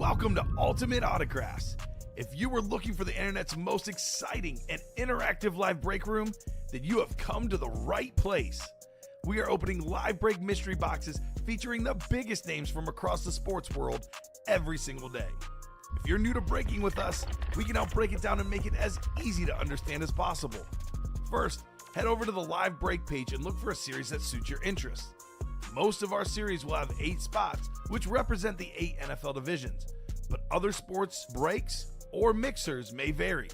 Welcome to Ultimate Autographs. If you were looking for the internet's most exciting and interactive live break room, then you have come to the right place. We are opening live break mystery boxes featuring the biggest names from across the sports world every single day. If you're new to breaking with us, we can help break it down and make it as easy to understand as possible. First, head over to the live break page and look for a series that suits your interests. Most of our series will have 8 spots, which represent the 8 NFL divisions, but other sports breaks or mixers may vary.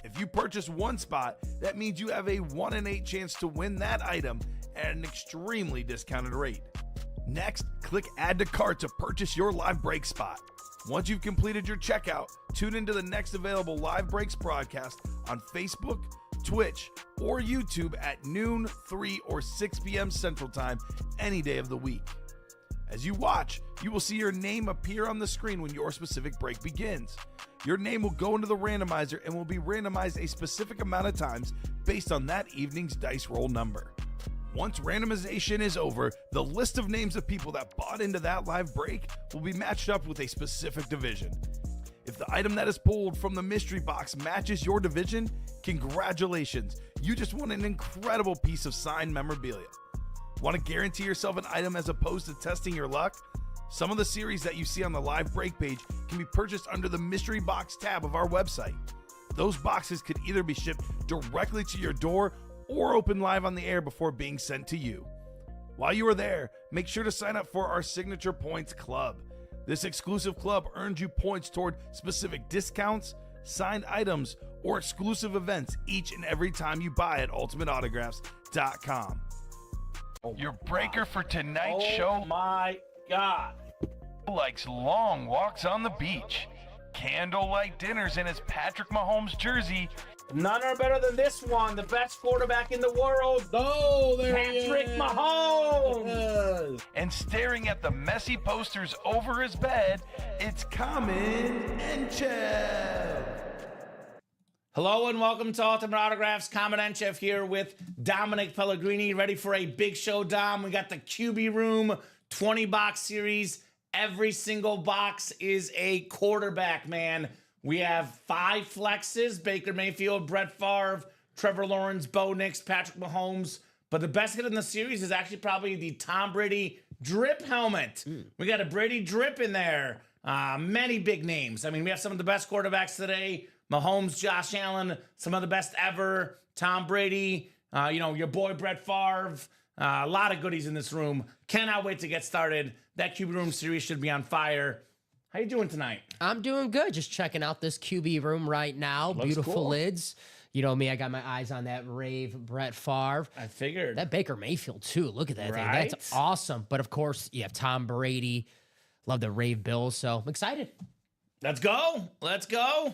If you purchase one spot, that means you have a 1 in 8 chance to win that item at an extremely discounted rate. Next, click Add to Cart to purchase your live break spot. Once you've completed your checkout, tune into the next available live breaks broadcast on Facebook, Twitch, or YouTube at noon, 3, or 6 p.m. Central Time any day of the week. As you watch, you will see your name appear on the screen when your specific break begins. Your name will go into the randomizer and will be randomized a specific amount of times based on that evening's dice roll number. Once randomization is over, the list of names of people that bought into that live break will be matched up with a specific division. If the item that is pulled from the mystery box matches your division, congratulations, you just won an incredible piece of signed memorabilia. Want to guarantee yourself an item as opposed to testing your luck? Some of the series that you see on the live break page can be purchased under the mystery box tab of our website. Those boxes could either be shipped directly to your door or open live on the air before being sent to you. While you are there, make sure to sign up for our Signature Points Club. This exclusive club earns you points toward specific discounts, signed items, or exclusive events each and every time you buy at ultimateautographs.com. Your breaker for tonight's show. Oh my God. Likes long walks on the beach, candlelight dinners in his Patrick Mahomes jersey, None are better than this one. The best quarterback in the world. Oh, there Patrick he is. Mahomes. and staring at the messy posters over his bed, it's Common and Chev. Hello and welcome to Ultimate Autographs. Common and Chef here with Dominic Pellegrini. Ready for a big show, Dom. We got the QB Room 20-box series. Every single box is a quarterback, man. We have 5 flexes: Baker Mayfield, Brett Favre, Trevor Lawrence, Bo Nix, Patrick Mahomes. But the best hit in the series is actually probably the Tom Brady drip helmet. We got a Brady drip in there. Many big names. I mean, we have some of the best quarterbacks today. Mahomes, Josh Allen, some of the best ever. Tom Brady, your boy Brett Favre. A lot of goodies in this room. Cannot wait to get started. That QB Room series should be on fire. How you doing tonight? I'm doing good. Just checking out this QB room right now. Looks Beautiful cool. lids. You know me, I got my eyes on that rave Brett Favre. I figured. That Baker Mayfield, too. Look at that thing. Right? That's awesome. But, of course, you have Tom Brady. Love the rave Bills, so I'm excited. Let's go. Let's go.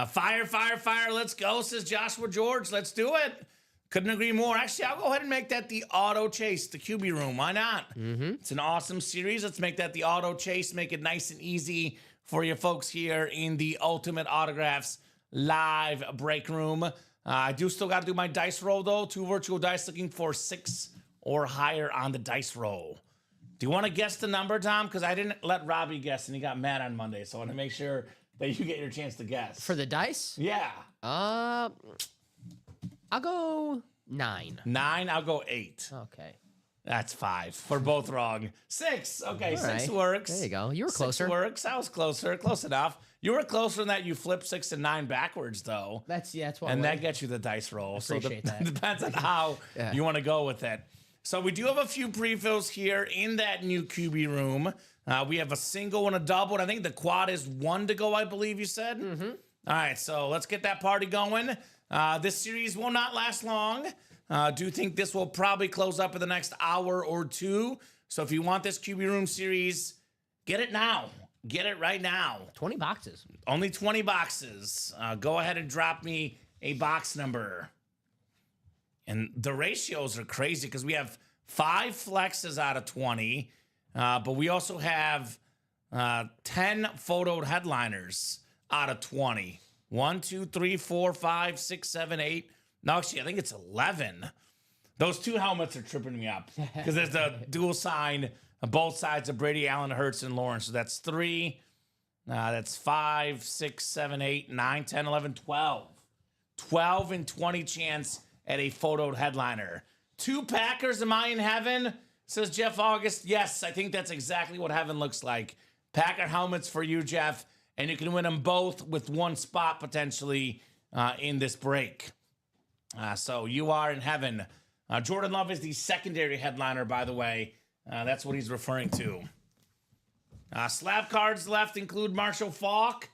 Fire, fire, fire. Let's go, says Joshua George. Let's do it. Couldn't agree more. Actually, I'll go ahead and make that the auto chase, the QB Room. Why not? It's an awesome series. Let's make that the auto chase. Make it nice and easy for you folks here in the Ultimate Autographs live break room. I do still got to do my dice roll, though. 2 virtual dice looking for 6 or higher on the dice roll. Do you want to guess the number, Tom? Because I didn't let Robbie guess, and he got mad on Monday. So I want to make sure that you get your chance to guess. For the dice? Yeah. I'll go 9. 9, I'll go 8. Okay. That's 5. We're both wrong. 6. Okay, All 6 right. works. There you go. You were 6 closer. works. I was closer. Close enough. You were closer in that you flipped 6 and 9 backwards, though. That's what And I that gets you the dice roll. appreciate that. Depends on how Yeah. you want to go with it. So we do have a few pre-fills here in that new QB room. We have a single and a double, and I think the quad is 1 to go, I believe you said. All right, so let's get that party going. This series will not last long. Do think this will probably close up in the next hour or 2. So if you want this QB Room series, get it now. Get it right now. 20 boxes. Only 20 boxes. Go ahead and drop me a box number. And the ratios are crazy because we have 5 flexes out of 20, but we also have 10 photoed headliners out of 20. 1, 2, 3, 4, 5, 6, 7, 8. No, actually, I think it's 11. Those 2 helmets are tripping me up because there's the dual sign on both sides of Brady, Allen, Hurts, and Lawrence. So that's 3. That's 5, 6, 7, 8, 9, 10, 11, 12. 12 and 20 chance at a photoed headliner. 2 Packers, am I in heaven? Says Jeff August. Yes, I think that's exactly what heaven looks like. Packer helmets for you, Jeff, and you can win them both with 1 spot potentially in this break. So you are in heaven. Jordan Love is the secondary headliner, by the way. That's what he's referring to. Slab cards left include Marshall Faulk,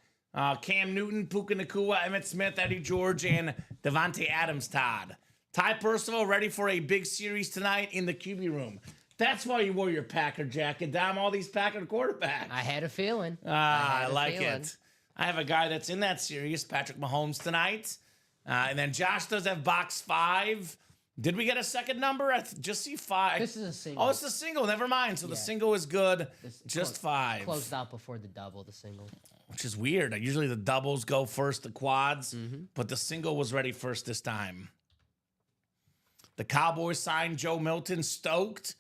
Cam Newton, Puka Nacua, Emmitt Smith, Eddie George, and Devontae Adams Todd. Ty Percival ready for a big series tonight in the QB room. That's why you wore your Packer jacket, Dom. All these Packer quarterbacks. I had a feeling. I like it. I have a guy that's in that series, Patrick Mahomes, tonight. And then Josh does have box 5. Did we get a second number? I just see 5. This is a single. Oh, it's a single. Never mind. So the single is good. Just 5. Closed out before the double, the single. Which is weird. Usually the doubles go first, the quads. But the single was ready first this time. The Cowboys signed Joe Milton, stoked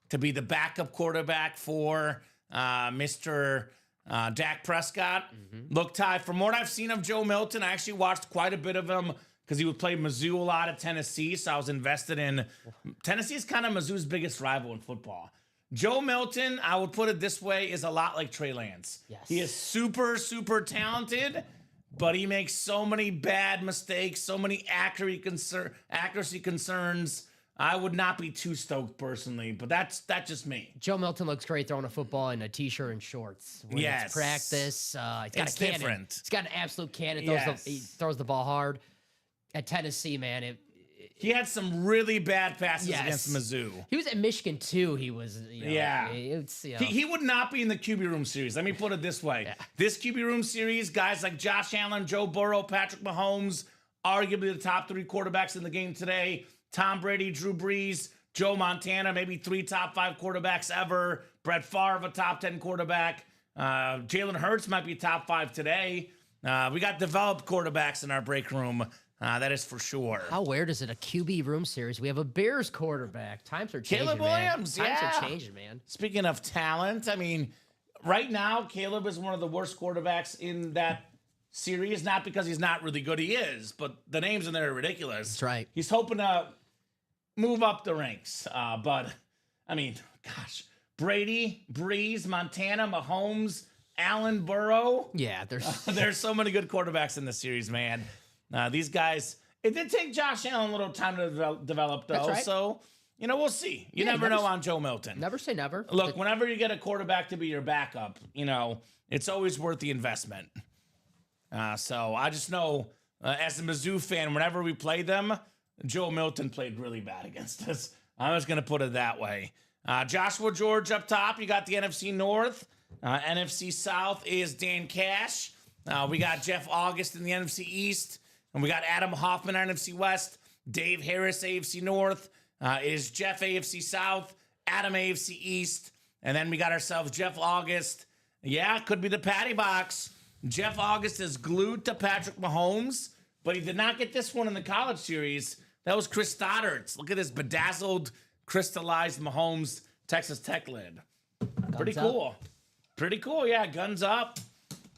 to be the backup quarterback for Mr. Dak Prescott. Look, Ty, from what I've seen of Joe Milton, I actually watched quite a bit of him because he would play Mizzou a lot at Tennessee, so I was invested in. Tennessee is kind of Mizzou's biggest rival in football. Joe Milton, I would put it this way, is a lot like Trey Lance. Yes. He is super, super talented, but he makes so many bad mistakes, so many accuracy concerns. I would not be too stoked personally, but that's just me. Joe Milton looks great throwing a football in a t-shirt and shorts. When Yes. it's practice. He's got It's a cannon. different. He's got an absolute cannon. Yes. He throws the ball hard. At Tennessee, man, He had some really bad passes Yes. against Mizzou. he was at Michigan too. He was, Yeah. It's, He would not be in the QB room series. Let me put it this way. This QB room series, guys like Josh Allen, Joe Burrow, Patrick Mahomes, arguably the top 3 quarterbacks in the game today. Tom Brady, Drew Brees, Joe Montana, maybe 3 top 5 quarterbacks ever. Brett Favre, a top 10 quarterback. Jalen Hurts might be top 5 today. We got developed quarterbacks in our break room. That is for sure. How weird is it? A QB room series. We have a Bears quarterback. Times are changing. Caleb Williams, man. Times yeah. are changing, man. Speaking of talent, I mean, right now, Caleb is one of the worst quarterbacks in that series. Not because he's not really good, he is, but the names in there are ridiculous. That's right. He's hoping to move up the ranks. But, I mean, gosh, Brady, Breeze, Montana, Mahomes, Allen, Burrow. Yeah, There's so many good quarterbacks in this series, man. These guys, it did take Josh Allen a little time to develop, though. That's right. So, we'll see. You never know on Joe Milton. Never say never. Look, whenever you get a quarterback to be your backup, it's always worth the investment. So I just know, as a Mizzou fan, whenever we played them, Joe Milton played really bad against us. I'm just going to put it that way. Joshua George up top. You got the NFC North. NFC South is Dan Cash. We got Jeff August in the NFC East. And we got Adam Hoffman, NFC West. Dave Harris, AFC North. Is Jeff AFC South. Adam AFC East. And then we got ourselves Jeff August. Yeah, could be the Patty Box. Jeff August is glued to Patrick Mahomes, but he did not get this one in the college series. That was Chris Stoddard's. Look at this bedazzled, crystallized Mahomes Texas Tech lid. Pretty cool. Pretty cool, yeah. Guns up.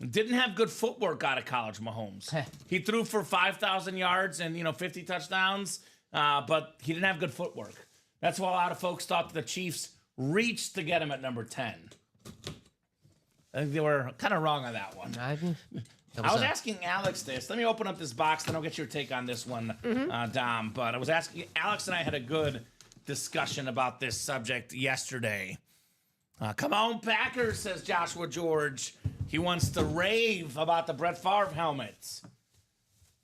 Didn't have good footwork out of college, Mahomes. He threw for 5,000 yards and, 50 touchdowns, but he didn't have good footwork. That's why a lot of folks thought the Chiefs reached to get him at number 10. I think they were kind of wrong on that one. I was asking Alex this. Let me open up this box, then I'll get your take on this one, Dom. But I was asking, Alex and I had a good discussion about this subject yesterday. Come on, Packers, says Joshua George. He wants to rave about the Brett Favre helmets.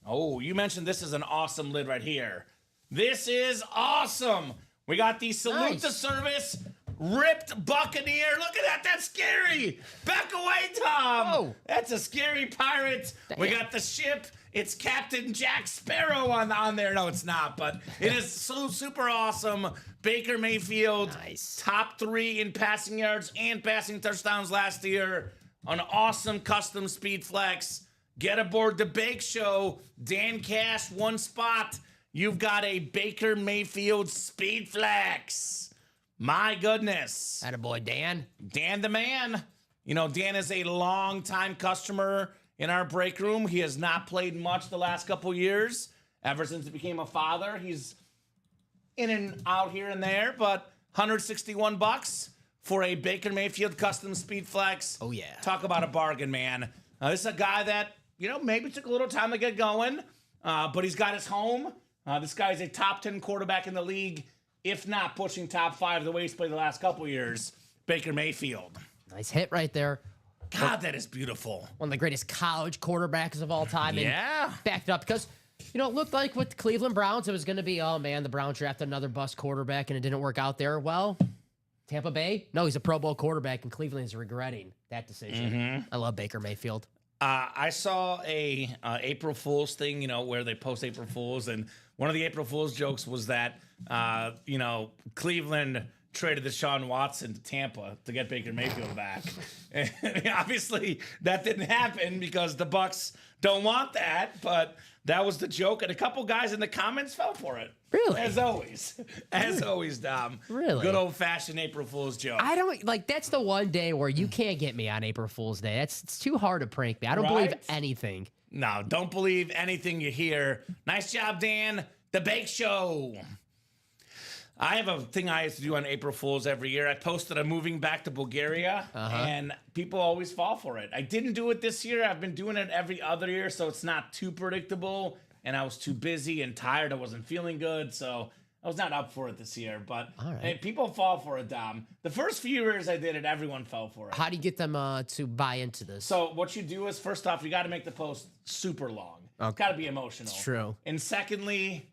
Oh, you mentioned this is an awesome lid right here. This is awesome. We got the Salute the Service ripped Buccaneer. Look at that. That's scary. Back away, Tom. Whoa. That's a scary pirate. Damn. We got the ship. It's Captain Jack Sparrow on there. No, it's not, but it is so super awesome. Baker Mayfield, top 3 in passing yards and passing touchdowns last year. An awesome custom speed flex. Get aboard the Bake Show. Dan Cash, 1 spot. You've got a Baker Mayfield speed flex. My goodness. Attaboy, Dan. Dan the man. You know, Dan is a long-time customer in our break room. He has not played much the last couple years. Ever since he became a father, he's in and out here and there, but $161 for a Baker Mayfield custom speed flex. Oh, yeah. Talk about a bargain, man. This is a guy that, you know, maybe took a little time to get going, but he's got his home. This guy's a top 10 quarterback in the league, if not pushing top 5 the way he's played the last couple years. Baker Mayfield. Nice hit right there. God, that is beautiful. One of the greatest college quarterbacks of all time. And Yeah. backed up because, you know, it looked like with the Cleveland Browns, it was going to be, oh, man, the Browns drafted another bust quarterback and it didn't work out there. Well, Tampa Bay, no, he's a Pro Bowl quarterback, and Cleveland is regretting that decision. I love Baker Mayfield. I saw a April Fool's thing, you know, where they post April Fools, and one of the April Fool's jokes was that, you know, Cleveland traded Deshaun Watson to Tampa to get Baker Mayfield back. And obviously, that didn't happen because the Bucs don't want that, but that was the joke, and a couple guys in the comments fell for it. Really? As always, Dom. Really? Good old-fashioned April Fool's joke. I don't like. That's the one day where you can't get me on April Fool's Day. It's too hard to prank me. I don't believe Right? anything. No, don't believe anything you hear. Nice job, Dan. The Bake Show. I have a thing I used to do on April Fools every year. I posted I'm moving back to Bulgaria, and people always fall for it. I didn't do it this year. I've been doing it every other year, so it's not too predictable. And I was too busy and tired. I wasn't feeling good, so I was not up for it this year. But All right. hey, people fall for it, Dom. The first few years I did it, everyone fell for it. How do you get them to buy into this? So what you do is, first off, you got to make the post super long. It's got to be emotional. It's true. And secondly,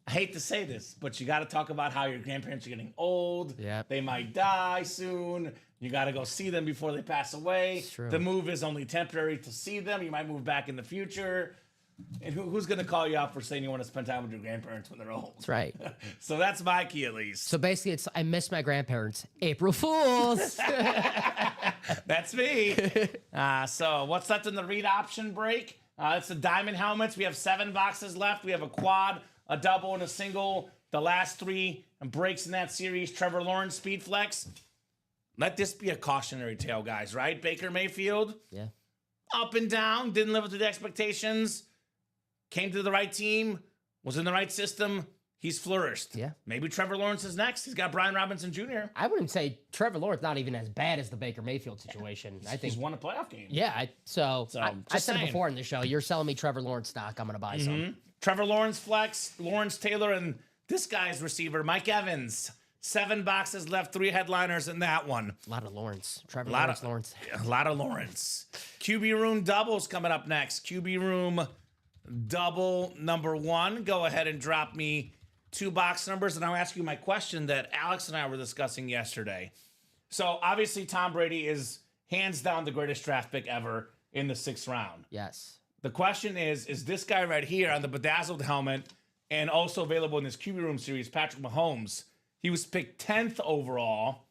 I hate to say this, but you got to talk about how your grandparents are getting old. Yep. They might die soon. You got to go see them before they pass away. It's true. The move is only temporary to see them. You might move back in the future. And who's going to call you out for saying you want to spend time with your grandparents when they're old? That's right. So that's my key, at least. So basically, it's I miss my grandparents. April Fools. That's me. So what's left in the read option break? It's the diamond helmets. We have 7 boxes left. We have a quad, a double, and a single. The last 3 breaks in that series. Trevor Lawrence, Speed Flex. Let this be a cautionary tale, guys, right? Baker Mayfield, Yeah. up and down, didn't live up to the expectations. Came to the right team, was in the right system. He's flourished. Yeah. Maybe Trevor Lawrence is next. He's got Brian Robinson Jr. I wouldn't say Trevor Lawrence not even as bad as the Baker Mayfield situation. I think. He's won a playoff game. Yeah. I So, said just it saying. before in the show. You're selling me Trevor Lawrence stock. I'm gonna buy some. Trevor Lawrence flex, Lawrence Taylor, and this guy's receiver, Mike Evans. 7 boxes left, 3 headliners in that one. A lot of Lawrence. Trevor Lot Lawrence. of- Lawrence. A lot of Lawrence. QB Room doubles coming up next. QB Room double number 1. Go ahead and drop me 2 box numbers, and I'll ask you my question that Alex and I were discussing yesterday. So obviously Tom Brady is hands down the greatest draft pick ever in the 6th round. Yes. The question is this guy right here on the bedazzled helmet and also available in this QB Room series, Patrick Mahomes. He was picked 10th overall.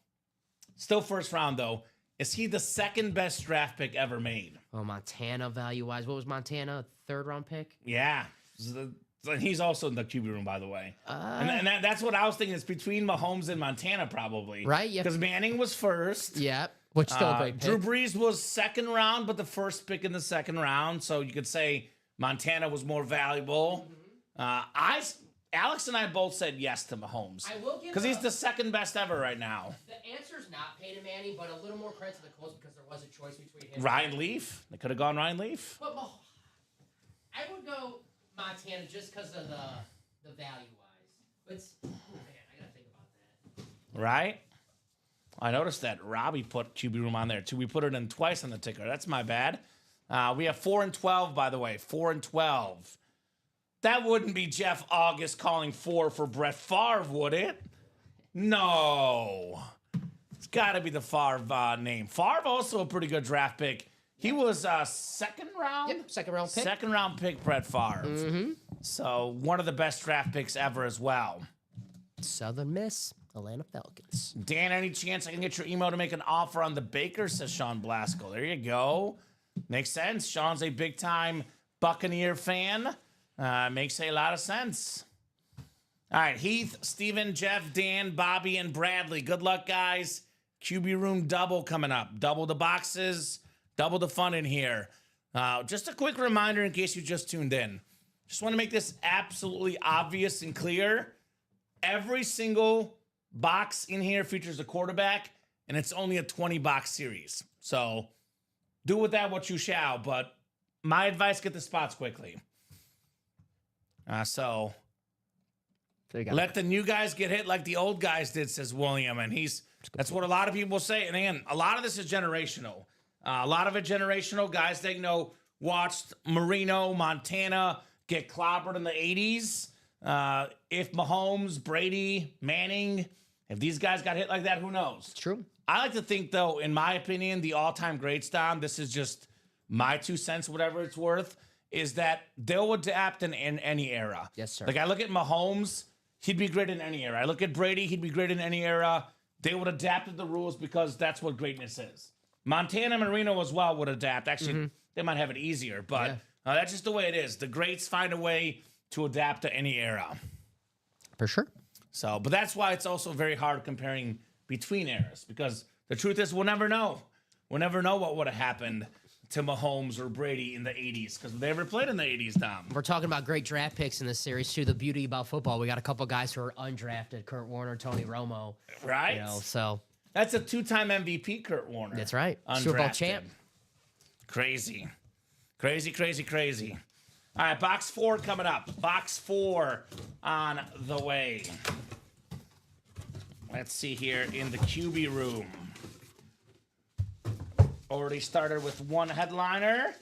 Still first round, though. Is he the 2nd best draft pick ever made? Oh, Montana value wise. What was Montana? 3rd round pick? Yeah. And he's also in the QB Room, by the way. And that's what I was thinking. It's between Mahomes and Montana, probably. Right, yeah. Because Manning was first. Yeah. Which still a great pick. Drew Brees was 2nd round, but the first pick in the 2nd round. So you could say Montana was more valuable. Alex and I both said yes to Mahomes. I will give because he's the 2nd best ever right now. The answer's not Peyton Manning, but a little more credit to the Colts because there was a choice between him. Ryan Leaf. They could have gone Ryan Leaf. But I would go Montana just because of the value wise. But man, I gotta think about that. Right? I noticed that Robbie put QB Room on there too. We put it in twice on the ticker. That's my bad. We have 4 and 12, by the way. 4 and 12. That wouldn't be Jeff August calling 4 for Brett Favre, would it? No. It's got to be the Favre name. Favre also a pretty good draft pick. He was 2nd round? Yep, 2nd round pick. 2nd round pick, Brett Favre. So one of the best draft picks ever as well. Southern Miss, Atlanta Falcons. Dan, any chance I can get your email to make an offer on the Baker, says Sean Blasco. There you go. Makes sense. Sean's a big-time Buccaneer fan. Makes a lot of sense. All right, Heath, Steven, Jeff, Dan, Bobby, and Bradley. Good luck, guys. QB room double coming up. Double the boxes, double the fun in here. Just a quick reminder in case you just tuned in. Just want to make this absolutely obvious and clear. Every single box in here features a quarterback, and it's only a 20-box series. So do with that what you shall, but my advice, get the spots quickly. So let the new guys get hit like the old guys did, says William. And that's what a lot of people say. And again, a lot of this is generational. A lot of it generational. Guys that, watched Marino, Montana get clobbered in the 80s. If Mahomes, Brady, Manning, if these guys got hit like that, who knows? It's true. I like to think, though, in my opinion, the all-time greats, Dom, this is just my 2 cents, whatever it's worth, is that they'll adapt in any era. Yes, sir. Like, I look at Mahomes, he'd be great in any era. I look at Brady, he'd be great in any era. They would adapt to the rules because that's what greatness is. Montana Marino as well would adapt. Actually, they might have it easier, but that's just the way it is. The greats find a way to adapt to any era. For sure. So, but that's why it's also very hard comparing between eras, because the truth is we'll never know. We'll never know what would have happened to Mahomes or Brady in the 80s, because they ever played in the 80s, Dom. We're talking about great draft picks in this series, too. The beauty about football, we got a couple guys who are undrafted, Kurt Warner, Tony Romo. Right? So that's a 2-time MVP, Kurt Warner. that's right. Undrafted. Super Bowl champ. Crazy. Crazy. All right, box 4 coming up. Box 4 on the way. Let's see here in the QB room. Already started with one headliner.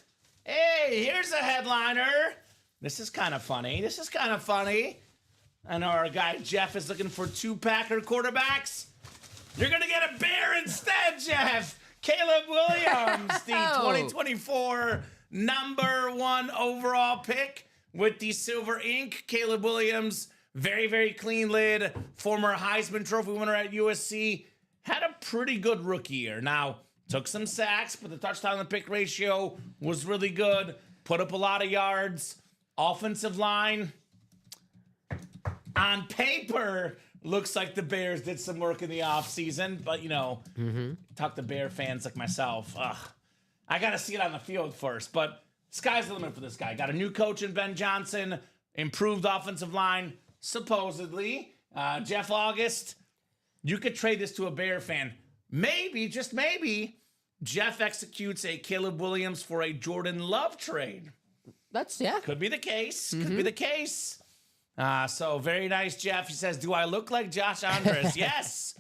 Hey, here's a headliner. This is kind of funny. I know our guy Jeff is looking for 2 Packer quarterbacks. You're going to get a Bear instead, Jeff. Caleb Williams, the 2024 number 1 overall pick with the silver ink. Caleb Williams, very, very clean lid. Former Heisman Trophy winner at USC. Had a pretty good rookie year. Now, took some sacks, but the touchdown to pick ratio was really good. Put up a lot of yards. Offensive line, on paper, looks like the Bears did some work in the offseason. But, talk to Bear fans like myself. I got to see it on the field first. But sky's the limit for this guy. Got a new coach in Ben Johnson. Improved offensive line, supposedly. Jeff August, you could trade this to a Bear fan. Maybe, just maybe, Jeff executes a Caleb Williams for a Jordan Love trade. Could be the case. Could be the case. So very nice, Jeff. He says, do I look like Josh Andres? Yes.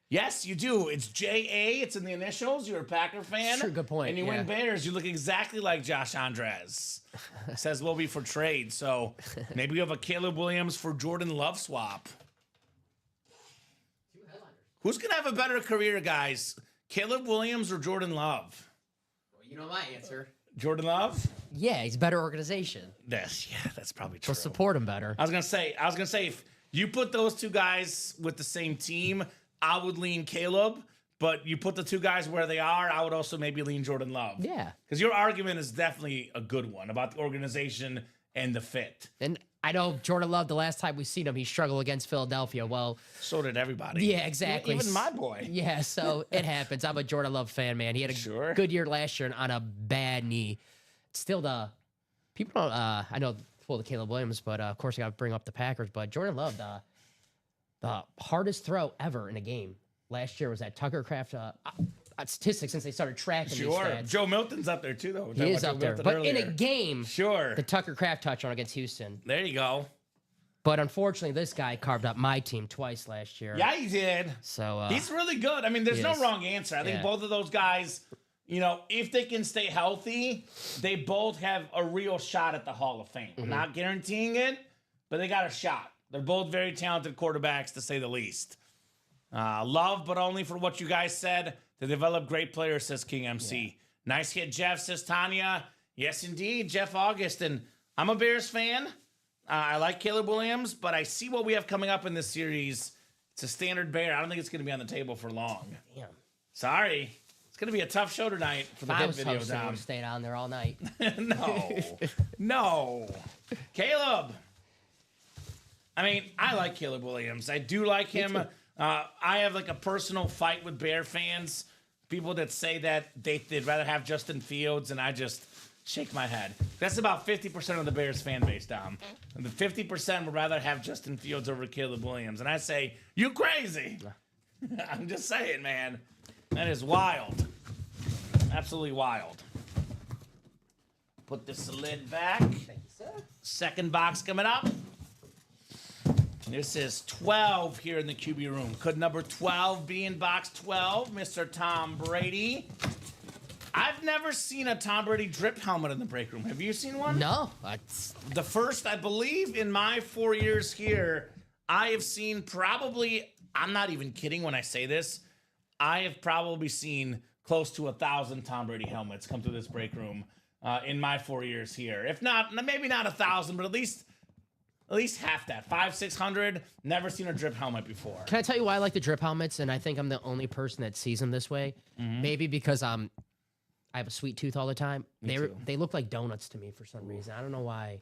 Yes, you do. It's J.A. It's in the initials. You're a Packer fan. Sure, good point. And you win Bears. You look exactly like Josh Andres. Says we'll be for trade. So maybe we have a Caleb Williams for Jordan Love swap. Who's going to have a better career, guys? Caleb Williams or Jordan Love? Well, you know my answer. Jordan Love? Yeah, he's a better organization. That's probably true. We'll support him better. I was gonna say if you put those 2 guys with the same team, I would lean Caleb. But you put the 2 guys where they are, I would also maybe lean Jordan Love. Yeah. Because your argument is definitely a good one about the organization and the fit. And I know Jordan Love, the last time we seen him, he struggled against Philadelphia. Well, so did everybody. Yeah, exactly. Even my boy. Yeah, so it happens. I'm a Jordan Love fan, man. He had a good year last year on a bad knee. Still, people don't, I know the Caleb Williams, but of course I got to bring up the Packers. But Jordan Love, the hardest throw ever in a game last year was that Tucker Kraft statistics since they started tracking these stats. Joe Milton's up there too, though. He is up there. But in a game, the Tucker Kraft touchdown against Houston. There you go. But unfortunately, this guy carved up my team twice last year. Yeah, he did. So he's really good. I mean, there's no wrong answer. I think both of those guys, if they can stay healthy, they both have a real shot at the Hall of Fame. I'm not guaranteeing it, but they got a shot. They're both very talented quarterbacks, to say the least. Love, but only for what you guys said. They develop great players, says King MC. Yeah. Nice hit, Jeff, says Tanya. Yes, indeed, Jeff August. And I'm a Bears fan. I like Caleb Williams, but I see what we have coming up in this series. It's a standard Bear. I don't think it's going to be on the table for long. Damn. Sorry. It's going to be a tough show tonight for the hit video, Dom. I would stay down there all night. No. Caleb. I mean, I like Caleb Williams. I do like him I have like a personal fight with Bear fans. People that say that they'd rather have Justin Fields, and I just shake my head. That's about 50% of the Bears fan base, Dom. And the 50% would rather have Justin Fields over Caleb Williams. And I say, you crazy. I'm just saying, man. That is wild. Absolutely wild. Put this lid back. Second box coming up. This is 12 here in the QB room. Could number 12 be in box 12? Mr. Tom Brady. I've never seen a Tom Brady drip helmet in the break room. Have you seen one? No. The first, I believe, in my 4 years here, I have seen probably, I'm not even kidding when I say this, I have probably seen close to 1,000 Tom Brady helmets come through this break room in my 4 years here. If not, maybe not 1,000, but at least half that. 500-600. Never seen a drip helmet before. Can I tell you why I like the drip helmets? And I think I'm the only person that sees them this way. Maybe because I have a sweet tooth all the time. They look like donuts to me for some reason. I don't know why.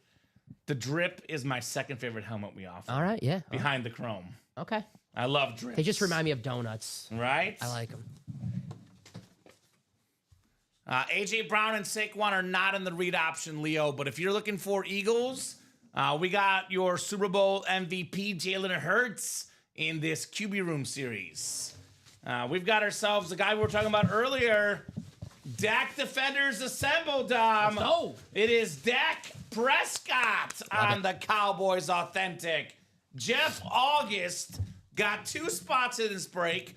The drip is my second favorite helmet we offer. All right, yeah. Behind the chrome. Okay. I love drips. They just remind me of donuts. Right? I like them. A.J. Brown and Saquon are not in the read option, Leo. But if you're looking for Eagles, we got your Super Bowl MVP, Jalen Hurts, in this QB room series. We've got ourselves the guy we were talking about earlier. Dak Defenders Assemble, Dom. Let's go. It is Dak Prescott on the Cowboys Authentic. Jeff August got 2 spots in this break.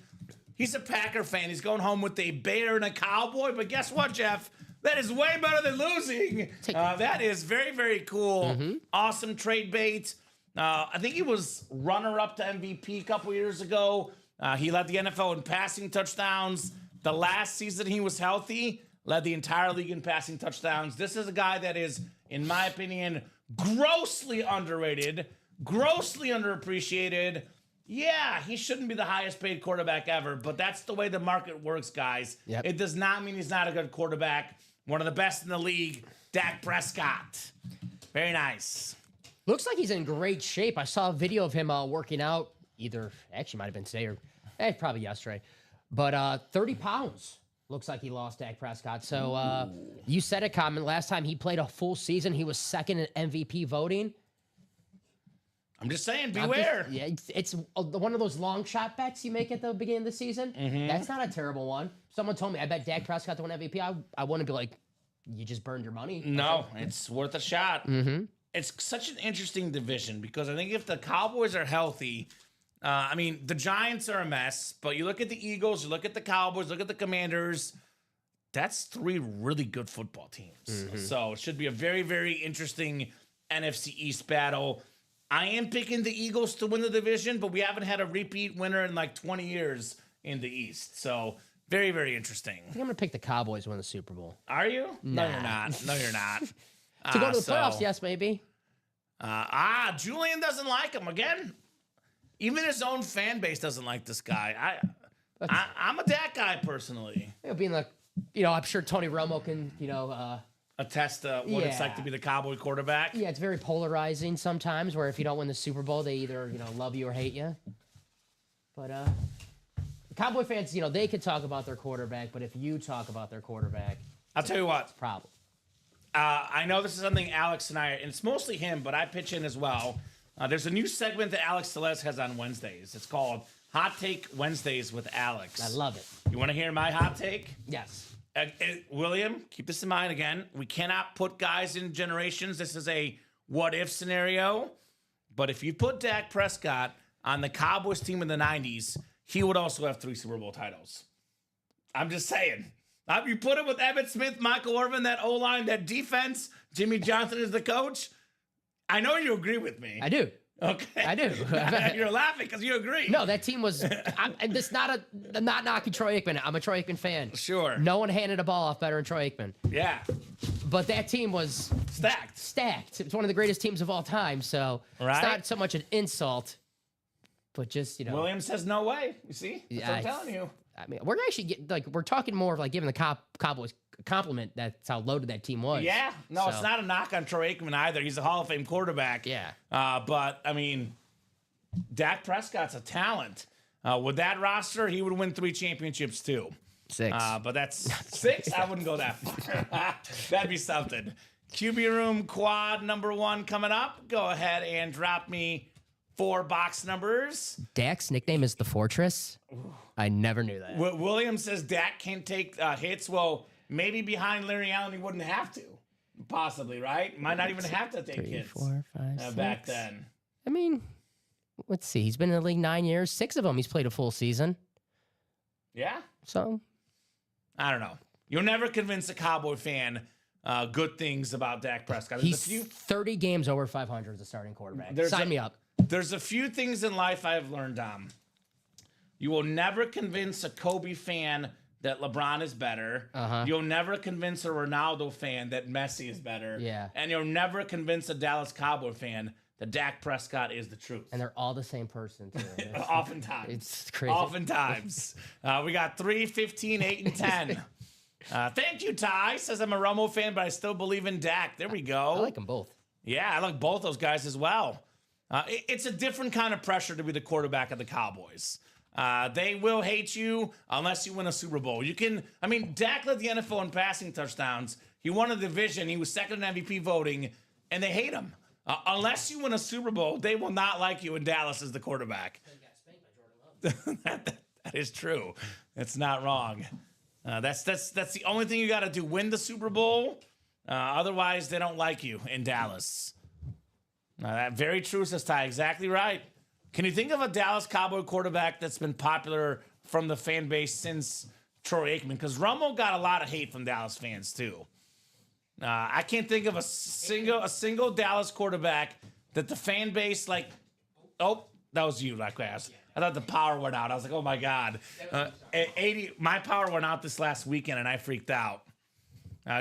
He's a Packer fan. He's going home with a Bear and a Cowboy. But guess what, Jeff? That is way better than losing. That is very, very cool. Awesome trade bait. I think he was runner-up to MVP a couple years ago. He led the NFL in passing touchdowns. The last season he was healthy, led the entire league in passing touchdowns. This is a guy that is, in my opinion, grossly underrated, grossly underappreciated. Yeah, he shouldn't be the highest paid quarterback ever, but that's the way the market works, guys. Yep. It does not mean he's not a good quarterback. One of the best in the league, Dak Prescott. Very nice. Looks like he's in great shape. I saw a video of him working out. Actually might have been today or probably yesterday. But 30 pounds. Looks like he lost, Dak Prescott. So you said it, Common. Last time he played a full season, he was second in MVP voting. I'm just saying, beware. It's one of those long shot bets you make at the beginning of the season. That's not a terrible one. Someone told me, I bet Dak Prescott to win MVP. I wouldn't be like, you just burned your money. No, it's worth a shot. It's such an interesting division because I think if the Cowboys are healthy, I mean, the Giants are a mess, but you look at the Eagles, you look at the Cowboys, look at the Commanders. That's 3 really good football teams. So it should be a very, very interesting NFC East battle. I am picking the Eagles to win the division, but we haven't had a repeat winner in like 20 years in the East. So very, very interesting. I think I'm going to pick the Cowboys to win the Super Bowl. Are you? No, Nah. you're not. No, you're not. To go to the playoffs, yes, maybe. Julian doesn't like him. Again, even his own fan base doesn't like this guy. I'm a Dak guy personally. It'll be in the, I'm sure Tony Romo can, Attest to what it's like to be the Cowboy quarterback. Yeah, it's very polarizing sometimes where if you don't win the Super Bowl, they either, love you or hate you. But Cowboy fans, they could talk about their quarterback, but if you talk about their quarterback, I'll tell you what. it's a problem. I know this is something Alex and I, and it's mostly him, but I pitch in as well. There's a new segment that Alex Celeste has on Wednesdays. It's called Hot Take Wednesdays with Alex. I love it. You want to hear my hot take? Yes. William, keep this in mind again. We cannot put guys in generations. This is a what-if scenario. But if you put Dak Prescott on the Cowboys team in the 90s, he would also have 3 Super Bowl titles. I'm just saying. You put him with Emmitt Smith, Michael Irvin, that O-line, that defense, Jimmy Johnson is the coach. I know you agree with me. I do. Okay. I do. You're laughing because you agree. No, that team was. I'm not knocking Troy Aikman. I'm a Troy Aikman fan. Sure. No one handed a ball off better than Troy Aikman. Yeah. But that team was Stacked. It's one of the greatest teams of all time. So Right. it's not so much an insult, but just William says no way. You see? That's what I'm telling you. I mean, we're actually we're talking more of like giving the Cowboys a compliment. That's how loaded that team was. Yeah. No, So- it's not a knock on Troy Aikman either. He's a Hall of Fame quarterback. Yeah. But, I mean, Dak Prescott's a talent. With that roster, he would win 3 championships too. 6. But that's 6. I wouldn't go that far. That'd be something. QB room quad number 1 coming up. Go ahead and drop me 4 box numbers. Dak's nickname is the Fortress. I never knew that. William says Dak can't take hits. Well, maybe behind Larry Allen he wouldn't have to. Possibly, right? Might not even have to take 3, hits 4, 5, 6. back then. I mean, let's see. He's been in the league 9 years. 6 of them he's played a full season. Yeah? So I don't know. You'll never convince a Cowboy fan good things about Dak Prescott. he's 30 games over 500 as a starting quarterback. Sign me up. There's a few things in life I've learned, Dom. You will never convince a Kobe fan that LeBron is better. You'll never convince a Ronaldo fan that Messi is better. Yeah. And you'll never convince a Dallas Cowboy fan that Dak Prescott is the truth. And they're all the same person, too. Oftentimes. It's crazy. Oftentimes. We got 3, 15, 8, and 10. Thank you, Ty. Says I'm a Romo fan, but I still believe in Dak. There we go. I like them both. Yeah, I like both those guys as well. It's a different kind of pressure to be the quarterback of the Cowboys. They will hate you unless you win a Super Bowl. Dak led the NFL in passing touchdowns. He won a division. He was second in MVP voting, and they hate him. Unless you win a Super Bowl, they will not like you in Dallas as the quarterback. That is true. That's not wrong. That's the only thing you got to do. Win the Super Bowl. Otherwise, they don't like you in Dallas. That very true, says Ty. Exactly right. Can you think of a Dallas Cowboy quarterback that's been popular from the fan base since Troy Aikman? Because Romo got a lot of hate from Dallas fans too. I can't think of a single Dallas quarterback that the fan base like. Oh, that was you, like I thought the power went out. I was like, oh my god, 80. My power went out this last weekend, and I freaked out.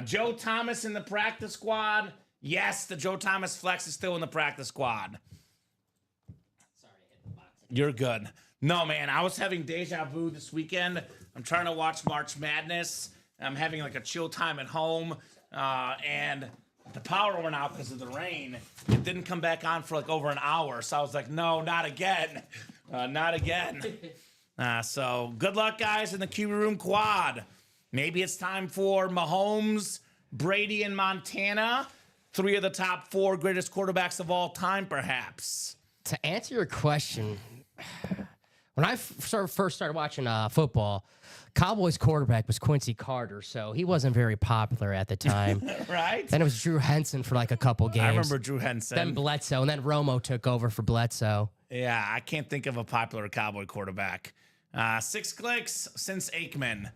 Joe Thomas in the practice squad. Yes, the Joe Thomas flex is still in the practice squad. You're good. No, man, I was having deja vu this weekend. I'm trying to watch March Madness. I'm having like a chill time at home, and the power went out because of the rain. It didn't come back on for like over an hour, so I was like, no, not again. Not again. So good luck, guys, in the QB room quad. Maybe it's time for Mahomes, Brady, and Montana. 3 of the top 4 greatest quarterbacks of all time, perhaps. To answer your question, when I first started watching football, Cowboys quarterback was Quincy Carter, so he wasn't very popular at the time. Right? Then it was Drew Henson for like a couple games. I remember Drew Henson. Then Bledsoe, and then Romo took over for Bledsoe. Yeah, I can't think of a popular Cowboy quarterback. 6 clicks since Aikman.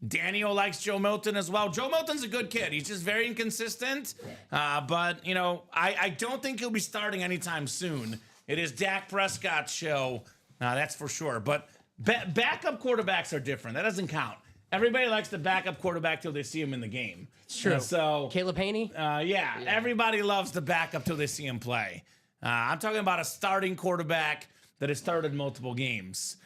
Daniel likes Joe Milton as well. Joe Milton's a good kid. He's just very inconsistent. But, I don't think he'll be starting anytime soon. It is Dak Prescott's show. That's for sure. But backup quarterbacks are different. That doesn't count. Everybody likes the backup quarterback till they see him in the game. It's true. So Caleb Haney? yeah, everybody loves the backup till they see him play. I'm talking about a starting quarterback that has started multiple games.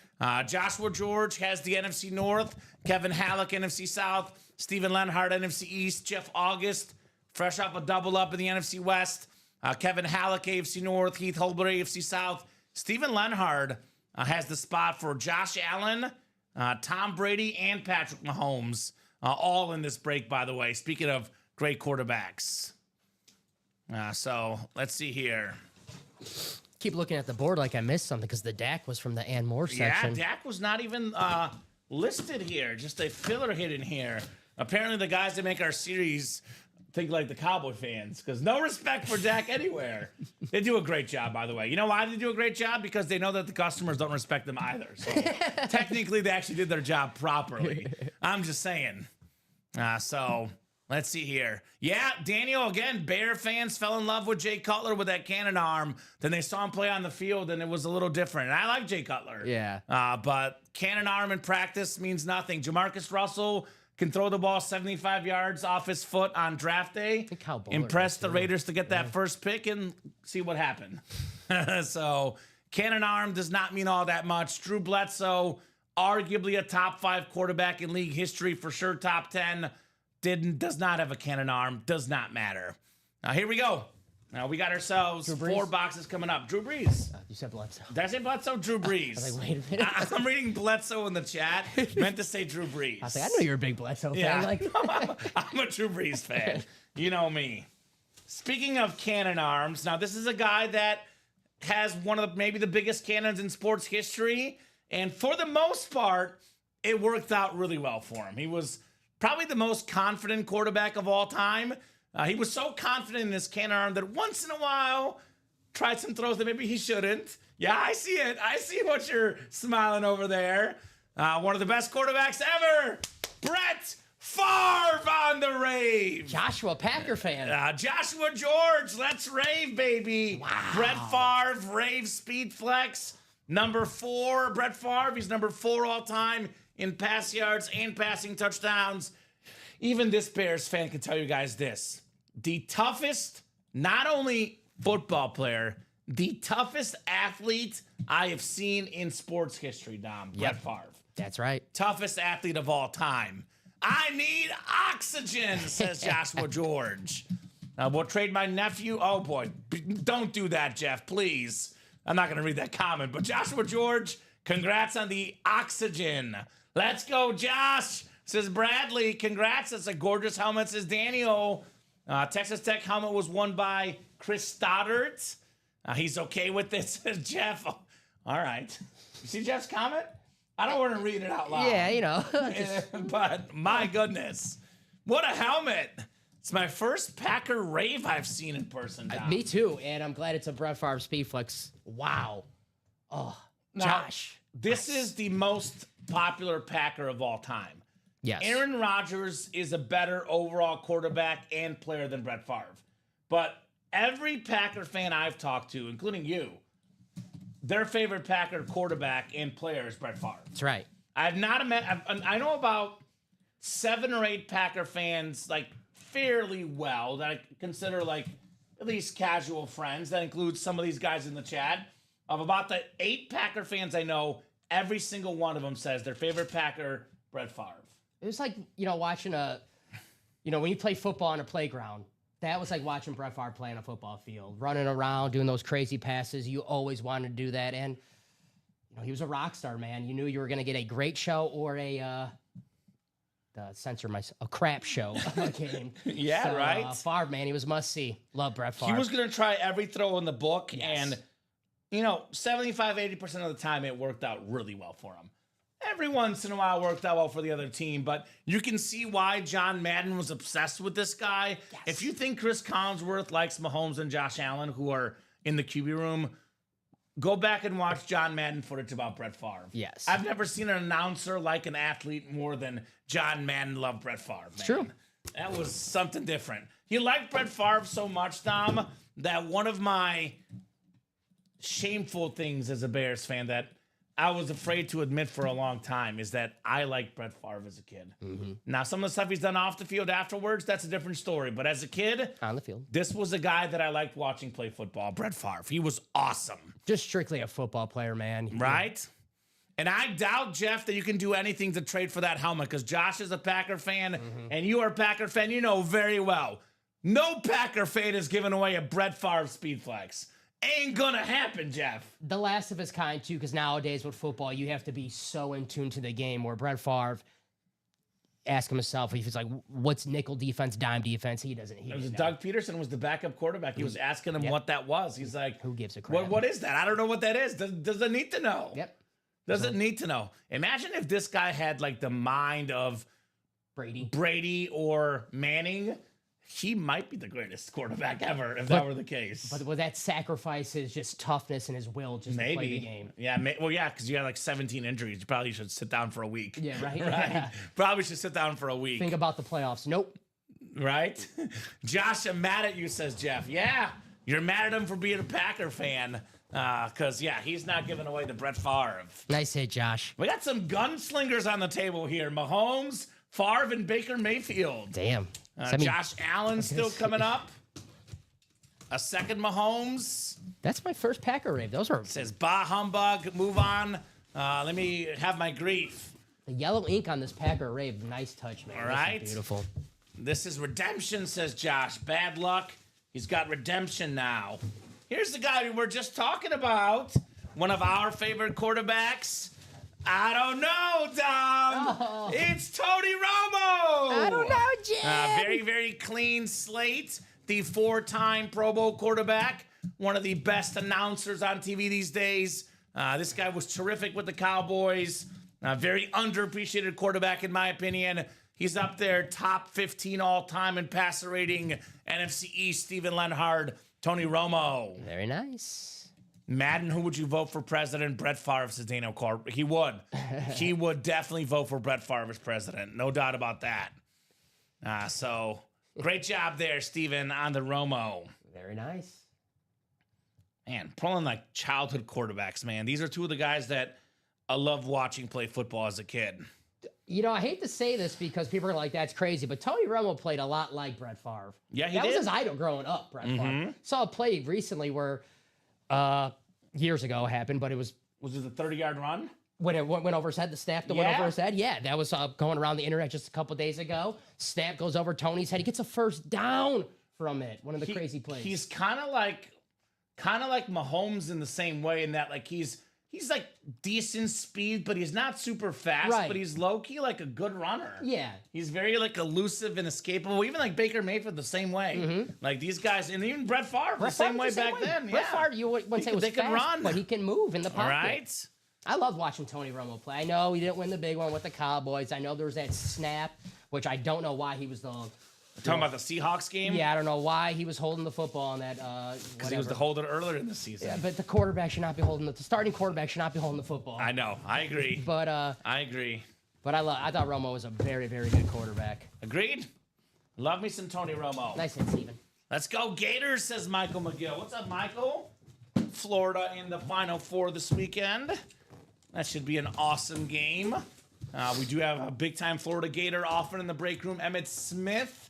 Joshua George has the NFC North. Kevin Halleck, NFC South. Steven Lenhart, NFC East. Jeff August, fresh off a double up in the NFC West. Kevin Halleck, AFC North. Heath Holbert, AFC South. Steven Lenhart has the spot for Josh Allen, Tom Brady, and Patrick Mahomes. All in this break, by the way. Speaking of great quarterbacks. So let's see here. Keep looking at the board like I missed something because the Dak was from the Ann Moore section. Yeah, Dak was not even listed here. Just a filler hit in here. Apparently the guys that make our series think like the Cowboy fans because no respect for Dak anywhere. They do a great job, by the way. You know why they do a great job? Because they know that the customers don't respect them either. So technically they actually did their job properly. I'm just saying. So let's see here. Yeah, Daniel, again, Bear fans fell in love with Jay Cutler with that cannon arm. Then they saw him play on the field, and it was a little different. And I like Jay Cutler. Yeah. But cannon arm in practice means nothing. Jamarcus Russell can throw the ball 75 yards off his foot on draft day. Impress the Raiders to get that first pick and see what happened. So cannon arm does not mean all that much. Drew Bledsoe, arguably a top 5 quarterback in league history, for sure top 10. Does not have a cannon arm. Does not matter. Now here we go. Now we got ourselves Drew Brees? 4 boxes coming up. Drew Brees. You said Bledsoe. Did I say Bledsoe? Drew Brees. I was like, wait a minute. I'm reading Bledsoe in the chat. Meant to say Drew Brees. I was like, I know you're a big Bledsoe fan. Yeah, Like, I'm a Drew Brees fan. You know me. Speaking of cannon arms, now this is a guy that has one of maybe the biggest cannons in sports history, and for the most part, it worked out really well for him. He was probably the most confident quarterback of all time. He was so confident in his cannon arm that once in a while tried some throws that maybe he shouldn't. Yeah, I see it. I see what you're smiling over there. One of the best quarterbacks ever, Brett Favre on the rave. Joshua, Packer fan. Joshua George, let's rave, baby. Wow. Brett Favre, rave speed flex. Number 4, Brett Favre. He's number 4 all time in pass yards and passing touchdowns. Even this Bears fan can tell you guys this. The toughest, not only football player, the toughest athlete I have seen in sports history, Dom. Brett Favre. That's right. Toughest athlete of all time. I need oxygen, says Joshua George. We'll trade my nephew. Oh, boy. Don't do that, Jeff, please. I'm not going to read that comment. But Joshua George, congrats on the oxygen. Let's go, Josh, says Bradley. Congrats. That's a gorgeous helmet, says Daniel. Texas Tech helmet was won by Chris Stoddard. He's okay with this, says Jeff. Oh, all right. You see Jeff's comment? I don't want to read it out loud. Yeah, you know. But my goodness, what a helmet. It's my first Packer rave I've seen in person, Dom. Me too, and I'm glad it's a Brett Favre speed flex. Wow. Oh, Now, Josh. this is the most popular Packer of all time. Yes. Aaron Rodgers is a better overall quarterback and player than Brett Favre. But every Packer fan I've talked to, including you, their favorite Packer quarterback and player is Brett Favre. That's right. I've not met. I know about 7 or 8 Packer fans like fairly well that I consider like at least casual friends. That includes some of these guys in the chat. Of about the 8 Packer fans I know, every single one of them says their favorite Packer, Brett Favre. It was like, watching when you play football on a playground, that was like watching Brett Favre play on a football field, running around, doing those crazy passes. You always wanted to do that. And, he was a rock star, man. You knew you were going to get a great show or a crap show game. Yeah, So, right? Favre, man, he was must see. Love Brett Favre. He was going to try every throw in the book. Yes. And, 75, 80% of the time it worked out really well for him. Every once in a while it worked out well for the other team, but you can see why John Madden was obsessed with this guy. Yes. If you think Chris Collinsworth likes Mahomes and Josh Allen, who are in the QB room, go back and watch John Madden footage about Brett Favre. Yes. I've never seen an announcer like an athlete more than John Madden loved Brett Favre. Man. true. That was something different. He liked Brett Favre so much, Dom, that one of my shameful things as a Bears fan that I was afraid to admit for a long time is that I liked Brett Favre as a kid. Mm-hmm. Now, some of the stuff he's done off the field afterwards, that's a different story. But as a kid, on the field. this was a guy that I liked watching play football, Brett Favre. He was awesome, Just strictly a football player, man. right? And I doubt, Jeff, that you can do anything to trade for that helmet because Josh is a Packer fan and you are a Packer fan. You know very well. No Packer fan is giving away a Brett Favre speed flex. Ain't gonna happen, Jeff. The last of his kind, too, because nowadays with football, you have to be so in tune to the game where Brett Favre ask himself if he's like, what's nickel defense, dime defense? He doesn't. It was Doug Peterson was the backup quarterback. He was asking him what that was. He's like, Who gives a crap? What is that? I don't know what that is. Does it need to know? Yep. Does it need to know? Imagine if this guy had like the mind of Brady or Manning. He might be the greatest quarterback ever if that were the case. But with that sacrifice, his just toughness and his will just to play the game. Yeah, because you had like 17 injuries. You probably should sit down for a week. Yeah, right? Right? Yeah. Probably should sit down for a week. Think about the playoffs. Nope. Right? Josh, I'm mad at you, says Jeff. Yeah, you're mad at him for being a Packer fan. Because, he's not giving away to Brett Favre. Nice hit, Josh. We got some gunslingers on the table here. Mahomes, Favre, and Baker Mayfield. Damn. Josh Allen still coming up. A second Mahomes. That's my first Packer rave. Those are Says, bah humbug, move on. Let me have my grief. the yellow ink on this Packer rave. Nice touch, man. All This is right. beautiful. This is redemption, says Josh. Bad luck. He's got redemption now. Here's the guy we were just talking about. One of our favorite quarterbacks. I don't know, Dom. Oh. It's Tony Romo. I don't know, Jim. Very, very clean slate. The 4-time Pro Bowl quarterback. One of the best announcers on TV these days. This guy was terrific with the Cowboys. Very underappreciated quarterback, in my opinion. He's up there, top 15 all-time in passer rating. NFC East, Steven Lenhard, Tony Romo. Very nice. Madden, who would you vote for president? Brett Favre, says Daniel Carr. He would. He would definitely vote for Brett Favre as president. No doubt about that. So, great job there, Steven, on the Romo. Very nice. Man, pulling like childhood quarterbacks, man. These are two of the guys that I love watching play football as a kid. You know, I hate to say this because people are like, that's crazy, but Tony Romo played a lot like Brett Favre. Yeah, he that did. was his idol growing up, Brett Favre. Saw a play recently where years ago happened, but it was Was it the 30-yard run? when it went over his head, the snap that went Yeah. over his head. Yeah, that was going around the internet just a couple days ago. Snap goes over Tony's head. He gets a first down from it. One of the crazy plays. He's kind of like Mahomes in the same way, in that like he's like decent speed, but he's not super fast. Right. But he's low key like a good runner. Yeah. He's very like elusive and escapable. Even like Baker Mayfield the same way. Like these guys, and even Brett Favre the same way back then. Brett Yeah. Favre, you wouldn't say was They fast, can run. but he can move in the All pocket. right. I love watching Tony Romo play. I know he didn't win the big one with the Cowboys. I know there was that snap, which I don't know why he was the. Talking about the Seahawks game. Yeah, I don't know why he was holding the football on that. Because he was the holder earlier in the season. Yeah, but the quarterback should not be holding the starting quarterback should not be holding the football. I know. I agree. But I agree. I thought Romo was a very, very good quarterback. Agreed. Love me some Tony Romo. Nice hit, Steven. Let's go Gators, says Michael McGill. What's up, Michael? Florida in the Final Four this weekend. That should be an awesome game. We do have a big-time Florida Gator often in the break room, Emmitt Smith.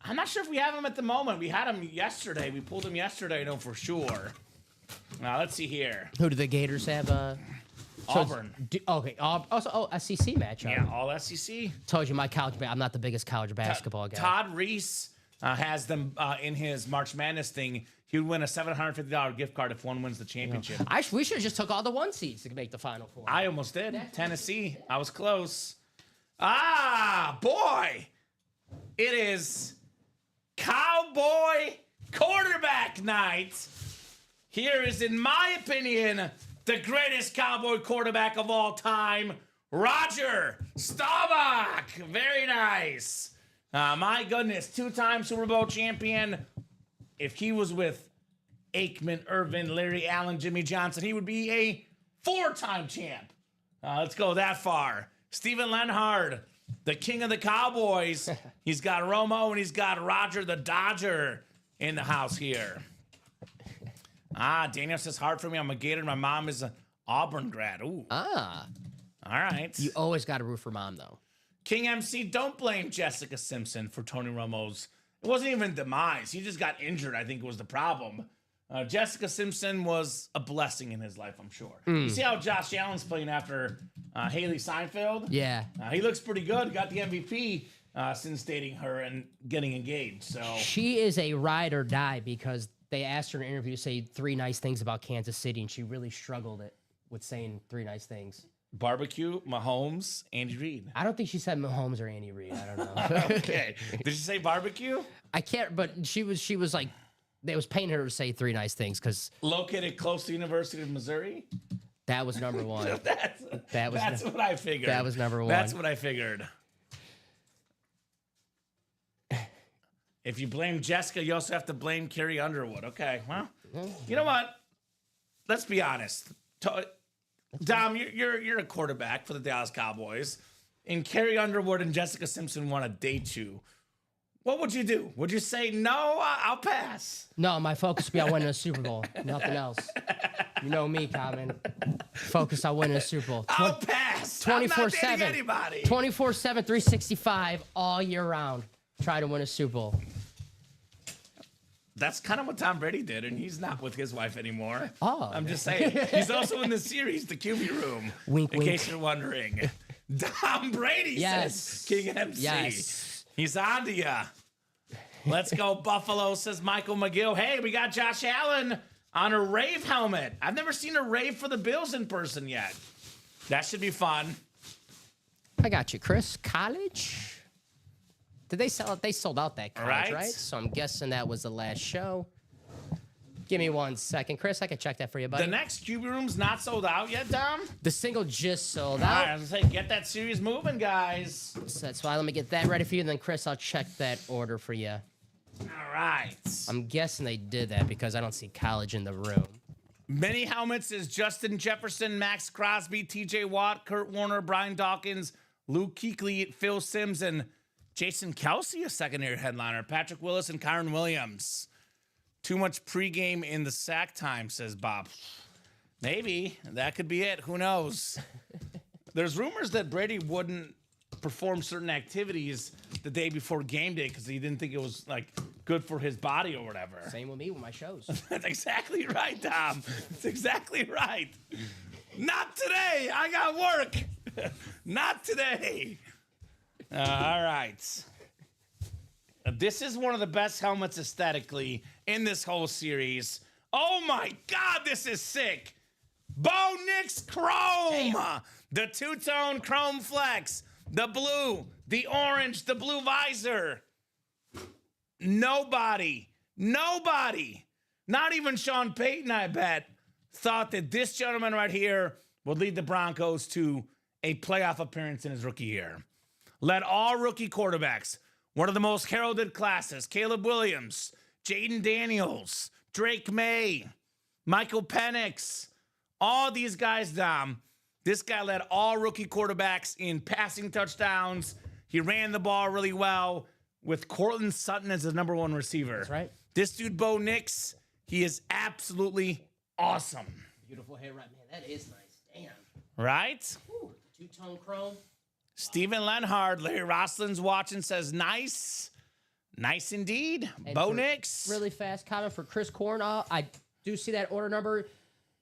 I'm not sure if we have him at the moment. We had him yesterday. We pulled him yesterday, I know for sure. Now, let's see here. Who do the Gators have? Auburn. Okay. Also, SEC matchup. Yeah, all SEC. Told you I'm not the biggest college basketball guy. Todd Reese has them in his March Madness thing. He would win a $750 gift card if one wins the championship. We should have just took all the 1 seeds to make the Final Four. I almost did. Tennessee. I was close. Ah, boy. It is Cowboy quarterback night. Here is, in my opinion, the greatest Cowboy quarterback of all time, Roger Staubach. Very nice. My goodness, 2-time Super Bowl champion. If he was with Aikman, Irvin, Larry Allen, Jimmy Johnson, he would be a 4-time champ. Let's go that far. Steven Lenhard, the king of the Cowboys. He's got Romo and he's got Roger the Dodger in the house here. Daniel says, hard for me. I'm a Gator. My mom is an Auburn grad. Ooh. All right. You always got to root for Mom, though. King MC, don't blame Jessica Simpson for Tony Romo's. It wasn't even demise. He just got injured, I think was the problem. Jessica Simpson was a blessing in his life, I'm sure. You see how Josh Allen's playing after Haley Seinfeld? Yeah. He looks pretty good. Got the MVP since dating her and getting engaged. So She is a ride or die because they asked her in an interview to say 3 nice things about Kansas City, and she really struggled with saying 3 nice things. barbecue, Mahomes, Andy Reid. I don't think she said Mahomes or Andy Reid. I don't know. Okay. Did she say barbecue? I can't, but she was like, they was paying her to say 3 nice things because Located close to the University of Missouri? that was number one. That's what I figured. That was number one. That's what I figured. If you blame Jessica, you also have to blame Carrie Underwood. Okay, well, you know what? Let's be honest. Dom, you're a quarterback for the Dallas Cowboys, and Carrie Underwood and Jessica Simpson want to date you. What would you do? Would you say, no, I'll pass? No, my focus would be on winning a Super Bowl. Nothing else. You know me, Common. Focus on winning a Super Bowl. I'll pass. I'm not dating 24/7. anybody. 24/7, 365, all year round. Try to win a Super Bowl. That's kind of what Tom Brady did, and he's not with his wife anymore. Oh. I'm just saying. He's also in the series, the QB Room. Wink, in wink. case you're wondering. Tom Brady Yes. says King MC. Yes. He's on to ya. Let's go, Buffalo, says Michael McGill. Hey, we got Josh Allen on a Rave helmet. I've never seen a Rave for the Bills in person yet. That should be fun. I got you, Chris. College? Did they sell it? They sold out that college, right? So I'm guessing that was the last show. Give me 1 second. Chris, I can check that for you, buddy. The next QB room's not sold out yet, Dom? The single just sold All out. right, I was going to say, get that series moving, guys. So that's why let me get that ready for you. And then, Chris, I'll check that order for you. All right. I'm guessing they did that because I don't see college in the room. Mini helmets is Justin Jefferson, Max Crosby, TJ Watt, Kurt Warner, Brian Dawkins, Luke Kuechly, Phil Simms, and Jason Kelsey, a secondary headliner, Patrick Willis, and Kyron Williams. Too much pregame in the sack time, says Bob. Maybe. That could be it. Who knows? There's rumors that Brady wouldn't perform certain activities the day before game day because he didn't think it was, like, good for his body or whatever. Same with me with my shows. That's exactly right, Tom. That's exactly right. Not today. I got work. Not today. All right. This is one of the best helmets aesthetically in this whole series. Oh my God, this is sick. Bo Nix Chrome. Damn. The two-tone Chrome Flex. The blue, the orange, the blue visor. Nobody, not even Sean Payton, I bet, thought that this gentleman right here would lead the Broncos to a playoff appearance in his rookie year. Led all rookie quarterbacks. One of the most heralded classes, Caleb Williams, Jaden Daniels, Drake May, Michael Penix, all these guys, Dom. This guy led all rookie quarterbacks in passing touchdowns. He ran the ball really well with Cortland Sutton as the number 1 receiver. That's right. This dude, Bo Nix, he is absolutely awesome. Beautiful hair right, man. That is nice. Damn. Right? Ooh, two-tone Chrome. Stephen Lenhard, Larry Rosslin's watching, says nice. Nice indeed. And Bo Nix. Really fast comment for Chris Cornell. I do see that order number.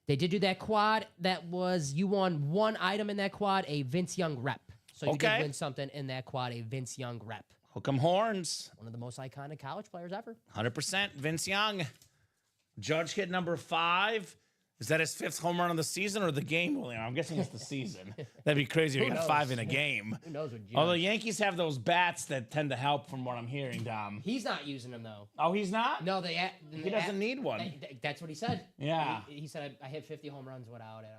They did do that quad. That was, you won 1 item in that quad, a Vince Young rep. So you did win something in that quad, a Vince Young rep. Hook 'em horns. One of the most iconic college players ever. 100%. Vince Young. Judge hit number 5. Is that his 5th home run of the season or the game? Well, I'm guessing it's the season. That'd be crazy if you got 5 in a game. Who knows what Judge... Although Yankees have those bats that tend to help from what I'm hearing, Dom. He's not using them, though. Oh, he's not? No, he doesn't need one. That's what he said. Yeah. He said, I hit 50 home runs without it.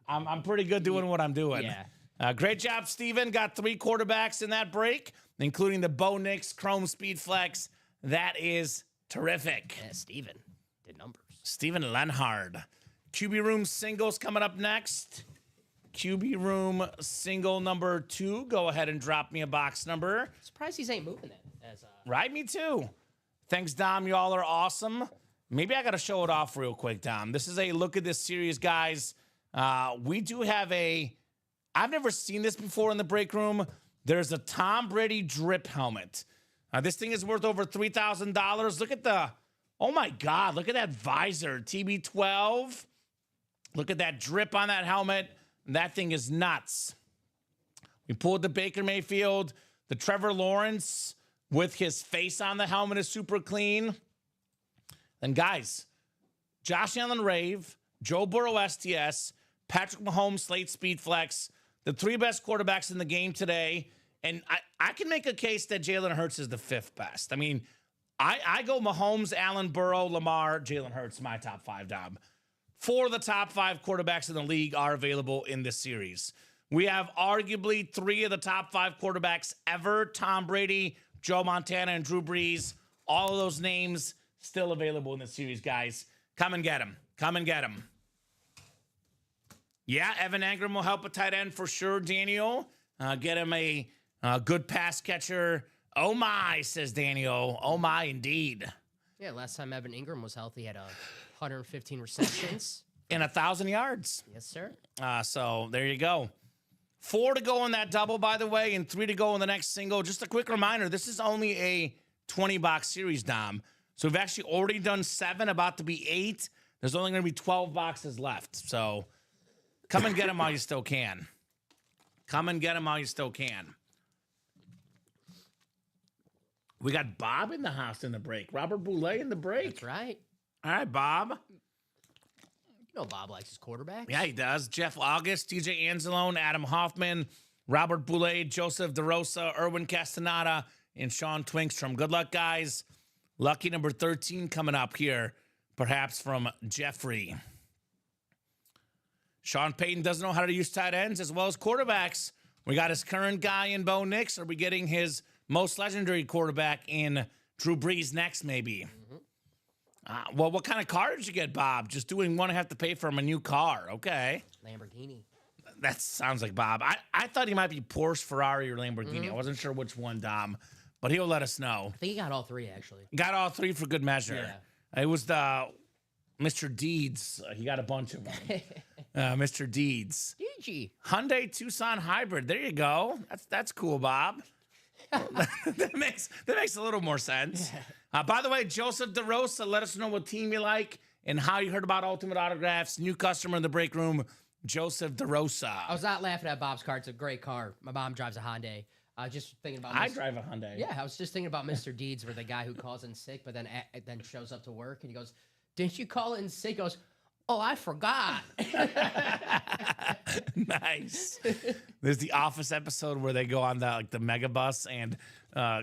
I'm pretty good doing what I'm doing. Yeah. Great job, Steven. Got 3 quarterbacks in that break, including the Bo Nix Chrome Speed Flex. That is terrific. Yeah, Steven did numbers. Steven Lenhard. QB Room singles coming up next. QB Room single number 2. Go ahead and drop me a box number. Surprised these ain't moving that. Right, me too. Thanks, Dom. Y'all are awesome. Maybe I got to show it off real quick, Dom. This is a look at this series, guys. We do have I've never seen this before in the break room. There's a Tom Brady drip helmet. This thing is worth over $3,000. Look at oh my God, look at that visor. TB12. Look at that drip on that helmet. That thing is nuts. We pulled the Baker Mayfield. The Trevor Lawrence with his face on the helmet is super clean. Then, guys, Josh Allen Rave, Joe Burrow STS, Patrick Mahomes Slate Speed Flex, the 3 best quarterbacks in the game today. And I can make a case that Jalen Hurts is the 5th best. I mean, I go Mahomes, Allen, Burrow, Lamar, Jalen Hurts, my top 5, Dom. 4 of the top 5 quarterbacks in the league are available in this series. We have arguably 3 of the top 5 quarterbacks ever. Tom Brady, Joe Montana, and Drew Brees. All of those names still available in the series, guys. Come and get them. Come and get them. Yeah, Evan Engram will help a tight end for sure, Daniel. Get him a good pass catcher. Oh, my, says Daniel. Oh, my, indeed. Yeah, last time Evan Engram was healthy, he had 115 receptions. And 1,000 yards. Yes, sir. So there you go. 4 to go in that double, by the way, and 3 to go in the next single. Just a quick reminder, this is only a 20-box series, Dom. So we've actually already done 7, about to be 8. There's only going to be 12 boxes left. So come and get them while you still can. Come and get them while you still can. We got Bob in the house in the break. Robert Boulay in the break. That's right. All right, Bob. You know Bob likes his quarterbacks. Yeah, he does. Jeff August, TJ Anzalone, Adam Hoffman, Robert Boulay, Joseph DeRosa, Erwin Castaneda, and Sean Twinkstrom. Good luck, guys. Lucky number 13 coming up here, perhaps from Jeffrey. Sean Payton doesn't know how to use tight ends as well as quarterbacks. We got his current guy in Bo Nix. Are we getting his most legendary quarterback in Drew Brees next, maybe? Well, what kind of car did you get, Bob? Just doing one, I have to pay for him a new car. Okay. Lamborghini. That sounds like Bob. I thought he might be Porsche, Ferrari, or Lamborghini. I wasn't sure which one, Dom, but he'll let us know. I think he got all three, actually. Got all three for good measure. Yeah. It was the Mr. Deeds. He got a bunch of them. Mr. Deeds. DG. Hyundai Tucson Hybrid. There you go. That's cool, Bob. that makes a little more sense. By the way, Joseph DeRosa, let us know what team you like and how you heard about Ultimate Autographs. New customer in the break room, Joseph DeRosa. I was not laughing at Bob's car. It's a great car. My mom drives a Hyundai. Just thinking about. I drive a Hyundai. Yeah, I was just thinking about Mr. Deeds, where the guy who calls in sick, but then shows up to work and he goes, "Didn't you call in sick?" He goes, "Oh, I forgot." Nice. There's the Office episode where they go on the mega bus and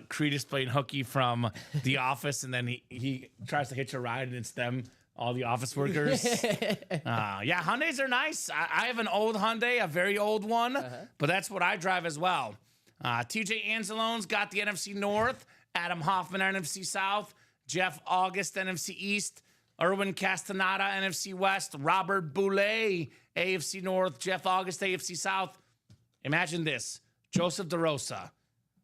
Creed is playing hooky from The Office, and then he tries to hitch a ride, and it's them, all the office workers. Yeah, Hyundais are nice. I have an old Hyundai, a very old one, but that's what I drive as well. TJ Anzalone's got the NFC North, Adam Hoffman, NFC South, Jeff August, NFC East, Erwin Castaneda, NFC West, Robert Boulay, AFC North, Jeff August, AFC South. Imagine this, Joseph DeRosa.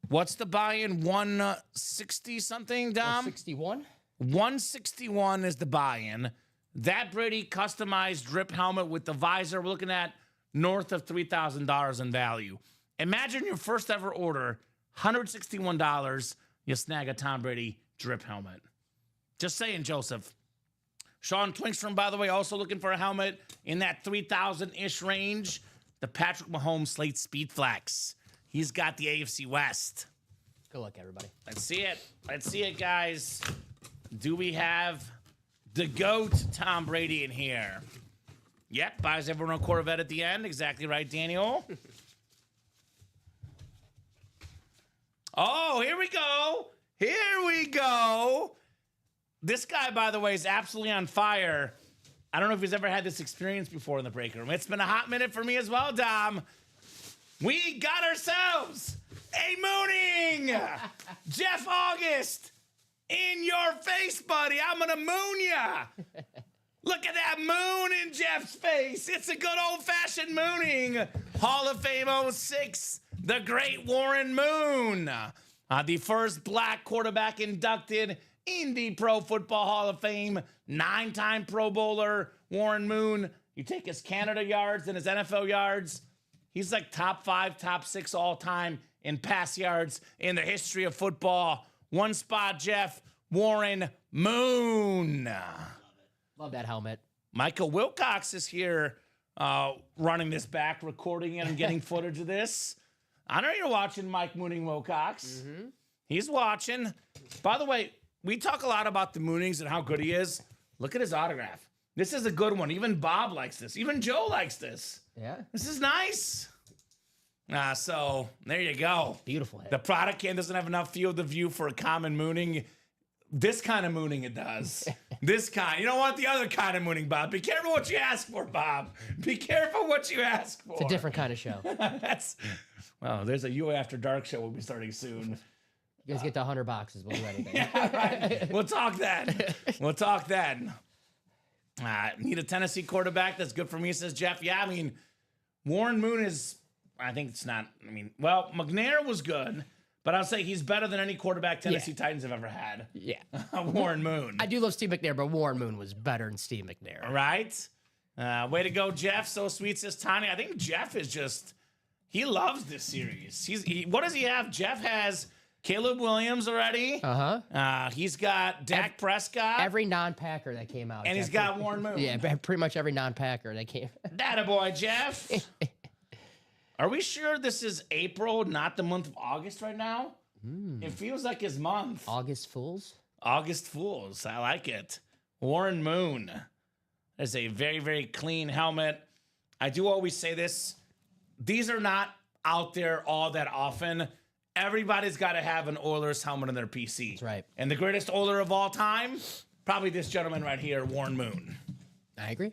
What's the buy-in? 160 something, Dom? 161. 161 is the buy-in. That Brady customized drip helmet with the visor, we're looking at north of $3,000 in value. Imagine your first ever order, $161, you snag a Tom Brady drip helmet. Just saying, Joseph. Sean Twinkstrom, by the way, also looking for a helmet in that 3,000-ish range. The Patrick Mahomes Slate Speed Flex. He's got the AFC West. Good luck, everybody. Let's see it. Let's see it, guys. Do we have the GOAT Tom Brady in here? Yep, buys everyone a Corvette at the end. Exactly right, Daniel. Oh, here we go. Here we go. This guy, by the way, is absolutely on fire. I don't know if he's ever had this experience before in the break room. It's been a hot minute for me as well, Dom. We got ourselves a mooning. Jeff August, in your face, buddy. I'm going to moon ya. Look at that moon in Jeff's face. It's a good old-fashioned mooning. Hall of Fame 06, the great Warren Moon. The first black quarterback inducted in the Pro Football Hall of Fame. 9-time Pro Bowler, Warren Moon. You take his Canada yards and his NFL yards. He's like top 5, top 6 all time in pass yards in the history of football. One spot, Jeff, Warren Moon. Love that helmet. Michael Wilcox is here running this back, recording it and getting footage of this. I know you're watching Mike Mooning Wilcox. Mm-hmm. He's watching. By the way, we talk a lot about the Moonings and how good he is. Look at his autograph. This is a good one. Even Bob likes this. Even Joe likes this. Yeah. This is nice. So there you go. Beautiful head. The product can doesn't have enough field of view for a common mooning. This kind of mooning it does. This kind. You don't want the other kind of mooning, Bob. Be careful what you ask for, Bob. Be careful what you ask for. It's a different kind of show. There's a You After Dark show we'll be starting soon. You guys get to 100 boxes. We'll do anything. Yeah, right. We'll talk then. We'll talk then. Need a Tennessee quarterback. That's good for me, says Jeff. Yeah, I mean, Warren Moon is, I think it's not, well, McNair was good, but I'll say he's better than any quarterback Tennessee Titans have ever had. Yeah. Warren Moon. I do love Steve McNair, but Warren Moon was better than Steve McNair. Right? Way to go, Jeff. So sweet, says Tanya. I think Jeff is just, he loves this series. What does he have? Jeff has Caleb Williams already. He's got Dak Prescott. Every non-Packer that came out. And he's got Warren Moon. Yeah, pretty much every non-Packer that came. Attaboy, Jeff. Are we sure this is April, not the month of August right now? It feels like his month. August Fools. August Fools. I like it. Warren Moon. There's a very, very clean helmet. I do always say this. These are not out there all that often. Everybody's got to have an Oilers helmet in their PC. That's right. And the greatest Oiler of all time, probably this gentleman right here, Warren Moon. I agree.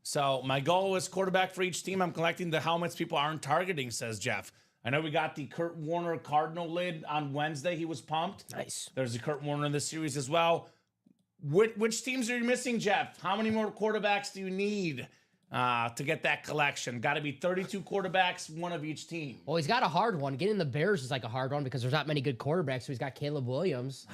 So my goal is quarterback for each team. I'm collecting the helmets people aren't targeting, says Jeff. I know we got the Kurt Warner Cardinal lid on Wednesday. He was pumped. Nice. There's a Kurt Warner in this series as well. Which teams are you missing, Jeff? How many more quarterbacks do you need to get that collection? Got to be 32 quarterbacks, one of each team. Well, he's got a hard one. Getting the Bears is like a hard one because there's not many good quarterbacks. So he's got Caleb Williams.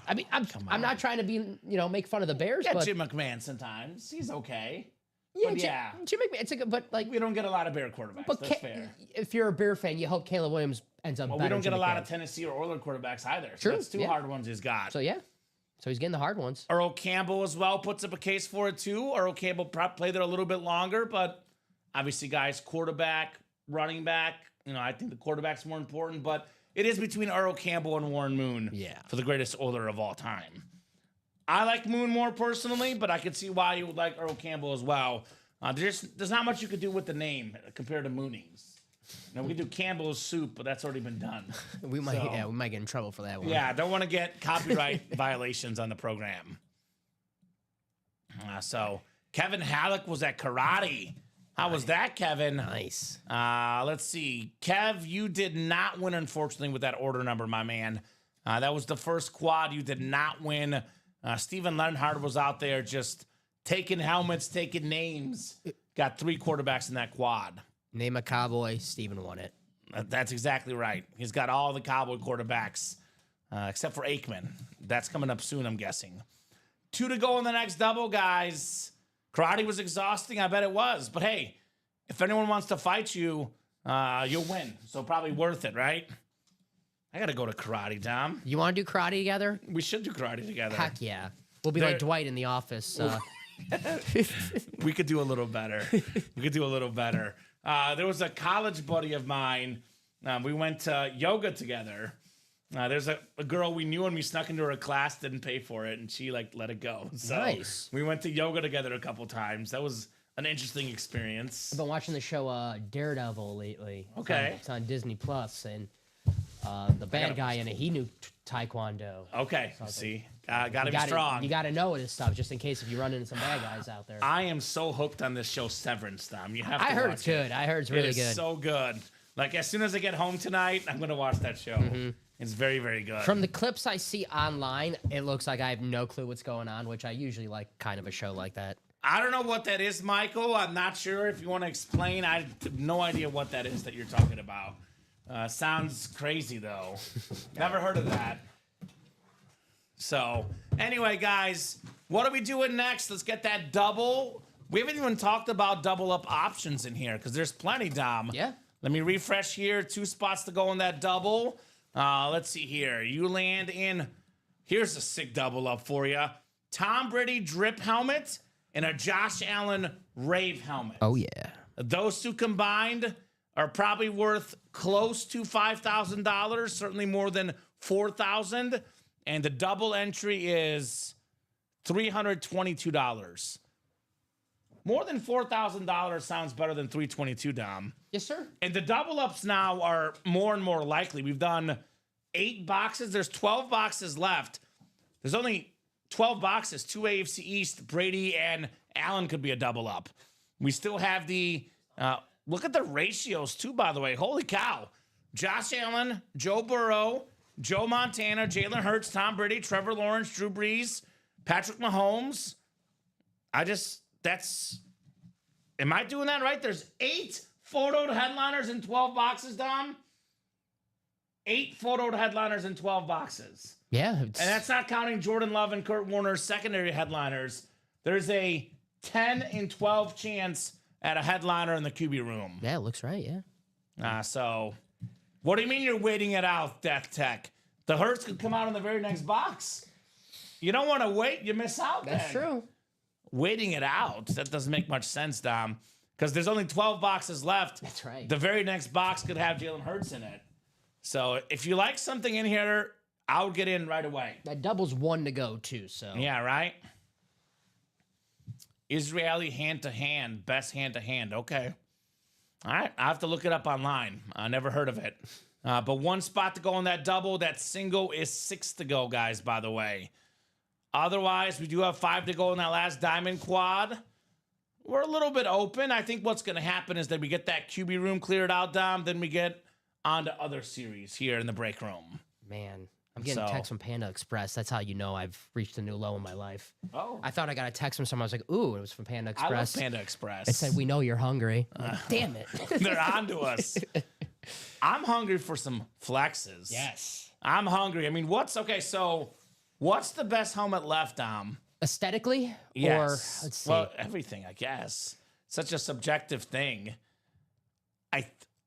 I mean, I'm not trying to be, make fun of the Bears, Yeah, but Jim McMahon sometimes. He's okay. yeah, but Jim McMahon. It's a good, but like, We don't get a lot of Bear quarterbacks. but That's fair. if you're a Bear fan, you hope Caleb Williams ends up. Well, better we don't than get a lot McMahon. of Tennessee or Oiler quarterbacks either. So True, that's two yeah. hard ones he's got. So yeah, so he's getting the hard ones. Earl Campbell as well puts up a case for it too. Earl Campbell played there a little bit longer, but obviously, guys, quarterback, running back. I think the quarterback's more important, but it is between Earl Campbell and Warren Moon for the greatest Oiler of all time. I like Moon more personally, but I could see why you would like Earl Campbell as well. There's not much you could do with the name compared to Moonings. We could do Campbell's soup, but that's already been done. We might get in trouble for that one. Yeah, don't want to get copyright violations on the program. So Kevin Halleck was at karate. How was that, Kevin? Nice. Let's see. Kev, you did not win, unfortunately, with that order number, my man. That was the first quad. You did not win. Steven Lenhard was out there just taking helmets, taking names. Got 3 quarterbacks in that quad. Name a Cowboy. Steven won it. That's exactly right. He's got all the Cowboy quarterbacks, except for Aikman. That's coming up soon, I'm guessing. 2 to go in the next double, guys. Karate was exhausting. I bet it was. But hey, if anyone wants to fight you, you'll win. So probably worth it, right? I got to go to karate, Dom. You want to do karate together? We should do karate together. Heck yeah. We'll be like Dwight in The Office. We could do a little better. There was a college buddy of mine. We went to yoga together. There's a girl we knew and we snuck into her class, didn't pay for it, and she let it go. So Nice. We went to yoga together a couple times. That was an interesting experience. I've been watching the show Daredevil lately. Okay. It's on Disney Plus, and the bad guy in it, he knew Taekwondo. Okay, see, gotta be strong. You gotta know this stuff just in case if you run into some bad guys out there. I am so hooked on this show, Severance. Dom, you have to. I heard watch it's good. I heard it's really It is good. so good. Like as soon as I get home tonight, I'm gonna watch that show. It's very, very good. From the clips I see online, it looks like I have no clue what's going on, which I usually like kind of a show like that. I don't know what that is, Michael. I'm not sure if you want to explain. I have no idea what that is that you're talking about. Sounds crazy, though. Never heard of that. So, anyway, guys, what are we doing next? Let's get that double. We haven't even talked about double up options in here because there's plenty, Dom. Yeah. Let me refresh here. 2 spots to go in that double. Let's see here. You land in. Here's a sick double up for you. Tom Brady drip helmet and a Josh Allen rave helmet. Oh, yeah. Those 2 combined are probably worth close to $5,000, certainly more than $4,000. And the double entry is $322. More than $4,000 sounds better than $322, Dom. Yes, sir. And the double ups now are more and more likely. We've done 8 boxes. There's 12 boxes left. There's only 12 boxes. 2 AFC East. Brady and Allen could be a double up. We still have the look at the ratios too, by the way. Holy cow. Josh Allen, Joe Burrow, Joe Montana, Jalen Hurts, Tom Brady, Trevor Lawrence, Drew Brees, Patrick Mahomes. Am I doing that right? There's 8 photoed headliners in 12 boxes, Dom. 8 photoed headliners in 12 boxes. Yeah. And that's not counting Jordan Love and Kurt Warner's secondary headliners. There's a 10 in 12 chance at a headliner in the QB room. Yeah, it looks right, yeah. So, what do you mean you're waiting it out, Death Tech? The Hurts could come out in the very next box. You don't want to wait. You miss out, That's then. true. Waiting it out. That doesn't make much sense, Dom, because there's only 12 boxes left. That's right. The very next box could have Jalen Hurts in it. So if you like something in here, I would get in right away. That double's 1 to go too. So Yeah, right? Israeli hand-to-hand, best hand-to-hand. Okay. All right, I have to look it up online. I never heard of it. But 1 spot to go on that double. That single is 6 to go, guys, by the way. Otherwise, we do have 5 to go in that last diamond quad. We're a little bit open. I think what's going to happen is that we get that QB room cleared out, Dom. Then we get on to other series here in the break room. man, I'm getting a text from Panda Express. That's how you know I've reached a new low in my life. Oh. I thought I got a text from someone. I was like, ooh, it was from Panda I love Express. Panda Express. It said, we know you're hungry. I'm like, damn it. They're on to us. I'm hungry for some flexes. Yes. I'm hungry. I mean, what's the best helmet left, Dom? Aesthetically? Yes. Or, let's see. Well, everything, I guess. Such a subjective thing.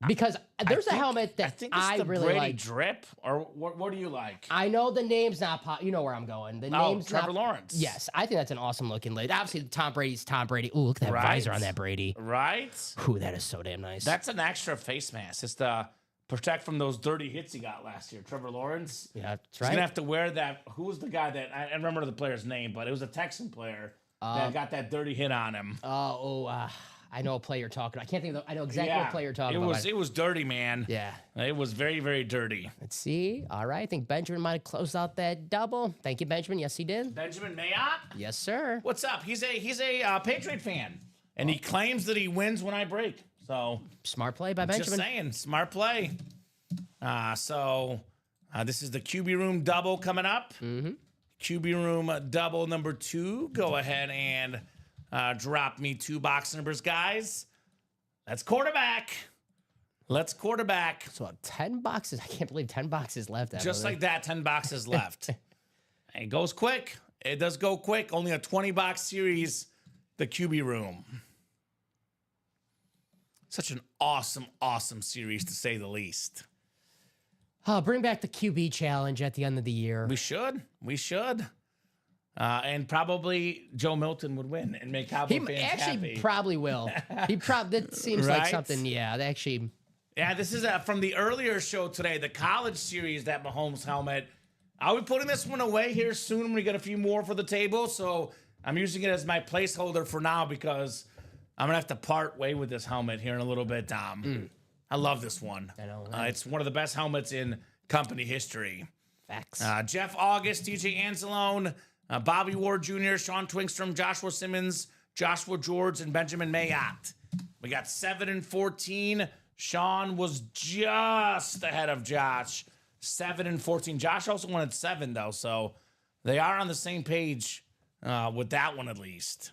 Because there's a think- helmet I that think it's I the really Brady like. drip, or what do you like? I know the name's not you know where I'm going. The name's Trevor not, Lawrence. Yes, I think that's an awesome looking lid. Obviously, Tom Brady's Tom Brady. Ooh, look at that Right. visor on that Brady. Right? Ooh, that is so damn nice. That's an extra face mask. It's to protect from those dirty hits he got last year. Trevor Lawrence. yeah, that's He's right. gonna have to wear that. Who was the guy that I remember the player's name, but it was a Texan player that got that dirty hit on him. I know a player talking. I can't think of I know exactly what player talking about. It was dirty, man. Yeah. It was very, very dirty. Let's see. All right. I think Benjamin might have closed out that double. Thank you, Benjamin. Yes, he did. Benjamin Mayotte? Yes, sir. What's up? He's a Patriot fan, and he claims that he wins when I break. So Smart play by just Benjamin. saying, smart play. This is the QB room double coming up. Mm-hmm. QB room double number 2. Go ahead and drop me 2 box numbers, guys. That's quarterback. Let's quarterback. So 10 boxes. I can't believe 10 boxes left. Just like that, 10 boxes left. It goes quick. It does go quick. Only a 20-box series, the QB room. Such an awesome, awesome series, to say the least. Bring back the QB challenge at the end of the year. We should. We should. And probably Joe Milton would win and make Cowboy He fans actually happy. probably will. That seems like Right? something. Yeah, that actually. Yeah, this is from the earlier show today, the college series, that Mahomes helmet. I'll be putting this one away here soon when we get a few more for the table. So I'm using it as my placeholder for now because I'm going to have to part way with this helmet here in a little bit, Dom. I love this one. I know. It's one of the best helmets in company history. Facts. Jeff August, DJ Anzalone, Bobby Ward Jr., Sean Twinkstrom, Joshua Simmons, Joshua George, and Benjamin Mayotte. We got 7 and 14. Sean was just ahead of Josh. 7 and 14. Josh also wanted 7, though, so they are on the same page with that one at least.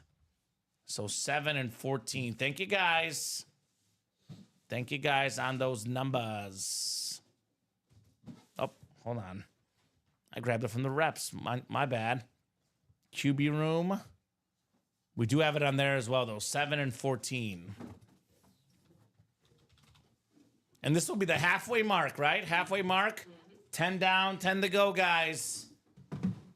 So 7 and 14. Thank you, guys. Thank you, guys, on those numbers. Oh, hold on. I grabbed it from the reps. My bad. QB room. We do have it on there as well, though. 7 and 14. And this will be the halfway mark, right? Halfway mark. 10 down, 10 to go, guys.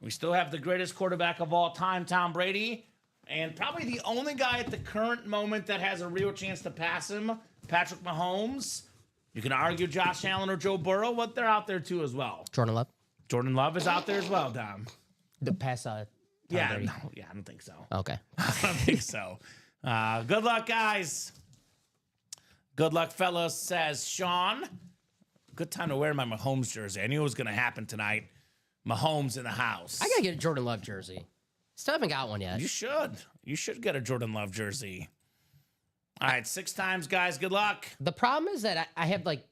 We still have the greatest quarterback of all time, Tom Brady. And probably the only guy at the current moment that has a real chance to pass him, Patrick Mahomes. You can argue Josh Allen or Joe Burrow, but they're out there too as well. Jordan Love. Jordan Love is out there as well, Dom. The pass. Tom Yeah, Brady. no, yeah, I don't think so. Okay. I don't think so. Good luck, guys. Good luck, fellas, says Sean. Good time to wear my Mahomes jersey. I knew it was going to happen tonight. Mahomes in the house. I gotta get a Jordan Love jersey. Still haven't got one yet. You should. You should get a Jordan Love jersey. All right, 6 times, guys. Good luck. The problem is that I have like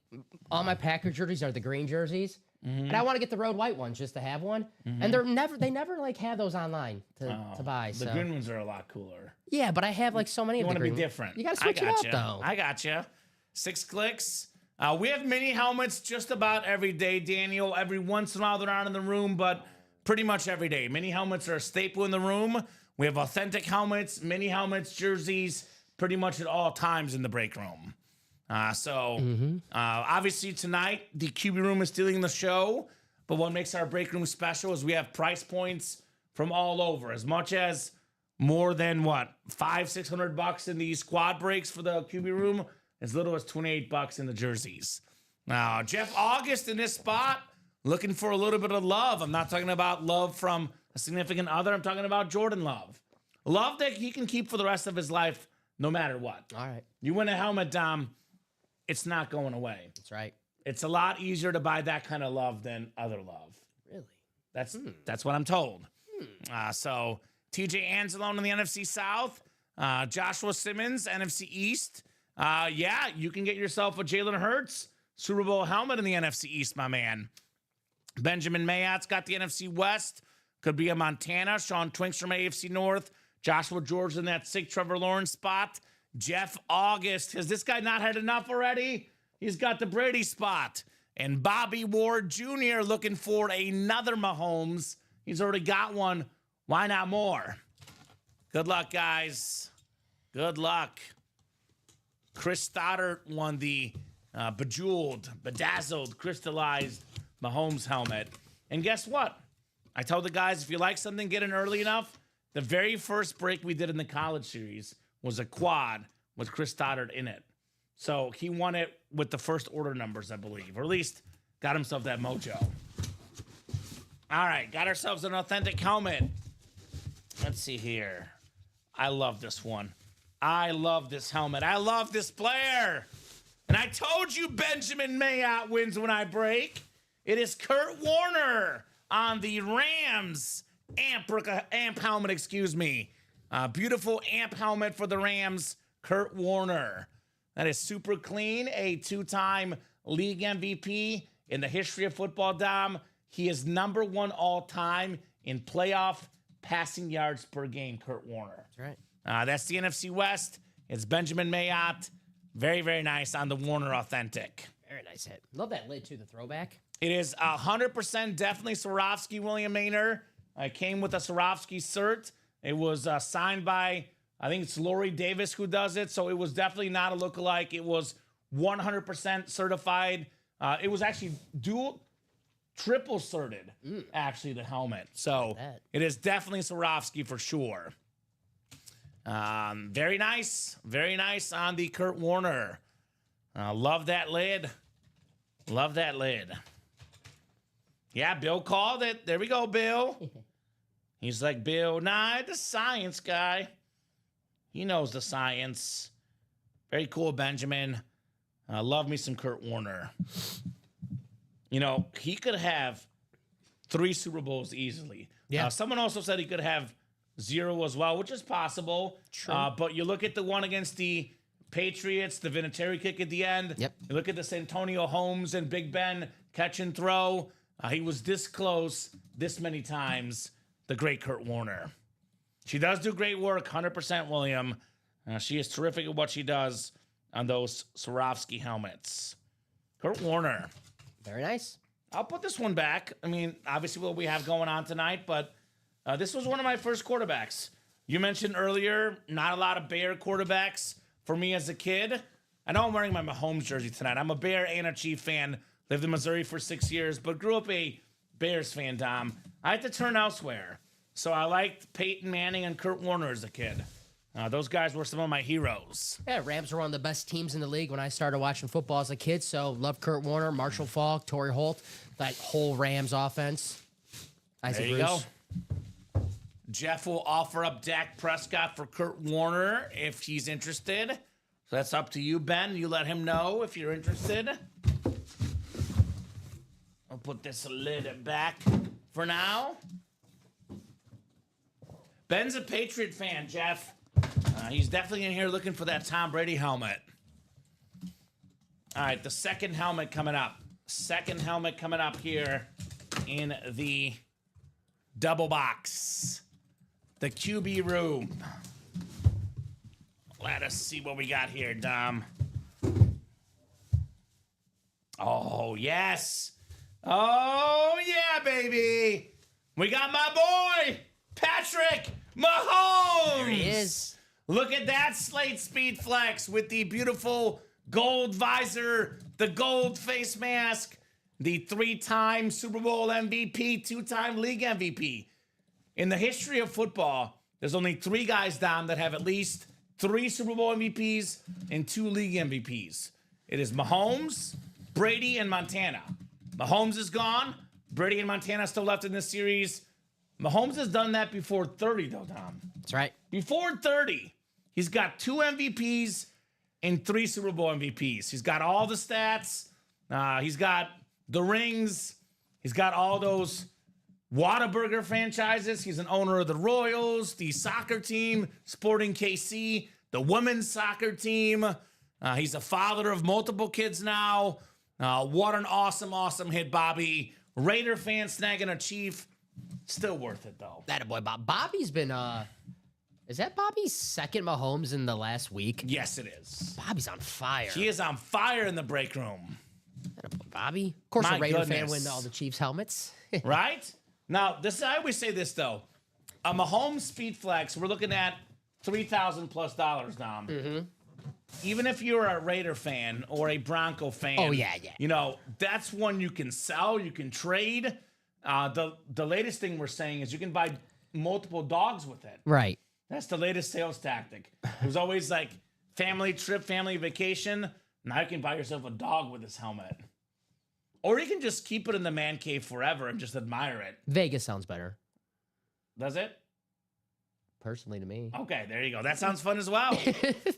all my Packer jerseys are the green jerseys, and I want to get the road white ones just to have one. And they never like have those online to buy. The So green ones are a lot cooler. yeah, but I have like so many. You of the want to be green different. You gotta switch it up though. I gotcha. 6 clicks. We have mini helmets just about every day, Daniel. Every once in a while they're not in the room, but pretty much every day. Mini helmets are a staple in the room. We have authentic helmets, mini helmets, jerseys, pretty much at all times in the break room. Obviously tonight, the QB room is stealing the show, but what makes our break room special is we have price points from all over, as much as more than $500-600 in the squad breaks for the QB room, as little as $28 in the jerseys. Now, Jeff August in this spot, looking for a little bit of love. I'm not talking about love from a significant other. I'm talking about Jordan Love. Love that he can keep for the rest of his life, no matter what. All right. You win a helmet, Dom, it's not going away. That's right. It's a lot easier to buy that kind of love than other love. Really? That's what I'm told. So TJ Anzalone in the NFC South, Joshua Simmons, NFC East. Yeah, you can get yourself a Jalen Hurts Super Bowl helmet in the NFC East, my man. Benjamin Mayat's got the NFC West. Could be a Montana. Sean Twinks from AFC North. Joshua George in that sick Trevor Lawrence spot. Jeff August. Has this guy not had enough already? He's got the Brady spot. And Bobby Ward Jr. looking for another Mahomes. He's already got one. Why not more? Good luck, guys. Good luck. Chris Stoddard won the bejeweled, bedazzled, crystallized Mahomes helmet. And guess what? I told the guys, if you like something, get in early enough. The very first break we did in the college series was a quad with Chris Stoddard in it. So he won it with the first order numbers, I believe, or at least got himself that mojo. All right, got ourselves an authentic helmet. Let's see here. I love this one. I love this helmet. I love this player. And I told you Benjamin Mayotte wins when I break. It is Kurt Warner on the Rams amp helmet, excuse me. Beautiful amp helmet for the Rams, Kurt Warner. That is super clean, a two-time league MVP in the history of football, Dom. He is number one all-time in playoff passing yards per game, Kurt Warner. That's right. That's the NFC West. It's Benjamin Mayotte. Very, very nice on the Warner Authentic. Very nice hit. Love that lid, too, the throwback. It is 100% definitely Swarovski William Maynard. It came with a Swarovski cert. It was signed by, I think it's Lori Davis who does it. So it was definitely not a lookalike. It was 100% certified. It was actually triple certed, actually, the helmet. So it is definitely Swarovski for sure. Very nice. Very nice on the Kurt Warner. Love that lid. Love that lid. Yeah, Bill called it. There we go, Bill. He's like, Bill Nye, the science guy. He knows the science. Very cool, Benjamin. Love me some Kurt Warner. You know, he could have 3 Super Bowls easily. Yeah. Someone also said he could have 0 as well, which is possible. True. But you look at the one against the Patriots, the Vinatieri kick at the end. Yep. You look at the Santonio Holmes and Big Ben catch and throw. He was this close this many times. The great Kurt Warner. She does do great work, 100% William. She is terrific at what she does on those Swarovski helmets. Kurt Warner. Very nice. I'll put this one back. I mean, obviously what we have going on tonight, but this was one of my first quarterbacks. You mentioned earlier, not a lot of Bear quarterbacks for me as a kid. I know I'm wearing my Mahomes jersey tonight. I'm a Bear and a Chief fan. Lived in Missouri for 6 years, but grew up a Bears fan, Dom. I had to turn elsewhere. So I liked Peyton Manning and Kurt Warner as a kid. Those guys were some of my heroes. Yeah, Rams were one of the best teams in the league when I started watching football as a kid. So love Kurt Warner, Marshall Faulk, Torrey Holt, that whole Rams offense. There you go. Jeff will offer up Dak Prescott for Kurt Warner if he's interested. So that's up to you, Ben. You let him know if you're interested. I'll put this lid back for now. Ben's a Patriot fan, Jeff. He's definitely in here looking for that Tom Brady helmet. All right, the second helmet coming up. Second helmet coming up here in the double box. The QB room. Let us see what we got here, Dom. Oh, yes. Oh, yeah, baby. We got my boy, Patrick Mahomes. There he is. Look at that Slate Speed Flex with the beautiful gold visor, the gold face mask, the 3-time Super Bowl MVP, 2-time league MVP. In the history of football, there's only 3 guys, Dom, that have at least 3 Super Bowl MVPs and 2 league MVPs. It is Mahomes, Brady and Montana. Mahomes is gone. Brady and Montana still left in this series. Mahomes has done that before 30, though, Tom. That's right. Before 30, he's got 2 MVPs and 3 Super Bowl MVPs. He's got all the stats. He's got the rings. He's got all those Whataburger franchises. He's an owner of the Royals, the soccer team, Sporting KC, the women's soccer team. He's a father of multiple kids now. What an awesome hit, Bobby. Raider fan snagging a Chief. Still worth it, though. That boy, Bobby's been, is that Bobby's second Mahomes in the last week? Yes, it is. Bobby's on fire. He is on fire in the break room. Attaboy, Bobby. Of course, My a Raider fan goodness. win all the Chiefs helmets. Right? Now, I always say this, though. A Mahomes Speed Flex, we're looking at $3,000+ Dom. Mm-hmm. Even if you're a Raider fan or a Bronco fan, Oh, yeah. you know, that's one you can sell, you can trade. The latest thing we're saying is you can buy multiple dogs with it. Right. That's the latest sales tactic. It was always like family trip, family vacation. Now you can buy yourself a dog with this helmet. Or you can just keep it in the man cave forever and just admire it. Vegas sounds better, Does it? personally, to me. Okay, there you go. That sounds fun as well.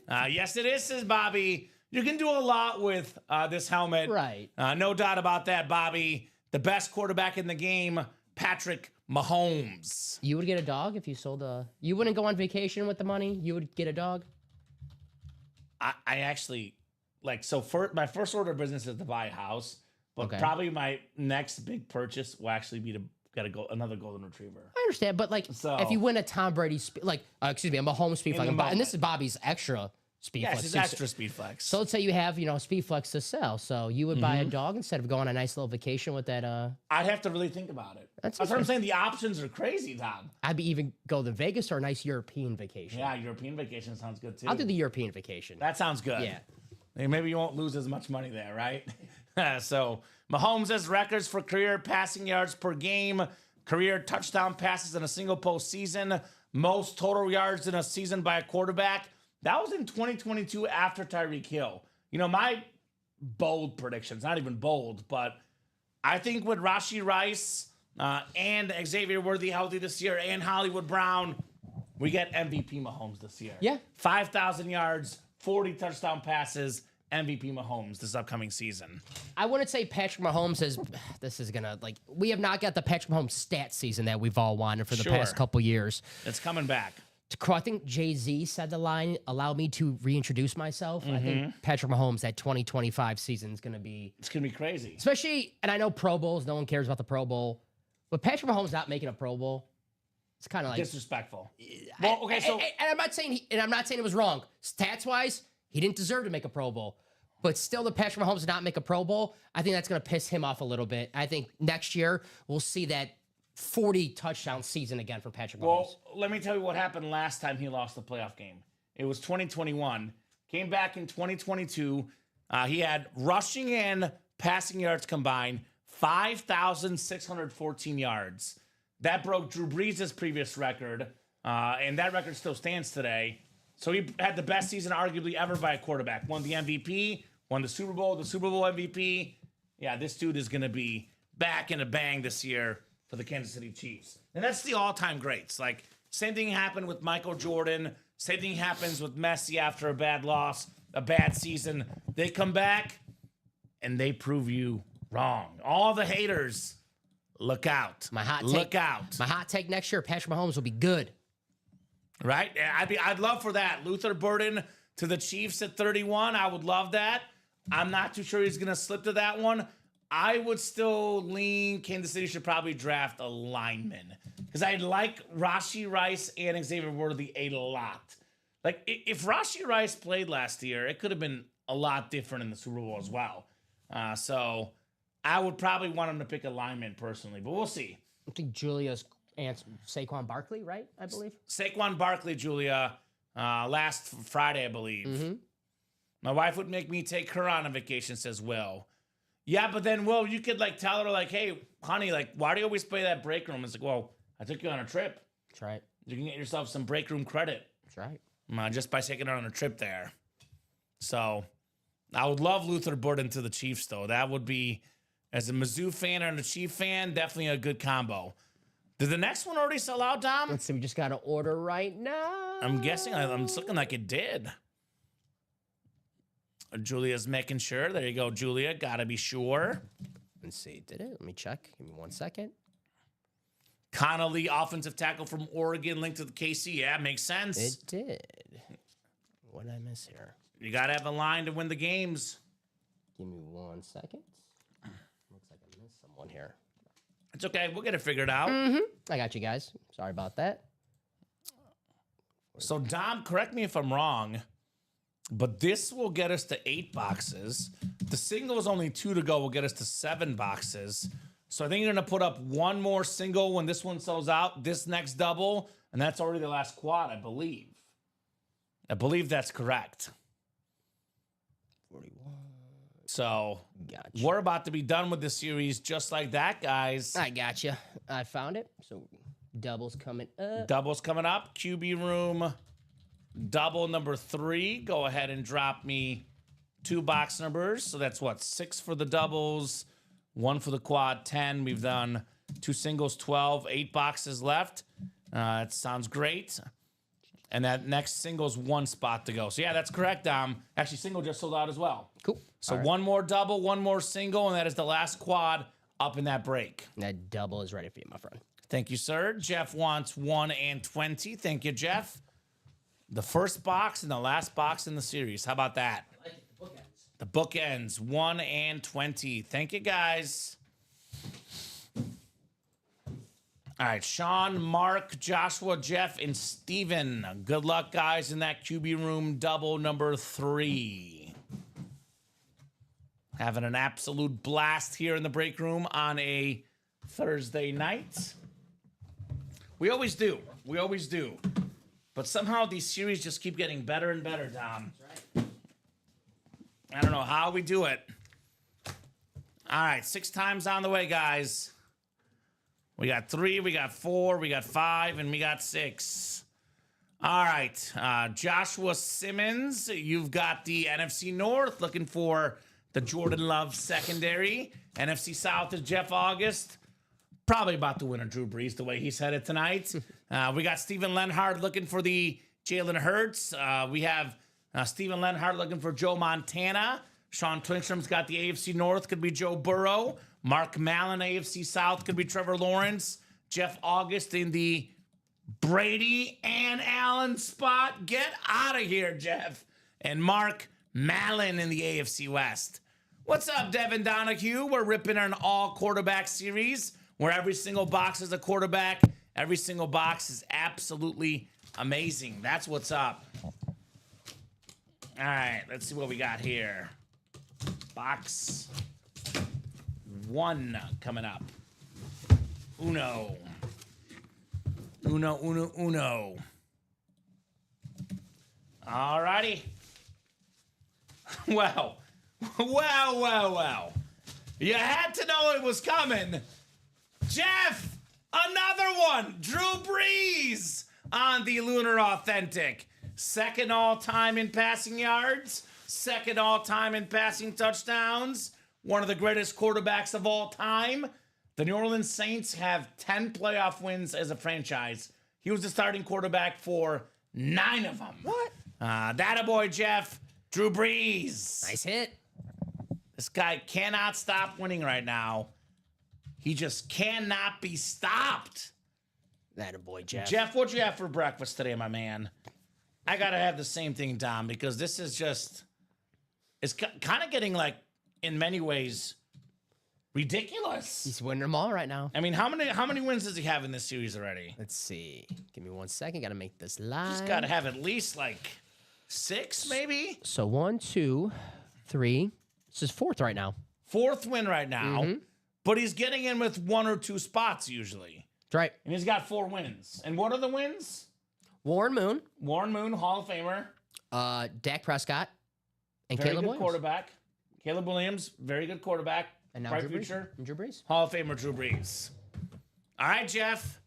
Yes, it is, says Bobby. You can do a lot with this helmet. Right. No doubt about that, Bobby. The best quarterback in the game, Patrick Mahomes. You would get a dog if you sold a... You wouldn't go on vacation with the money? You would get a dog? I actually, my first order of business is to buy a house, but Okay. probably my next big purchase will actually be to get another golden retriever. I understand, but So- if you win a Tom Brady, a Mahomes speed In flex, the and moment. this is Bobby's extra speed Yes, flex. it's too. extra speed flex. So let's say you have, speed flex to sell. So you would buy Mm-hmm. a dog instead of going on a nice little vacation with that. I'd have to really think about it. That's That's what I'm okay. saying. The options are crazy, Tom. I'd be even go to Vegas or a nice European vacation. Yeah, European vacation sounds good too. I'll do the European vacation. That sounds good. Yeah. Maybe you won't lose as much money there, right? So Mahomes has records for career passing yards per game, career touchdown passes in a single postseason, most total yards in a season by a quarterback. That was in 2022 after Tyreek Hill. My bold predictions, not even bold, but I think with Rashee Rice and Xavier Worthy healthy this year and Hollywood Brown, we get MVP Mahomes this year. Yeah. 5,000 yards, 40 touchdown passes, MVP Mahomes this upcoming season. I wouldn't say Patrick Mahomes is. This is gonna we have not got the Patrick Mahomes stat season that we've all wanted for the Sure. past couple years. It's coming back. I think Jay-Z said the line, "Allow me to reintroduce myself." I think Patrick Mahomes that 2025 season is gonna be, It's going to be crazy. especially. And I know Pro Bowls, no one cares about the Pro Bowl, but Patrick Mahomes not making a Pro Bowl, it's kind of like Disrespectful. Well, okay, so and I'm not saying it was wrong. Stats wise, he didn't deserve to make a Pro Bowl. But still, the Patrick Mahomes did not make a Pro Bowl. I think that's going to piss him off a little bit. I think next year we'll see that 40 touchdown season again for Patrick Mahomes. well, let me tell you what happened last time he lost the playoff game. It was 2021. Came back in 2022. He had rushing and passing yards combined, 5,614 yards. That broke Drew Brees' previous record, and that record still stands today. So he had the best season arguably ever by a quarterback. Won the MVP, won the Super Bowl MVP. Yeah, this dude is going to be back in a bang this year for the Kansas City Chiefs. And that's the all-time greats. Same thing happened with Michael Jordan. Same thing happens with Messi after a bad loss, a bad season. They come back, and they prove you wrong. All the haters, look out. Look out. My hot take next year, Patrick Mahomes will be good. Right? I'd love for that. Luther Burden to the Chiefs at 31. I would love that. I'm not too sure he's going to slip to that one. I would still lean Kansas City should probably draft a lineman because I like Rashee Rice and Xavier Worthy a lot. If Rashee Rice played last year, it could have been a lot different in the Super Bowl as well. So I would probably want him to pick a lineman personally, but we'll see. I think Julia's answer, Saquon Barkley, right? I believe. Saquon Barkley, Julia, last Friday, I believe. My wife would make me take her on a vacation, says Will. Yeah, but then, Will, you could tell her, hey, honey, why do you always play that break room? It's well, I took you on a trip. That's right. You can get yourself some break room credit That's right. just by taking her on a trip there. So, I would love Luther Burden to the Chiefs, though. That would be, as a Mizzou fan and a Chief fan, definitely a good combo. Did the next one already sell out, Dom? Let's see. We just got to order right now. I'm guessing. It's looking like it did. Julia's making sure. There you go, Julia. Gotta be sure. Let's see. Did it? Let me check. Give me 1 second. Connolly, offensive tackle from Oregon, linked to the KC. Yeah, makes sense. It did. What did I miss here? You gotta have a line to win the games. Give me 1 second. Looks like I missed someone here. It's okay. We'll get it figured out. I got you guys. Sorry about that. So, Dom, correct me if I'm wrong, but this will get us to 8 boxes. The single is only 2 to go. Will get us to 7 boxes. So I think you're going to put up one more single when this one sells out, this next double, and that's already the last quad, I believe. I believe that's correct. 41. So Gotcha. we're about to be done with the series just like that, guys. I got you. I found it. So doubles coming up. Doubles coming up. QB room double number 3. Go ahead and drop me 2 box numbers. So that's what? 6 for the doubles, 1 for the quad, 10. We've done 2 singles, 12, 8 boxes left. It sounds great. And that next single's 1 spot to go. So yeah, that's correct, Dom. Actually, single just sold out as well. Cool. So All right. 1 more double, 1 more single, and that is the last quad up in that break. That double is ready for you, my friend. Thank you, sir. Jeff wants 1 and 20. Thank you, Jeff. The first box and the last box in the series. How about that? I like it. The bookends. The bookends, 1 and 20. Thank you, guys. All right, Sean, Mark, Joshua, Jeff, and Steven. Good luck, guys, in that QB room double number 3. Having an absolute blast here in the break room on a Thursday night. We always do. We always do. But somehow these series just keep getting better and better, Dom. That's right. I don't know how we do it. All right, 6 times on the way, guys. We got 3, we got 4, we got 5, and we got 6. All right, Joshua Simmons, you've got the NFC North looking for the Jordan Love secondary. NFC South is Jeff August. Probably about to win a Drew Brees the way he's headed tonight. We got Steven Lenhard looking for the Jalen Hurts. We have Steven Lenhard looking for Joe Montana. Sean Twinstrom's got the AFC North, could be Joe Burrow. Mark Mallon, AFC South, could be Trevor Lawrence. Jeff August in the Brady and Allen spot. Get out of here, Jeff. And Mark Mallon in the AFC West. What's up, Devin Donahue? We're ripping an all-quarterback series where every single box is a quarterback. Every single box is absolutely amazing. That's what's up. All right, let's see what we got here. Box 1 coming up. Uno. Uno, uno, uno. All righty. Well. You had to know it was coming. Jeff, another one. Drew Brees on the Lunar Authentic. 2nd all-time in passing yards. 2nd all-time in passing touchdowns. One of the greatest quarterbacks of all time. The New Orleans Saints have 10 playoff wins as a franchise. He was the starting quarterback for 9 of them. What? That-a-boy, Jeff. Drew Brees. Nice hit. This guy cannot stop winning right now. He just cannot be stopped. That a boy, Jeff. Jeff, what'd you have for breakfast today, my man? I got to have the same thing, Dom, because this is just... It's kind of getting, like, in many ways, ridiculous. He's winning them all right now. I mean, how many wins does he have in this series already? Let's see. Give me 1 second. Got to make this live. He's got to have at least, like, 6, maybe? So 1, 2, 3. This is 4th right now. 4th win right now. But he's getting in with 1 or 2 spots usually. That's right. And he's got 4 wins. And what are the wins? Warren Moon, Warren Moon, Hall of Famer. Dak Prescott, and Very Caleb good Williams. quarterback. Caleb Williams, very good quarterback. And now Bright Drew Brees. future. And Drew Brees. Hall of Famer Drew Brees. All right, Jeff.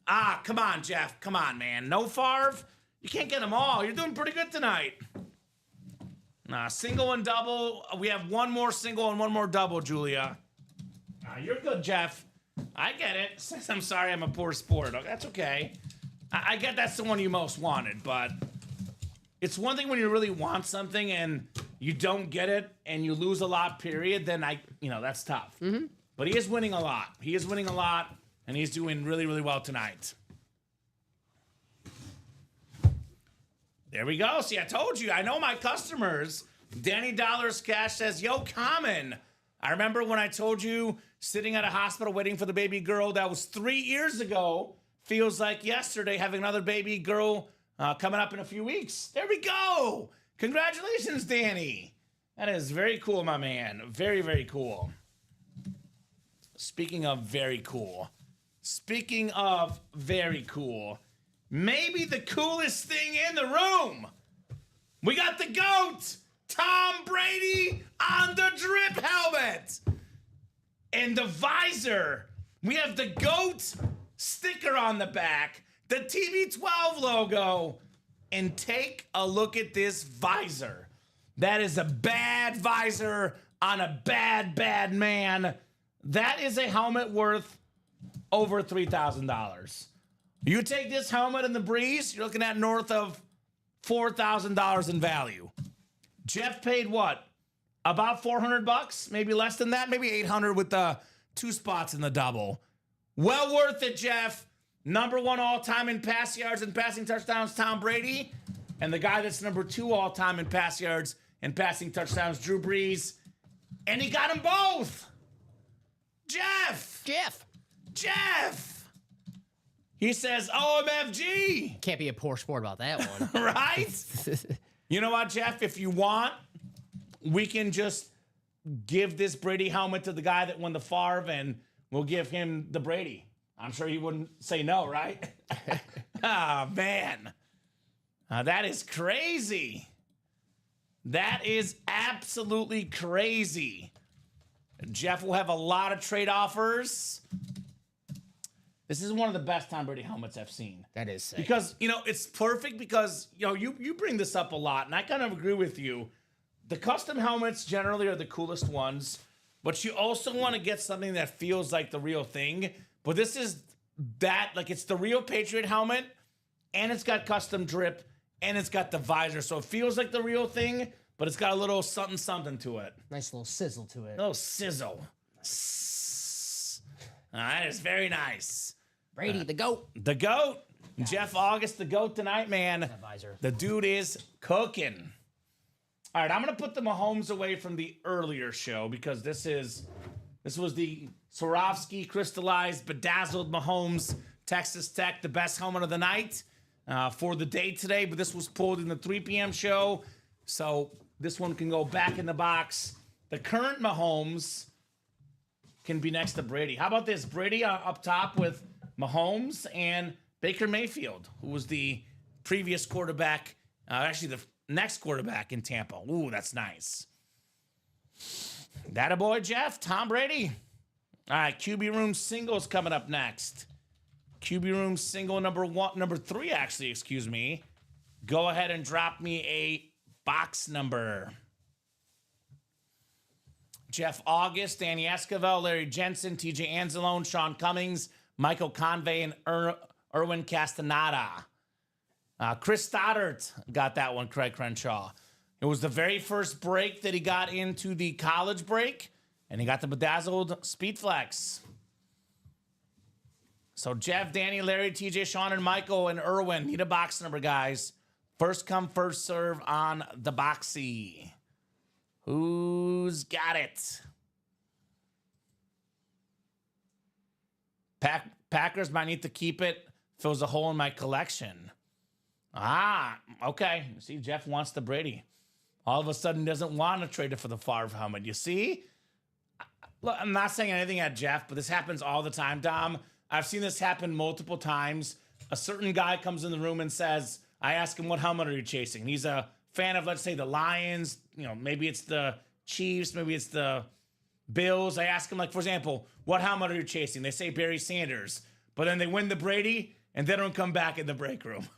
Come on, Jeff. Come on, man. No Favre. You can't get them all. You're doing pretty good tonight. Single and double. We have one more single and one more double, Julia. You're good, Jeff. I get it. I'm sorry I'm a poor sport. That's okay. I get that's the one you most wanted, but it's one thing when you really want something and you don't get it and you lose a lot, period, then that's tough. Mm-hmm. But he is winning a lot. He is winning a lot, and he's doing really, really well tonight. There we go. See, I told you. I know my customers. Danny Dollars Cash says, yo, Common. I remember when I told you sitting at a hospital waiting for the baby girl. That was 3 years ago. Feels like yesterday having another baby girl coming up in a few weeks. There we go. Congratulations, Danny. That is very cool, my man. Very, very cool. Speaking of very cool. Maybe the coolest thing in the room. We got the GOAT, Tom Brady, on the drip helmet. And the visor. We have the GOAT sticker on the back, the TB12 logo. And take a look at this visor. That is a bad visor on a bad, bad man. That is a helmet worth over $3,000. You take this helmet in the breeze, you're looking at north of $4,000 in value. Jeff paid what? About $400, maybe less than that, maybe $800 with the 2 spots in the double. Well worth it, Jeff. Number 1 all-time in pass yards and passing touchdowns, Tom Brady. And the guy that's number 2 all-time in pass yards and passing touchdowns, Drew Brees. And he got them both. Jeff. He says, OMFG. Can't be a poor sport about that one. Right? You know what, Jeff? If you want, we can just give this Brady helmet to the guy that won the Favre, and we'll give him the Brady. I'm sure he wouldn't say no, right? Oh, man. That is crazy. That is absolutely crazy. Jeff will have a lot of trade offers. This is one of the best Tom Brady helmets I've seen. That is sick. Because, it's perfect because, you bring this up a lot, and I kind of agree with you. The custom helmets generally are the coolest ones, but you also want to get something that feels like the real thing. But this is it's the real Patriot helmet, and it's got custom drip, and it's got the visor. So it feels like the real thing, but it's got a little something to it. Nice little sizzle to it. A little sizzle. That is very nice. Brady, the GOAT. The GOAT. Jeff August, the GOAT tonight, man. That visor. The dude is cooking. All right, I'm going to put the Mahomes away from the earlier show because this was the Swarovski crystallized bedazzled Mahomes Texas Tech, the best helmet of the night for the day today, but this was pulled in the 3 p.m. show, so this one can go back in the box. The current Mahomes can be next to Brady. How about this? Brady up top with Mahomes and Baker Mayfield, who was the previous quarterback, actually the next quarterback in Tampa. Ooh, that's nice. That a boy, Jeff. Tom Brady. All right, QB Room singles coming up next. QB Room single number 3, actually, excuse me. Go ahead and drop me a box number. Jeff August, Danny Esquivel, Larry Jensen, TJ Anzalone, Sean Cummings, Michael Convey, and Erwin Castaneda. Chris Stoddart got that one, Craig Crenshaw. It was the very first break that he got into the college break, and he got the bedazzled Speed Flex. So Jeff, Danny, Larry, TJ, Sean, and Michael, and Erwin need a box number, guys. First come, first serve on the boxy. Who's got it? Packers might need to keep it. Fills a hole in my collection. Okay. See, Jeff wants the Brady. All of a sudden doesn't want to trade it for the Favre helmet. You see? Look, I'm not saying anything at Jeff, but this happens all the time, Dom. I've seen this happen multiple times. A certain guy comes in the room and says, I ask him, what helmet are you chasing? And he's a fan of, let's say, the Lions. Maybe it's the Chiefs. Maybe it's the Bills. I ask him, like, for example, what helmet are you chasing? They say Barry Sanders. But then they win the Brady, and they don't come back in the break room.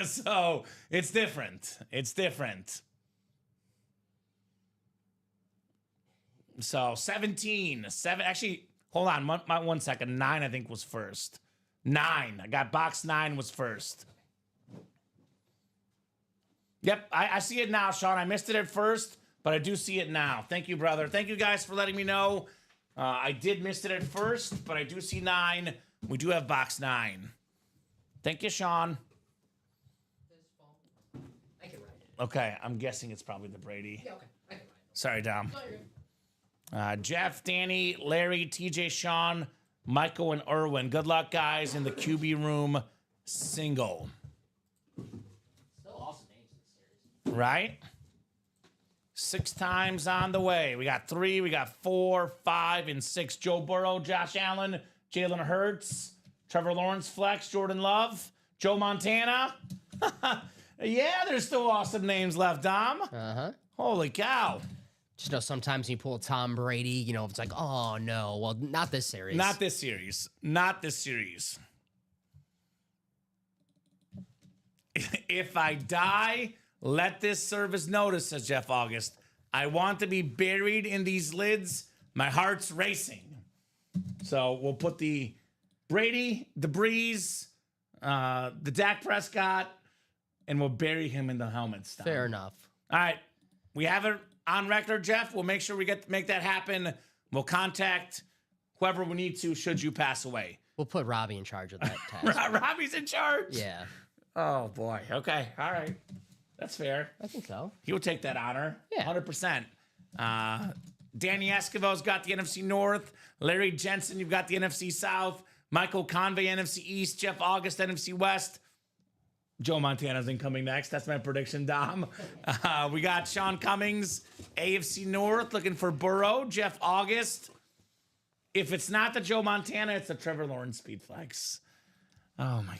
So it's different. It's different. So 17, 7. Actually, hold on, 1 second. 9, I think, was first. 9. I got box 9 was first. Yep, I see it now, Sean. I missed it at first, but I do see it now. Thank you, brother. Thank you guys for letting me know. I did miss it at first, but I do see 9. We do have box 9. Thank you, Sean. I can write it. Okay, I'm guessing it's probably the Brady. Yeah, okay. I can write it. Sorry, Dom. No, you're good. Jeff, Danny, Larry, TJ, Sean, Michael, and Erwin. Good luck, guys, in the QB room single. Still awesome names in this series. Right? 6 times on the way. We got 3, we got 4, 5, and 6. Joe Burrow, Josh Allen, Jalen Hurts, Trevor Lawrence, Flex, Jordan Love, Joe Montana. Yeah, there's still awesome names left, Dom. Uh-huh. Holy cow. Just know sometimes you pull Tom Brady, you know, it's like, oh no. Well, not this series. Not this series. Not this series. If I die, let this service notice, says Jeff August. I want to be buried in these lids. My heart's racing. So we'll put the Brady, the Breeze, the Dak Prescott, and we'll bury him in the helmets. Dom. Fair enough. All right. We have it on record, Jeff. We'll make sure we make that happen. We'll contact whoever we need to should you pass away. We'll put Robbie in charge of that task. Robbie's in charge? Yeah, Oh, boy. Okay. All right. That's fair. I think so. He'll take that honor. Yeah. 100%. Danny Escovel's got the NFC North. Larry Jensen, you've got the NFC South. Michael Convey, NFC East. Jeff August, NFC West. Joe Montana's incoming next. That's my prediction, Dom. We got Sean Cummings, AFC North, looking for Burrow. Jeff August. If it's not the Joe Montana, it's the Trevor Lawrence speed flex. Oh, my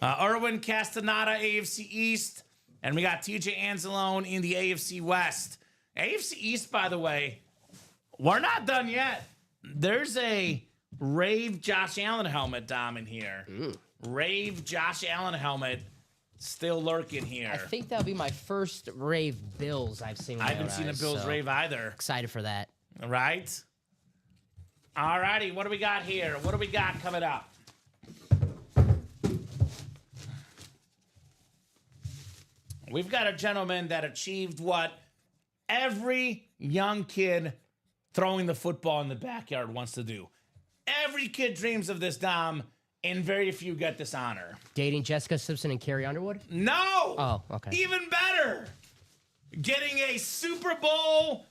God. Erwin Castaneda, AFC East. And we got TJ Anzalone in the AFC West. AFC East, by the way, we're not done yet. There's a Rave Josh Allen helmet, Dom, in here. Rave Josh Allen helmet still lurking here. I think that'll be my first Rave Bills I've seen. I haven't seen a Bills Rave either. Excited for that. Right? All righty, what do we got here? What do we got coming up? We've got a gentleman that achieved what every young kid throwing the football in the backyard wants to do. Every kid dreams of this, Dom, and very few get this honor. Dating Jessica Simpson and Carrie Underwood? No! Oh, okay. Even better! Getting a Super Bowl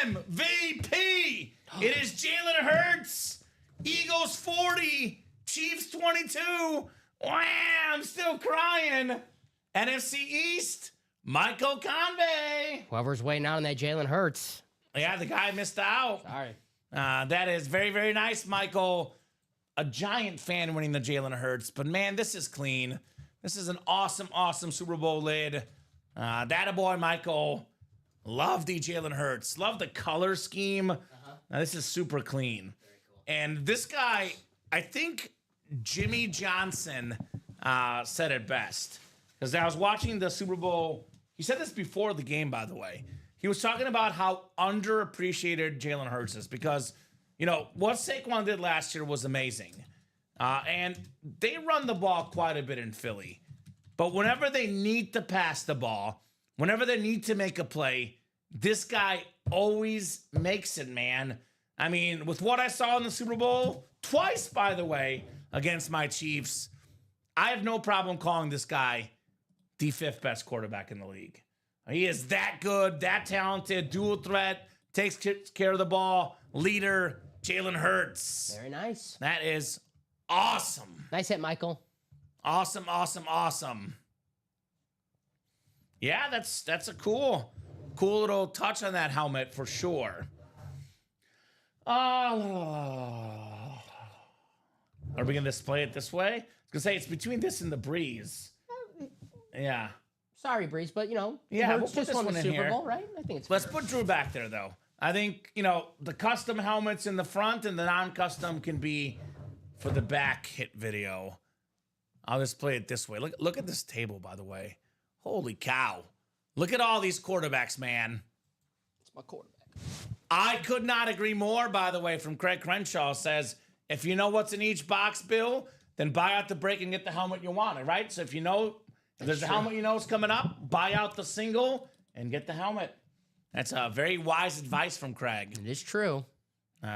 MVP! It is Jalen Hurts! Eagles 40, Chiefs 22. Wow, I'm still crying. NFC East, Michael Convey. Whoever's waiting out on that Jalen Hurts. Yeah, the guy missed out. Sorry. That is very, very nice, Michael. A giant fan winning the Jalen Hurts. But, man, this is clean. This is an awesome, awesome Super Bowl lid. That boy, Michael. Love the Jalen Hurts. Love the color scheme. Now, this is super clean. Very cool. And this guy, I think Jimmy Johnson said it best. Because I was watching the Super Bowl. He said this before the game, by the way. He was talking about how underappreciated Jalen Hurts is because, you know, what Saquon did last year was amazing. And they run the ball quite a bit in Philly. But whenever they need to pass the ball, whenever they need to make a play, this guy always makes it, man. I mean, with what I saw in the Super Bowl, twice, by the way, against my Chiefs, I have no problem calling this guy the 5th best quarterback in the league. He is that good, that talented, dual threat, takes care of the ball, leader, Jalen Hurts. Very nice. That is awesome. Nice hit, Michael. Awesome, awesome, awesome. Yeah, that's a cool little touch on that helmet for sure. Oh. Are we going to display it this way? I was going to say it's between this and the Breeze. Yeah. Sorry, Breeze, but, you know, Yeah, Hurts we'll put just this won the one in Super here. Bowl, right? I think it's Let's fair. put Drew back there, though. I think, you know, the custom helmets in the front and the non-custom can be for the back hit video. I'll just play it this way. Look at this table, by the way. Holy cow. Look at all these quarterbacks, man. It's my quarterback. I could not agree more, by the way, from Craig Crenshaw says, if you know what's in each box, Bill, then buy out the break and get the helmet you want, right? So if you know, if there's a helmet you know is coming up, buy out the single and get the helmet. That's very wise advice from Craig. It is true.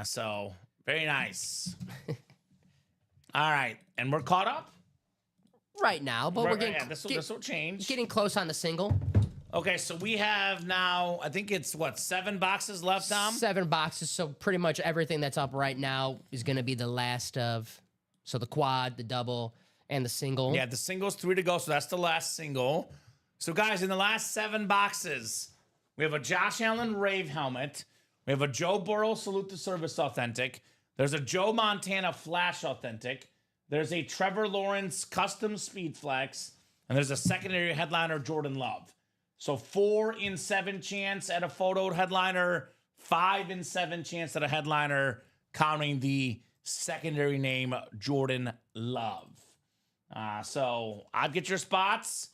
So, very nice. All right, and we're caught up? Right now, but we're getting this will change. getting close on the single. Okay, so we have now, I think it's, 7 boxes left, Dom? 7 boxes, so pretty much everything that's up right now is going to be the last of, so the quad, the double, and the single. Yeah, the single's 3 to go, so that's the last single. So, guys, in the last 7 boxes, we have a Josh Allen Rave helmet. We have a Joe Burrow Salute to Service Authentic. There's a Joe Montana Flash Authentic. There's a Trevor Lawrence Custom Speed Flex. And there's a secondary headliner, Jordan Love. So 4 in 7 chance at a photoed headliner, 5 in 7 chance at a headliner, counting the secondary name, Jordan Love. So I'd get your spots.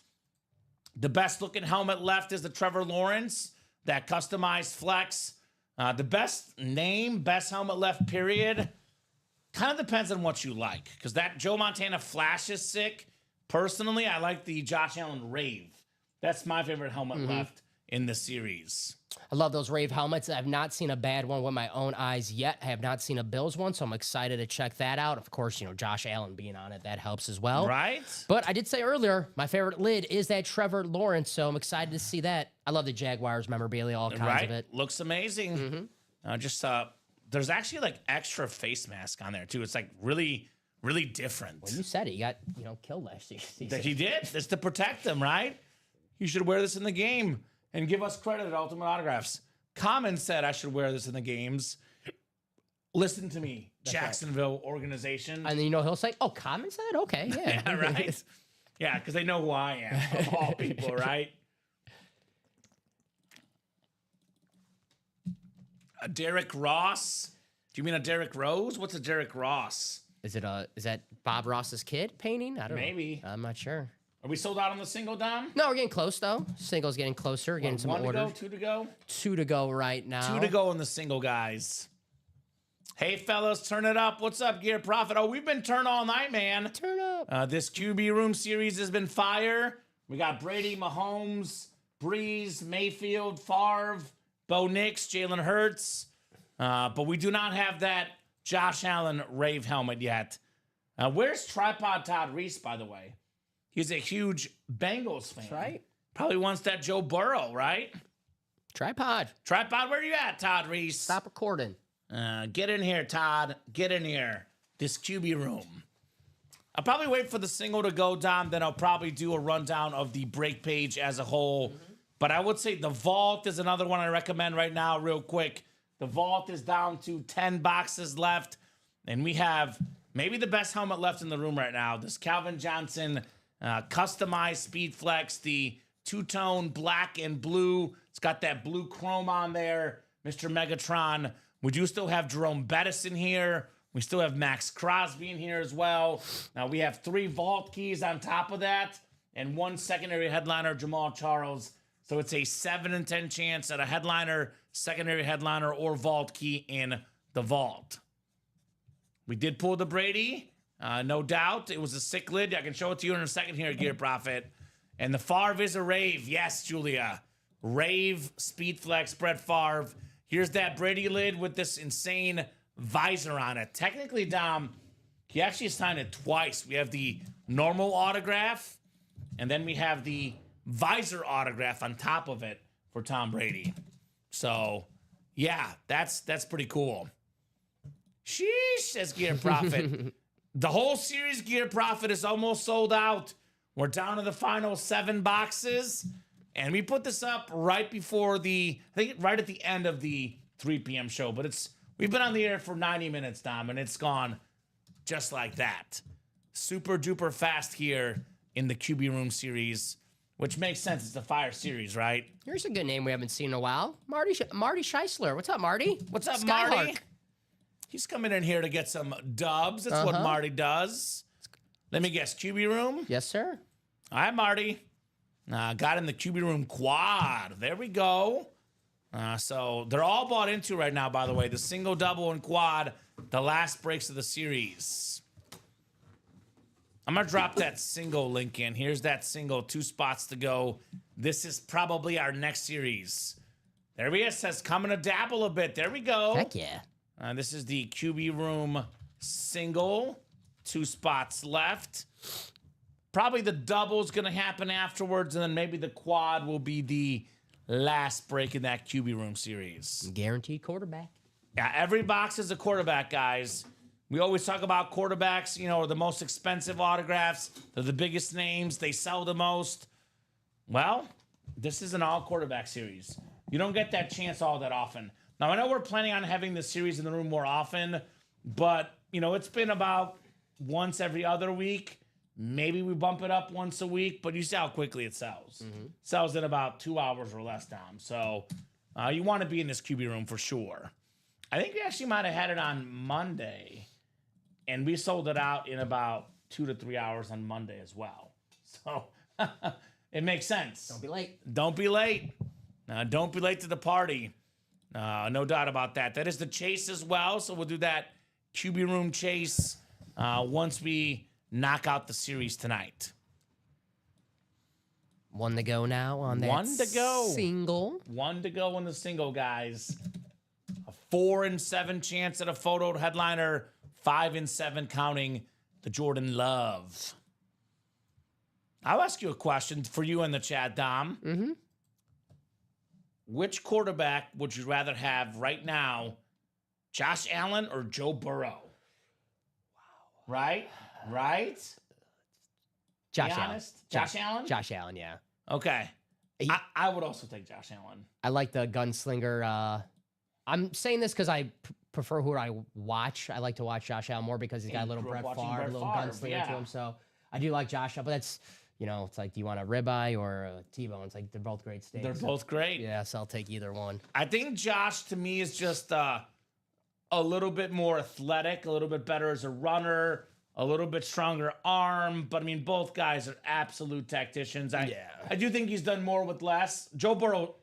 The best looking helmet left is the Trevor Lawrence, that customized flex. The best name, best helmet left, period. Kind of depends on what you like, because that Joe Montana Flash is sick. Personally, I like the Josh Allen Rave. That's my favorite helmet left in the series. I love those Rave helmets. I've not seen a bad one with my own eyes yet. I have not seen a Bills one, so I'm excited to check that out. Of course, Josh Allen being on it, that helps as well. Right? But I did say earlier, my favorite lid is that Trevor Lawrence, so I'm excited to see that. I love the Jaguars memorabilia, all kinds of it. Looks amazing. There's actually like extra face mask on there too. It's like really, really different. Well, you said it. You got, killed last season. That he did. It's to protect them, right? You should wear this in the game and give us credit at Ultimate Autographs. Common said I should wear this in the games. Listen to me, Jacksonville organization. And then he'll say, "Oh, Common said, okay, yeah, yeah, right? Yeah, because they know who I am, of all people, right?" A Derek Ross. Do you mean a Derek Rose? What's a Derek Ross? Is that Bob Ross's kid painting? I don't know. Maybe. I'm not sure. Are we sold out on the single, Dom? No, we're getting close though. Single's getting closer. We're getting some orders. 1 to go, 2 to go? 2 to go right now. 2 to go in the single, guys. Hey, fellas, turn it up. What's up, Gear Profit? Oh, we've been turned all night, man. Turn up. This QB Room series has been fire. We got Brady, Mahomes, Breeze, Mayfield, Favre, Bo Nix, Jalen Hurts. But we do not have that Josh Allen Rave helmet yet. Where's Tripod Todd Reese, by the way? He's a huge Bengals fan. That's right. Probably wants that Joe Burrow, right? Tripod. Tripod, where you at, Todd Reese? Stop recording. Get in here, Todd. Get in here. This QB Room. I'll probably wait for the single to go, Dom. Then I'll probably do a rundown of the break page as a whole. But I would say the Vault is another one I recommend right now, real quick. The Vault is down to 10 boxes left. And we have maybe the best helmet left in the room right now. This Calvin Johnson customized Speed Flex, the two-tone black and blue. It's got that blue chrome on there. Mr. Megatron. We do still have Jerome Bettis in here. We still have Max Crosby in here as well. Now we have 3 Vault keys on top of that and 1 secondary headliner, Jamal Charles. So it's a 7 in 10 chance at a headliner, secondary headliner, or Vault key in the Vault. We did pull the Brady, no doubt. It was a sick lid. I can show it to you in a second here, Gear Profit. And the Favre is a Rave. Yes, Julia. Rave, Speed Flex, Brett Favre. Here's that Brady lid with this insane visor on it. Technically, Dom, he actually signed it twice. We have the normal autograph, and then we have the visor autograph on top of it for Tom Brady. So, yeah, that's pretty cool. Sheesh, says Gear Profit. The whole series, Gear Profit, is almost sold out. We're down to the final 7 boxes. And we put this up right before I think right at the end of the 3 p.m. show. But we've been on the air for 90 minutes, Dom, and it's gone just like that. Super duper fast here in the QB Room series, which makes sense. It's the Fire series, right? Here's a good name we haven't seen in a while. Marty Scheisler. What's up, Marty? What's up, Skyhawk. Marty? He's coming in here to get some dubs. That's what Marty does. Let me guess, QB Room? Yes, sir. All right, Marty. Got in the QB Room quad. There we go. So they're all bought into right now, by the way. The single, double, and quad, the last breaks of the series. I'm going to drop that single link in. Here's that single, 2 spots to go. This is probably our next series. There he is, says coming to dabble a bit. There we go. Heck yeah. This is the QB Room single, 2 spots left. Probably the double's going to happen afterwards, and then maybe the quad will be the last break in that QB Room series. Guaranteed quarterback. Yeah, every box is a quarterback, guys. We always talk about quarterbacks, you know, are the most expensive autographs. They're the biggest names. They sell the most. Well, this is an all quarterback series. You don't get that chance all that often. Now, I know we're planning on having this series in the room more often, but, you know, it's been about once every other week. Maybe we bump it up once a week, but you see how quickly it sells. Sells in about 2 hours or less, Dom. So you want to be in this QB room for sure. I think we actually might have had it on Monday, and we sold it out in about 2 to 3 hours on Monday as well. So it makes sense. Don't be late. Don't be late. Don't be late to the party. No doubt about that. That is the chase as well. So we'll do that QB room chase once we knock out the series tonight. 1 to go now on that 1 to go. single. 1 to go in the single, guys. A 4 in 7 chance at a photo headliner. 5 in 7 counting the Jordan Love. I'll ask you a question for you in the chat, Dom. Mm-hmm. Which quarterback would you rather have right now, Josh Allen or Joe Burrow? Wow. Right? Josh Be Allen. honest? Josh Allen? Josh Allen, yeah. Okay. I would also take Josh Allen. I like the gunslinger. I'm saying this because I prefer who I watch. I like to watch Josh Allen more because he's got a little grew up Brett watching Favre, a Brett little Favre, gunslinger yeah. to him. So I do like Josh Allen, but that's, you know, it's like, do you want a ribeye or a T-bone? It's like they're both great steaks. They're both great. Yeah, so I'll take either one. I think Josh, to me, is just a little bit more athletic, a little bit better as a runner, a little bit stronger arm. But, I mean, both guys are absolute tacticians. I do think he's done more with less. Joe Burrow,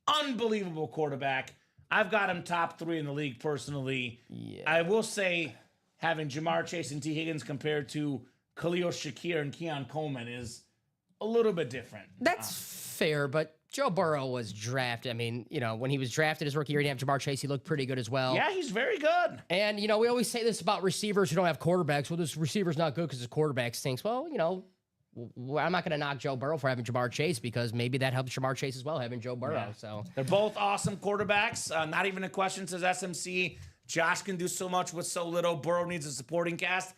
unbelievable quarterback. I've got him top 3 in the league personally. Yeah. I will say having Jamar Chase and T. Higgins compared to Khalil Shakir and Keon Coleman is a little bit different. That's fair, but Joe Burrow was drafted. I mean, you know, when he was drafted his rookie year, he didn't have Jamar Chase. He looked pretty good as well. Yeah, he's very good. And, you know, we always say this about receivers who don't have quarterbacks. Well, this receiver's not good because his quarterback stinks. Well, you know, I'm not going to knock Joe Burrow for having Jamar Chase because maybe that helps Jamar Chase as well, having Joe Burrow. Yeah. So They're both awesome quarterbacks. Not even a question, says SMC. Josh can do so much with so little. Burrow needs a supporting cast.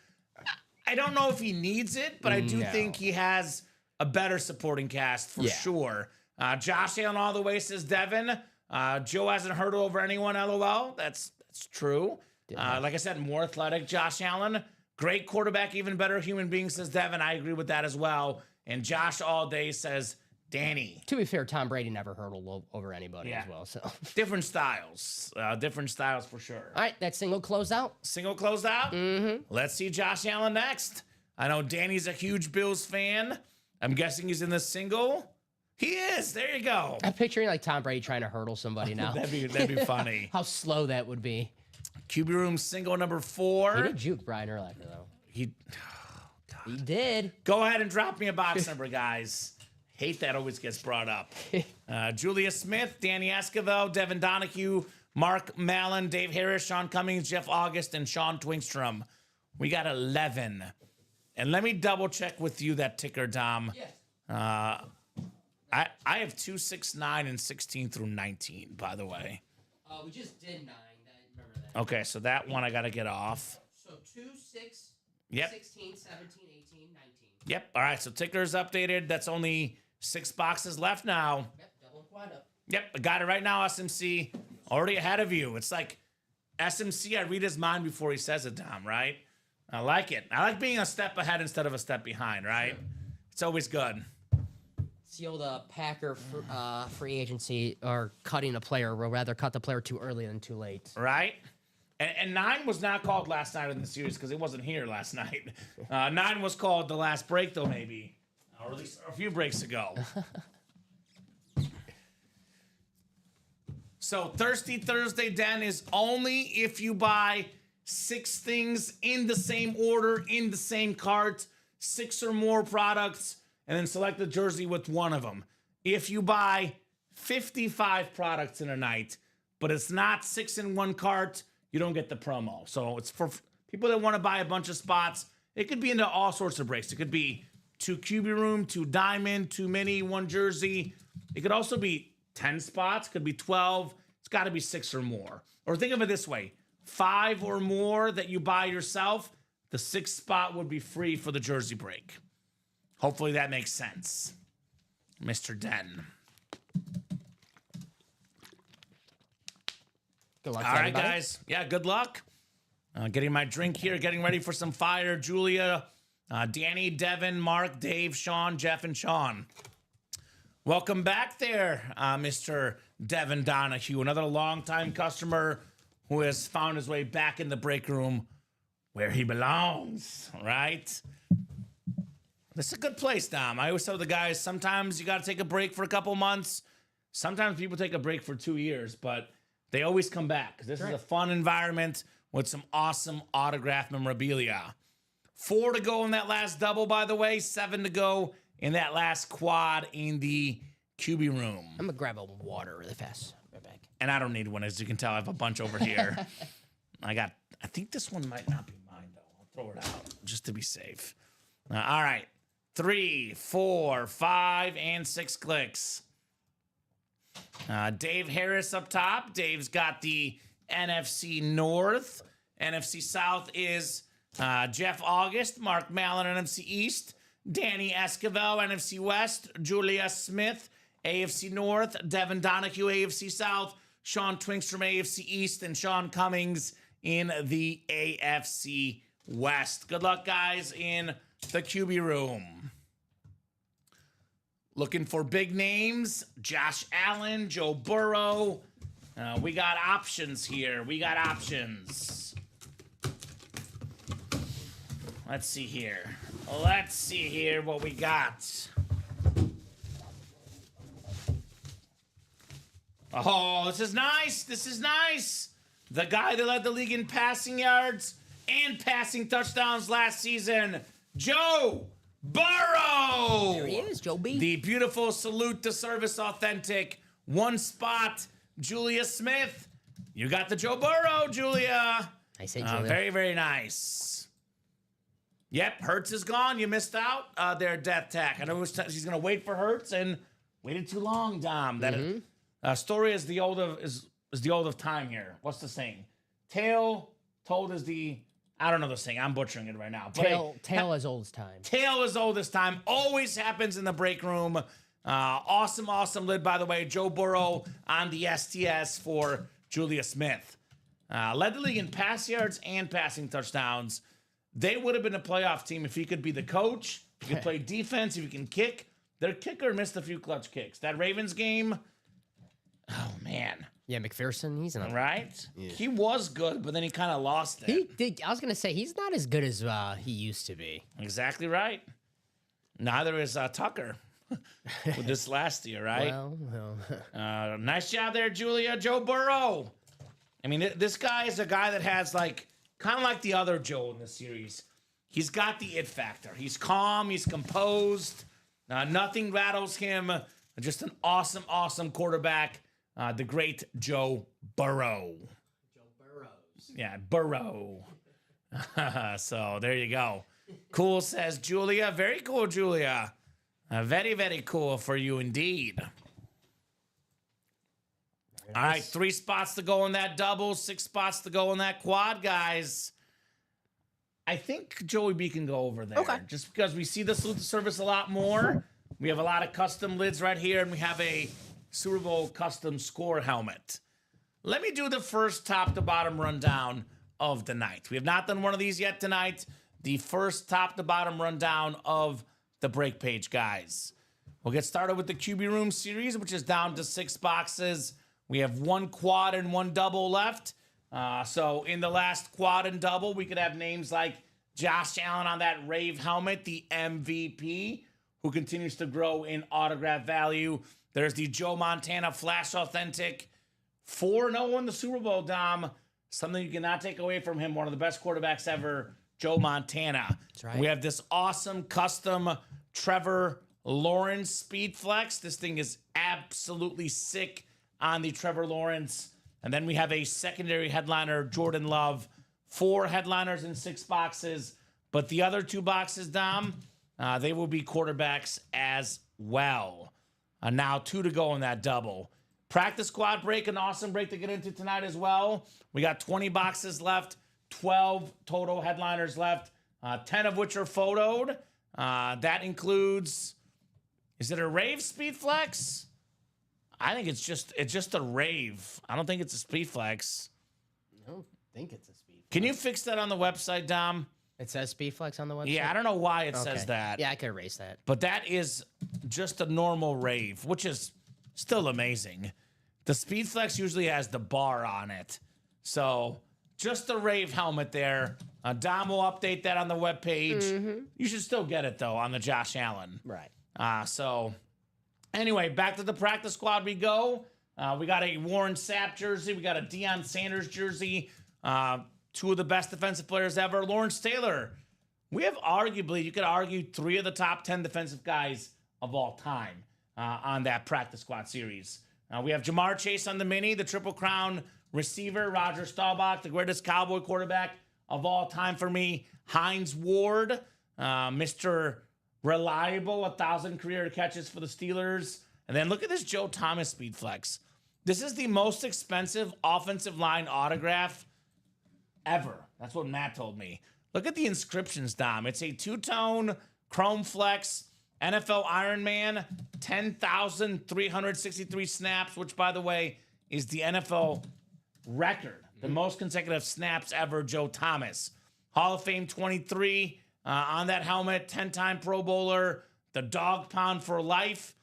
I don't know if he needs it, but I do think he has a better supporting cast for sure. Josh Allen all the way, says Devin. Joe hasn't hurdled over anyone, LOL. That's true. Like I said, more athletic Josh Allen. Great quarterback, even better human being, says Devin. I agree with that as well. And Josh all day says Danny. to be fair, Tom Brady never hurdled over anybody as well. So Different styles. Different styles for sure. all right, that single closed out. Single closed out. Let's see Josh Allen next. I know Danny's a huge Bills fan. I'm guessing he's in the single. He is. There you go. I'm picturing like Tom Brady trying to hurdle somebody now. That'd be funny. How slow that would be. QB room single number He 4. did juke Brian Urlacher though. He He did. go ahead and drop me a box number, guys. Hate that always gets brought up. Julia Smith, Danny Esquivel, Devin Donahue, Mark Mallon, Dave Harris, Sean Cummings, Jeff August, and Sean Twingstrom. We got 11. And let me double check with you that ticker, Dom. Yes. I have 2, 6, 9, and 16 through 19, by the way. We just did 9. Remember that. Okay, so that one I got to get off. So 2, 6, Yep. 16, 17, 18, 19. Yep. All right, so ticker's updated. That's only 6 boxes left now. Yep, double and quad up. Yep, I got it right now, SMC. Already ahead of you. It's like SMC, I read his mind before he says it, Dom, right? I like it. I like being a step ahead instead of a step behind, right? Sure. It's always good. It's the old Packer free agency or cutting a player. We'll rather cut the player too early than too late. Right? And 9 was not called last night in the series because it wasn't here last night. 9 was called the last break, though, maybe. Or at least a few breaks ago. So Thirsty Thursday Den is only if you buy 6 things in the same order, in the same cart, 6 or more products, and then select the jersey with one of them. If you buy 55 products in a night, but it's not 6 in one cart, you don't get the promo. So it's for people that want to buy a bunch of spots. It could be into all sorts of breaks. It could be 2 QB room, 2 diamond, 2 mini, 1 jersey. It could also be 10 spots, could be 12. It's got to be 6 or more. Or think of it this way, 5 or more that you buy yourself, the 6th spot would be free for the jersey break. Hopefully that makes sense, Mr. Den. Good luck. All right, guys. Yeah, good luck. Getting my drink here, getting ready for some fire. Julia, Danny, Devin, Mark, Dave, Sean, Jeff, and Sean. Welcome back there, Mr. Devin Donahue, another longtime customer who has found his way back in the break room where he belongs, right? This is a good place, Dom. I always tell the guys, sometimes you got to take a break for a couple months. Sometimes people take a break for 2 years, but they always come back because this is a fun environment with some awesome autograph memorabilia. 4 to go in that last double, by the way. 7 to go in that last quad in the QB room. I'm going to grab a water really fast. Right back. And I don't need one, as you can tell. I have a bunch over here. I think this one might not be mine, though. I'll throw it out just to be safe. All right. 3, 4, 5, and 6 clicks. Dave Harris up top. Dave's got the NFC North. NFC South is Jeff August, Mark Mallon, NFC East, Danny Esquivel, NFC West, Julia Smith, AFC North, Devin Donahue, AFC South, Sean Twinks from AFC East, and Sean Cummings in the AFC West. Good luck, guys, in the QB room. Looking for big names, Josh Allen, Joe Burrow. We got options here. We got options. Let's see here. Let's see here what we got. Oh, this is nice. This is nice. The guy that led the league in passing yards and passing touchdowns last season, Joe Burrow. There he is, Joe B. The beautiful salute to service authentic. 1 spot, Julia Smith. You got the Joe Burrow, Julia. I say Julia. Very, very nice. Yep, Hurts is gone. You missed out there, Death Tack. I know she's going to wait for Hurts and waited too long, Dom. That story is the old of time here. What's the saying? Tale told is the... I don't know the saying. I'm butchering it right now. But Tale as old as time. Tale as old as time. Always happens in the break room. Awesome lid, by the way. Joe Burrow on the STS for Julia Smith. Led the league in pass yards and passing touchdowns. They would have been a playoff team if he could be the coach, if he could play defense, if he can kick. Their kicker missed a few clutch kicks. That Ravens game, oh, man. Yeah, McPherson, he's not right. Yeah. He was good, but then he kind of lost it. I was going to say, he's not as good as he used to be. Exactly right. Neither is Tucker with this last year, right? Well. Nice job there, Julia. Joe Burrow. I mean, this guy is a guy that has kind of like the other Joe in the series. He's got the it factor. He's calm. He's composed. Nothing rattles him. Just an awesome quarterback. The great Joe Burrow. Joe Burrows. Yeah, Burrow. So there you go. Cool, says Julia. Very cool, Julia. Very, very cool for you indeed. Nice. All right, 3 spots to go in that double, 6 spots to go in that quad, guys. I think Joey B can go over there. Okay. Just because we see the salute to service a lot more. We have a lot of custom lids right here, and we have a Super Bowl custom score helmet. Let me do the first top to bottom rundown of the night. We have not done one of these yet tonight. The first top to bottom rundown of the break page, guys. We'll get started with the QB Room series, which is down to 6 boxes. We have 1 quad and 1 double left. So in the last quad and double, we could have names like Josh Allen on that Rave helmet, the MVP, who continues to grow in autograph value. There's the Joe Montana Flash Authentic 4-0 in the Super Bowl, Dom. Something you cannot take away from him. One of the best quarterbacks ever, Joe Montana. That's right. We have this awesome custom Trevor Lawrence Speed Flex. This thing is absolutely sick on the Trevor Lawrence. And then we have a secondary headliner, Jordan Love. 4 headliners in 6 boxes. But the other 2 boxes, Dom, they will be quarterbacks as well. Now 2 to go in that double. Practice squad break, an awesome break to get into tonight as well. We got 20 boxes left, 12 total headliners left, 10 of which are photoed. That includes, is it a Rave Speed Flex? I think it's just a Rave. I don't think it's a Speed Flex. I don't think it's a Speed Flex. Can you fix that on the website, Dom? It says Speed Flex on the website? Yeah, I don't know why it says that. Yeah, I could erase that. But that is just a normal Rave, which is still amazing. The Speed Flex usually has the bar on it. So just the Rave helmet there. Dom will update that on the webpage. You should still get it, though, on the Josh Allen. Right. So anyway, back to the practice squad we go. We got a Warren Sapp jersey. We got a Deion Sanders jersey. 2 of the best defensive players ever. Lawrence Taylor. We have arguably, you could argue, 3 of the top 10 defensive guys of all time on that practice squad series. We have Jamar Chase on the mini, the Triple Crown receiver, Roger Staubach, the greatest Cowboy quarterback of all time for me. Hines Ward, Mr. Reliable, 1,000 career catches for the Steelers. And then look at this Joe Thomas Speed Flex. This is the most expensive offensive line autograph ever. That's what Matt told me. Look at the inscriptions, Dom. It's a 2-tone Chrome Flex NFL Iron Man, 10,363 snaps, which, by the way, is the NFL record. The most consecutive snaps ever, Joe Thomas. Hall of Fame 23 on that helmet, 10-time Pro Bowler, the dog pound for life,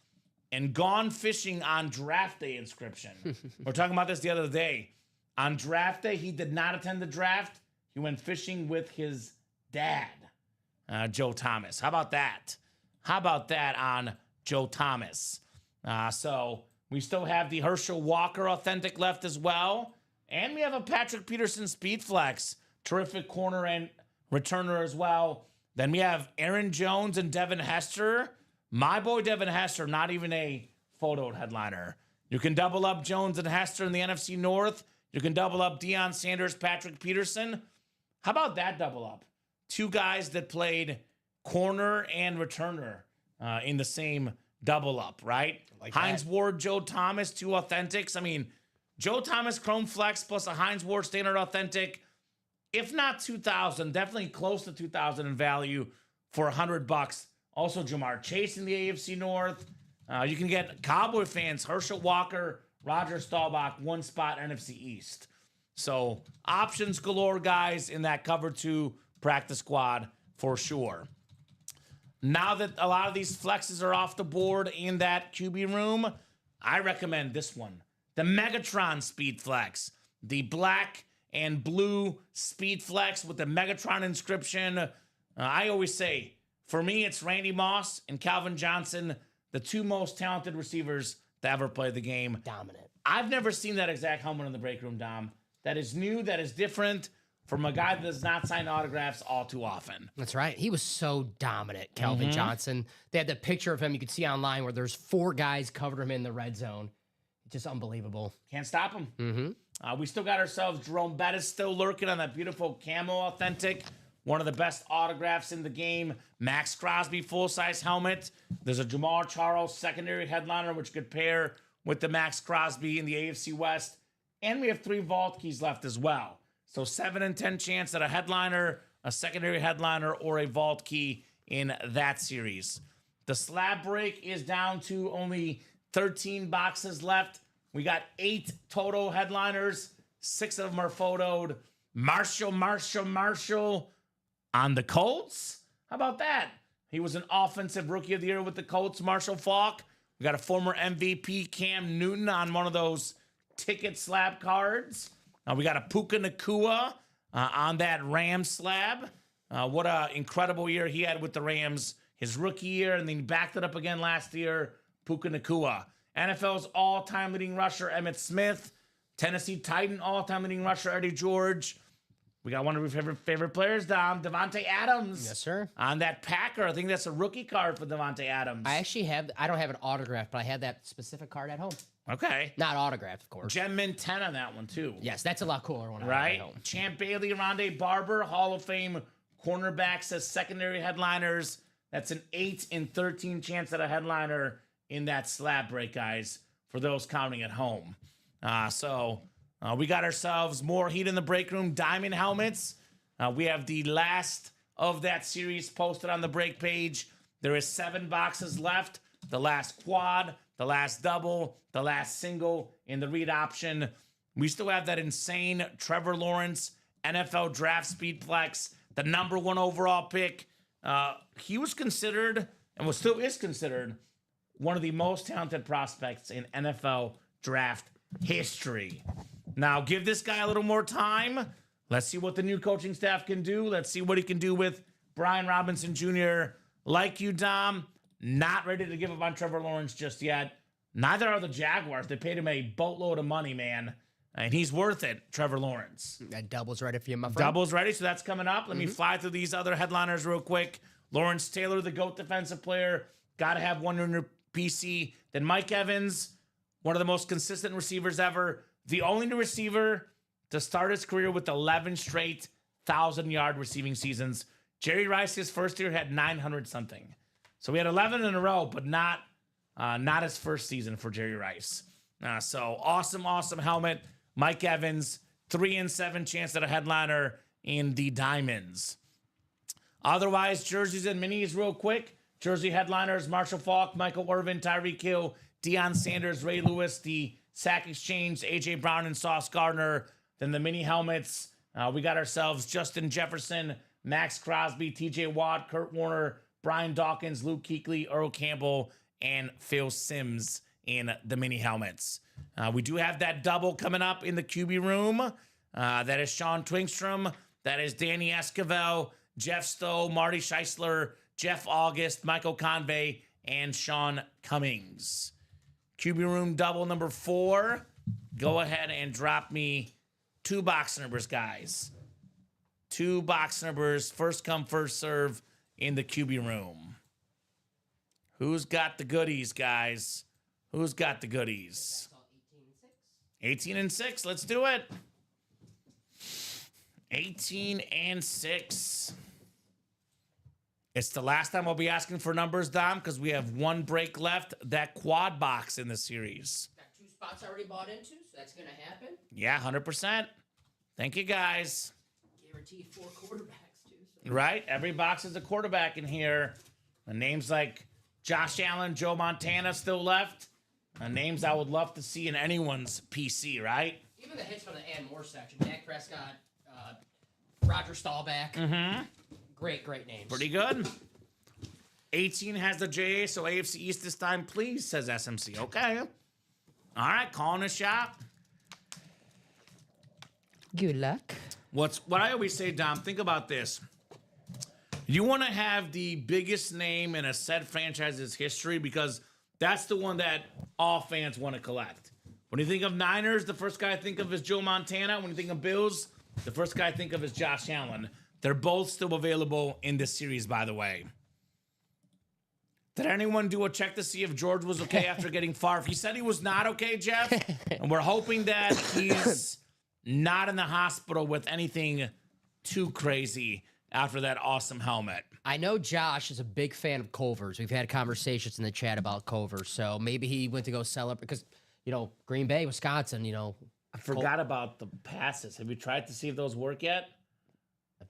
and gone fishing on draft day inscription. We're talking about this the other day. On draft day, he did not attend the draft. He went fishing with his dad, Joe Thomas. How about that? How about that on Joe Thomas? So we still have the Herschel Walker authentic left as well. And we have a Patrick Peterson Speed Flex. Terrific corner and returner as well. Then we have Aaron Jones and Devin Hester. My boy Devin Hester, not even a photoed headliner. You can double up Jones and Hester in the NFC North. You can double up Deion Sanders, Patrick Peterson. How about that double up? 2 guys that played corner and returner in the same double up, right? Like Hines Ward, Joe Thomas, 2 authentics. I mean, Joe Thomas Chrome Flex plus a Hines Ward standard authentic, if not 2,000, definitely close to 2,000 in value for $100. Also, Jamar Chase in the AFC North. You can get Cowboy fans, Herschel Walker, Roger Staubach, 1 spot NFC East. So options galore, guys, in that cover 2 practice squad for sure. Now that a lot of these flexes are off the board in that QB room, I recommend this one. The Megatron Speed Flex. The black and blue Speed Flex with the Megatron inscription. I always say, for me, it's Randy Moss and Calvin Johnson, the 2 most talented receivers to ever play the game. Dominant. I've never seen that exact helmet in the break room, Dom. That is new, that is different from a guy that does not sign autographs all too often. That's right. He was so dominant, Calvin Johnson. They had the picture of him you could see online where there's 4 guys covered him in the red zone. Just unbelievable. Can't stop him. We still got ourselves Jerome Bettis still lurking on that beautiful camo authentic. One of the best autographs in the game. Max Crosby full-size helmet. There's a Jamar Charles secondary headliner, which could pair with the Max Crosby in the AFC West. And we have 3 vault keys left as well. So 7 in 10 chance that a headliner, a secondary headliner, or a vault key in that series. The slab break is down to only 13 boxes left. We got 8 total headliners. 6 of them are photoed. Marshall on the Colts. How about that? He was an offensive rookie of the year with the Colts, Marshall Faulk. We got a former MVP, Cam Newton, on one of those ticket slab cards. We got a Puka Nacua on that Rams slab. What an incredible year he had with the Rams his rookie year, and then he backed it up again last year, Puka Nacua. NFL's all-time leading rusher, Emmitt Smith. Tennessee Titan all-time leading rusher Eddie George. We got one of your favorite players, Dom, Devontae Adams. Yes, sir. On that Packer. I think that's a rookie card for Devontae Adams. I actually I don't have an autograph, but I had that specific card at home. Okay. Not autographed, of course. Gem Mint 10 on that one, too. Yes, that's a lot cooler one. Right? Champ Bailey, Rondé Barber, Hall of Fame cornerbacks as secondary headliners. That's an 8 in 13 chance at a headliner in that slab break, guys, for those counting at home. So we got ourselves more heat in the break room. Diamond helmets. We have the last of that series posted on the break page. There is 7 boxes left. The last quad, the last double, the last single in the read option. We still have that insane Trevor Lawrence NFL Draft Speed Flex, the #1 overall pick. He was considered, and still is considered, one of the most talented prospects in NFL draft history. Now, give this guy a little more time. Let's see what the new coaching staff can do. Let's see what he can do with Brian Robinson Jr. Like you, Dom, not ready to give up on Trevor Lawrence just yet. Neither are the Jaguars. They paid him a boatload of money, man. And he's worth it, Trevor Lawrence. That double's ready for you, my friend. Double's ready, so that's coming up. Let me fly through these other headliners real quick. Lawrence Taylor, the GOAT defensive player. Got to have one in your PC. Then Mike Evans, one of the most consistent receivers ever. The only new receiver to start his career with 11 straight 1,000-yard receiving seasons. Jerry Rice, his first year, had 900-something. So we had 11 in a row, but not his first season for Jerry Rice. So awesome helmet. Mike Evans, 3 in 7 chance at a headliner in the Diamonds. Otherwise, jerseys and minis real quick. Jersey headliners, Marshall Faulk, Michael Irvin, Tyreek Hill, Deion Sanders, Ray Lewis, the Sack Exchange, A.J. Brown, and Sauce Gardner. Then the mini helmets, we got ourselves Justin Jefferson, Max Crosby, T.J. Watt, Kurt Warner, Brian Dawkins, Luke Kuechly, Earl Campbell, and Phil Simms in the mini helmets. We do have that double coming up in the QB room. That is Sean Twingstrom. That is Danny Esquivel, Jeff Stowe, Marty Scheisler, Jeff August, Michael Convey, and Sean Cummings. QB room double number 4. Go ahead and drop me 2 box numbers, guys. 2 box numbers, first come, first serve in the QB room. Who's got the goodies, guys? Who's got the goodies? 18 and 6. Let's do it. 18 and 6. It's the last time I'll be asking for numbers, Dom, because we have 1 break left. That quad box in the series. Got 2 spots already bought into, so that's going to happen. Yeah, 100%. Thank you, guys. Guaranteed 4 quarterbacks, too. So. Right? Every box is a quarterback in here. Names like Josh Allen, Joe Montana still left. Names I would love to see in anyone's PC, right? Even the hits from the Ann Moore section. Dak Prescott, Roger Staubach. Mm-hmm. Great names. Pretty good. 18 has the JA, so AFC East this time, please, says SMC. Okay. All right, calling a shot. Good luck. What I always say, Dom, think about this. You want to have the biggest name in a said franchise's history because that's the one that all fans want to collect. When you think of Niners, the first guy I think of is Joe Montana. When you think of Bills, the first guy I think of is Josh Allen. They're both still available in this series, by the way. Did anyone do a check to see if George was okay after getting Favre? He said he was not okay, Jeff. And we're hoping that he's not in the hospital with anything too crazy after that awesome helmet. I know Josh is a big fan of Culver's. We've had conversations in the chat about Culver's, so maybe he went to go celebrate because, Green Bay, Wisconsin, I forgot about the passes. Have you tried to see if those work yet?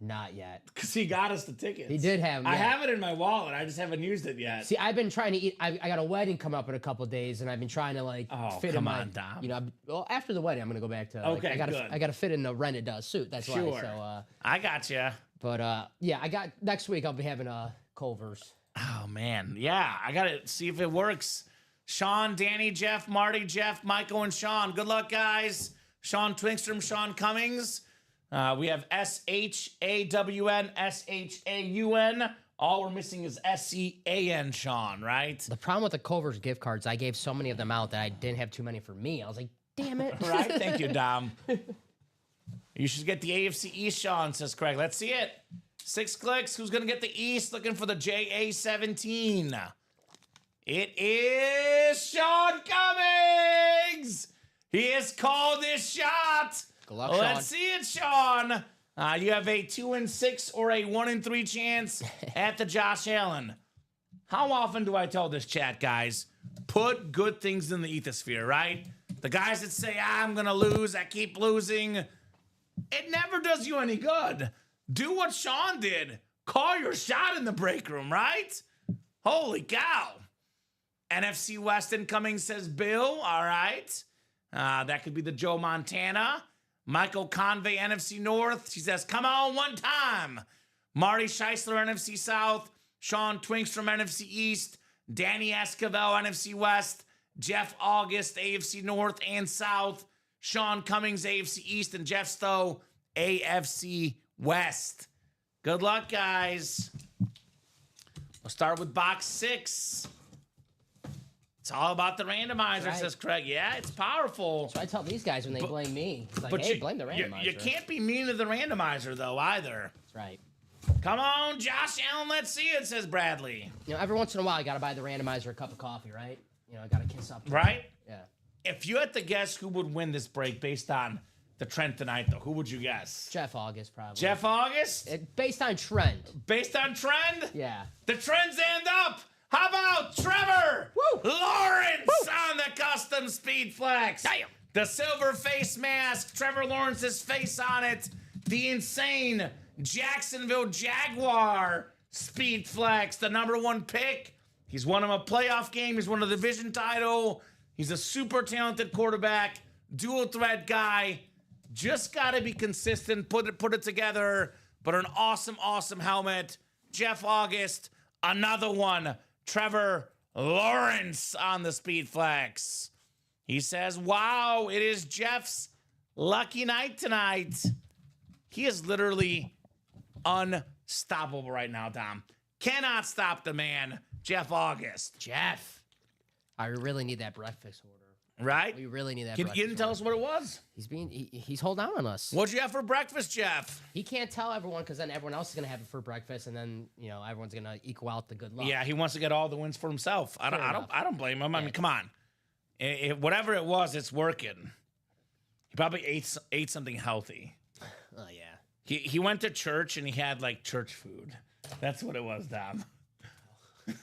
Not yet. Because he got us the tickets. He did have them. I have it in my wallet. I just haven't used it yet. See, I've been trying to eat. I got a wedding coming up in a couple of days, and I've been trying to fit in my. Dom. Well, after the wedding, I'm gonna go back to. Okay, I got to fit in the rented suit. That's sure. why. So. I got you. But yeah, I got next week. I'll be having Culver's. Oh man, yeah. I gotta see if it works. Sean, Danny, Jeff, Marty, Jeff, Michael, and Sean. Good luck, guys. Sean Twingstrom, Sean Cummings. We have SHAWN, SHAUN. All we're missing is SCAN, Sean, right? The problem with the Culver's gift cards, I gave so many of them out that I didn't have too many for me. I was like, damn it. Right? Thank you, Dom. You should get the AFC East, Sean, says Craig. Let's see it. 6 clicks. Who's going to get the East? Looking for the JA17. It is Sean Cummings. He has called this shot. Good luck, Let's see it, Sean. You have a 2-6 or a 1-3 chance at the Josh Allen. How often do I tell this chat, guys? Put good things in the ethosphere, right? The guys that say, I'm going to lose, I keep losing. It never does you any good. Do what Sean did. Call your shot in the break room, right? Holy cow. NFC West incoming, says Bill. All right. That could be the Joe Montana. Michael Convey, NFC North. He says, come on one time. Marty Scheisler, NFC South. Sean Twinks from NFC East. Danny Esquivel, NFC West. Jeff August, AFC North and South. Sean Cummings, AFC East. And Jeff Stowe, AFC West. Good luck, guys. We'll start with box 6. It's all about the randomizer, right. says Craig. Yeah, it's powerful. So I tell these guys when they blame me. It's like, hey, blame the randomizer. You can't be mean to the randomizer, though, either. That's right. Come on, Josh Allen, let's see it, says Bradley. Every once in a while, you got to buy the randomizer a cup of coffee, right? Got to kiss up. Right? Yeah. If you had to guess who would win this break based on the trend tonight, though, who would you guess? Jeff August, probably. Jeff August? Based on trend. Based on trend? Yeah. The trends end up. How about Trevor Woo! Lawrence on the custom speed flex? Damn. The silver face mask, Trevor Lawrence's face on it. The insane Jacksonville Jaguar speed flex, the #1 pick. He's won him a playoff game. He's won a division title. He's a super talented quarterback, dual threat guy. Just got to be consistent, put it together. But an awesome, awesome helmet. Jeff August, another one. Trevor Lawrence on the speed flex. He says, wow, it is Jeff's lucky night tonight. He is literally unstoppable right now, Dom. Cannot stop the man, Jeff August. Jeff. I really need that breakfast order. Right? We really need that You breakfast didn't tell us what it was. He's holding out on us. What'd you have for breakfast, Jeff? He can't tell everyone because then everyone else is going to have it for breakfast, and then, everyone's going to equal out the good luck. Yeah, he wants to get all the wins for himself. I don't blame him. I mean, come on. Whatever it was, it's working. He probably ate something healthy. Oh, yeah. He went to church and he had like church food. That's what it was, Dom.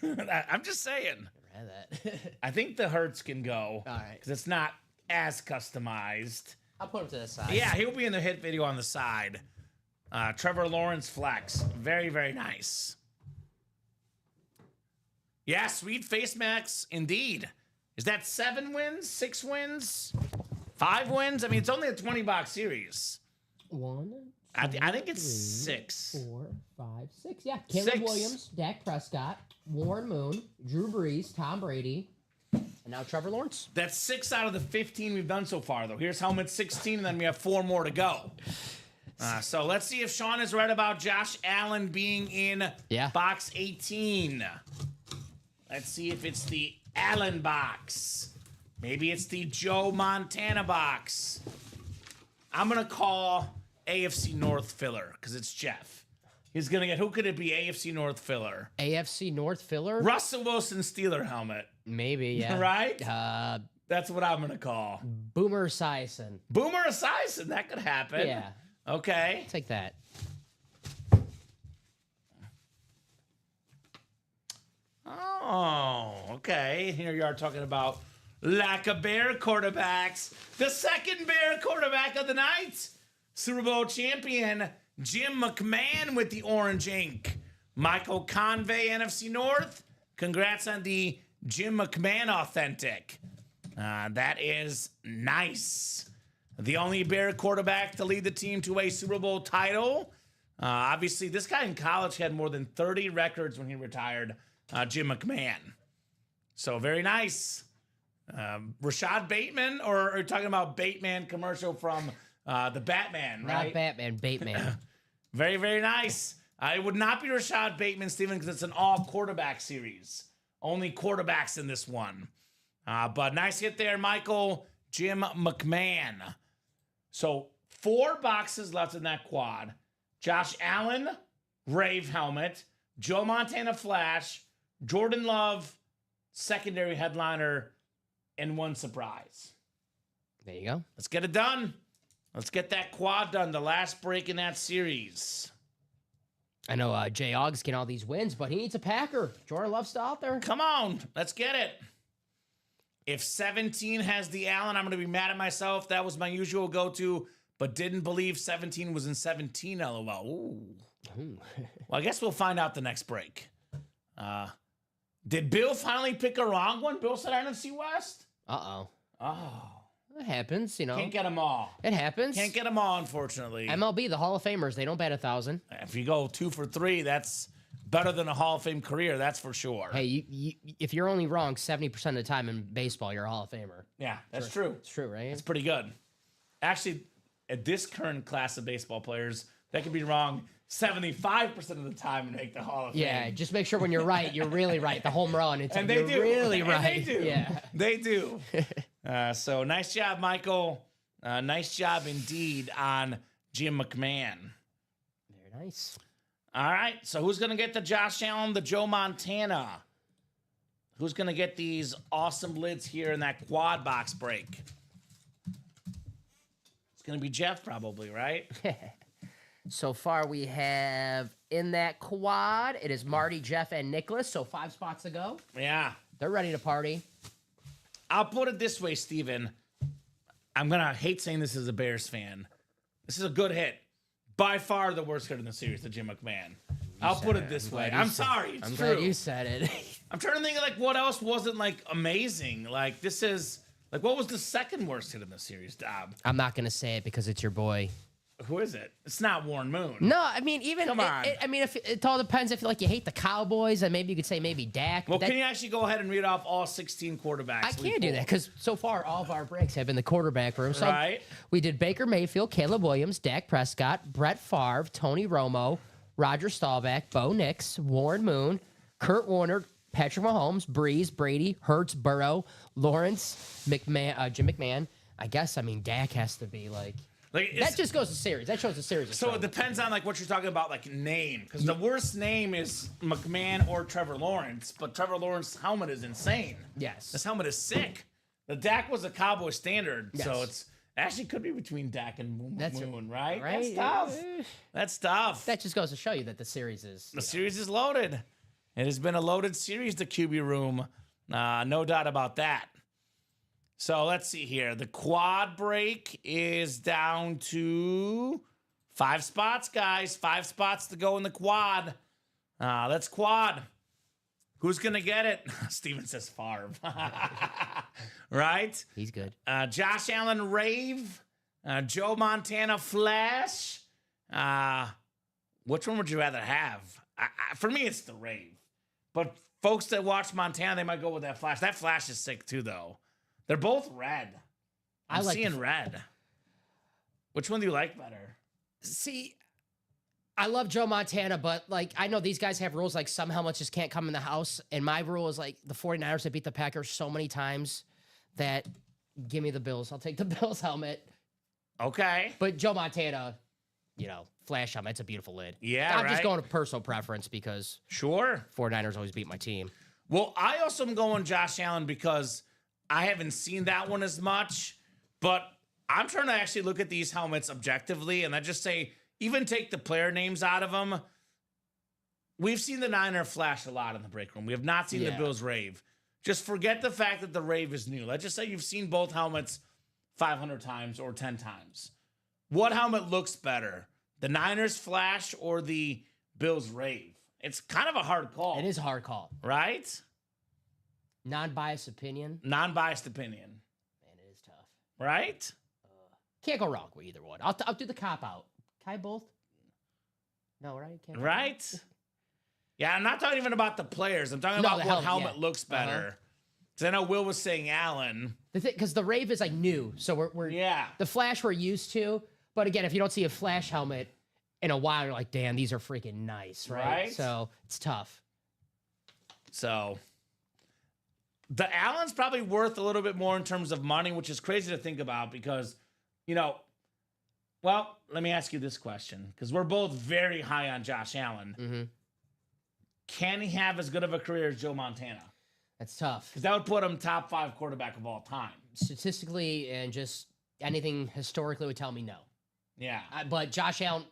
I'm just saying. Never had that. I think the Hertz can go. All right. Because it's not as customized. I'll put him to the side. Yeah, he'll be in the hit video on the side. Trevor Lawrence flex. Very, very nice. Yeah, sweet face max indeed. Is that 7 wins? 6 wins? 5 wins? I mean, it's only a 20-box series. 1, I think it's 6. 4, 5, 6. Yeah. Caleb 6. Williams, Dak Prescott, Warren Moon, Drew Brees, Tom Brady, and now Trevor Lawrence. That's 6 out of the 15 we've done so far, though. Here's helmet 16, and then we have 4 more to go. So let's see if Sean is right about Josh Allen being in box 18. Let's see if it's the Allen box. Maybe it's the Joe Montana box. I'm going to call AFC North filler because it's Jeff. He's going to get, who could it be? AFC North filler. AFC North filler? Russell Wilson Steeler helmet. Maybe, yeah. Right? That's what I'm going to call. Boomer Esiason. Boomer Esiason. That could happen. Yeah. Okay. Take that. Oh, okay. Here you are talking about lack of Bear quarterbacks. The second Bear quarterback of the night. Super Bowl champion Jim McMahon with the orange ink. Michael Convey, NFC North. Congrats on the Jim McMahon authentic. That is nice. The only Bear quarterback to lead the team to a Super Bowl title. Obviously, this guy in college had more than 30 records when he retired. Jim McMahon. So very nice. Rashad Bateman, or are you talking about Bateman commercial from the Batman, right? Not Batman, Bateman. Very, very nice. It would not be Rashad Bateman, Steven, because it's an all quarterback series. Only quarterbacks in this one. But nice hit there, Michael. Jim McMahon. So 4 boxes left in that quad. Josh Allen, Rave helmet. Joe Montana Flash. Jordan Love, secondary headliner, and 1 surprise. There you go. Let's get it done. Let's get that quad done. The last break in that series. I know Jay Oggs getting all these wins, but he needs a Packer. Jordan Love's still out there. Come on. Let's get it. If 17 has the Allen, I'm going to be mad at myself. That was my usual go-to, but didn't believe 17 was in 17, LOL. Ooh. Well, I guess we'll find out the next break. Did Bill finally pick a wrong one? Bill said NFC West? Uh-oh. Oh. It happens, you know. Can't get them all. It happens. Can't get them all, unfortunately. MLB, the Hall of Famers, they don't bat 1,000. If you go 2 for 3, that's better than a Hall of Fame career, that's for sure. Hey, if you're only wrong 70% of the time in baseball, you're a Hall of Famer. Yeah, that's true. It's true, right? It's pretty good. Actually, at this current class of baseball players, that could be wrong 75% of the time and make the Hall of Fame. Yeah, just make sure when you're right, you're really right. The home run. It's And you're they do. really And right. They do. Yeah. They do. So nice job, Michael. Nice job indeed on Jim McMahon. Very nice. All right. So who's going to get the Josh Allen, the Joe Montana? Who's going to get these awesome lids here in that quad box break? It's going to be Jeff probably, right? So far, we have in that quad, it is Marty, Jeff, and Nicholas. So 5 spots to go. Yeah. They're ready to party. I'll put it this way, Steven. I'm going to hate saying this as a Bears fan. This is a good hit. By far the worst hit in the series, the Jim McMahon. I'll put it this way. I'm sorry. It's I'm true. glad you said it. I'm trying to think of like what else wasn't like amazing. Like this is like what was the second worst hit in the series, Dob? I'm not going to say it because it's your boy. Who is it? It's not Warren Moon. No, I mean, even Come on. I mean, if it all depends. If like you hate the Cowboys, and maybe you could say maybe Dak. Well, can you actually go ahead and read off all 16 quarterbacks? I can't do that because so far all of our breaks have been the quarterback room. So Right. we did Baker Mayfield, Caleb Williams, Dak Prescott, Brett Favre, Tony Romo, Roger Staubach, Bo Nix, Warren Moon, Kurt Warner, Patrick Mahomes, Breeze, Brady, Hurts, Burrow, Lawrence, McMahon, Jim McMahon. I guess Dak has to be like. That just goes to series. That shows the series. So it depends on like what you're talking about, like name, because the worst name is McMahon or Trevor Lawrence, but Trevor Lawrence's helmet is insane. Yes. This helmet is sick. The Dak was a Cowboy standard, so Yes. it's actually could be between Dak and Moon, right? Right? That's tough. That's tough. That just goes to show you that the series is. The series is loaded. It has been a loaded series, the QB room. No doubt about that. So let's see here. The quad break is down to 5 spots, guys. 5 spots to go in the quad. Let's quad. Who's going to get it? Steven says Favre. Right? He's good. Josh Allen Rave. Joe Montana Flash. Which one would you rather have? For me, it's the Rave. But folks that watch Montana, they might go with that Flash. That Flash is sick too, though. They're both red. I'm seeing red. Which one do you like better? See, I love Joe Montana, but like I know these guys have rules like some helmets just can't come in the house. And my rule is like the 49ers have beat the Packers so many times that give me the Bills. I'll take the Bills helmet. Okay. But Joe Montana, Flash helmet, it's a beautiful lid. Yeah, I'm just right. going to personal preference because Sure. 49ers always beat my team. Well, I also am going Josh Allen because I haven't seen that one as much, but I'm trying to actually look at these helmets objectively, and I just say, even take the player names out of them. We've seen the Niner Flash a lot in the break room. We have not seen the Bills Rave. Just forget the fact that the Rave is new. Let's just say you've seen both helmets 500 times or 10 times. What helmet looks better? The Niners Flash or the Bills Rave? It's kind of a hard call. It is a hard call. Right? Non-biased opinion. Non-biased opinion. Man, it is tough. Right? Can't go wrong with either one. I'll do the cop out. Can I both? No, right? Can't go Right? Yeah, I'm not talking even about the players. I'm talking No, about the what helmet, helmet yeah. looks better. Because I know Will was saying Allen. Because the Rave is like new, so we're Yeah. the Flash we're used to. But again, if you don't see a Flash helmet in a while, you're like, damn, these are freaking nice, right? Right. So it's tough. So the Allen's probably worth a little bit more in terms of money, which is crazy to think about because, well, let me ask you this question because we're both very high on Josh Allen. Mm-hmm. Can he have as good of a career as Joe Montana? That's tough. Because that would put him top 5 quarterback of all time. Statistically and just anything historically would tell me no. Yeah. But Josh Allen,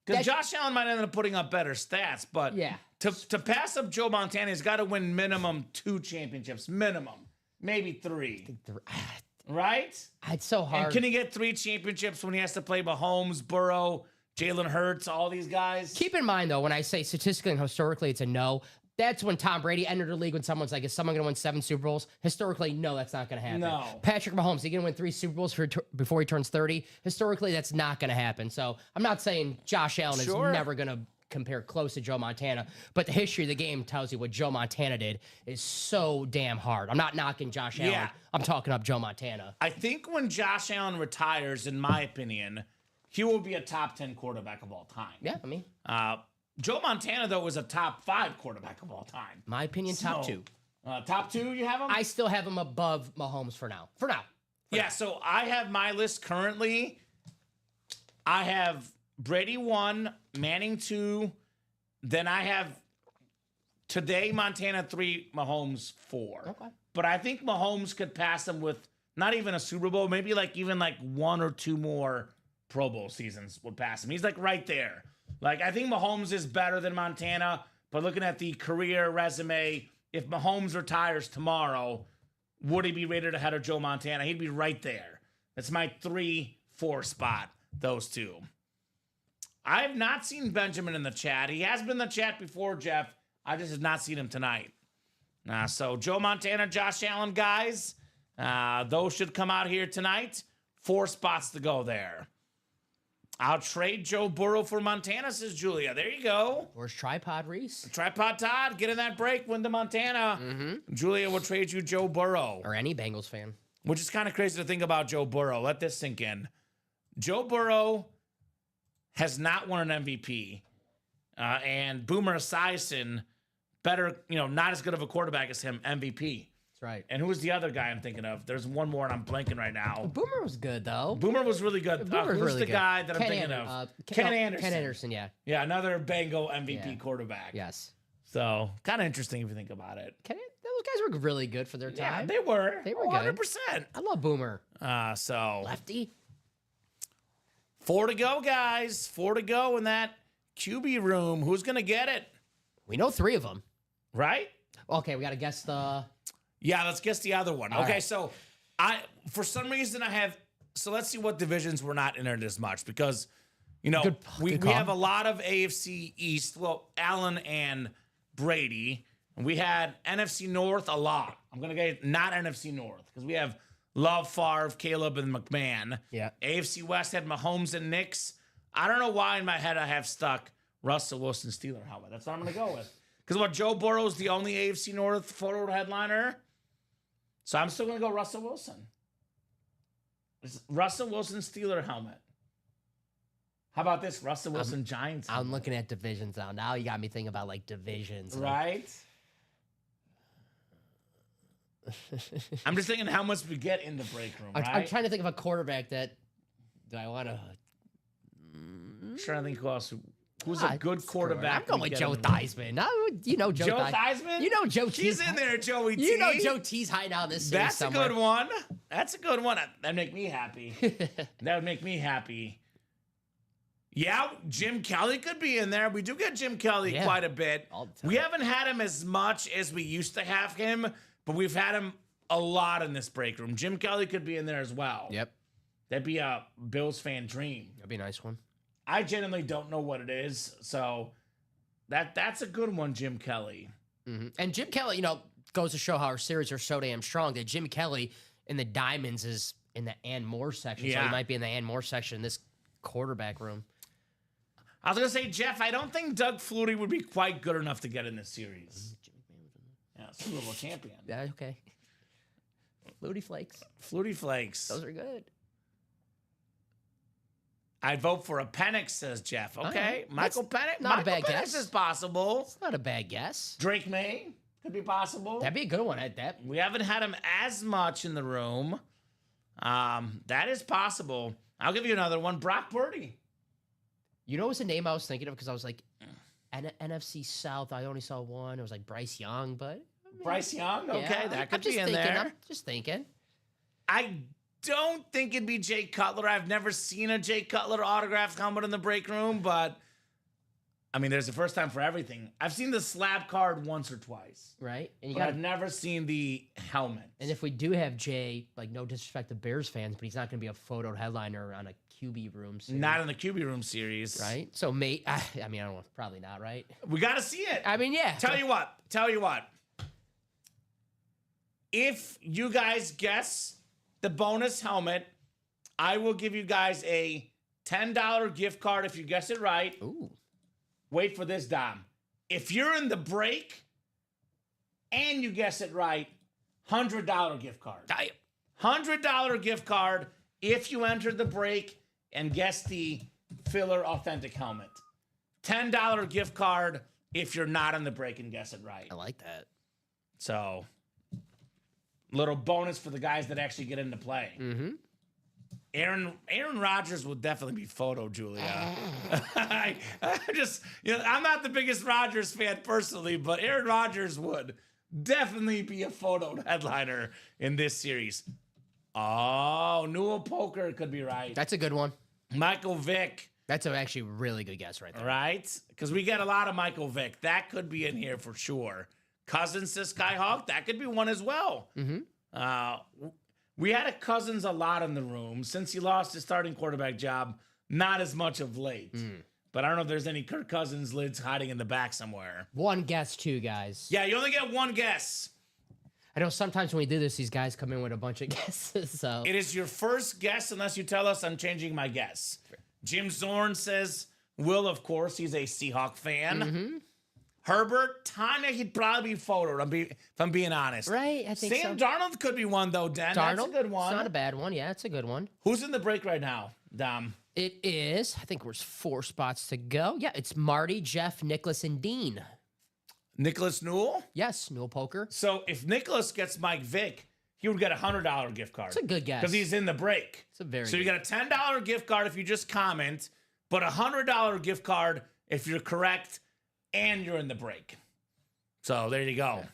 Because Josh Allen might end up putting up better stats, but yeah. to pass up Joe Montana, he's got to win minimum 2 championships. Minimum. Maybe 3. Right? It's so hard. And can he get 3 championships when he has to play Mahomes, Burrow, Jalen Hurts, all these guys? Keep in mind, though, when I say statistically and historically it's a no, that's when Tom Brady entered the league when someone's like, is someone going to win 7 Super Bowls? Historically, no, that's not going to happen. No. Patrick Mahomes, he going to win 3 Super Bowls before he turns 30? Historically, that's not going to happen. So I'm not saying Josh Allen is never going to compare close to Joe Montana, but the history of the game tells you what Joe Montana did is so damn hard. I'm not knocking Josh Allen. Yeah. I'm talking up Joe Montana. I think when Josh Allen retires, in my opinion, he will be a top 10 quarterback of all time. Yeah, I mean, Joe Montana, though, was a top 5 quarterback of all time. my opinion, top 2. Top 2, you have him? I still have him above Mahomes for now. Yeah, so I have my list currently. I have Brady 1, Manning 2, then I have today Montana 3, Mahomes 4. Okay. But I think Mahomes could pass him with not even a Super Bowl, maybe even 1 or 2 more Pro Bowl seasons would pass him. He's right there. I think Mahomes is better than Montana, but looking at the career resume, if Mahomes retires tomorrow, would he be rated ahead of Joe Montana? He'd be right there. That's my 3-4 spot, those two. I have not seen Benjamin in the chat. He has been in the chat before, Jeff. I just have not seen him tonight. So Joe Montana, Josh Allen, guys, those should come out here tonight. 4 spots to go there. I'll trade Joe Burrow for Montana, says Julia. There you go. Where's Tripod Reese? Tripod Todd, get in that break, win to Montana. Mm-hmm. Julia will trade you Joe Burrow. Or any Bengals fan. Which is kind of crazy to think about Joe Burrow. Let this sink in. Joe Burrow has not won an MVP. And Boomer Esiason, better, not as good of a quarterback as him, MVP. That's right. And who was the other guy I'm thinking of? There's one more and I'm blanking right now. Boomer was good, though. Boomer was really good. Boomer's Who's really the good. guy that I'm thinking of? Ken Anderson. Ken Anderson, yeah. Yeah, another Bengal MVP quarterback. Yes. So, kind of interesting if you think about it. Those guys were really good for their time. Yeah, they were. They were 100%. good. I love Boomer. So, Lefty. 4 to go, guys. 4 to go in that QB room. Who's going to get it? We know 3 of them. Right? Okay, we got to guess the... Yeah, let's guess the other one. All okay, right. so for some reason so let's see what divisions we're not in this much because, we call. have a lot of AFC East. Well, Allen and Brady. And we had NFC North a lot. I'm going to get not NFC North because we have Love, Favre, Caleb, and McMahon. Yeah. AFC West had Mahomes and Knicks. I don't know why in my head I have stuck Russell Wilson Steeler helmet. That's what I'm going to go with. Because Joe Burrow's the only AFC North photo headliner. So I'm still going to go Russell Wilson. It's Russell Wilson Steeler helmet. How about this? Russell Wilson Giants helmet. I'm looking at divisions now. Now you got me thinking about divisions. Right? I'm just thinking how much we get in the break room, right? I'm trying to think of a quarterback that... Do I want to... I'm trying to think who's a good quarterback. I'm going with Joe Theismann. No, Joe Theismann? You know Joe T's. He's in there, Joey T. You know Joe T's hiding out in this series That's somewhere. a good one. That's a good one. That'd make me happy. That would make me happy. Yeah, Jim Kelly could be in there. We do get Jim Kelly quite a bit. All the time. We haven't had him as much as we used to have him, but we've had him a lot in this break room. Jim Kelly could be in there as well. Yep. That'd be a Bills fan dream. That'd be a nice one. I genuinely don't know what it is, so that's a good one, Jim Kelly. Mm-hmm. And Jim Kelly, goes to show how our series are so damn strong that Jim Kelly in the Diamonds is in the Ann Moore section. So Yeah. he might be in the Ann Moore section in this quarterback room. I was going to say, Jeff, I don't think Doug Flutie would be quite good enough to get in this series. Yeah, Super Bowl champion. Yeah, okay. Flutie Flakes. Flutie Flakes. Those are good. I'd vote for a Penix, says Jeff. Okay. right. Michael Penix. not a Michael bad Penix guess. is possible. It's not a bad guess. Drake May Could be possible. That'd be a good one at that. We haven't had him as much in the room. That is possible. I'll give you another one. Brock Purdy. You know what was the name I was thinking of? Because I was like, NFC South, I only saw one. It was like Bryce Young, but... I mean, Bryce Young? Okay, yeah, that I'm could just be in thinking, there. I'm just thinking. I don't think it'd be Jay Cutler. I've never seen a Jay Cutler autographed helmet in the break room, but I mean, there's a first time for everything. I've seen the slab card once or twice, Right? And you but got I've never seen the helmet. And if we do have Jay, like no disrespect to Bears fans, but he's not going to be a photoed headliner on a QB room series, Not in the QB room series, right? So, mate, I mean, I don't know, probably not, right? We got to see it. I mean, yeah. Tell you what. If you guys guess the bonus helmet, I will give you guys a $10 gift card if you guess it right. Ooh. Wait for this, Dom. If you're in the break and you guess it right, $100 gift card. $100 gift card if you entered the break and guessed the filler authentic helmet. $10 gift card if you're not in the break and guess it right. I like that. So, little bonus for the guys that actually get into play. Mm-hmm. Aaron Rodgers will definitely be photo, Julia. I'm not the biggest Rodgers fan personally, but Aaron Rodgers would definitely be a photo headliner in this series. Oh, Newell Poker could be right. That's a good one. Michael Vick, That's actually a really good guess right there. right? Because we get a lot of Michael Vick. That could be in here for sure. Cousins to Skyhawk, that could be one as well. Mm-hmm. We had a Cousins a lot in the room. Since he lost his starting quarterback job, not as much of late. But I don't know if there's any Kirk Cousins lids hiding in the back somewhere. One guess, too, guys. Yeah, you only get one guess. I know sometimes when we do this, these guys come in with a bunch of guesses. So It is your first guess unless you tell us I'm changing my guess. Jim Zorn says, Will, of course, he's a Seahawk fan. Mm-hmm. Herbert, Tanya, he'd probably be photoed, if I'm being honest. Right, I think Sam so. Darnold could be one, though, Dan. That's a good one. It's not a bad one. Yeah, it's a good one. Who's in the break right now, Dom? It is. I think there's 4 spots to go. Yeah, it's Marty, Jeff, Nicholas, and Dean. Nicholas Newell? Yes, Newell Poker. So if Nicholas gets Mike Vick, he would get a $100 gift card. It's a good guess. Because he's in the break. It's a very So you good. get a $10 gift card if you just comment, but a $100 gift card if you're correct and you're in the break. So there you go. Yeah.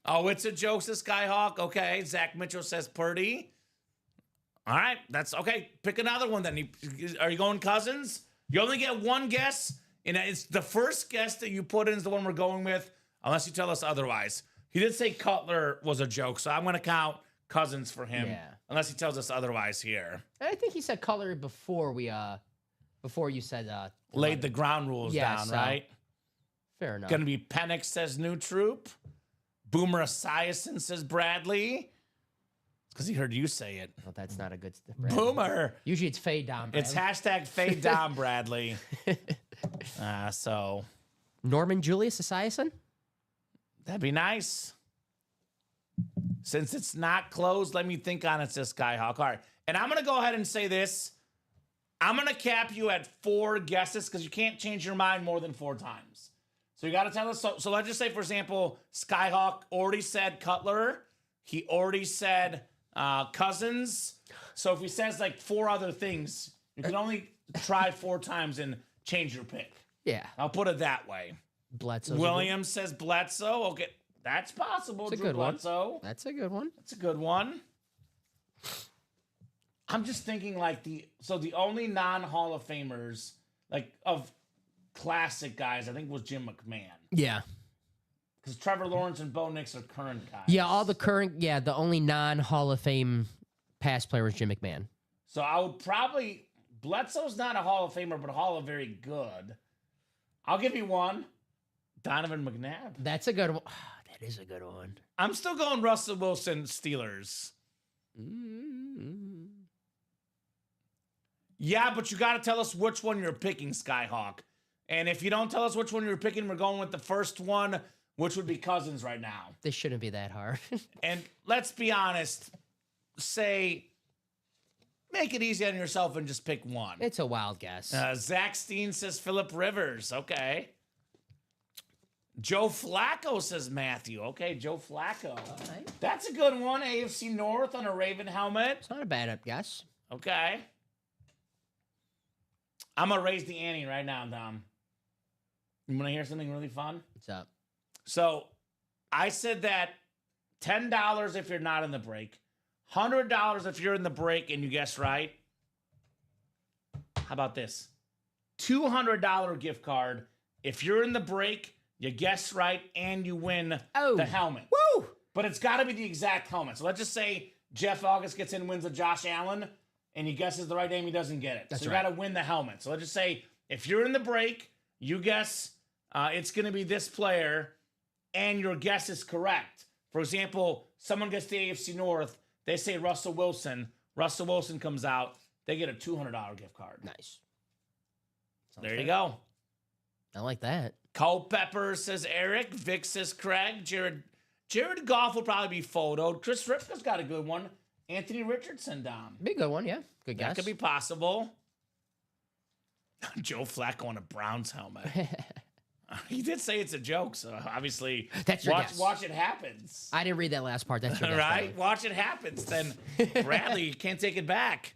Oh, it's a joke, says Skyhawk. Okay. Zach Mitchell says Purdy. All right. That's okay. Pick another one then. Are you going Cousins? You only get one guess, and it's the first guess that you put in is the one we're going with, unless you tell us otherwise. He did say Cutler was a joke, so I'm going to count Cousins for him, Yeah. unless he tells us otherwise here. I think he said color before you said Laid the ground rules Yeah, down, so- right? fair enough. Going to be Penix says New Troop. Boomer Esiason says Bradley. Because he heard you say it. Well, that's not a good. Boomer. Usually it's fade down. It's hashtag fade down, Bradley. So Norman Julius Esiason. that'd be nice. Since it's not closed, let me think on it, says Skyhawk. All right. And I'm going to go ahead and say this. I'm going to cap you at 4 guesses because you can't change your mind more than 4 times. So you got to tell us. So let's just say, for example, Skyhawk already said Cutler. He already said Cousins. So if he says like 4 other things, you can only try 4 times and change your pick. Yeah, I'll put it that way. Bledsoe. Williams says Bledsoe. Okay, that's possible. That's a Drew good one. Bledsoe. That's a good one. That's a good one. I'm just thinking like the only non-Hall of Famers like of classic guys I think was Jim McMahon Yeah. because Trevor Lawrence and Bo Nix are current guys. Yeah, all the current. Yeah, the only non-Hall of Fame past player was Jim McMahon. So I would probably Bledsoe's not a Hall of Famer, but a Hall of very good. I'll give you one. Donovan McNabb. That's a good one. That is a good one. I'm still going Russell Wilson Steelers. Mm-hmm. Yeah, but you got to tell us which one you're picking, Skyhawk. And if you don't tell us which one you're picking, we're going with the first one, which would be Cousins right now. This shouldn't be that hard. And let's be honest, make it easy on yourself and just pick one. It's a wild guess. Zach Steen says Phillip Rivers. Okay. Joe Flacco, says Matthew. Okay, Joe Flacco. right. That's a good one. AFC North on a Raven helmet. It's not a bad guess. Okay. I'm going to raise the ante right now, Dom. You want to hear something really fun? What's up? So I said that $10 if you're not in the break, $100 if you're in the break and you guess right. How about this? $200 gift card if you're in the break, you guess right, and you win the helmet. Woo! But it's got to be the exact helmet. So let's just say Jeff August gets in, wins a Josh Allen, and he guesses the right name, he doesn't get it. That's so you right. got to win the helmet. So let's just say if you're in the break, you guess it's going to be this player, and your guess is correct. For example, someone gets the AFC North, they say Russell Wilson. Russell Wilson comes out, they get a $200 gift card. Nice. Sounds There fair. you go. I like that. Culpepper, says Eric. Vic, says Craig. Jared Goff will probably be photoed. Chris Ripka's got a good one. Anthony Richardson, Dom. Be a good one, yeah. Good guess. That could be possible. Joe Flacco on a Browns helmet. He did say it's a joke, so obviously That's your guess. watch it happens. I didn't read that last part. That's your guess, Right? Bradley. Watch it happens. Then Bradley, you can't take it back.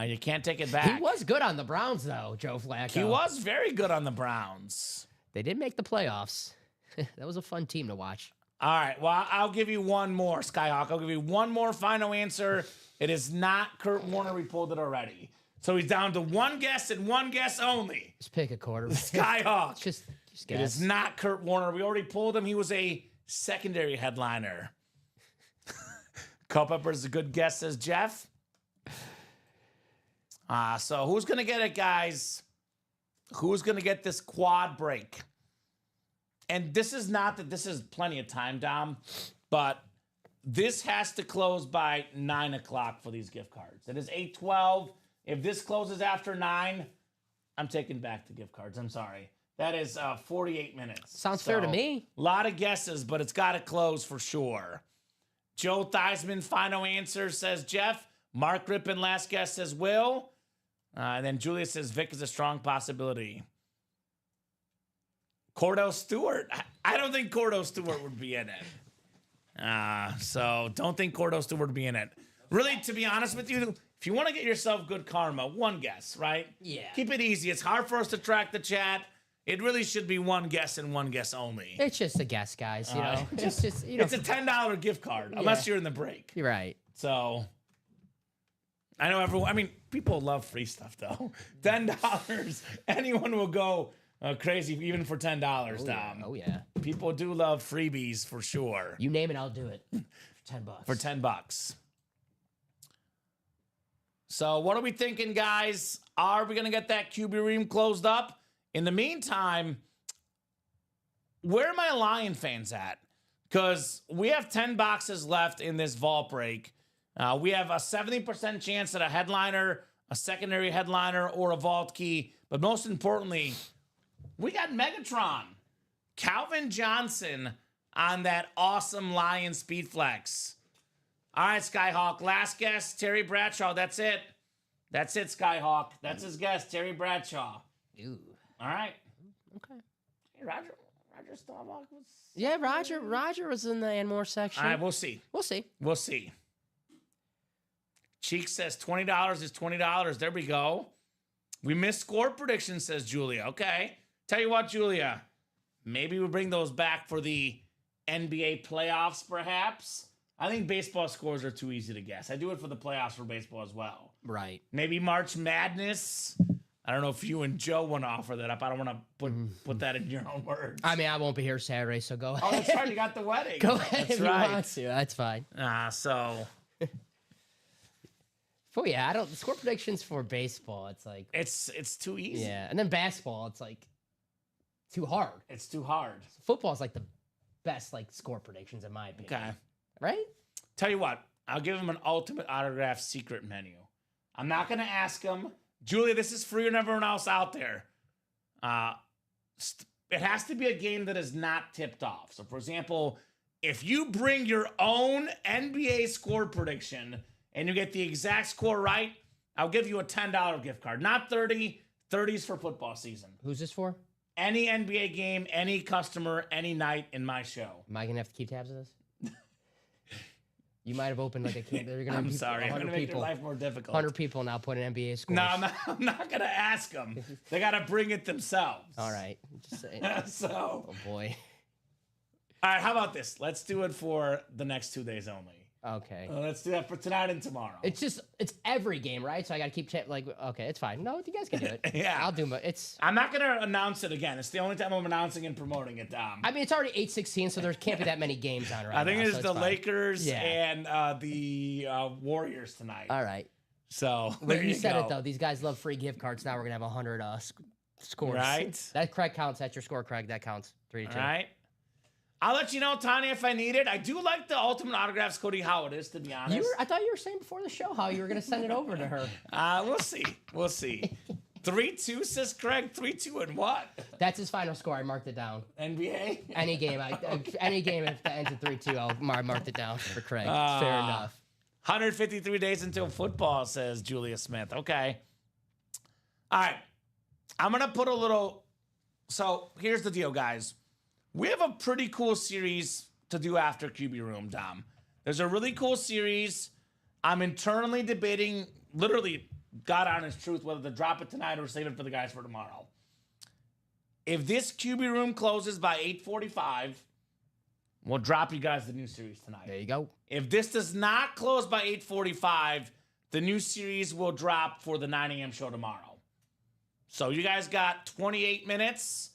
You can't take it back. He was good on the Browns, though, Joe Flacco. He was very good on the Browns. They did make the playoffs. That was a fun team to watch. All right. Well, I'll give you one more, Skyhawk. I'll give you one more final answer. It is not Kurt Warner. We pulled it already. So he's down to one guess and one guess only. Just pick a quarterback. Skyhawk. just It guess. is not Kurt Warner. We already pulled him. He was a secondary headliner. Culpepper's a good guess, says Jeff. So who's going to get it, guys? Who's going to get this quad break? And this is not that this is plenty of time, Dom, but this has to close by 9 o'clock for these gift cards. It is 8:12. If this closes after 9, I'm taking back the gift cards. I'm sorry. That is 48 minutes. Sounds fair to me. A lot of guesses, but it's got to close for sure. Joe Theismann, final answer, says Jeff. Mark Rippon, last guess, says Will. And then Julia says Vic is a strong possibility. Cordell Stewart. I don't think Cordell Stewart would be in it. So don't think Cordell Stewart would be in it. Really, to be honest with you, if you want to get yourself good karma, one guess, right? Yeah. Keep it easy. It's hard for us to track the chat. It really should be one guess and one guess only. It's just a guess, guys. You know, right. it's just you know. It's a $10 gift card, unless you're in the break. You're right. So I know everyone. I mean, people love free stuff though. $10, anyone will go crazy even for $10. Dom. Oh yeah. People do love freebies for sure. You name it, I'll do it. For $10. For $10. So what are we thinking, guys? Are we gonna get that QB room closed up? In the meantime, where are my Lion fans at? Because we have 10 boxes left in this vault break. We have a 70% chance at a headliner, a secondary headliner, or a vault key. But most importantly, we got Megatron, Calvin Johnson on that awesome Lion Speed Flex. All right, Skyhawk. Last guess, Terry Bradshaw. That's it. That's it, Skyhawk. That's his guess, Terry Bradshaw. Ooh. All right. Okay. Hey, Roger Staubach was... Yeah, Roger was in the and more section. All right, we'll see. We'll see. We'll see. Cheek says $20 is $20. There we go. We missed score prediction, says Julia. Okay. Tell you what, Julia. Maybe we bring those back for the NBA playoffs, perhaps. I think baseball scores are too easy to guess. I do it for the playoffs for baseball as well. Right. Maybe March Madness. I don't know if you and Joe want to offer that up. I don't want to put that in your own words. I mean, I won't be here Saturday, so go ahead. Oh, that's right. You got the wedding. Go ahead That's if right. you want to. That's fine. So Oh yeah, I don't. The score predictions for baseball, it's like it's too easy. yeah, and then basketball, it's like too hard. It's too hard. Football's like the best like score predictions in my opinion. Okay. Right? Tell you what, I'll give him an ultimate autograph secret menu. I'm not going to ask him. Julia, this is for you and everyone else out there. It has to be a game that is not tipped off. So, for example, if you bring your own NBA score prediction and you get the exact score right, I'll give you a $10 gift card. Not 30. 30's for football season. Who's this for? any NBA game, any customer, any night in my show. Am I gonna have to keep tabs of this? You might have opened like a camp. They're gonna I'm be sorry. I'm 100 going to make people. your life more difficult. 100 people now put in NBA scores. No, I'm not going to ask them. They got to bring it themselves. All right. Just saying. So, Oh boy. all right, how about this? Let's do it for the next 2 days only. Okay. Let's do that for tonight and tomorrow. It's every game, right? So I got to keep okay, it's fine. No, you guys can do it. Yeah. I'll do it. I'm not going to announce it again. It's the only time I'm announcing and promoting it, Dom. I mean, it's already 8:16, so there can't be that many games on right now. I think it's so the fine. Lakers Yeah. and the Warriors tonight. All right. So When there you you said go. it though, these guys love free gift cards. Now we're gonna have 100 scores. Right. That Craig counts. That's your score, Craig. That counts. 3-2. All right. I'll let you know, Tanya, if I need it. I do like the Ultimate Autographs Cody Howard is, to be honest. I thought you were saying before the show how you were gonna send it over to her. We'll see. We'll see. 3-2, says Craig. 3-2 and what? That's his final score. I marked it down. NBA? Any game, any game if that ends in 3-2, I'll mark it down for Craig. Fair enough. 153 days until football, says Julia Smith. Okay. All right. I'm going to put a little. So here's the deal, guys. We have a pretty cool series to do after QB Room, Dom. There's a really cool series. I'm internally debating, literally, God honest truth, whether to drop it tonight or save it for the guys for tomorrow. If this QB Room closes by 8:45, we'll drop you guys the new series tonight. There you go. If this does not close by 8:45, the new series will drop for the 9 a.m. show tomorrow. So you guys got 28 minutes.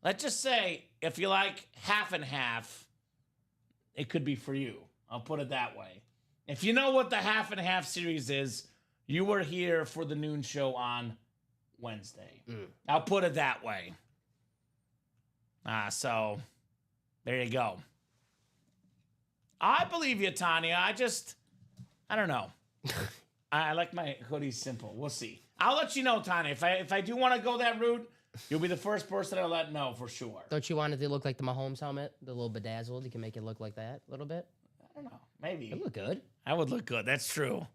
Let's just say if you like half and half, it could be for you. I'll put it that way. If you know what the half and half series is, you were here for the noon show on Wednesday. I'll put it that way. So there you go. I believe you, Tanya. I don't know. I like my hoodies simple. We'll see. I'll let you know, Tanya. If I do want to go that route, you'll be the first person I'll let know for sure. Don't you want it to look like the Mahomes helmet? The little bedazzled? You can make it look like that a little bit? I don't know. Maybe. It look good. I would look good. That's true.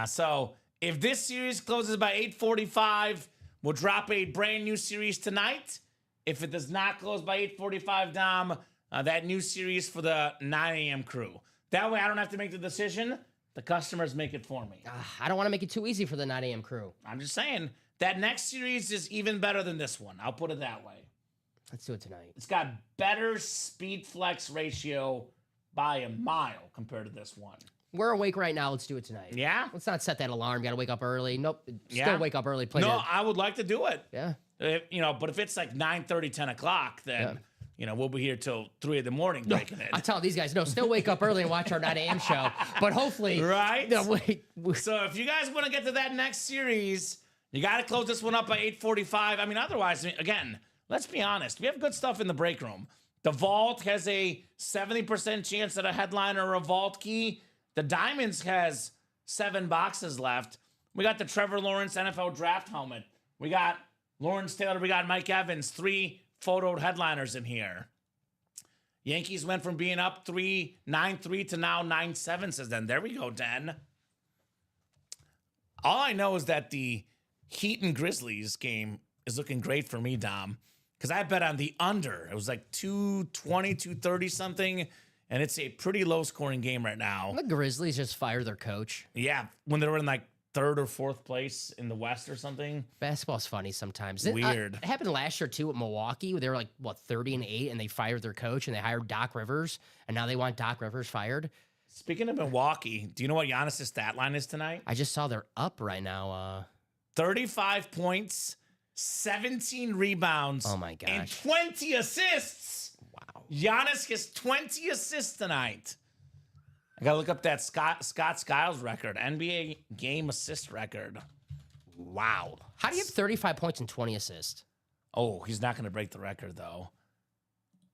So if this series closes by 8:45, we'll drop a brand new series tonight. If it does not close by 8:45, Dom, that new series for the 9 a.m. crew. That way I don't have to make the decision. The customers make it for me. I don't want to make it too easy for the 9 a.m. crew. I'm just saying, that next series is even better than this one. I'll put it that way. Let's do it tonight. It's got better speed flex ratio by a mile compared to this one. We're awake right now. Let's do it tonight. Yeah? Let's not set that alarm. Got to wake up early. Nope. Yeah. Still wake up early. Play No, the- I would like to do it. Yeah. But if it's like 9:30, 10 o'clock, then, we'll be here till 3 in the morning breaking it. I'm telling these guys, no, still wake up early and watch our 9 a.m. show. But hopefully, Right? No, wait. So if you guys want to get to that next series, you got to close this one up by 8:45. I mean, otherwise, again, let's be honest. We have good stuff in the break room. The Vault has a 70% chance at a headliner or a Vault key. The Diamonds has 7 boxes left. We got the Trevor Lawrence NFL draft helmet. We got Lawrence Taylor. We got Mike Evans. 3 photoed headliners in here. Yankees went from being up 9-3 to now 9-7, says then. There we go, Den. All I know is that the Heat and Grizzlies game is looking great for me, Dom, because I bet on the under. It was like 220, 230 something, and it's a pretty low-scoring game right now. The Grizzlies just fired their coach. Yeah, when they were in like 3rd or 4th place in the West or something. Basketball's funny sometimes. Weird. It happened last year, too, at Milwaukee. They were like, 30-8, and they fired their coach, and they hired Doc Rivers, and now they want Doc Rivers fired. Speaking of Milwaukee, do you know what Giannis' stat line is tonight? I just saw they're up right now. 35 points, 17 rebounds, Oh, my gosh. and 20 assists. Wow. Giannis has 20 assists tonight. I gotta look up that Scott Skiles record, NBA game assist record. Wow. How do you have 35 points and 20 assists? Oh, he's not gonna break the record though.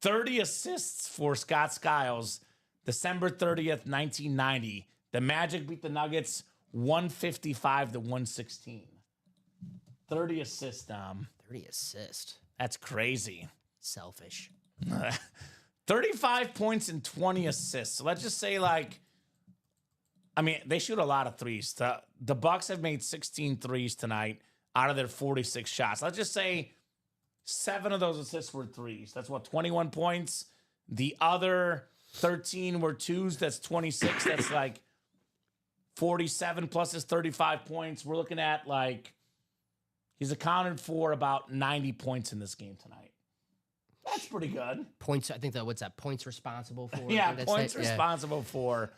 30 assists for Scott Skiles, December 30th, 1990. The Magic beat the Nuggets 155 to 116. 30 assists, Dom. 30 assists. That's crazy. Selfish. 35 points and 20 assists. So let's just say, they shoot a lot of threes. The Bucks have made 16 threes tonight out of their 46 shots. Let's just say 7 of those assists were threes. That's what, 21 points. The other 13 were twos. That's 26. That's like 47 plus his 35 points. We're looking at like he's accounted for about 90 points in this game tonight. That's pretty good. Points, I think that what's that? Points responsible for? Yeah, points responsible for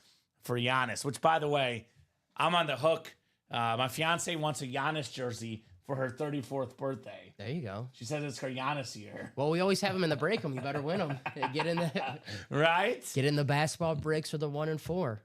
Giannis, which, by the way, I'm on the hook. My fiance wants a Giannis jersey for her 34th birthday. There you go. She says it's her Giannis year. Well, we always have them in the break room. You better win them. Get in the Right? Get in the basketball breaks for the 1 and 4.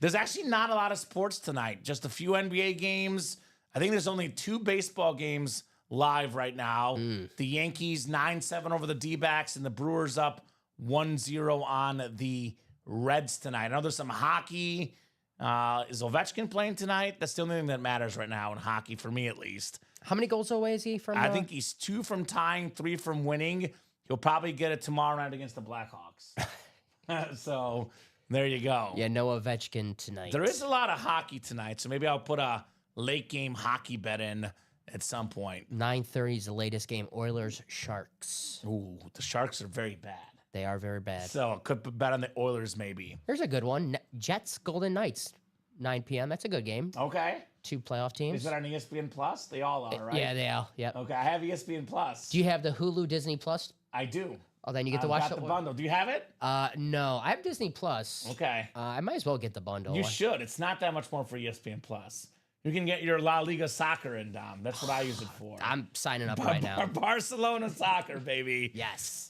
There's actually not a lot of sports tonight. Just a few NBA games. I think there's only 2 baseball games live right now. The Yankees 9-7 over the D-backs, and the Brewers up 1-0 on the Reds tonight. I know there's some hockey. Is Ovechkin playing tonight? That's the only thing that matters right now in hockey, for me at least. How many goals away is he from? I think he's 2 from tying, 3 from winning. He'll probably get it tomorrow night against the Blackhawks. So there you go. Yeah, no Ovechkin tonight. There is a lot of hockey tonight, so maybe I'll put a late game hockey bet in at some point. 9:30 is the latest game. Oilers Sharks. Ooh, the Sharks are very bad. They are very bad. So could bet on the Oilers maybe. There's a good one. Jets Golden Knights, 9 p.m. That's a good game. Okay. 2 playoff teams. Is it on ESPN Plus? They all are, right? Yeah, they are. Yep. Okay, I have ESPN Plus. Do you have the Hulu Disney Plus? I do. Oh, then you get to I've watch got the bundle. Do you have it? No, I have Disney Plus. Okay. I might as well get the bundle. You should. It's not that much more for ESPN Plus. You can get your La Liga soccer in, Dom. That's what I use it for. I'm signing up right now. Barcelona soccer, baby. Yes.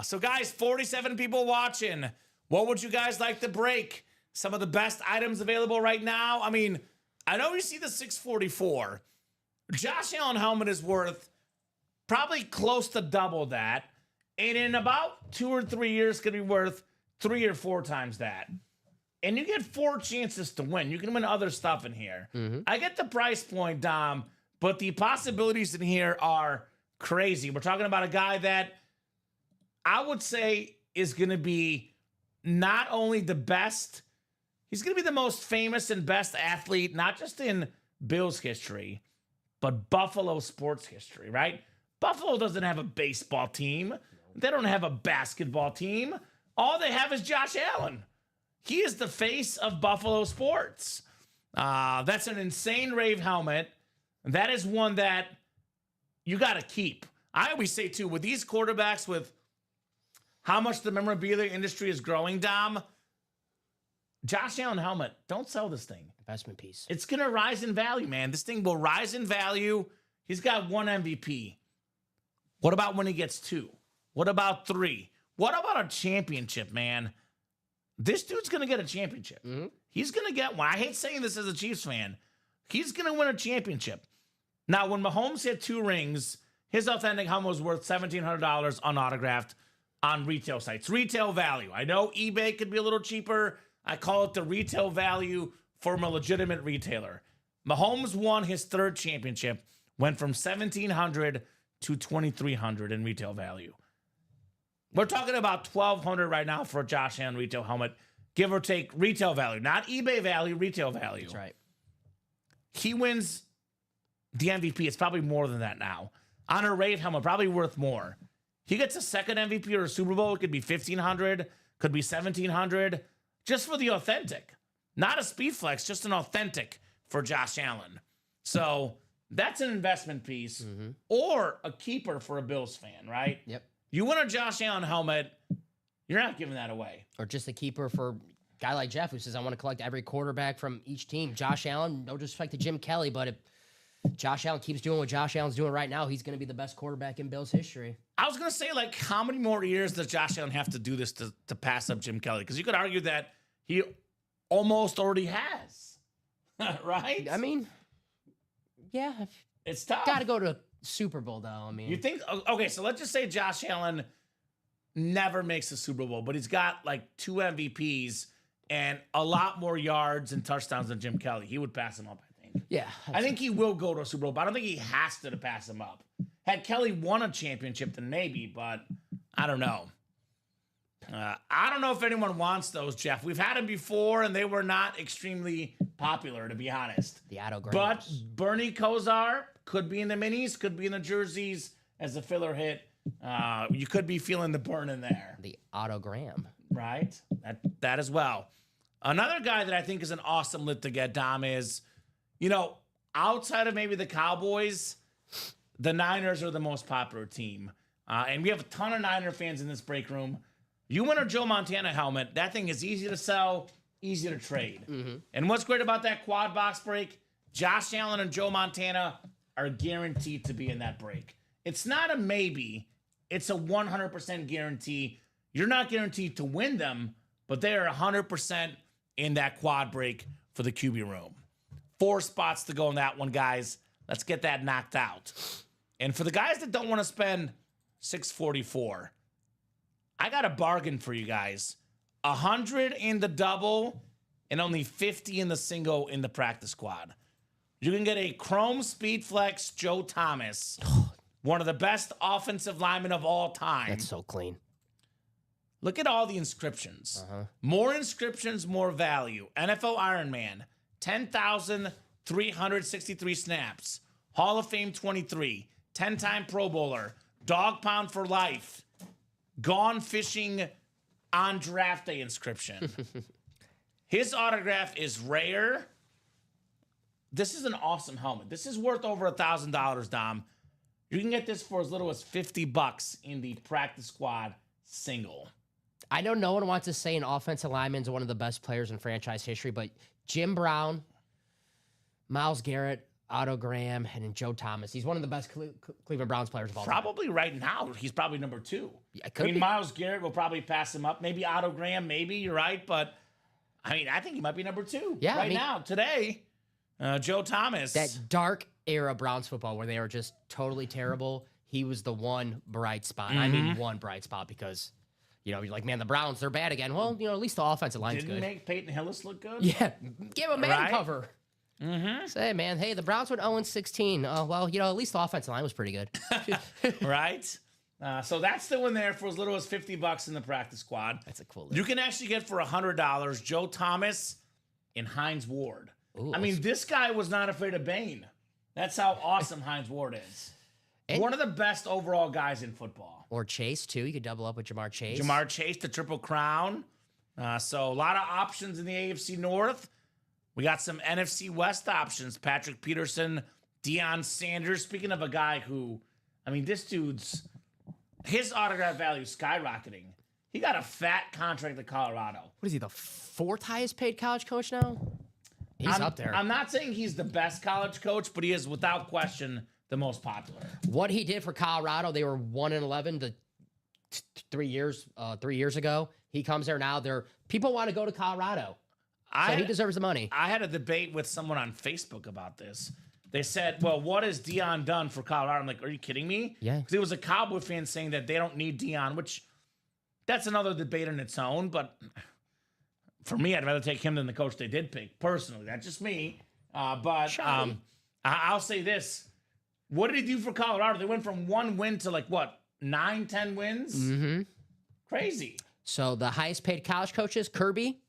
So, guys, 47 people watching. What would you guys like to break? Some of the best items available right now. I mean, I know you see the 644. Josh Allen helmet is worth probably close to double that. And in about 2 or 3 years, could be worth 3 or 4 times that. And you get 4 chances to win. You can win other stuff in here. I get the price point, Dom, but the possibilities in here are crazy. We're talking about a guy that I would say is going to be not only the best, he's going to be the most famous and best athlete, not just in Bills history, but Buffalo sports history, right? Buffalo doesn't have a baseball team. They don't have a basketball team. All they have is Josh Allen. He is the face of Buffalo sports. That's an insane rave helmet. That is one that you got to keep. I always say, too, with these quarterbacks, with how much the memorabilia industry is growing, Dom, Josh Allen helmet, don't sell this thing. Investment piece. It's going to rise in value, man. This thing will rise in value. He's got 1 MVP. What about when he gets 2? What about 3? What about a championship, man? This dude's going to get a championship. He's going to get one. I hate saying this as a Chiefs fan. He's going to win a championship. Now, when Mahomes hit 2 rings, his authentic helmet was worth $1,700 unautographed on retail sites. Retail value. I know eBay could be a little cheaper. I call it the retail value from a legitimate retailer. Mahomes won his 3rd championship, went from $1,700 to $2,300 in retail value. We're talking about $1,200 right now for a Josh Allen retail helmet, give or take retail value, not eBay value, retail value. That's right. He wins the MVP. It's probably more than that now. On a rave helmet, probably worth more. He gets a 2nd MVP or a Super Bowl. It could be $1,500, could be $1,700, just for the authentic. Not a speed flex, just an authentic for Josh Allen. So that's an investment piece or a keeper for a Bills fan, right? Yep. You win a Josh Allen helmet, you're not giving that away. Or just a keeper for a guy like Jeff who says, I want to collect every quarterback from each team. Josh Allen, no disrespect to Jim Kelly, but if Josh Allen keeps doing what Josh Allen's doing right now, he's going to be the best quarterback in Bills history. I was going to say, like, how many more years does Josh Allen have to do this to pass up Jim Kelly? Because you could argue that he almost already has, right? I mean, yeah. It's tough. Got to go to Super Bowl, though. I mean, You think, okay, so let's just say Josh Allen never makes the Super Bowl, but he's got like 2 MVPs and a lot more yards and touchdowns than Jim Kelly. He would pass him up, I think. yeah. I think he will go to a Super Bowl, but I don't think he has to pass him up. Had Kelly won a championship, then maybe, but I don't know. I don't know if anyone wants those, Jeff. We've had them before, and they were not extremely popular, to be honest. The autographs. But Bernie Kosar could be in the minis, could be in the jerseys as a filler hit, you could be feeling the burn in there. The autogram. Right? That as well. Another guy that I think is an awesome lit to get, Dom, is, outside of maybe the Cowboys, the Niners are the most popular team. And we have a ton of Niner fans in this break room. You win a Joe Montana helmet, that thing is easy to sell, easy to trade. And what's great about that quad box break, Josh Allen and Joe Montana are guaranteed to be in that break. It's not a maybe, it's a 100% guarantee. You're not guaranteed to win them, but they are 100% in that quad break for the QB room. 4 spots to go in that one, guys. Let's get that knocked out. And for the guys that don't want to spend $644, I got a bargain for you guys. 100 in the double and only 50 in the single in the practice squad. You can get a Chrome Speed Flex Joe Thomas, one of the best offensive linemen of all time. That's so clean. Look at all the inscriptions. More inscriptions, more value. NFL Iron Man, 10,363 snaps. Hall of Fame 23, 10-time Pro Bowler, Dog Pound for life, Gone Fishing on Draft Day inscription. His autograph is rare. This is an awesome helmet. This is worth over $1,000, Dom. You can get this for as little as $50 in the practice squad single. I know no one wants to say an offensive lineman is one of the best players in franchise history, but Jim Brown, Myles Garrett, Otto Graham, and then Joe Thomas. He's one of the best Cleveland Browns players of all time. Probably right now, he's probably number 2. Yeah, I mean, Myles Garrett will probably pass him up. Maybe Otto Graham, maybe, you're right. But, I think he might be number 2 now, today. Joe Thomas. That dark era Browns football where they were just totally terrible, he was the one bright spot. I mean, one bright spot because, you're like, man, the Browns, they're bad again. Well, at least the offensive line's Didn't good. make Peyton Hillis look good? Yeah, give him man cover. Mm-hmm. Say, man, hey, the Browns went 0-16. Well, at least the offensive line was pretty good. Right? So that's still in there for as little as $50 in the practice squad. That's a cool You can actually get for $100 Joe Thomas and Hines Ward. Ooh, this guy was not afraid of Bane. That's how awesome Hines Ward is. And one of the best overall guys in football. Or Chase, too. You could double up with Jamar Chase. Jamar Chase, the Triple Crown. So a lot of options in the AFC North. We got some NFC West options. Patrick Peterson, Deion Sanders. Speaking of a guy who, this dude's, his autograph value is skyrocketing. He got a fat contract at Colorado. What is he, the 4th highest paid college coach now? He's up there. I'm not saying he's the best college coach, but he is without question the most popular. What he did for Colorado, they were 1-11 3 years ago. He comes there now. People want to go to Colorado. So he deserves the money. I had a debate with someone on Facebook about this. They said, well, what has Deion done for Colorado? I'm like, are you kidding me? Yeah. Because it was a Cowboy fan saying that they don't need Deion, which that's another debate in its own. But for me, I'd rather take him than the coach they did pick. Personally, that's just me. But I'll say this. What did he do for Colorado? They went from 1 win to 9, 10 wins? Mm-hmm. Crazy. So the highest paid college coaches, Kirby,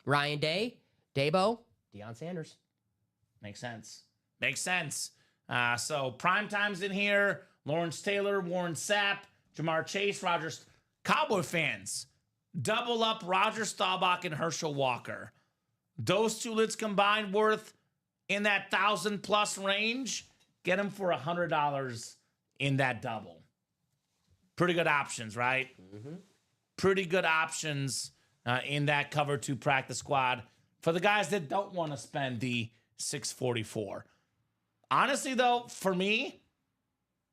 Ryan Day, Dabo, Deion Sanders. Makes sense. So prime time's in here. Lawrence Taylor, Warren Sapp, Jamar Chase, Rogers. Cowboy fans, double up Roger Staubach and Herschel Walker. Those two lids combined worth in that 1,000+ range. Get them for $100 in that double. Pretty good options, right? Mm-hmm. Pretty good options in that cover 2 practice squad for the guys that don't want to spend the $644. Honestly, though, for me,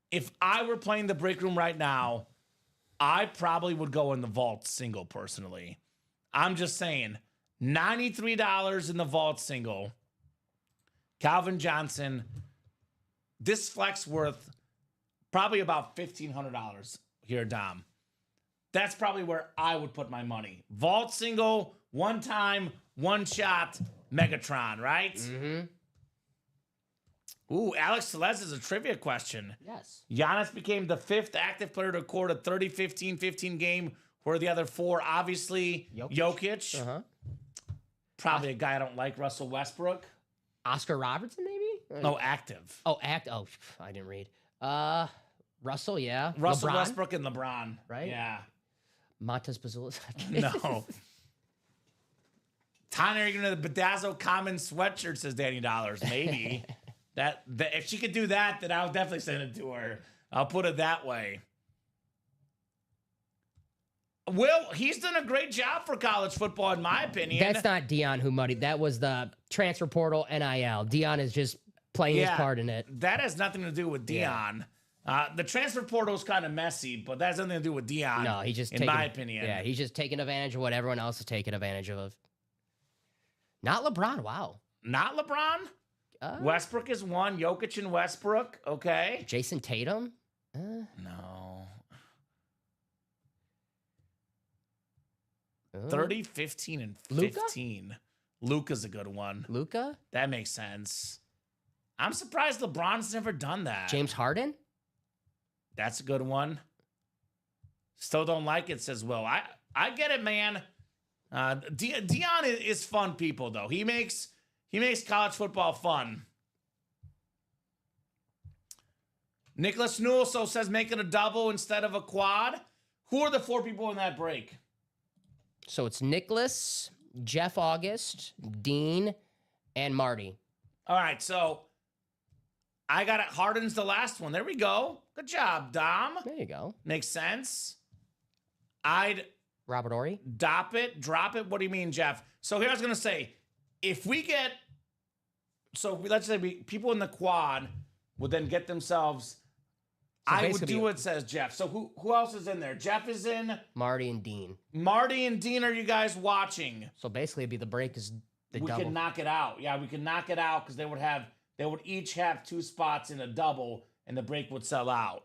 if I were playing the break room right now, I probably would go in the vault single personally. I'm just saying, $93 in the vault single. Calvin Johnson, this flex worth probably about $1,500 here, Dom. That's probably where I would put my money. Vault single, 1 time, 1 shot, Megatron, right? Mm-hmm. Ooh, Alex Celeste is a trivia question. Yes. Giannis became the 5th active player to record a 30-15-15 game, where the other 4, obviously, Jokic. Uh-huh. Probably a guy I don't like, Russell Westbrook. Oscar Robertson, maybe? No, active. Oh, I didn't read. Russell, yeah. Russell LeBron? Westbrook and LeBron. Right? Yeah. Montez Bazulis. No. Tanya, are you going to bedazzle common sweatshirt, says Danny Dollars. Maybe. that if she could do that, then I would definitely send it to her. I'll put it that way. Will, he's done a great job for college football, in my opinion. That's not Dion who muddied. That was the transfer portal NIL. Dion is just playing his part in it. That has nothing to do with Dion. The transfer portal is kind of messy, but that has nothing to do with Dion. No, he's just in my opinion. Yeah, he's just taking advantage of what everyone else is taking advantage of. Not LeBron. Wow. Not LeBron? Westbrook is one. Jokic and Westbrook. Okay. Jason Tatum? No. 30, 15, and 15. Luka's a good one. Luka? That makes sense. I'm surprised LeBron's never done that. James Harden? That's a good one. Still don't like it, says Will. I get it, man. Dion is fun people, though. He makes college football fun. Nicholas Newell says making a double instead of a quad. Who are the 4 people in that break? So it's Nicholas, Jeff August, Dean, and Marty. All right, so I got it. Harden's the last one. There we go. Good job, Dom. There you go. Makes sense. I'd Robert Horry? drop it. What do you mean, Jeff? So here I was going to say, if we get, let's say people in the quad would then get themselves, So I would basically- do what says Jeff. So who else is in there? Jeff is in. Marty and Dean. Marty and Dean, are you guys watching? So basically, it'd be the break is the We double. can knock it out. Yeah, we can knock it out because they would each have 2 spots in a double, and the break would sell out.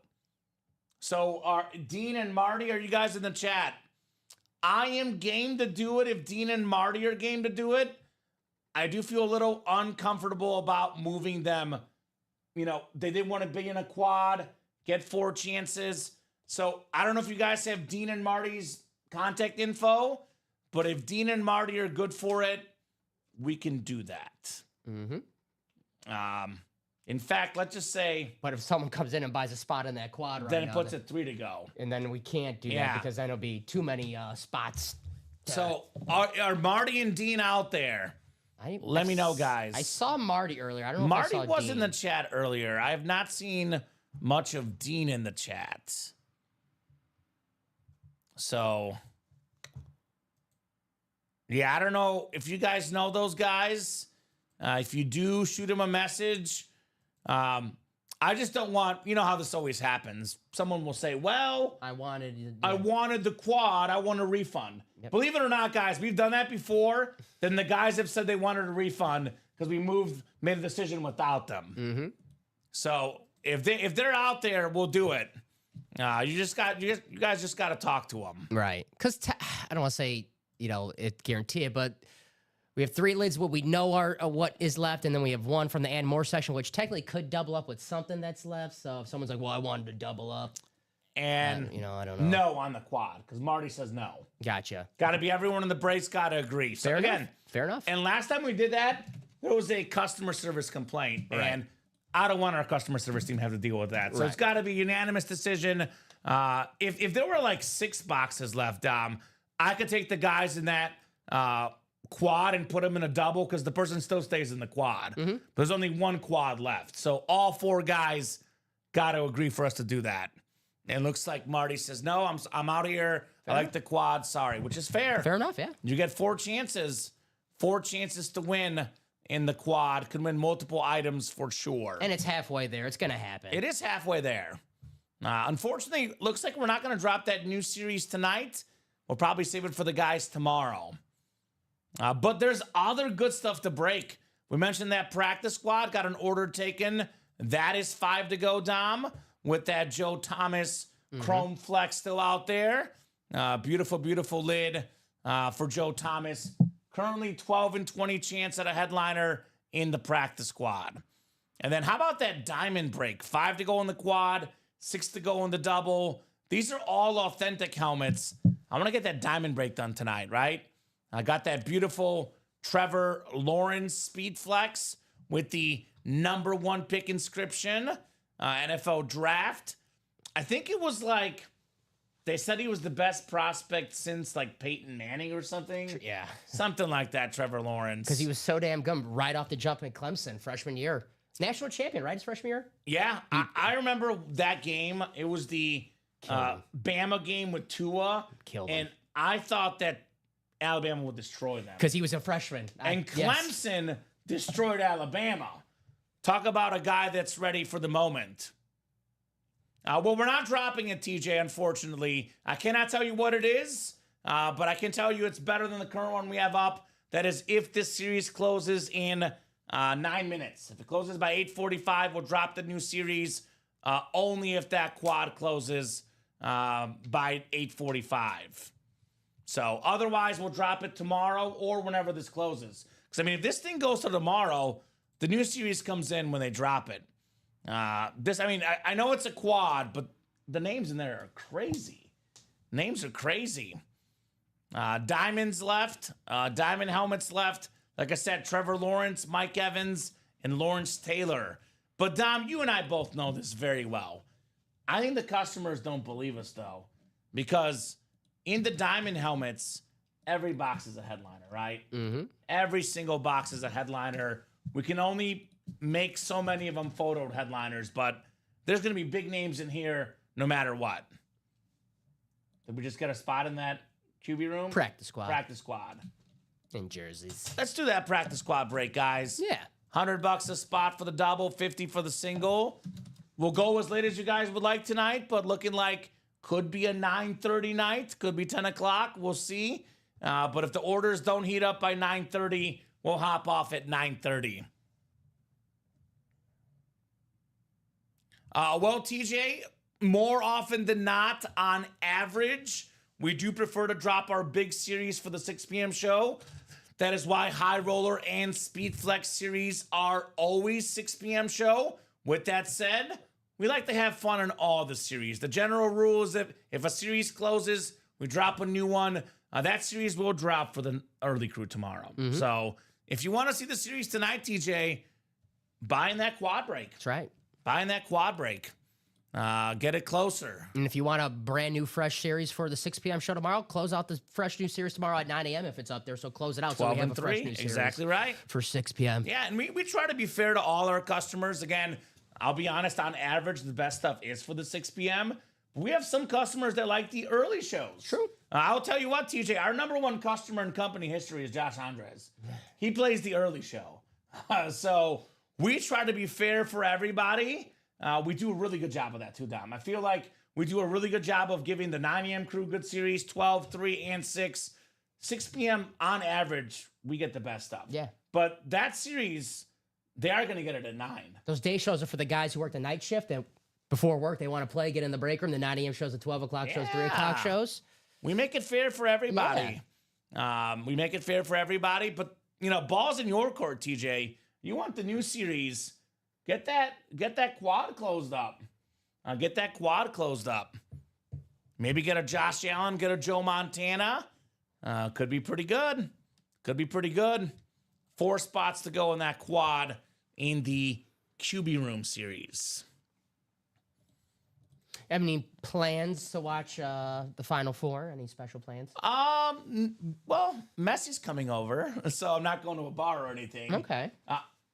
So are Dean and Marty, are you guys in the chat? I am game to do it if Dean and Marty are game to do it. I do feel a little uncomfortable about moving them. You know, they didn't want to be in a quad, get 4 chances. So I don't know if you guys have Dean and Marty's contact info, but if Dean and Marty are good for it, we can do that. Mm-hmm. In fact, let's just say But if someone comes in and buys a spot in that quad right then it now, puts it 3 to go. and then we can't do Yeah. that because then it'll be too many spots. So are Marty and Dean out there? Let me know, guys. I saw Marty earlier. I don't know Marty if I saw was Dean. in the chat earlier. I have not seen much of Dean in the chat. So, yeah, I don't know if you guys know those guys. If you do, shoot him a message. I just don't want, you know how this always happens. Someone will say, well, I wanted the quad. I want a refund. Yep. Believe it or not, guys, we've done that before. Then the guys have said they wanted a refund because we made a decision without them. Mm-hmm. So if they're out there, we'll do it. You guys just got to talk to them. Right. Because I don't want to say, it guarantee it, but we have 3 lids, what we know are what is left, and then we have 1 from the and more section, which technically could double up with something that's left. So if someone's like, well, I wanted to double up. And, I don't know. No on the quad because Marty says no. Gotcha. Got to be everyone in the brace got to agree. So Fair again, enough. Fair enough. And last time we did that, there was a customer service complaint. Right. And I don't want our customer service team to have to deal with that. So Right. it's got to be a unanimous decision. If there were like 6 boxes left, Dom, I could take the guys in that quad and put them in a double because the person still stays in the quad. Mm-hmm. There's only 1 quad left. So all 4 guys got to agree for us to do that. And it looks like Marty says, no, I'm out of here. I like the quad. Sorry, which is fair. Fair enough, yeah. You get 4 chances. 4 chances to win in the quad. Can win multiple items for sure. And it's halfway there. It's going to happen. It is halfway there. Unfortunately, looks like we're not going to drop that new series tonight. We'll probably save it for the guys tomorrow. But there's other good stuff to break. We mentioned that practice squad got an order taken. That is 5 to go, Dom, with that Joe Thomas Chrome Flex still out there. Beautiful, beautiful lid for Joe Thomas. Currently 12 and 20 chance at a headliner in the practice squad. And then how about that diamond break? 5 to go in the quad, 6 to go in the double. These are all authentic helmets. I want to get that diamond break done tonight, right? I got that beautiful Trevor Lawrence Speed Flex with the #1 pick inscription, NFL draft. I think it was like they said he was the best prospect since like Peyton Manning or something. Yeah. Something like that, Trevor Lawrence. Because he was so damn good right off the jump in Clemson freshman year. National champion, right? His freshman year? Yeah, I remember that game. It was the Bama game with Tua. Killed him. And I thought that Alabama would destroy them. Because he was a freshman. And Yes. Clemson destroyed Alabama. Talk about a guy that's ready for the moment. Well, we're not dropping it, TJ, unfortunately. I cannot tell you what it is, but I can tell you it's better than the current one we have up. That is if this series closes in 9 minutes. If it closes by 8:45, we'll drop the new series only if that quad closes by 8:45. So otherwise, we'll drop it tomorrow or whenever this closes. Because, I mean, if this thing goes to tomorrow, the new series comes in when they drop it. I know it's a quad, but the names in there are crazy. Names are crazy. Diamonds left. Diamond helmets left. Like I said, Trevor Lawrence, Mike Evans, and Lawrence Taylor. But, Dom, you and I both know this very well. I think the customers don't believe us, though, because in the diamond helmets, every box is a headliner, right? Mm-hmm. Every single box is a headliner. We can only make so many of them photo headliners, but there's going to be big names in here no matter what. Did we just get a spot in that QB room? Practice squad. Practice squad. In jerseys. Let's do that practice squad break, guys. Yeah. $100 a spot for the double, 50 for the single. We'll go as late as you guys would like tonight, but looking like could be a 9:30 night, could be 10 o'clock. We'll see. But if the orders don't heat up by 9:30, we'll hop off at 9:30. Well, TJ, more often than not, on average, we do prefer to drop our big series for the 6 p.m. show. That is why High Roller and Speed Flex series are always 6 p.m. show. With that said, we like to have fun in all the series. The general rule is that if a series closes, we drop a new one. That series will drop for the early crew tomorrow. So if you want to see the series tonight, TJ, buying that quad break. That's right. Buying that quad break. Get it closer. And if you want a brand new fresh series for the 6 p.m. show tomorrow, close out the fresh new series tomorrow at 9 a.m. if it's up there. So close it out so 12 we have and a fresh 3. new series Exactly right. for 6 p.m. Yeah, and we try to be fair to all our customers. Again, I'll be honest, on average, the best stuff is for the 6 p.m. But we have some customers that like the early shows. True. I'll tell you what, TJ, our number one customer in company history is Josh Andres. He plays the early show. So we try to be fair for everybody. We do a really good job of that too, Dom. I feel like we do a really good job of giving the 9 a.m. crew good series, 12, 3, and 6. 6 p.m. on average, we get the best stuff. Yeah. But that series, they are going to get it at 9. Those day shows are for the guys who work the night shift and before work they want to play, get in the break room. The 9 a.m. shows, the 12 o'clock shows, 3 o'clock Yeah. shows. We make it fair for everybody. We make it fair for everybody. But, ball's in your court, TJ. You want the new series, get that quad closed up. Get that quad closed up. Maybe get a Josh Allen, get a Joe Montana. Could be pretty good. Could be pretty good. 4 spots to go in that quad in the QB Room series. Any plans to watch the Final Four? Any special plans? Well, Messi's coming over, so I'm not going to a bar or anything. Okay.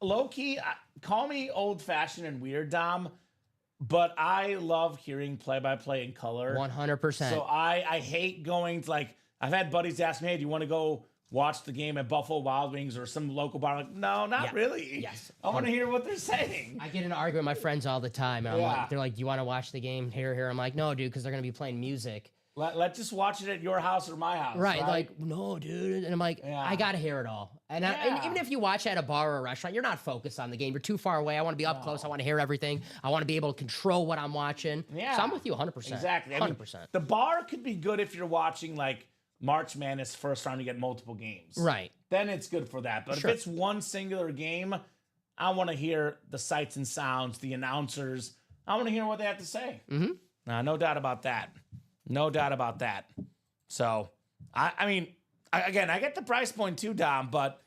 Low key, call me old fashioned and weird, Dom, but I love hearing play by play in color. 100%. So I hate going to I've had buddies ask me, hey, do you want to go watch the game at Buffalo Wild Wings or some local bar? I'm like, no, not really. Yes. I want to hear what they're saying. I get in an argument with my friends all the time. And Yeah. they're like, do you want to watch the game here? I'm like, no, dude, because they're going to be playing music. Let's just watch it at your house or my house. Right. Like, no, dude. And I'm like, Yeah. I got to hear it all. And even if you watch at a bar or a restaurant, you're not focused on the game. You're too far away. I want to be up close. I want to hear everything. I want to be able to control what I'm watching. Yeah. So I'm with you 100%. Exactly. 100%. The bar could be good if you're watching March Madness first round, you get multiple games. Right. Then it's good for that. But Sure. if it's one singular game, I want to hear the sights and sounds, the announcers. I want to hear what they have to say. Mm-hmm. No doubt about that. No doubt about that. So, I get the price point too, Dom, but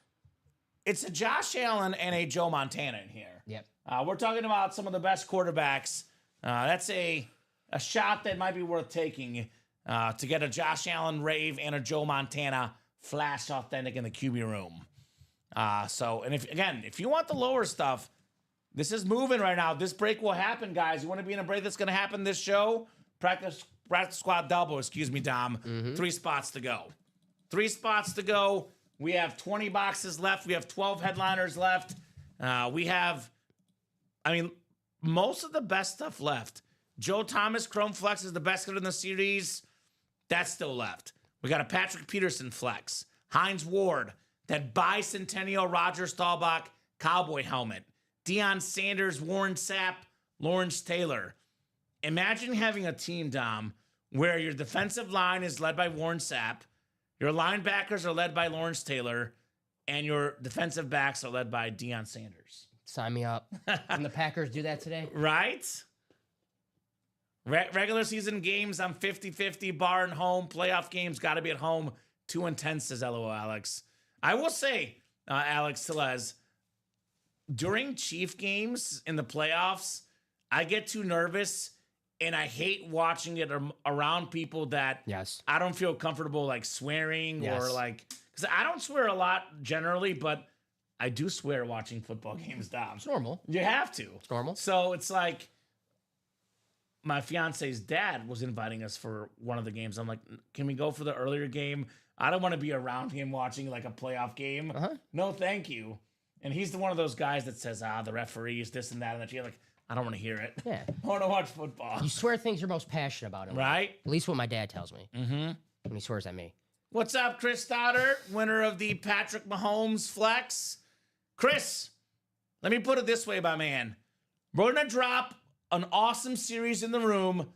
it's a Josh Allen and a Joe Montana in here. Yep. We're talking about some of the best quarterbacks. That's a a shot that might be worth taking to get a Josh Allen rave and a Joe Montana flash authentic in the QB room. And if you want the lower stuff, this is moving right now. This break will happen, guys. You want to be in a break that's going to happen this show? Practice squad double, excuse me, Dom. 3 spots to go. 3 spots to go. We have 20 boxes left. We have 12 headliners left. Most of the best stuff left. Joe Thomas Chrome Flex is the best hit in the series. That's still left. We got a Patrick Peterson Flex. Hines Ward. That bicentennial Roger Staubach cowboy helmet. Deion Sanders, Warren Sapp, Lawrence Taylor. Imagine having a team, Dom, where your defensive line is led by Warren Sapp, your linebackers are led by Lawrence Taylor, and your defensive backs are led by Deion Sanders. Sign me up. Can the Packers do that today? Right? Regular season games, I'm 50-50, bar and home. Playoff games, got to be at home. 2-10, says LOL Alex. I will say, Alex Tellez, during Chief games in the playoffs, I get too nervous, and I hate watching it around people that I don't feel comfortable like swearing or like, because I don't swear a lot generally, but I do swear watching football games, Dom. It's normal. You have to. It's normal. So it's like my fiance's dad was inviting us for one of the games. I'm like, can we go for the earlier game? I don't want to be around him watching like a playoff game. No, thank you. And he's one of those guys that says, the referees, this and that. And that. You're like, I don't want to hear it. Yeah. I want to watch football. You swear things you're most passionate about. Right? At least what my dad tells me. When he swears at me. What's up, Chris Stoddard, winner of the Patrick Mahomes Flex? Chris, let me put it this way, my man. We're going to drop an awesome series in the room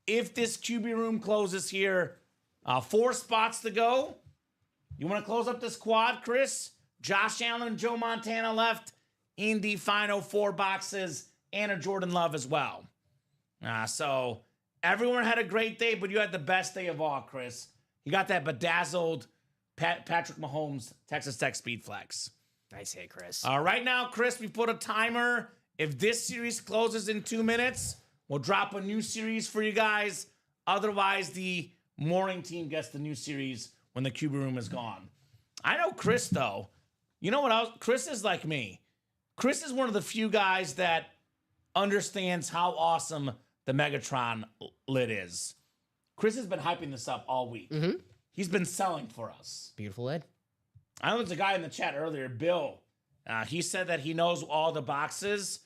if this QB room closes here. 4 spots to go. You want to close up this quad, Chris? Josh Allen and Joe Montana left in the final 4 boxes, and a Jordan Love as well. So everyone had a great day, but you had the best day of all, Chris. You got that bedazzled Patrick Mahomes Texas Tech Speed Flex. Nice hit, Chris. Right now, Chris, we put a timer. If this series closes in 2 minutes, we'll drop a new series for you guys. Otherwise, the morning team gets the new series when the QB room is gone. I know Chris, though. You know what else? Chris is like me. Chris is one of the few guys that understands how awesome the Megatron lid is. Chris has been hyping this up all week. He's been selling for us. Beautiful lid. I know there's a guy in the chat earlier, Bill. He said that he knows all the boxes.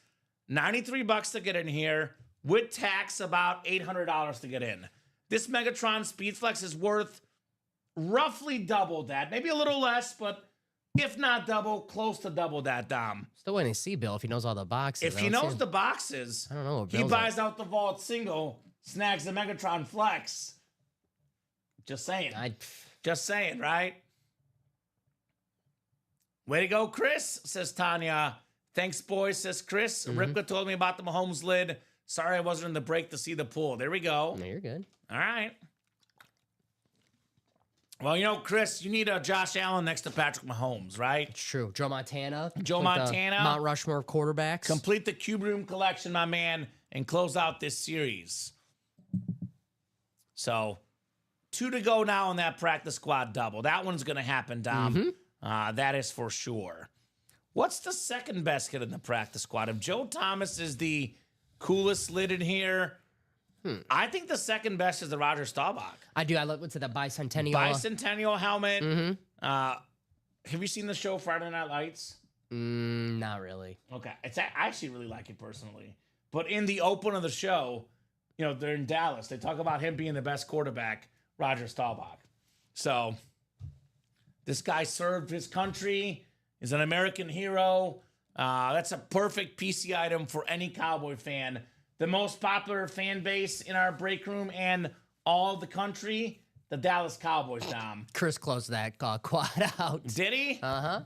$93 to get in here. With tax, about $800 to get in. This Megatron Speedflex is worth roughly double that. Maybe a little less, but if not double, close to double that, Dom. Still waiting to see Bill if he knows all the boxes. If he knows the boxes, I don't know. He buys out the vault single, snags the Megatron Flex. Just saying. Just saying, right? Way to go, Chris, says Tanya. Thanks, boys, says Chris. Ripka told me about the Mahomes lid. Sorry I wasn't in the break to see the pool. There we go. No, you're good. All right. Well, you know, Chris, you need a Josh Allen next to Patrick Mahomes, right? It's true. Joe Montana. Joe Montana. Mount Rushmore of quarterbacks. Complete the Cube Room collection, my man, and close out this series. So, 2 to go now on that practice squad double. That one's going to happen, Dom. That is for sure. What's the second best hit in the practice squad? If Joe Thomas is the coolest lid in here, I think the second best is the Roger Staubach. I do. I look to the bicentennial. Bicentennial helmet. Have you seen the show Friday Night Lights? Not really. Okay. I actually really like it personally. But in the open of the show, you know, they're in Dallas. They talk about him being the best quarterback, Roger Staubach. So this guy served his country, is an American hero. That's a perfect PC item for any Cowboy fan. The most popular fan base in our break room and all the country, the Dallas Cowboys, Dom. Chris closed that quad out. Did he? Uh-huh.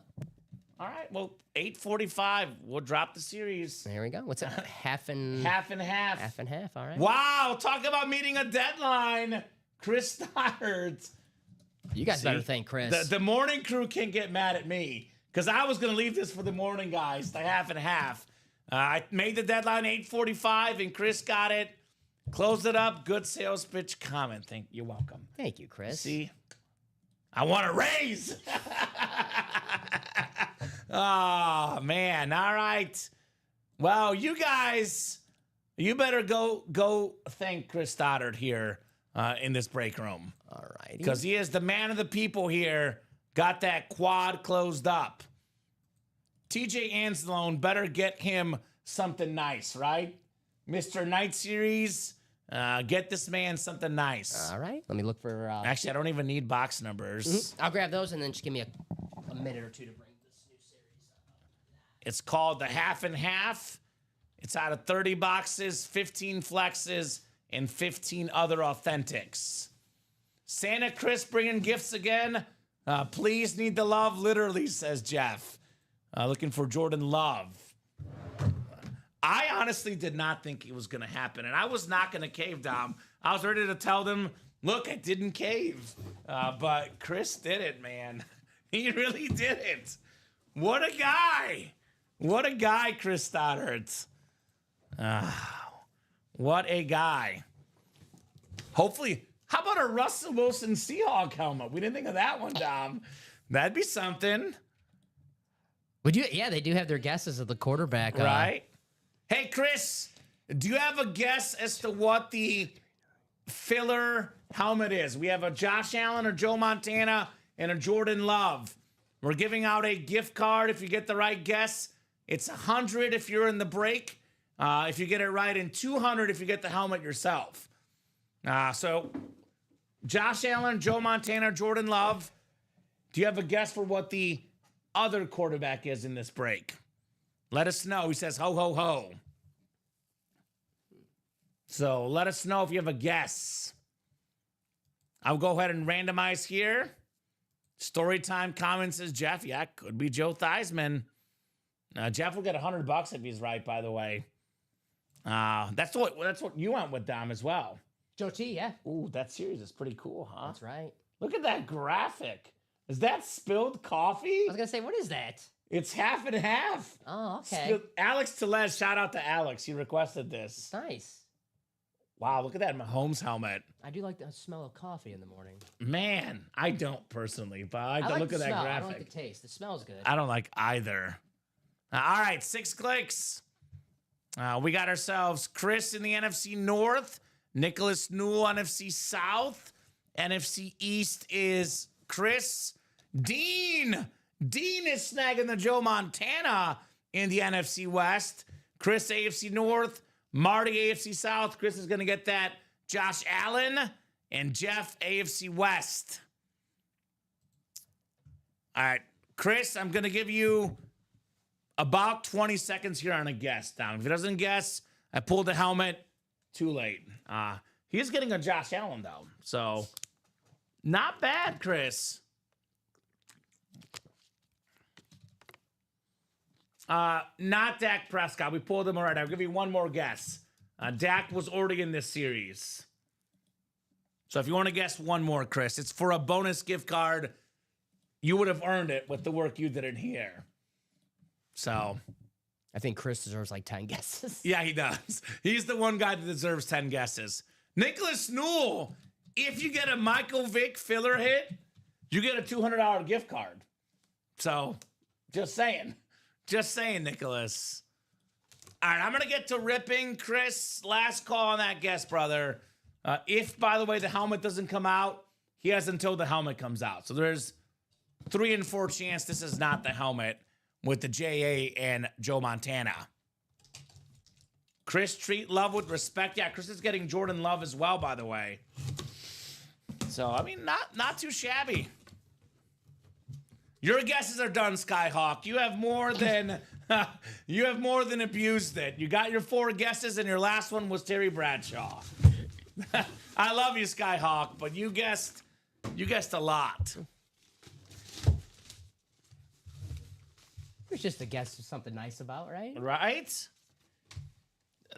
All right, well, 8:45, we'll drop the series. There we go. What's that? Half and half and half. Half and half, all right. Wow, talk about meeting a deadline. Chris Stoddard. You guys better thank Chris. The morning crew can get mad at me because I was going to leave this for the morning guys, the half and half. I made the deadline 8:45, and Chris got it Close it up. Good sales pitch comment. You're welcome. Thank you, Chris. See, I want to raise. Oh, man. All right. Well, you guys, you better go thank Chris Stoddard here in this break room. All right. Because he is the man of the people here. Got that quad closed up. TJ Anzalone better get him something nice, right? Mr. Night Series, get this man something nice. All right. Let me look for. Actually, I don't even need box numbers. I'll grab those and then just give me a minute or two to bring this new series up. It's called the Half and Half. It's out of 30 boxes, 15 flexes, and 15 other authentics. Santa Chris bringing gifts again. Please need the love, literally, says Jeff. Looking for Jordan Love. I honestly did not think it was going to happen, and I was not going to cave, Dom. I was ready to tell them, look, I didn't cave. But Chris did it, man. He really did it. What a guy. What a guy, Chris Stoddard. What a guy. Hopefully, how about a Russell Wilson Seahawk helmet? We didn't think of that one, Dom. That'd be something. Would you? Yeah, they do have their guesses of the quarterback. Right? Hey, Chris, do you have a guess as to what the filler helmet is? We have a Josh Allen, a Joe Montana, and a Jordan Love. We're giving out a gift card if you get the right guess. It's $100 if you're in the break. If you get it right, and $200 if you get the helmet yourself. So, Josh Allen, Joe Montana, Jordan Love. Do you have a guess for what the other quarterback is in this break? Let us know. He says, ho, ho, ho. So, let us know if you have a guess. I'll go ahead and randomize here. Storytime comment says Jeff. Yeah, could be Joe Theismann. Jeff will get $100 if he's right, by the way. That's what you went with, Dom, as well. Joe T, yeah. Ooh, that series is pretty cool, huh? That's right. Look at that graphic. Is that spilled coffee? I was going to say, what is that? It's half and half. Oh, okay. Alex Telez, shout out to Alex. He requested this. It's nice. Wow, look at that Mahomes helmet. I do like the smell of coffee in the morning. Man, I don't personally, but I like to look at that smell. graphic. I don't like the taste. The smell's good. I don't like either. All right, 6 clicks. We got ourselves Chris in the NFC North, Nicholas Newell, NFC South. NFC East is Chris. Dean is snagging the Joe Montana in the NFC West. Chris, AFC North. Marty, AFC South. Chris is going to get that Josh Allen. And Jeff, AFC West. All right, Chris, I'm going to give you about 20 seconds here on a guess, Down. If he doesn't guess, I pulled the helmet. Too late. He's getting a Josh Allen, though. So, not bad, Chris. Not Dak Prescott. We pulled him already. I'll give you one more guess. Dak was already in this series. So if you want to guess one more, Chris, it's for a bonus gift card. You would have earned it with the work you did in here. So I think Chris deserves like 10 guesses. yeah, he does. He's the one guy that deserves 10 guesses. Nicholas Newell, if you get a Michael Vick filler hit, you get a $200 gift card. So just saying. Just saying, Nicholas. All right, I'm going to get to ripping. Chris, last call on that guess, brother. If, by the way, the helmet doesn't come out, he has until the helmet comes out. So there's 3 and 4 chance this is not the helmet with the J.A. and Joe Montana. Chris, treat Love with respect. Yeah, Chris is getting Jordan Love as well, by the way. So, I mean, not too shabby. Your guesses are done, Skyhawk. You have more than abused it. You got your 4 guesses, and your last one was Terry Bradshaw. I love you, Skyhawk, but you guessed a lot. It's just a guess of something nice about, right? Right?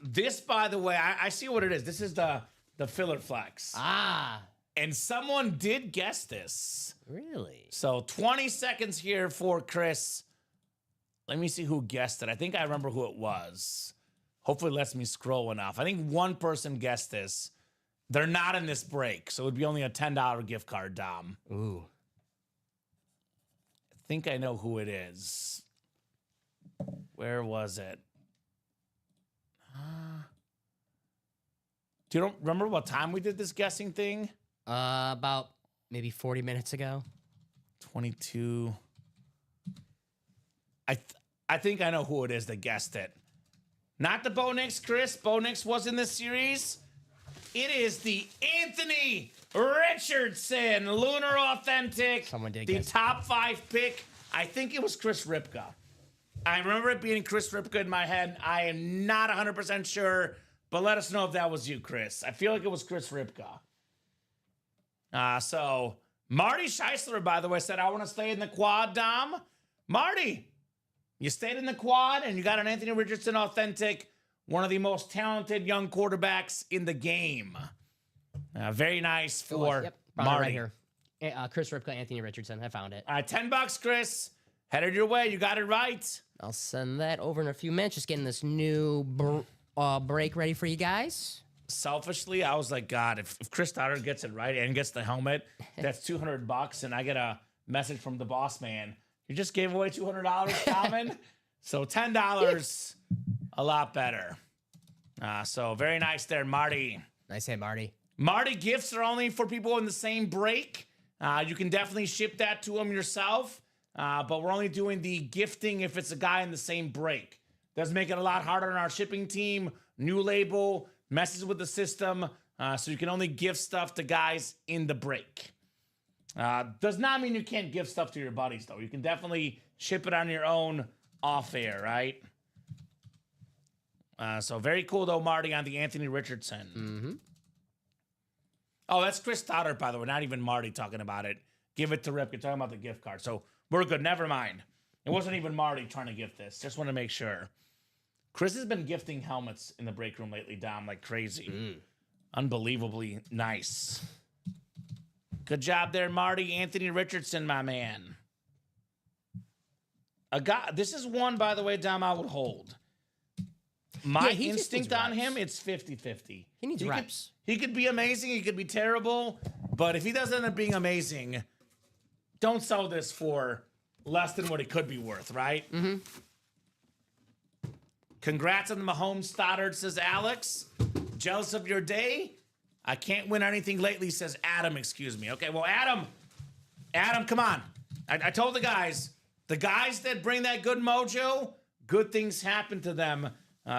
This, by the way, I see what it is. This is the filler flex. Ah. And someone did guess this. Really? So 20 seconds here for Chris. Let me see who guessed it. I think I remember who it was. Hopefully it lets me scroll enough. I think one person guessed this. They're not in this break, so it would be only a $10 gift card, Dom. Ooh. I think I know who it is. Where was it? Do you remember what time we did this guessing thing? About maybe 40 minutes ago. 22. I think I know who it is that guessed it. Not the Bo Nix, Chris. Bo Nix was in this series. It is the Anthony Richardson Lunar Authentic. Someone did the guess. top 5 pick. I think it was Chris Ripka. I remember it being Chris Ripka in my head. I am not 100% sure, but let us know if that was you, Chris. I feel like it was Chris Ripka. So Marty Scheisler, by the way, said, I want to stay in the quad, Dom. Marty, you stayed in the quad and you got an Anthony Richardson Authentic, one of the most talented young quarterbacks in the game. Very nice for Yep, found it Marty. right here. Chris Ripka, Anthony Richardson. I found it. All right, $10, Chris. Headed your way. You got it right. I'll send that over in a few minutes. Just getting this new break ready for you guys. Selfishly, I was like, God, if Chris Stoddard gets it right and gets the helmet, that's $200, and I get a message from the boss man. You just gave away $200, Common. So $10, a lot better. So very nice there, Marty. Nice hit, Marty. Marty gifts are only for people in the same break. You can definitely ship that to them yourself, but we're only doing the gifting if it's a guy in the same break. Does make it a lot harder on our shipping team. New label, messes with the system, so you can only gift stuff to guys in the break. Does not mean you can't give stuff to your buddies, though. You can definitely ship it on your own off air, right? So very cool, though, Marty, on the Anthony Richardson. Mm-hmm. Oh, that's Chris Stoddard, by the way. Not even Marty talking about it. Give it to Rip. You're talking about the gift card. So we're good. Never mind. It wasn't even Marty trying to gift this. Just want to make sure. Chris has been gifting helmets in the break room lately, Dom, like crazy. Unbelievably nice. Good job there, Marty. Anthony Richardson, my man. A guy. This is one, by the way, Dom, I would hold. My he just instinct needs on reps. him, it's 50-50. He needs reps. He could be amazing. He could be terrible. But if he doesn't end up being amazing, don't sell this for less than what it could be worth, right? Mm-hmm. Congrats on the Mahomes Stoddard, says Alex. Jealous of your day? I can't win anything lately, says Adam. Excuse me. Okay, well, Adam, come on. I told the guys that bring that good mojo, good things happen to them.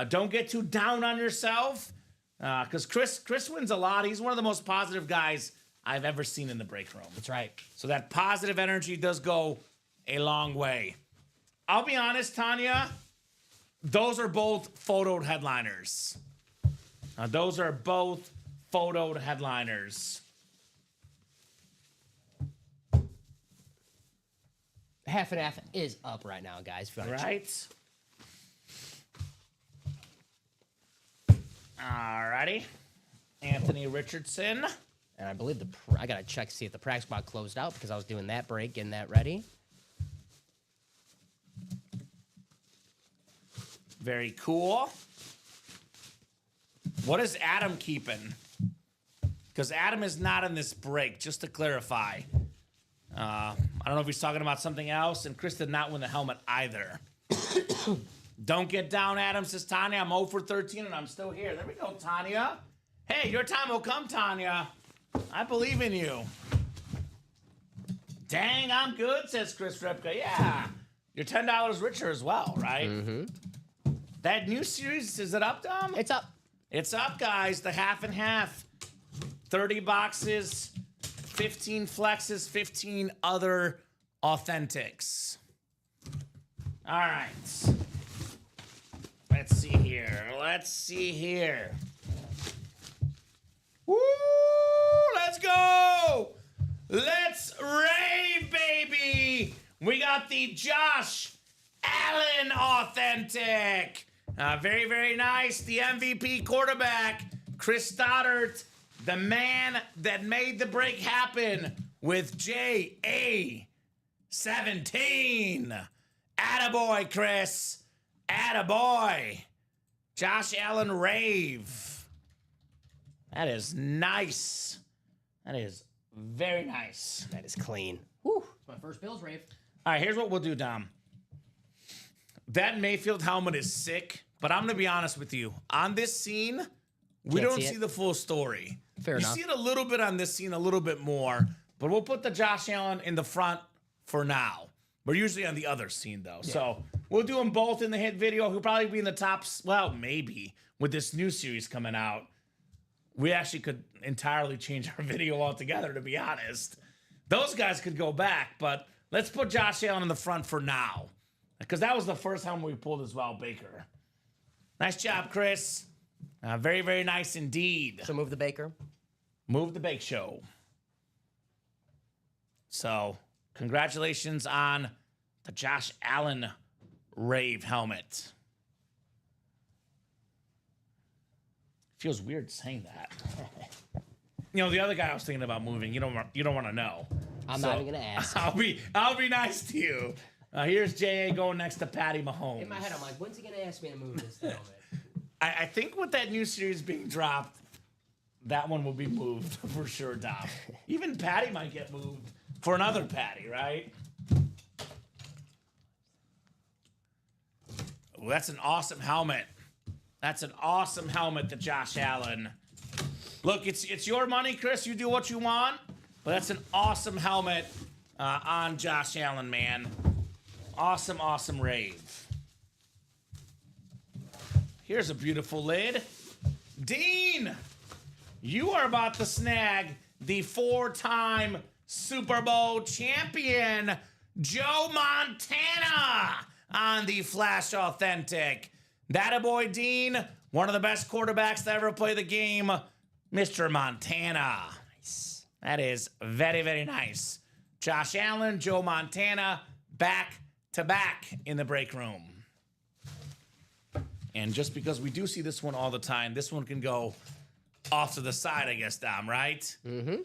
Don't get too down on yourself, because Chris wins a lot. He's one of the most positive guys I've ever seen in the break room. That's right. So that positive energy does go a long way. I'll be honest, Tanya, those are both photoed headliners. Those are both photoed headliners. Half and half is up right now, guys. If you wanna check. Right? Alrighty. Anthony Richardson. And I believe I gotta check to see if the practice spot closed out because I was doing that break, getting that ready. Very cool. What is Adam keeping? Because Adam is not in this break, just to clarify. I don't know if he's talking about something else, and Chris did not win the helmet either. Don't get down, Adam, says Tanya. I'm 0 for 13, and I'm still here. There we go, Tanya. Hey, your time will come, Tanya. I believe in you. Dang, I'm good, says Chris Ripka. Yeah, you're $10 richer as well, right? Mm-hmm. That new series, is it up, Dom? It's up. It's up, guys. The half and half. 30 boxes, 15 flexes, 15 other authentics. All right. Let's see here. Woo! Let's go! Let's rave, baby! We got the Josh Allen Authentic. Very, very nice. The MVP quarterback, Chris Stoddard, the man that made the break happen with JA17. Attaboy, Chris. Attaboy. Josh Allen Rave. That is nice. That is very nice. That is clean. Whew. It's my first Bills rave. All right, here's what we'll do, Dom. That Mayfield helmet is sick, but I'm going to be honest with you. On this scene, we Can't don't see see it. the full story. Fair you enough. see it a little bit on this scene, a little bit more, but we'll put the Josh Allen in the front for now. We're usually on the other scene, though. So we'll do them both in the hit video. He'll probably be in the top, well, maybe, with this new series coming out. We actually could entirely change our video altogether, to be honest. Those guys could go back, but let's put Josh Allen in the front for now. Because that was the first helmet we pulled as well, Baker. Nice job, Chris. Very, very nice indeed. So move the Baker. Move the Bake Show. So, congratulations on the Josh Allen Rave helmet. Feels weird saying that. You know, the other guy I was thinking about moving, you don't want to know. I'm not even gonna ask. I'll be nice to you. Here's J.A. going next to Patty Mahomes. In my head, I'm like, when's he gonna ask me to move this helmet? I think with that new series being dropped, that one will be moved for sure, Dom. Even Patty might get moved for another Patty, right? Ooh, that's an awesome helmet. That's an awesome helmet to Josh Allen. Look, it's your money, Chris. You do what you want. But that's an awesome helmet on Josh Allen, man. Awesome, awesome rave. Here's a beautiful lid. Dean, you are about to snag the 4-time Super Bowl champion, Joe Montana, on the Flash Authentic. That boy, Dean, one of the best quarterbacks to ever play the game, Mr. Montana. Nice. That is very, very nice. Josh Allen, Joe Montana, back to back in the break room. And just because we do see this one all the time, this one can go off to the side, I guess, Dom, right? Mm-hmm.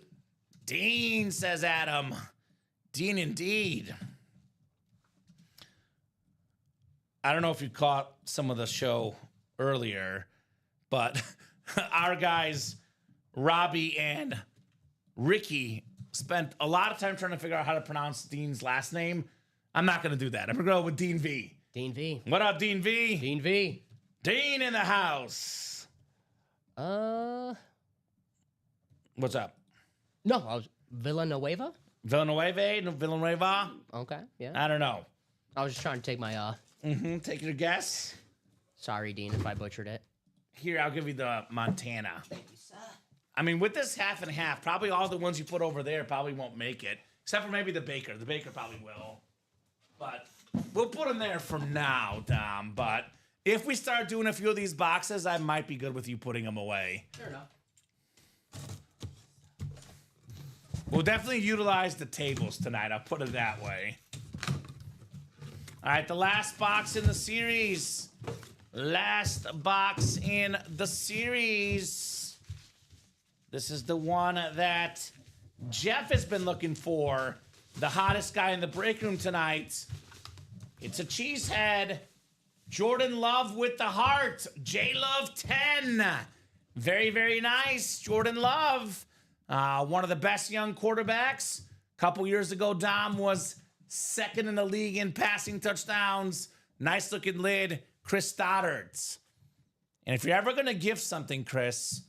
Dean, says Adam. Dean indeed. I don't know if you caught some of the show earlier, but our guys, Robbie and Ricky, spent a lot of time trying to figure out how to pronounce Dean's last name. I'm not going to do that. I'm going to go with Dean V. Dean V. What up, Dean V? Dean V. Dean in the house. What's up? No, I was Villanueva. Villanueva? Okay, yeah. I don't know. I was just trying to take my Take your guess. Sorry, Dean, if I butchered it. Here, I'll give you the Montana. Thank you, sir. I mean, with this half and half, probably all the ones you put over there probably won't make it. Except for maybe the Baker. The Baker probably will. But we'll put them there for now, Dom. But if we start doing a few of these boxes, I might be good with you putting them away. Fair enough. We'll definitely utilize the tables tonight. I'll put it that way. All right, the last box in the series. Last box in the series. This is the one that Jeff has been looking for. The hottest guy in the break room tonight. It's a cheesehead. Jordan Love with the heart. J-Love 10. Very, very nice. Jordan Love. One of the best young quarterbacks. A couple years ago, Dom was second in the league in passing touchdowns. Nice looking lid. Chris Stoddard's. And if you're ever going to gift something, Chris,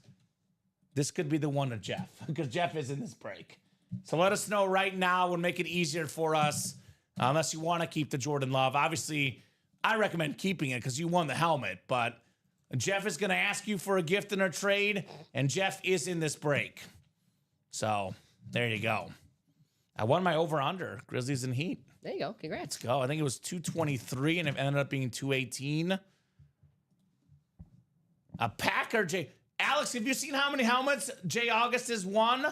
this could be the one to Jeff. Because Jeff is in this break. So let us know right now and make it easier for us. Unless you want to keep the Jordan Love. Obviously, I recommend keeping it because you won the helmet. But Jeff is going to ask you for a gift in a trade. And Jeff is in this break. So, there you go. I won my over-under, Grizzlies and Heat. There you go. Congrats. Go. I think it was 223, and it ended up being 218. A Packer, Alex, have you seen how many helmets Jay August has won?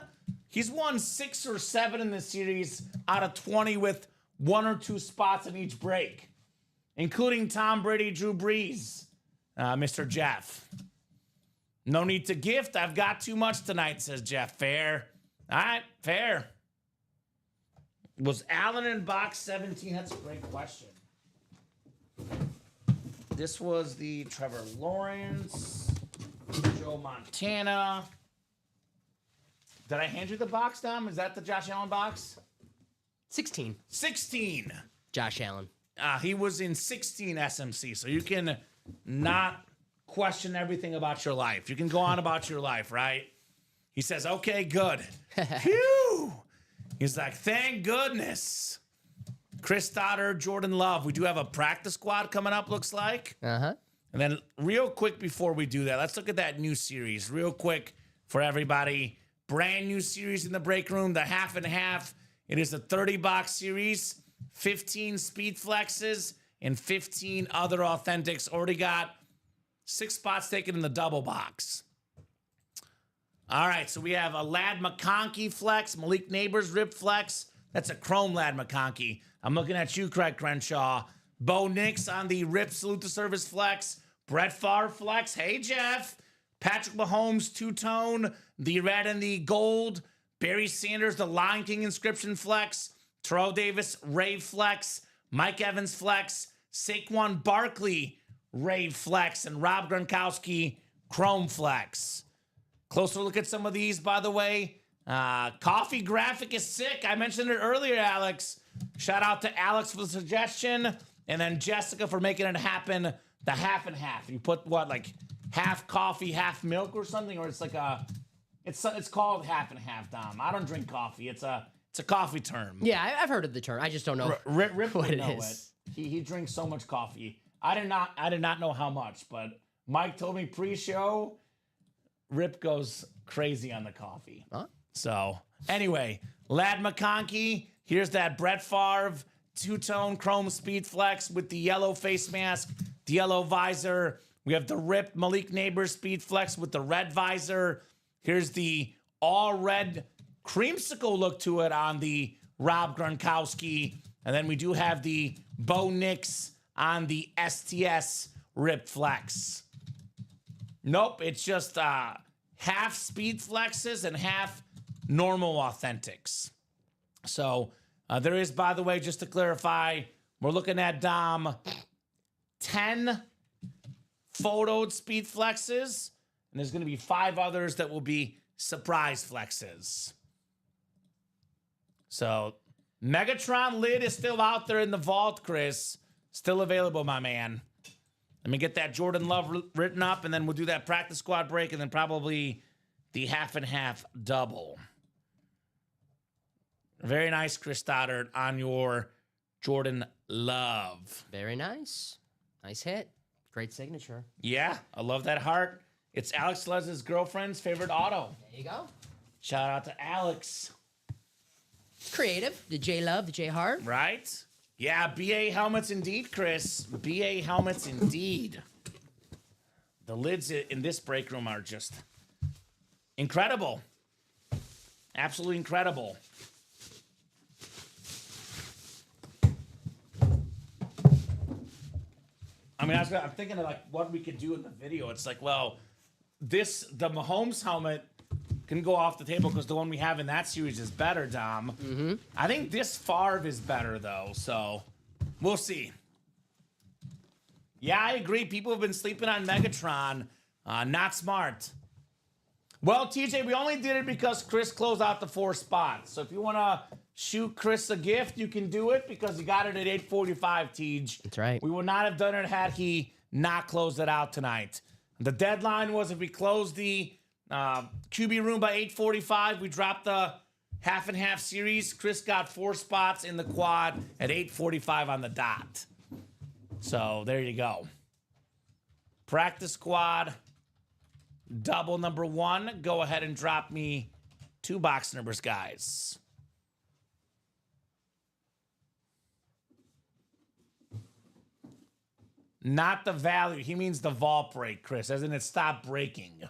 He's won 6 or 7 in this series out of 20 with 1 or 2 spots in each break, including Tom Brady, Drew Brees, Mr. Jeff. No need to gift. I've got too much tonight, says Jeff. Fair. All right, fair. Was Allen in box 17? That's a great question. This was the Trevor Lawrence, Joe Montana. Did I hand you the box, Dom? Is that the Josh Allen box? 16. 16. Josh Allen. He was in 16 SMC, so you can not question everything about your life. You can go on about your life, right? He says, okay, good. Phew. He's like, thank goodness. Chris Stoddard, Jordan Love. We do have a practice squad coming up, looks like. Uh-huh. And then real quick before we do that, let's look at that new series real quick for everybody. Brand new series in the break room, the half and half. It is a 30-box series, 15 speed flexes, and 15 other authentics. Already got 6 spots taken in the double box. All right, so we have a Lad McConkey flex, Malik Neighbors rip flex. That's a chrome Lad McConkey. I'm looking at you, Craig Crenshaw. Bo Nix on the rip salute to service flex. Brett Favre flex. Hey, Jeff. Patrick Mahomes two-tone, the red and the gold. Barry Sanders, the Lion King inscription flex. Terrell Davis, Rave flex. Mike Evans flex. Saquon Barkley, Rave flex. And Rob Gronkowski, chrome flex. Closer look at some of these, by the way. Coffee graphic is sick. I mentioned it earlier, Alex. Shout out to Alex for the suggestion. And then Jessica for making it happen. The half and half. You put what, like half coffee, half milk or something? Or it's like it's called half and half, Dom. I don't drink coffee. It's a coffee term. Yeah, I've heard of the term. I just don't know Rip what would it know is. it. He drinks so much coffee. I did not know how much, but Mike told me pre-show. Rip goes crazy on the coffee. Huh? So anyway, Lad McConkey. Here's that Brett Favre two-tone chrome speed flex with the yellow face mask, the yellow visor. We have the ripped Malik Neighbors speed flex with the red visor. Here's the all red creamsicle look to it on the Rob Gronkowski. And then we do have the Bo Nix on the STS rip flex. Nope, it's just half speed flexes and half normal authentics. So there is, by the way, just to clarify, we're looking at, Dom, 10 photoed speed flexes, and there's going to be 5 others that will be surprise flexes. So Megatron lid is still out there in the vault, Chris. Still available, my man. Let me get that Jordan Love written up, and then we'll do that practice squad break, and then probably the half and half double. Very nice, Chris Stoddard, on your Jordan Love. Very nice. Nice hit. Great signature. Yeah, I love that heart. It's Alex Les's girlfriend's favorite auto. There you go. Shout out to Alex. Creative. The J Love, the J Heart. Right? Yeah, BA helmets indeed, Chris. BA helmets indeed. The lids in this break room are just incredible. Absolutely incredible. I mean, I'm thinking of like what we could do in the video. It's like, well, the Mahomes helmet can go off the table because the one we have in that series is better, Dom. Mm-hmm. I think this Favre is better, though, so we'll see. Yeah, I agree. People have been sleeping on Megatron. Not smart. Well, TJ, we only did it because Chris closed out the 4 spots. So if you want to shoot Chris a gift, you can do it because he got it at 8:45, TJ. That's right. We would not have done it had he not closed it out tonight. The deadline was if we closed the QB room by 8:45, we dropped the half and half series. Chris got 4 spots in the quad at 8:45 on the dot. So there you go. Practice squad, double number 1. Go ahead and drop me 2 box numbers, guys. Not the value. He means the vault break, Chris, as in it stopped breaking.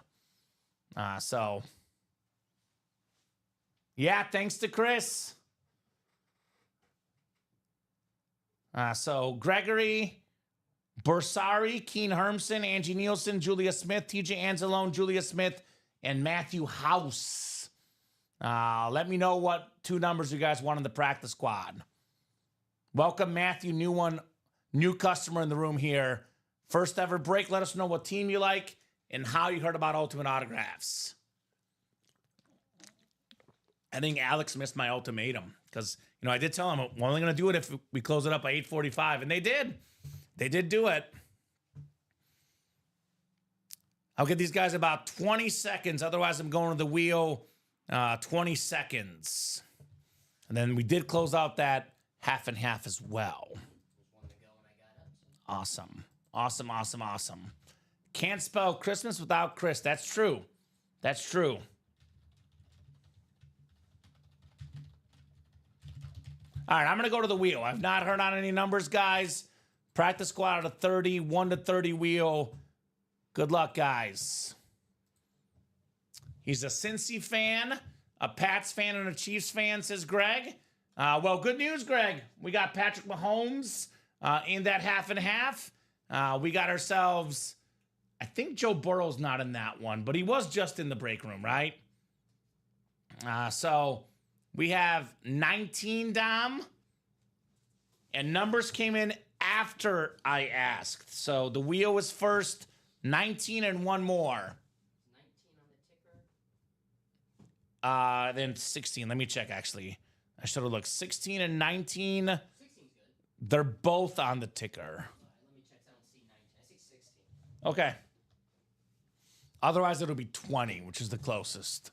So, yeah, thanks to Chris. So, Gregory, Bursari, Keen Hermson, Angie Nielsen, Julia Smith, TJ Anzalone, Julia Smith, and Matthew House. Let me know what 2 numbers you guys want in the practice squad. Welcome, Matthew, new customer in the room here First ever break. Let us know what team you like and how you heard about Ultimate Autographs. I think Alex missed my ultimatum because, I did tell him we're only going to do it if we close it up by 8:45, and they did. They did do it. I'll give these guys about 20 seconds. Otherwise, I'm going to the wheel 20 seconds. And then we did close out that half and half as well. Awesome. Awesome, awesome, awesome. Can't spell Christmas without Chris. That's true. That's true. All right, I'm going to go to the wheel. I've not heard on any numbers, guys. Practice squad out of 30, 1 to 30 wheel. Good luck, guys. He's a Cincy fan, a Pats fan, and a Chiefs fan, says Greg. Well, good news, Greg. We got Patrick Mahomes in that half and half. We got ourselves, I think Joe Burrow's not in that one, but he was just in the break room, right? So we have 19, Dom. And numbers came in after I asked. So the wheel was first, 19 and one more. 19 on the ticker. Then 16. Let me check, actually. I should have looked. 16 and 19. 16's good. They're both on the ticker. Right, let me check. I don't see 19. I see 16. Okay. Otherwise, it'll be 20, which is the closest.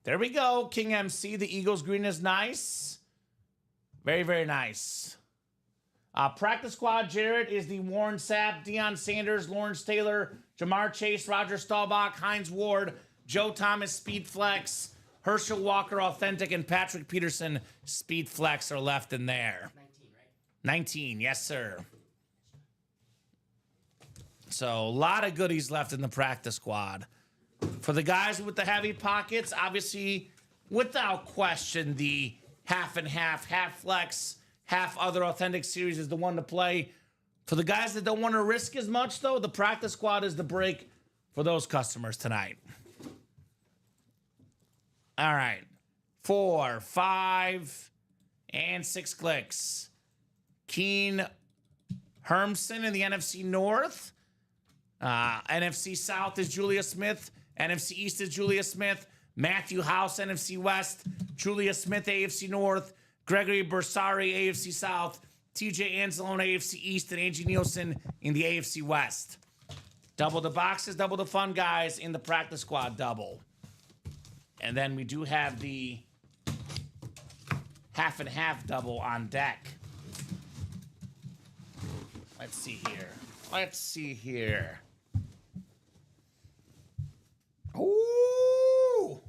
There we go. King MC. The Eagles green is nice. Very, very nice. Practice squad, Jared is the Warren Sapp, Deion Sanders, Lawrence Taylor, Jamar Chase, Roger Staubach, Hines Ward, Joe Thomas, Speed Flex, Herschel Walker, Authentic, and Patrick Peterson, Speed Flex are left in there. 19, right? 19, yes, sir. So a lot of goodies left in the practice squad. For the guys with the heavy pockets, obviously, without question, the half and half, half flex, half other authentic series is the one to play. For the guys that don't want to risk as much, though, the practice squad is the break for those customers tonight. All right. 4, 5, and 6 clicks. Keen Hermson in the NFC North. NFC South is Julia Smith. NFC East is Julia Smith. Matthew House, NFC West. Julia Smith, AFC North. Gregory Bersari, AFC South. TJ Anzalone, AFC East. And Angie Nielsen in the AFC West. Double the boxes, double the fun, guys, in the practice squad double. And then we do have the half and half double on deck. Let's see here. Let's see here. Ooh!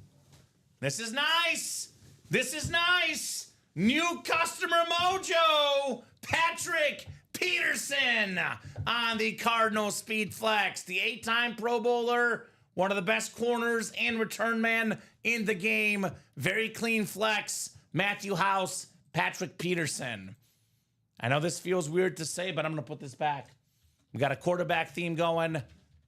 This is nice. This is nice. New customer mojo. Patrick Peterson on the Cardinal Speed Flex. The 8-time Pro Bowler. One of the best corners and return man in the game. Very clean flex. Matthew House, Patrick Peterson. I know this feels weird to say, but I'm going to put this back. We got a quarterback theme going.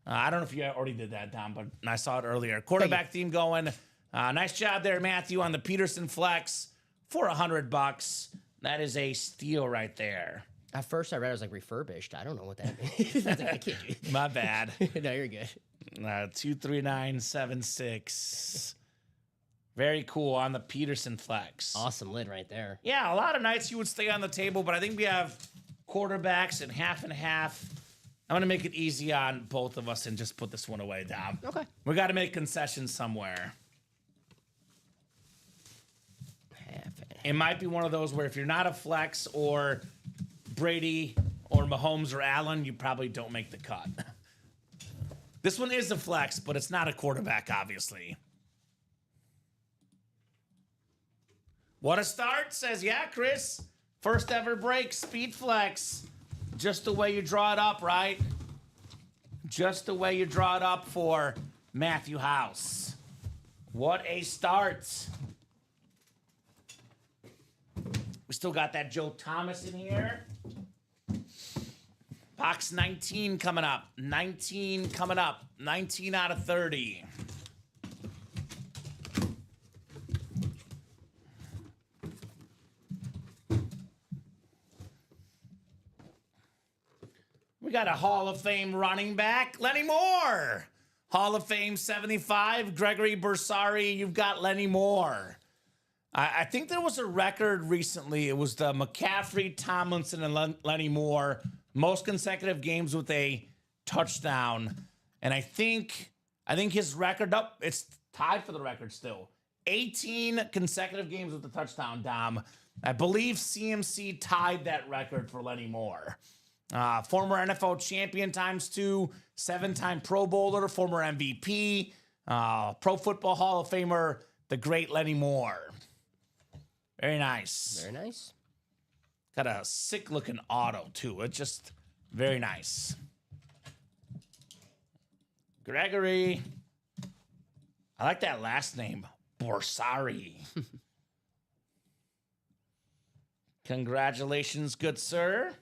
I don't know if you already did that, Tom, but I saw it earlier. Quarterback theme going. Nice job there, Matthew, on the Peterson flex for $100. That is a steal right there. At first, I read it was like refurbished. I don't know what that means. I can't. My bad. No, you're good. 23976. Very cool on the Peterson flex. Awesome lid right there. Yeah, a lot of nights you would stay on the table, but I think we have quarterbacks and half. I'm going to make it easy on both of us and just put this one away, Dom. Okay. We got to make concessions somewhere. It might be one of those where if you're not a flex or Brady or Mahomes or Allen, you probably don't make the cut. This one is a flex, but it's not a quarterback, obviously. What a start, says, yeah, Chris. First ever break, Speed Flex. Just the way you draw it up, right? Just the way you draw it up for Matthew House. What a start. We still got that Joe Thomas in here. Box 19 coming up. 19 coming up. 19 out of 30. got a Hall of Fame running back, Lenny Moore. Hall of Fame 75, Gregory Bersari. You've got Lenny Moore. I think there was a record recently. It was the McCaffrey, Tomlinson, and Lenny Moore most consecutive games with a touchdown. And I think his record, it's tied for the record still. 18 consecutive games with a touchdown, Dom. I believe CMC tied that record for Lenny Moore. Former NFL champion ×2, 7-time Pro Bowler, former MVP, Pro Football Hall of Famer, the great Lenny Moore. Very nice. Very nice. Got a sick-looking auto, too. It's just very nice. Gregory. I like that last name, Bersari. Congratulations, good sir.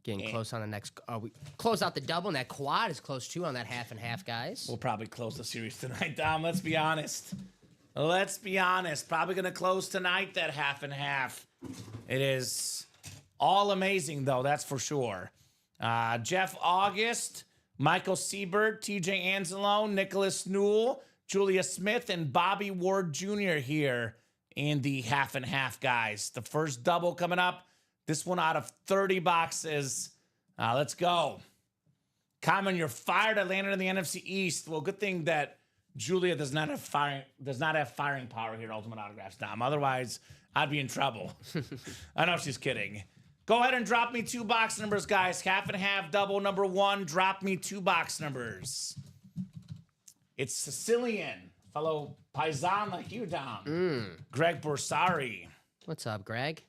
Getting close on the next. We close out the double, and that quad is close too on that half and half, guys. We'll probably close the series tonight, Dom. Let's be honest. Probably going to close tonight, that half and half. It is all amazing, though, that's for sure. Jeff August, Michael Siebert, TJ Anzalone, Nicholas Newell, Julia Smith, and Bobby Ward Jr. here in the half and half, guys. The first double coming up. This one out of 30 boxes. Let's go. Common, you're fired. I landed in the NFC East. Well, good thing that Julia does not have firing power here at Ultimate Autographs, Dom. Otherwise, I'd be in trouble. I know she's kidding. Go ahead and drop me 2 box numbers, guys. Half and half, double number 1. Drop me 2 box numbers. It's Sicilian, fellow Paisan like you, Dom. Greg Bersari. What's up, Greg?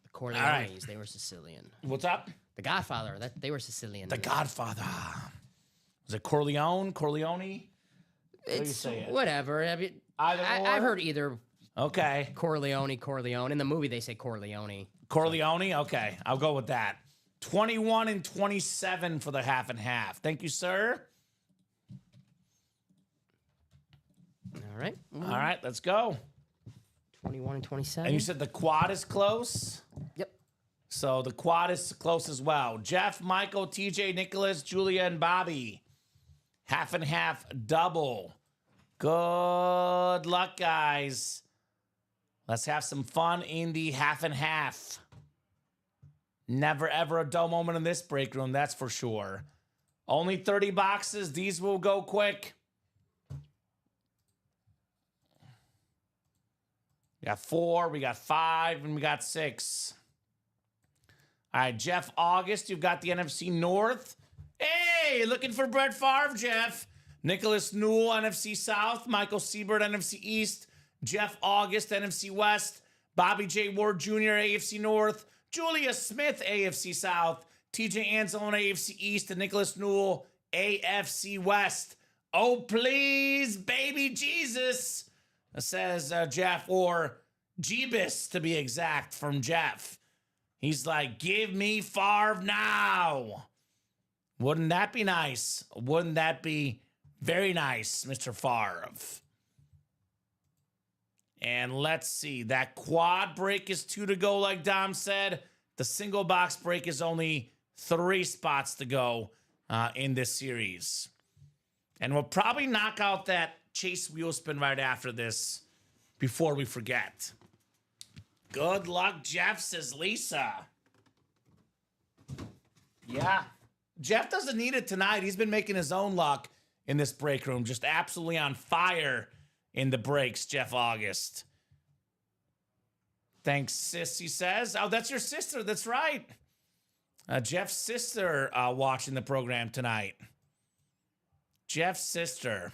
The Corleones, right. They were Sicilian. What's up? The Godfather, they were Sicilian. The Godfather. Was it Corleone? Corleone? It's say it? whatever. I mean, I've heard either Okay. Corleone. In the movie, they say Corleone. Corleone? Okay. I'll go with that. 21 and 27 for the half and half. Thank you, sir. All right. All right, let's go. 21 and 27. And you said the quad is close? Yep. So the quad is close as well. Jeff, Michael, TJ, Nicholas, Julia, and Bobby. Half and half double. Good luck, guys. Let's have some fun in the half and half. Never, ever a dull moment in this break room, that's for sure. Only 30 boxes. These will go quick. We got 4, we got 5, and we got 6. All right, Jeff August, you've got the NFC North. Hey, looking for Brett Favre, Jeff. Nicholas Newell, NFC South. Michael Siebert, NFC East. Jeff August, NFC West. Bobby J. Ward Jr., AFC North. Julia Smith, AFC South. TJ Anzalone, AFC East. And Nicholas Newell, AFC West. Oh, please, baby Jesus, says Jeff, or Jeebus to be exact, from Jeff. He's like, give me Favre now. Wouldn't that be nice? Wouldn't that be very nice, Mr. Favre? And let's see. That quad break is 2 to go, like Dom said. The single box break is only 3 spots to go in this series. And we'll probably knock out that Chase wheel spin right after this before we forget. Good luck, Jeff, says Lisa. Yeah. Jeff doesn't need it tonight. He's been making his own luck in this break room. Just absolutely on fire in the breaks, Jeff August. Thanks, sis, he says. Oh, that's your sister. That's right. Jeff's sister watching the program tonight. Jeff's sister.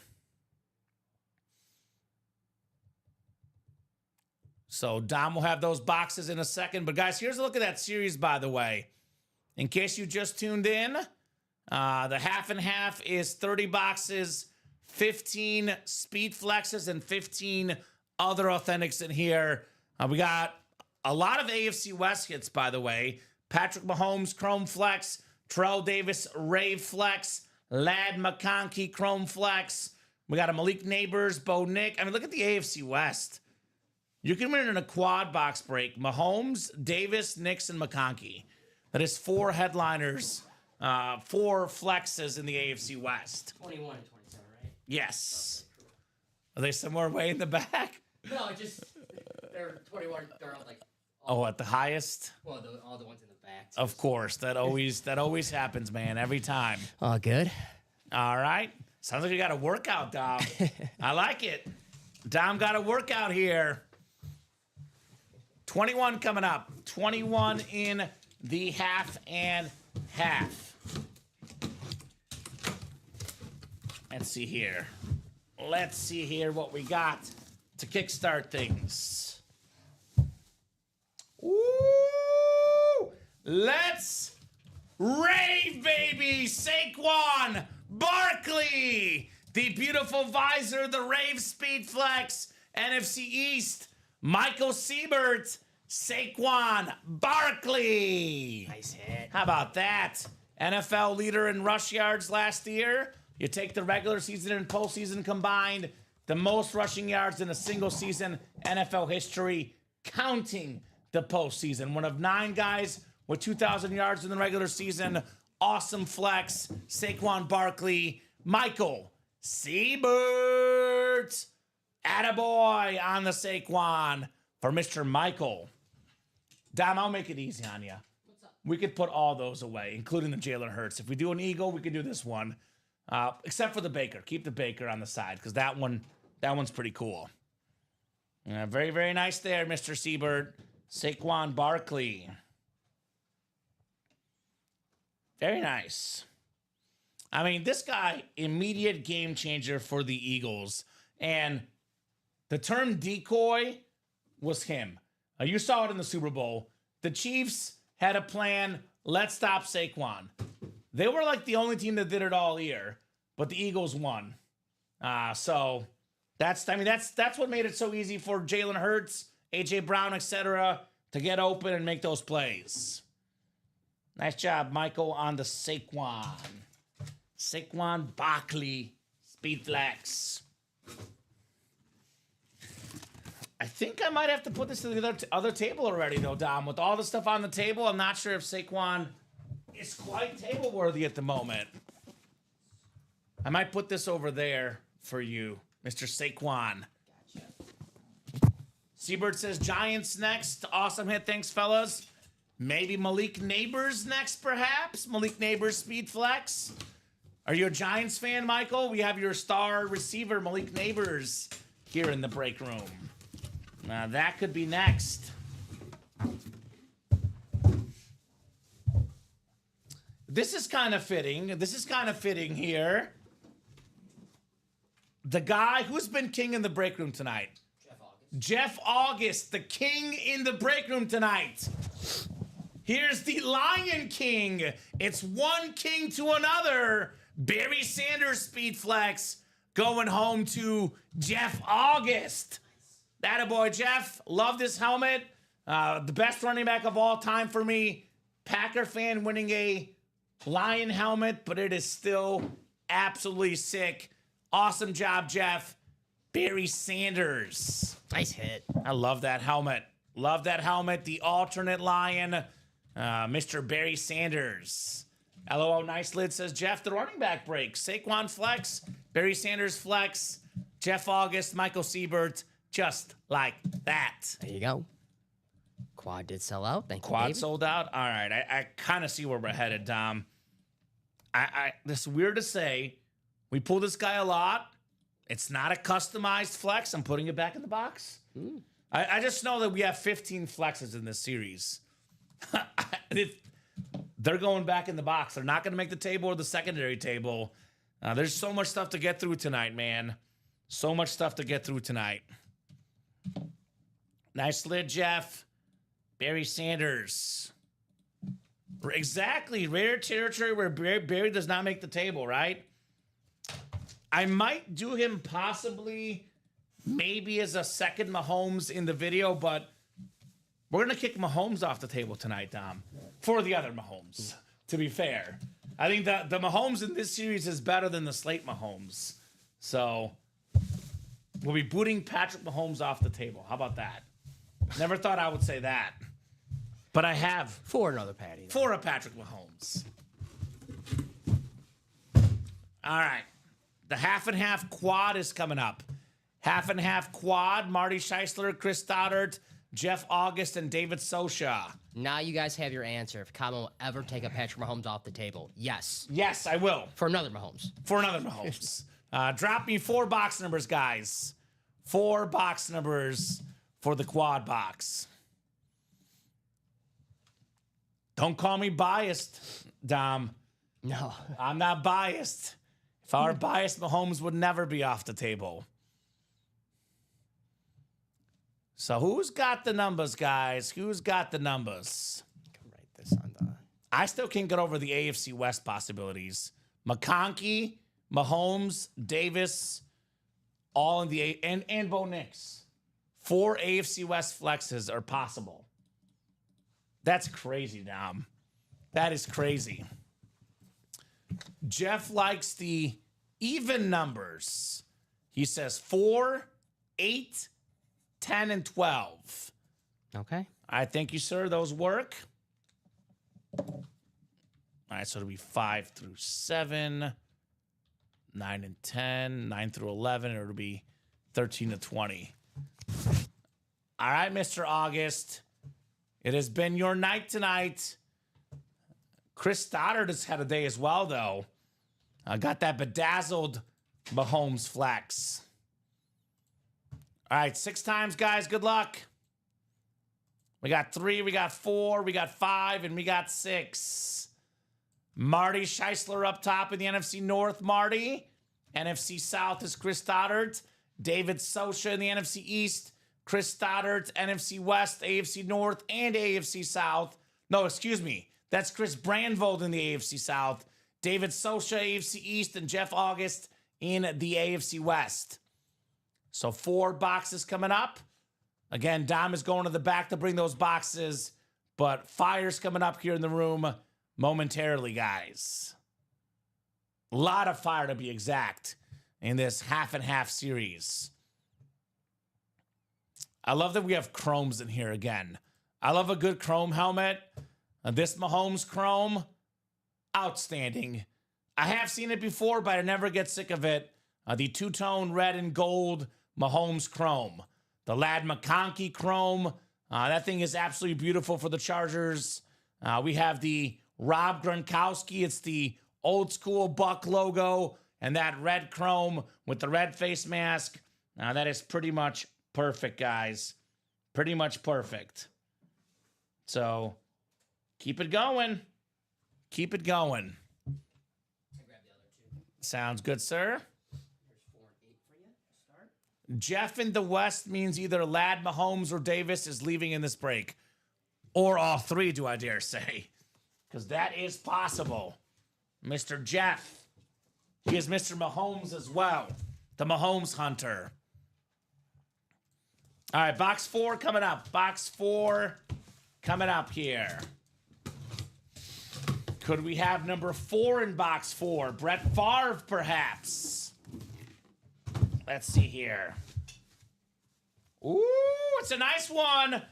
So Dom will have those boxes in a second. But guys, here's a look at that series, by the way. In case you just tuned in, the half and half is 30 boxes, 15 speed flexes, and 15 other authentics in here. We got a lot of AFC West hits, by the way. Patrick Mahomes, Chrome Flex. Terrell Davis, Rave Flex. Lad McConkey, Chrome Flex. We got a Malik Neighbors, Bo Nick. I mean, look at the AFC West. You can win in a quad box break. Mahomes, Davis, Nix, and McConkey. That is 4 headliners, 4 flexes in the AFC West. 21 and 27, right? Yes. Are they somewhere way in the back? No, they're 21. They're all like, Oh, at the highest? well, all the ones in the back. Of course. That always happens, man. Every time. Oh, good. All right. Sounds like you got a workout, Dom. I like it. Dom got a workout here. 21 coming up. 21 in the half and half. Let's see here. Let's see here what we got to kickstart things. Ooh! Let's rave, baby! Saquon Barkley! The beautiful visor, the Rave Speed Flex, NFC East, Michael Siebert, Saquon Barkley. Nice hit. How about that? NFL leader in rush yards last year. You take the regular season and postseason combined, the most rushing yards in a single season, NFL history, counting the postseason. One of 9 guys with 2,000 yards in the regular season. Awesome flex. Saquon Barkley, Michael Siebert. Attaboy on the Saquon for Mr. Michael. Dom, I'll make it easy on you. We could put all those away, including the Jalen Hurts. If we do an Eagle, we could do this one. Except for the Baker. Keep the Baker on the side, because that one's pretty cool. Very, very nice there, Mr. Siebert. Saquon Barkley. Very nice. I mean, this guy, immediate game changer for the Eagles. And the term decoy was him. You saw it in the Super Bowl. The Chiefs had a plan. Let's stop Saquon. They were like the only team that did it all year, but the Eagles won. So that's what made it so easy for Jalen Hurts, AJ Brown, etc., to get open and make those plays. Nice job, Michael, on the Saquon. Saquon Barkley, Speed Flex. I think I might have to put this to the other table already, though, Dom. With all the stuff on the table, I'm not sure if Saquon is quite table worthy at the moment. I might put this over there for you, Mr. Saquon. Gotcha. Siebert says Giants next. Awesome hit. Thanks, fellas. Maybe Malik Neighbors next, perhaps. Malik Neighbors Speed Flex. Are you a Giants fan, Michael? We have your star receiver, Malik Neighbors, here in the break room. Now that could be next. This is kind of fitting here. The guy who's been king in the break room tonight. Jeff August, the king in the break room tonight. Here's the Lion King. It's one king to another. Barry Sanders Speed Flex going home to Jeff August. Attaboy, Jeff. Love this helmet. The best running back of all time for me. Packer fan winning a Lion helmet, but it is still absolutely sick. Awesome job, Jeff. Barry Sanders. Nice hit. I love that helmet. Love that helmet. The alternate Lion, Mr. Barry Sanders. LOL Nice Lid says, Jeff, the running back break. Saquon flex, Barry Sanders flex, Jeff August, Michael Siebert, just like that. There you go. Quad did sell out. Thank you, Quad David. sold out? All right. I kind of see where we're headed, Dom. This is weird to say. We pull this guy a lot. It's not a customized flex. I'm putting it back in the box. I just know that we have 15 flexes in this series. They're going back in the box. They're not going to make the table or the secondary table. There's so much stuff to get through tonight, man. So much stuff to get through tonight. Nice lid, Jeff. Barry Sanders. Exactly. Rare territory where Barry does not make the table, right? I might do him possibly maybe as a second Mahomes in the video, but we're going to kick Mahomes off the table tonight, Dom. For the other Mahomes, to be fair. I think that the Mahomes in this series is better than the slate Mahomes. So we'll be booting Patrick Mahomes off the table. How about that? Never thought I would say that. But I have For another Patty. for a Patrick Mahomes. All right. The half and half quad is coming up. Half and half quad, Marty Scheisler, Chris Stoddard, Jeff August, and David Sosha. Now you guys have your answer. If Common will ever take a Patrick Mahomes off the table, yes. Yes, I will. For another Mahomes. For another Mahomes. Drop me 4 box numbers, guys. 4 box numbers for the quad box. Don't call me biased, Dom. No. I'm not biased. If I were biased, Mahomes would never be off the table. So who's got the numbers, guys? Who's got the numbers? Can write this on the. I still can't get over the AFC West possibilities. McConkey, Mahomes, Davis, all in the and Bo Nix. 4 AFC West flexes are possible. That's crazy, Dom. That is crazy. Jeff likes the even numbers. He says 4, 8, 10, and 12. Okay. I thank you, sir. Those work. All right, so it'll be 5 through 7, 9 and 10, 9 through 11, or it'll be 13 to 20. All right, Mr. August. It has been your night tonight. Chris Stoddard has had a day as well, though. I got that bedazzled Mahomes flex. All right, 6 times, guys. Good luck. We got 3, we got 4, we got 5, and we got 6. Marty Scheisler up top in the NFC North, Marty. NFC South is Chris Stoddard. David Sosha in the NFC East. Chris Stoddard, NFC West, AFC North, and AFC South. No, excuse me. That's Chris Brandvold in the AFC South. David Sosha, AFC East, and Jeff August in the AFC West. So 4 boxes coming up. Again, Dom is going to the back to bring those boxes, but fire's coming up here in the room momentarily, guys. A lot of fire to be exact in this half and half series. I love that we have chromes in here again. I love a good chrome helmet. This Mahomes chrome, outstanding. I have seen it before, but I never get sick of it. The two-tone red and gold Mahomes chrome. The Lad McConkey chrome. That thing is absolutely beautiful for the Chargers. We have the Rob Gronkowski. It's the old school Buck logo and that red chrome with the red face mask. That is pretty much perfect, guys. Pretty much perfect. So keep it going. Keep it going. Sounds good, sir. Jeff in the West means either Lad, Mahomes, or Davis is leaving in this break. Or all 3, do I dare say. Because that is possible. Mr. Jeff. He is Mr. Mahomes as well. The Mahomes hunter. All right, box 4 coming up. Box 4 coming up here. Could we have number 4 in box 4? Brett Favre, perhaps. Let's see here. Ooh, it's a nice one.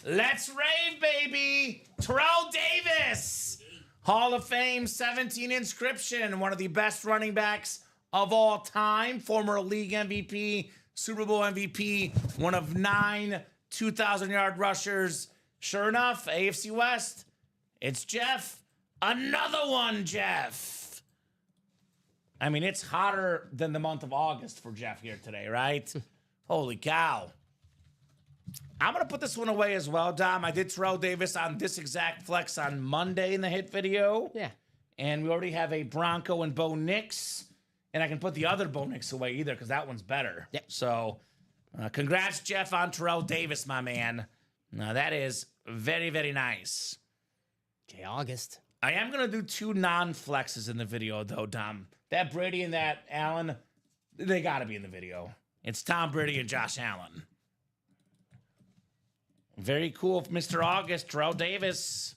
Let's rave, baby. Terrell Davis. Hall of Fame 17 inscription. One of the best running backs of all time. Former league MVP, Super Bowl MVP. One of 9 2,000-yard rushers. Sure enough, AFC West. It's Jeff. Another one, Jeff. I mean, it's hotter than the month of August for Jeff here today, right? Holy cow. I'm going to put this one away as well, Dom. I did Terrell Davis on this exact flex on Monday in the hit video. Yeah. And we already have a Bronco and Bo Nix. And I can put the other Bo Nix away either because that one's better. Yep. So congrats, Jeff, on Terrell Davis, my man. That is very, very nice. J. August. I am going to do 2 non-flexes in the video, though, Dom. That Brady and that Allen, they got to be in the video. It's Tom Brady and Josh Allen. Very cool, Mr. August, Terrell Davis.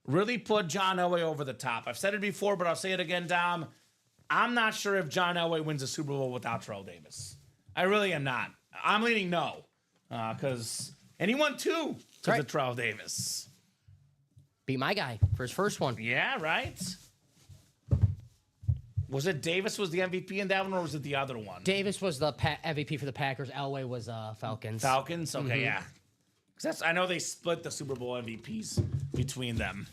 Really put John Elway over the top. I've said it before, but I'll say it again, Dom. I'm not sure if John Elway wins a Super Bowl without Terrell Davis. I really am not. I'm leaning no. And he won 2 to right. the Terrell Davis. Beat my guy for his first one. Yeah, right? Was it Davis was the MVP in that one, or was it the other one? Davis was the MVP for the Packers. Elway was Falcons. Falcons? Okay, yeah. 'Cause I know they split the Super Bowl MVPs between them.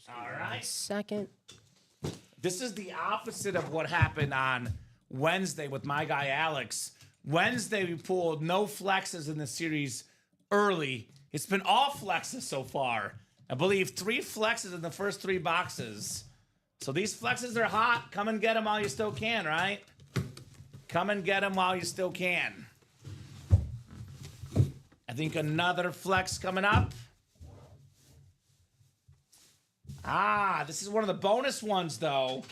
All right. Second. This is the opposite of what happened on Wednesday with my guy Alex. Wednesday, we pulled no flexes in the series early. It's been all flexes so far. I believe 3 flexes in the first 3 boxes. So these flexes are hot. Come and get them while you still can, right? Come and get them while you still can. I think another flex coming up. This is one of the bonus ones, though.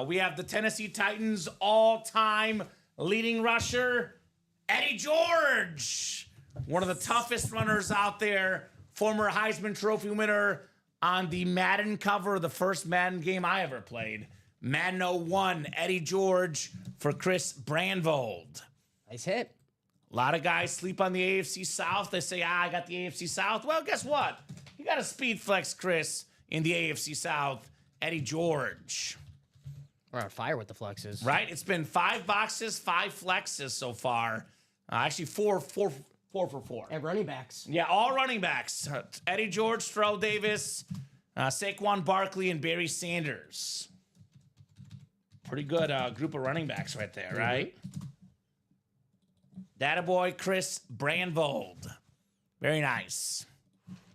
We have the Tennessee Titans all-time leading rusher, Eddie George. One of the toughest runners out there. Former Heisman Trophy winner on the Madden cover, the first Madden game I ever played. Madden 01, Eddie George for Chris Brandvold. Nice hit. A lot of guys sleep on the AFC South. They say, I got the AFC South. Well, guess what? You got a speed flex, Chris, in the AFC South, Eddie George. We're on fire with the flexes. Right? It's been 5 boxes, 5 flexes so far. Actually, 4 for 4. And running backs. Yeah, all running backs. Eddie George, Terrell Davis, Saquon Barkley, and Barry Sanders. Pretty good group of running backs right there, right? Dattaboy Chris Brandvold. Very nice.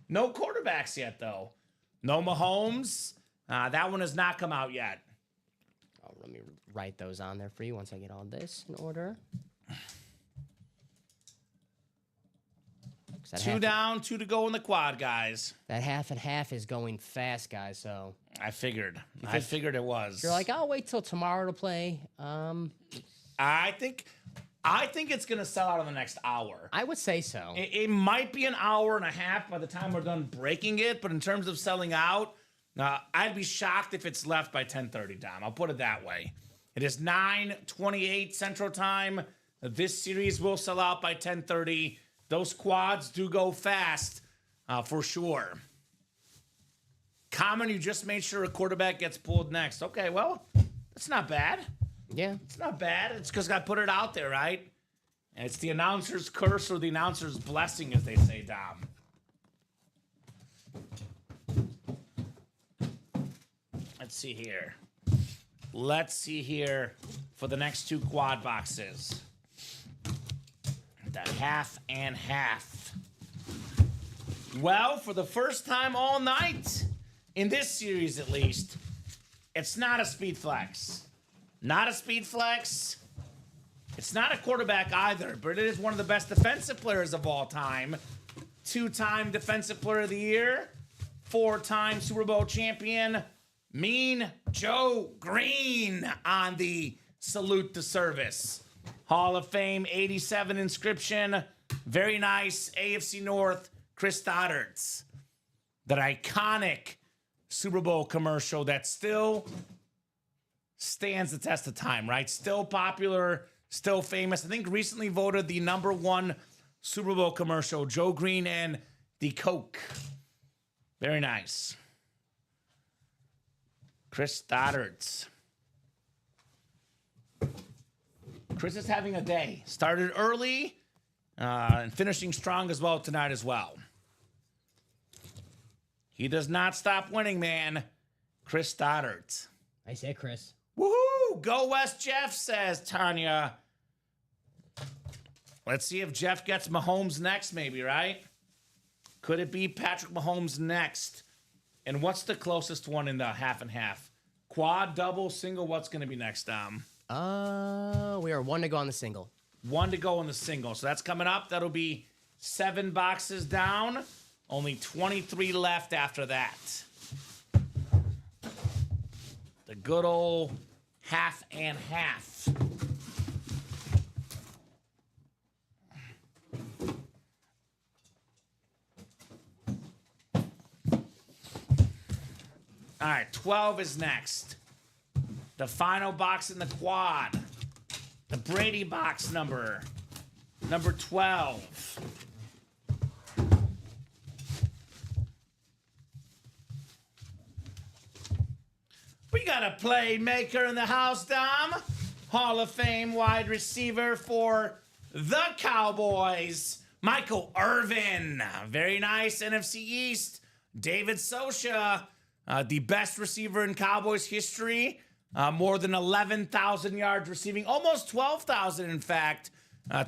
No quarterbacks yet, though. No Mahomes. That one has not come out yet. Oh, let me write those on there for you once I get all this in order. 2 down, 2 to go in the quad, guys. That half and half is going fast, guys. So I figured it was. you're like, I'll wait till tomorrow to play. I think it's gonna sell out in the next hour. I would say so. It might be an hour and a half by the time we're done breaking it, but in terms of selling out, I'd be shocked if it's left by 10:30, Dom. I'll put it that way. It is 9:28 Central Time. This series will sell out by 10:30. Those quads do go fast, for sure. Common, you just made sure a quarterback gets pulled next. Okay, well, that's not bad. Yeah. It's not bad. It's because I put it out there, right? And it's the announcer's curse or the announcer's blessing, as they say, Dom. Let's see here. Let's see here for the next 2 quad boxes. The half and half. Well, for the first time all night, in this series at least, it's not a speed flex. Not a speed flex. It's not a quarterback either, but it is one of the best defensive players of all time. 2-time Defensive Player of the Year. 4-time Super Bowl champion. Mean Joe Green on the salute to service. Hall of Fame 87 inscription. Very nice. AFC North, Chris Stoddard's. That iconic Super Bowl commercial that still stands the test of time, right? Still popular, still famous. I think recently voted the #1 Super Bowl commercial, Joe Green and the Coke. Very nice. Chris Stoddard's. Chris is having a day. Started early and finishing strong as well tonight as well. He does not stop winning, man. Chris Stoddard. I say, Chris. Woohoo! Go West Jeff, says Tanya. Let's see if Jeff gets Mahomes next, maybe, right? Could it be Patrick Mahomes next? And what's the closest one in the half and half? Quad, double, single, what's going to be next, Dom? We are 1 to go on the single. 1 to go in the single. So that's coming up. That'll be 7 boxes down. Only 23 left after that. The good old half and half. All right, 12 is next. The final box in the quad. The Brady box number 12. We got a playmaker in the house, Dom. Hall of Fame wide receiver for the Cowboys, Michael Irvin. Very nice. NFC East, David Sosha, the best receiver in Cowboys history. More than 11,000 yards receiving, almost 12,000 in fact.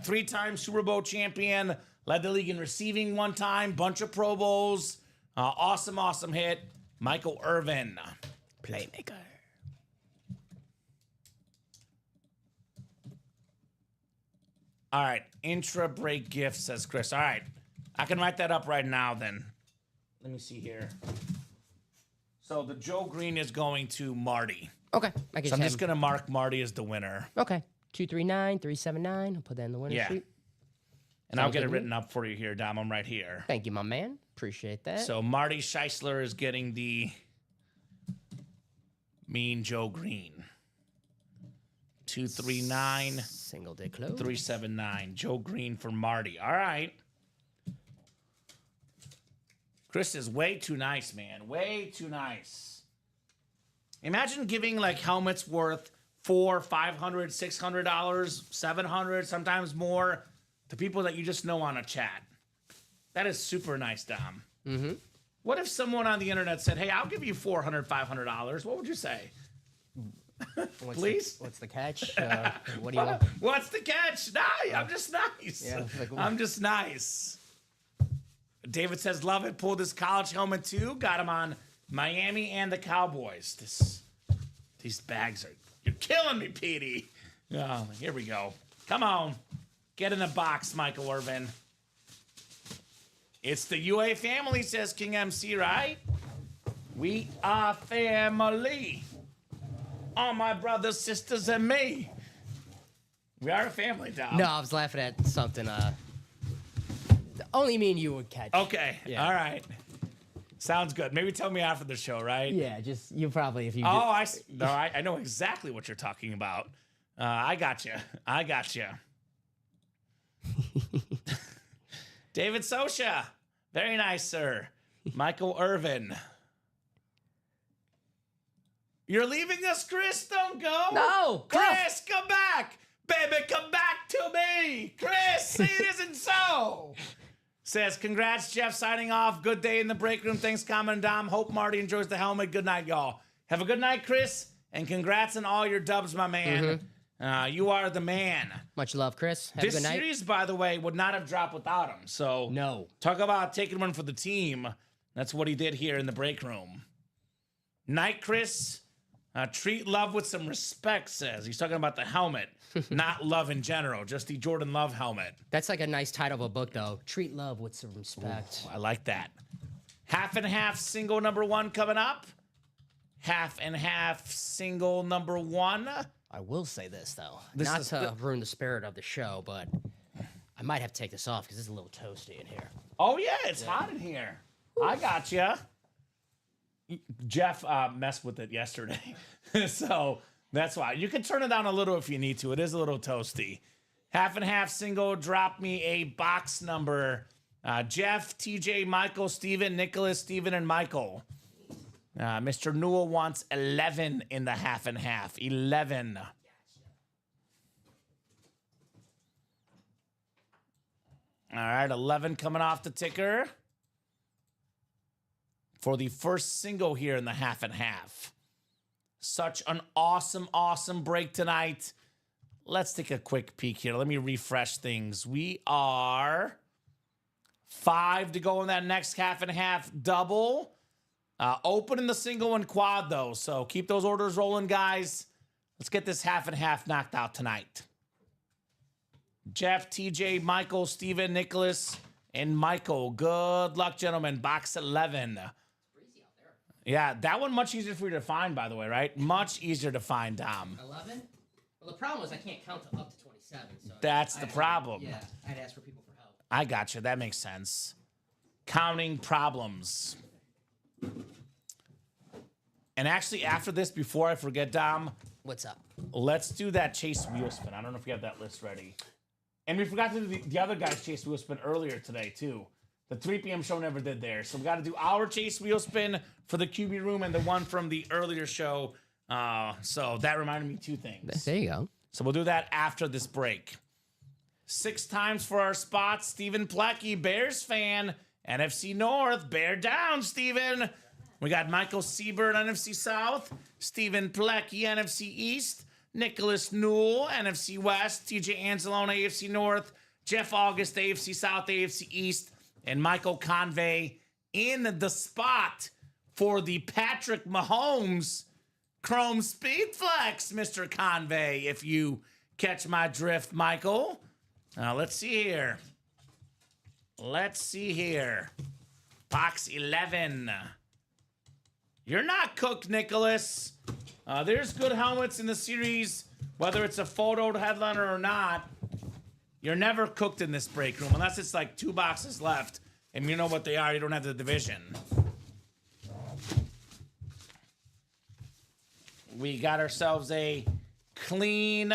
Three-time Super Bowl champion, led the league in receiving one time, bunch of Pro Bowls. Awesome hit. Michael Irvin, playmaker. All right, intra-break gift, says Chris. All right, I can write that up right now then. Let me see here. So the Joe Green is going to Marty. Okay. I can So I'm just going to mark Marty as the winner. Okay. 239-379. I'll put that in the winner's Yeah. sheet. And I'll Sounds get good it to me. written up for you here, Dom. I'm right here. Thank you, my man. Appreciate that. So Marty Scheisler is getting the Mean Joe Green. 239 Single day close. 379. Joe Green for Marty. All right. Chris is way too nice, man. Way too nice. Imagine giving like helmets worth $400, $500, $600, $700, sometimes more to people that you just know on a chat. That is super nice, Dom. Mm-hmm. What if someone on the internet said, "Hey, I'll give you $400, $500"? What would you say? Please? What's the catch? What do you want? What's the catch? Nah, I'm just nice. Yeah, like, I'm just nice. David says, love it. Pulled his college helmet too. Got him on Miami and the Cowboys. These bags you're killing me, Petey. Oh, here we go. Come on. Get in the box, Michael Irvin. It's the UA family, says King MC, right? We are family. All my brothers, sisters, and me. We are a family, Dom. No, I was laughing at something. Only me and you would catch. Okay. Yeah. All right. Sounds good. Maybe tell me after the show, right? Yeah, just you probably if you. Oh, I know exactly what you're talking about. I got you. David Sosha. Very nice, sir. Michael Irvin. You're leaving us, Chris? Don't go. No, go. Chris, come back. Baby, come back to me. Chris, say it isn't so. Says, congrats, Jeff, signing off. Good day in the break room. Thanks, Common Dom. Hope Marty enjoys the helmet. Good night, y'all. Have a good night, Chris, and congrats on all your dubs, my man. You are the man. Much love, Chris. Have a This good night. series, by the way, would not have dropped without him. So No. talk about taking one for the team. That's what he did here in the break room. Night, Chris. Treat Love with some respect, says. He's talking about the helmet, not love in general, just the Jordan Love helmet. That's like a nice title of a book, though. Treat love with some respect. I like that. Half and half single number one coming up. Half and half single number one. I will say this, though. This Not is to ruin the spirit of the show, but I might have to take this off because it's a little toasty in here. Oh, yeah, it's hot in here. I got you. Jeff messed with it yesterday. So that's why. You can turn it down a little if you need to. It is a little toasty. Half and half single. Drop me a box number. Jeff, TJ, Michael, Steven, Nicholas, Steven, and Michael. Mr. Newell wants 11 in the half and half. 11. All right, 11 coming off the ticker for the first single here in the half and half. Such an awesome, awesome break tonight. Let's take a quick peek here. Let me refresh things. We are 5 to go in that next half and half double. Opening the single and quad, though. So keep those orders rolling, guys. Let's get this half and half knocked out tonight. Jeff, TJ, Michael, Steven, Nicholas, and Michael. Good luck, gentlemen. Box 11. Yeah, that one much easier for you to find, by the way, right? Much easier to find, Dom. 11? Well, the problem was I can't count to up to 27. So That's the problem. Yeah, I'd ask for people for help. I got you. That makes sense. Counting problems. And actually, after this, before I forget, Dom, What's up? Let's do that Chase wheel spin. I don't know if you have that list ready. And we forgot to do the other guy's Chase wheel spin earlier today, too. The 3 p.m. show never did theirs. So we got to do our Chase wheel spin for the QB room and the one from the earlier show. So that reminded me 2 things. There you go. So we'll do that after this break. 6 times for our spots. Stephen Plecky, Bears fan. NFC North, bear down, Stephen. We got Michael Siebert, NFC South. Stephen Plecky, NFC East. Nicholas Newell, NFC West. TJ Anzalone, AFC North. Jeff August, AFC South, AFC East. And Michael Convey in the spot for the Patrick Mahomes Chrome Speed Flex, Mr. Convey, if you catch my drift, Michael. Let's see here. Box 11. You're not cooked, Nicholas. There's good helmets in the series, whether it's a photoed headliner or not. You're never cooked in this break room, unless it's like 2 boxes left, and you know what they are. You don't have the division. We got ourselves a clean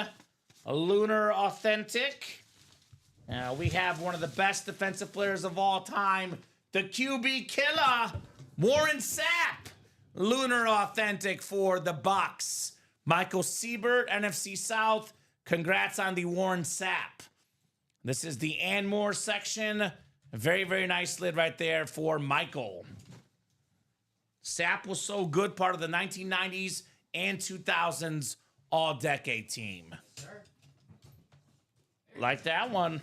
Lunar Authentic. We have one of the best defensive players of all time, the QB killer, Warren Sapp. Lunar Authentic for the Bucks. Michael Siebert, NFC South. Congrats on the Warren Sapp. This is the Anmore section. A very, very nice lid right there for Michael. Sapp was so good, part of the 1990s and 2000s all-decade team. Like that one.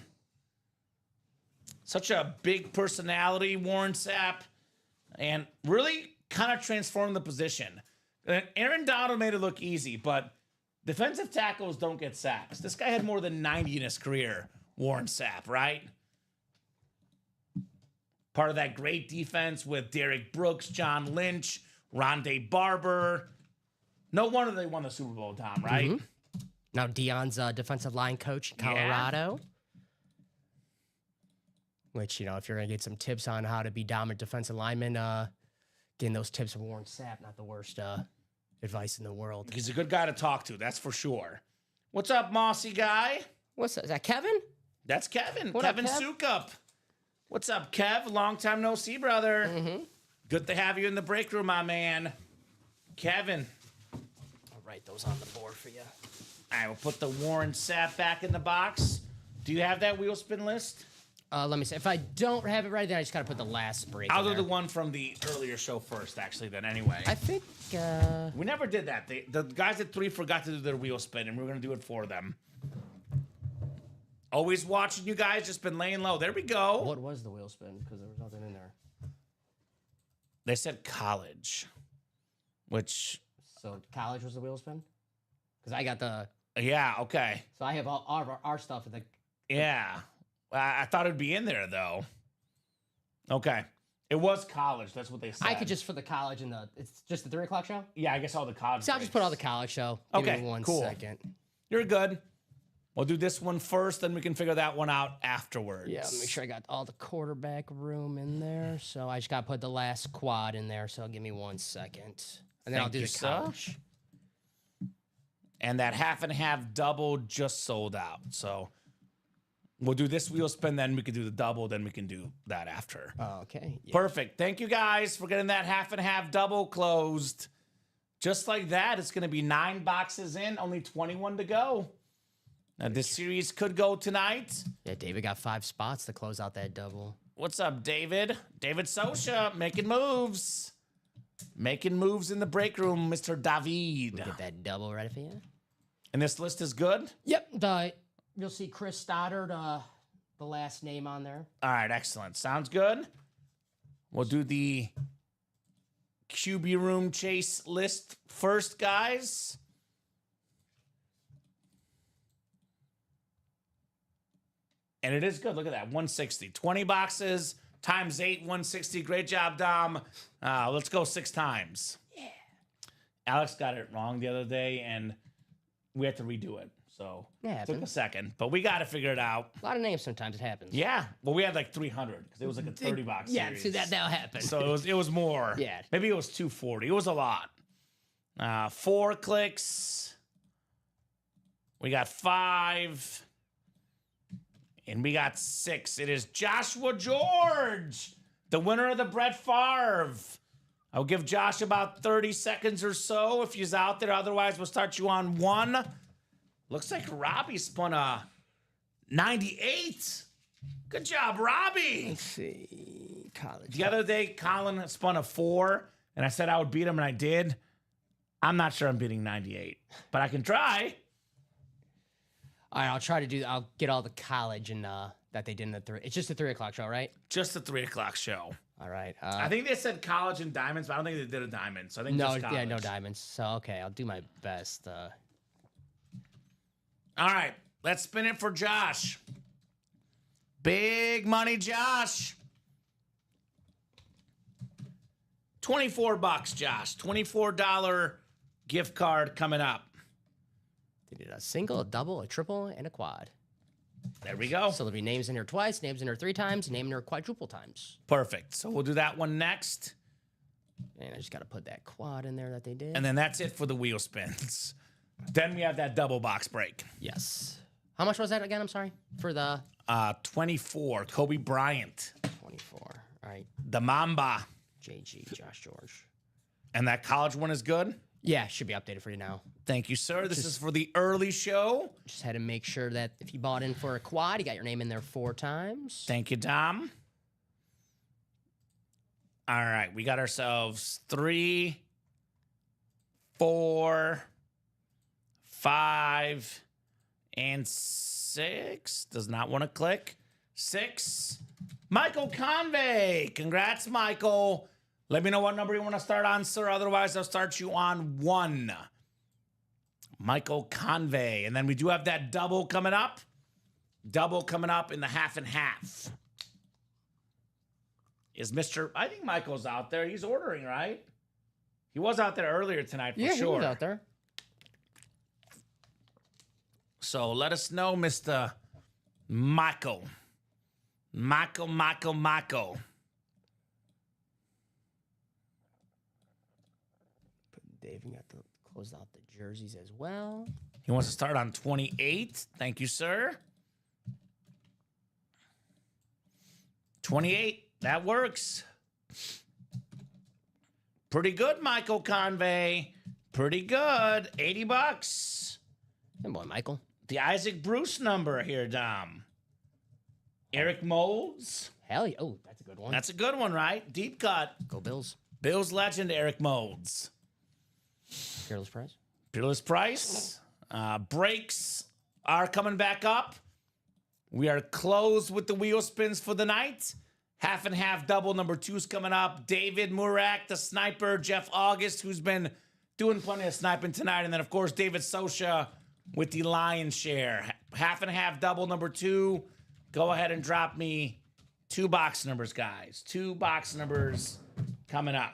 Such a big personality, Warren Sapp. And really kind of transformed the position. Aaron Donald made it look easy, but defensive tackles don't get sacks. This guy had more than 90 in his career, Warren Sapp, right? Part of that great defense with Derek Brooks, John Lynch, Rondé Barber. No wonder they won the Super Bowl, Tom, right? Mm-hmm. Now Deion's defensive line coach in Colorado. Yeah. Which, you know, if you're going to get some tips on how to be dominant defensive lineman, getting those tips from Warren Sapp, not the worst advice in the world. He's a good guy to talk to, that's for sure. What's up, Mossy guy? What's that? Is that Kevin? That's Kevin. What Kevin up, Kev? Sukup. What's up, Kev? Long time no see, brother. Mm-hmm. Good to have you in the break room, my man. Kevin. I'll write those on the board for you. All right, we'll put the Warren Sapp back in the box. Do you have that wheel spin list? Let me see. If I don't have it right, then I just got to put the last break. I'll do the one from the earlier show first, actually, then anyway. I think... we never did that. The guys at 3 forgot to do their wheel spin, and we were going to do it for them. Always watching you guys, just been laying low. There we go. What was the wheel spin? Because there was nothing in there. They said college, which... So college was the wheel spin? Because I got the... Yeah, okay. So I have all of our stuff. Yeah. I thought it'd be in there, though. Okay. It was college. That's what they said. I could just for the college and it's just the 3 o'clock show? Yeah, I guess all the college. So I'll just put all the college show. Okay, Give me one cool. second. You're good. We'll do this one first, then we can figure that one out afterwards. Yeah, make sure I got all the quarterback room in there. So I just got to put the last quad in there. So give me 1 second. And then I'll do the college. And that half and half double just sold out. So we'll do this wheel spin, then we can do the double, then we can do that after. Okay. Yeah. Perfect. Thank you guys for getting that half and half double closed. Just like that, it's going to be 9 boxes in, only 21 to go. Now, this series could go tonight. Yeah, David got 5 spots to close out that double. What's up, David? David Sosha, making moves. Making moves in the break room, Mr. David. Get that double ready for you. And this list is good? Yep. You'll see Chris Stoddard, the last name on there. All right, excellent. Sounds good. We'll do the QB room chase list first, guys. And it is good. Look at that. 160. 20 boxes times 8, 160. Great job, Dom. Let's go 6 times. Yeah. Alex got it wrong the other day, and we had to redo it. So it took a second, but we got to figure it out. A lot of names sometimes it happens. Yeah. Well, we had like 300 because it was like a 30-box Yeah, series. see, that now happened. So it was more. Yeah. Maybe it was 240. It was a lot. 4 clicks. We got 5. And we got 6. It is Joshua George, the winner of the Brett Favre. I'll give Josh about 30 seconds or so if he's out there. Otherwise, we'll start you on 1. Looks like Robbie spun a 98. Good job, Robbie. Let's see. College. The other day, Colin spun a 4, and I said I would beat him, and I did. I'm not sure I'm beating 98, but I can try. All right, I'll try to do. I'll get all the college and that they did in the 3. It's just a 3 o'clock show, right? Just the 3 o'clock show. All right. I think they said college and diamonds, but I don't think they did a diamond. So I think no, just college. yeah, no diamonds. So okay, I'll do my best. All right, let's spin it for Josh. Big money, Josh. $24, Josh. $24 gift card coming up. They did a single, a double, a triple, and a quad. There we go. So there'll be names in here twice, names in here 3 times, name in here quadruple times. Perfect. So we'll do that one next. And I just got to put that quad in there that they did. And then that's it for the wheel spins. Then we have that double box break. Yes. How much was that again? I'm sorry. For the 24, Kobe Bryant. 24. All right. The Mamba. JG, Josh George. And that college one is good? Yeah, should be updated for you now. Thank you, sir. This is for the early show. Just had to make sure that if you bought in for a quad, you got your name in there 4 times. Thank you, Dom. All right, we got ourselves 3, 4, 5, and 6. Does not want to click. 6. Michael Convey. Congrats, Michael. Let me know what number you want to start on, sir. Otherwise, I'll start you on 1. Michael Convey. And then we do have that double coming up. Double coming up in the half and half. Is Mr. I think Michael's out there. He's ordering, right? He was out there earlier tonight for sure. Yeah, he was out there. So let us know, Mr. Michael. Michael. Dave, you got to close out the jerseys as well. He wants to start on 28. Thank you, sir. 28. That works. Pretty good, Michael Convey. Pretty good. $80. Good boy, Michael. The Isaac Bruce number here, Dom. Eric Moulds. Hell yeah. Oh, that's a good one. That's a good one, right? Deep cut. Go Bills. Bills legend, Eric Moulds. Peerless Price. Peerless Price. Breaks are coming back up. We are closed with the wheel spins for the night. Half and half double number 2's coming up. David Murak, the sniper. Jeff August, who's been doing plenty of sniping tonight. And then, of course, David Sosha with the lion's share. Half and half double number 2. Go ahead and drop me 2 box numbers, guys. 2 box numbers coming up.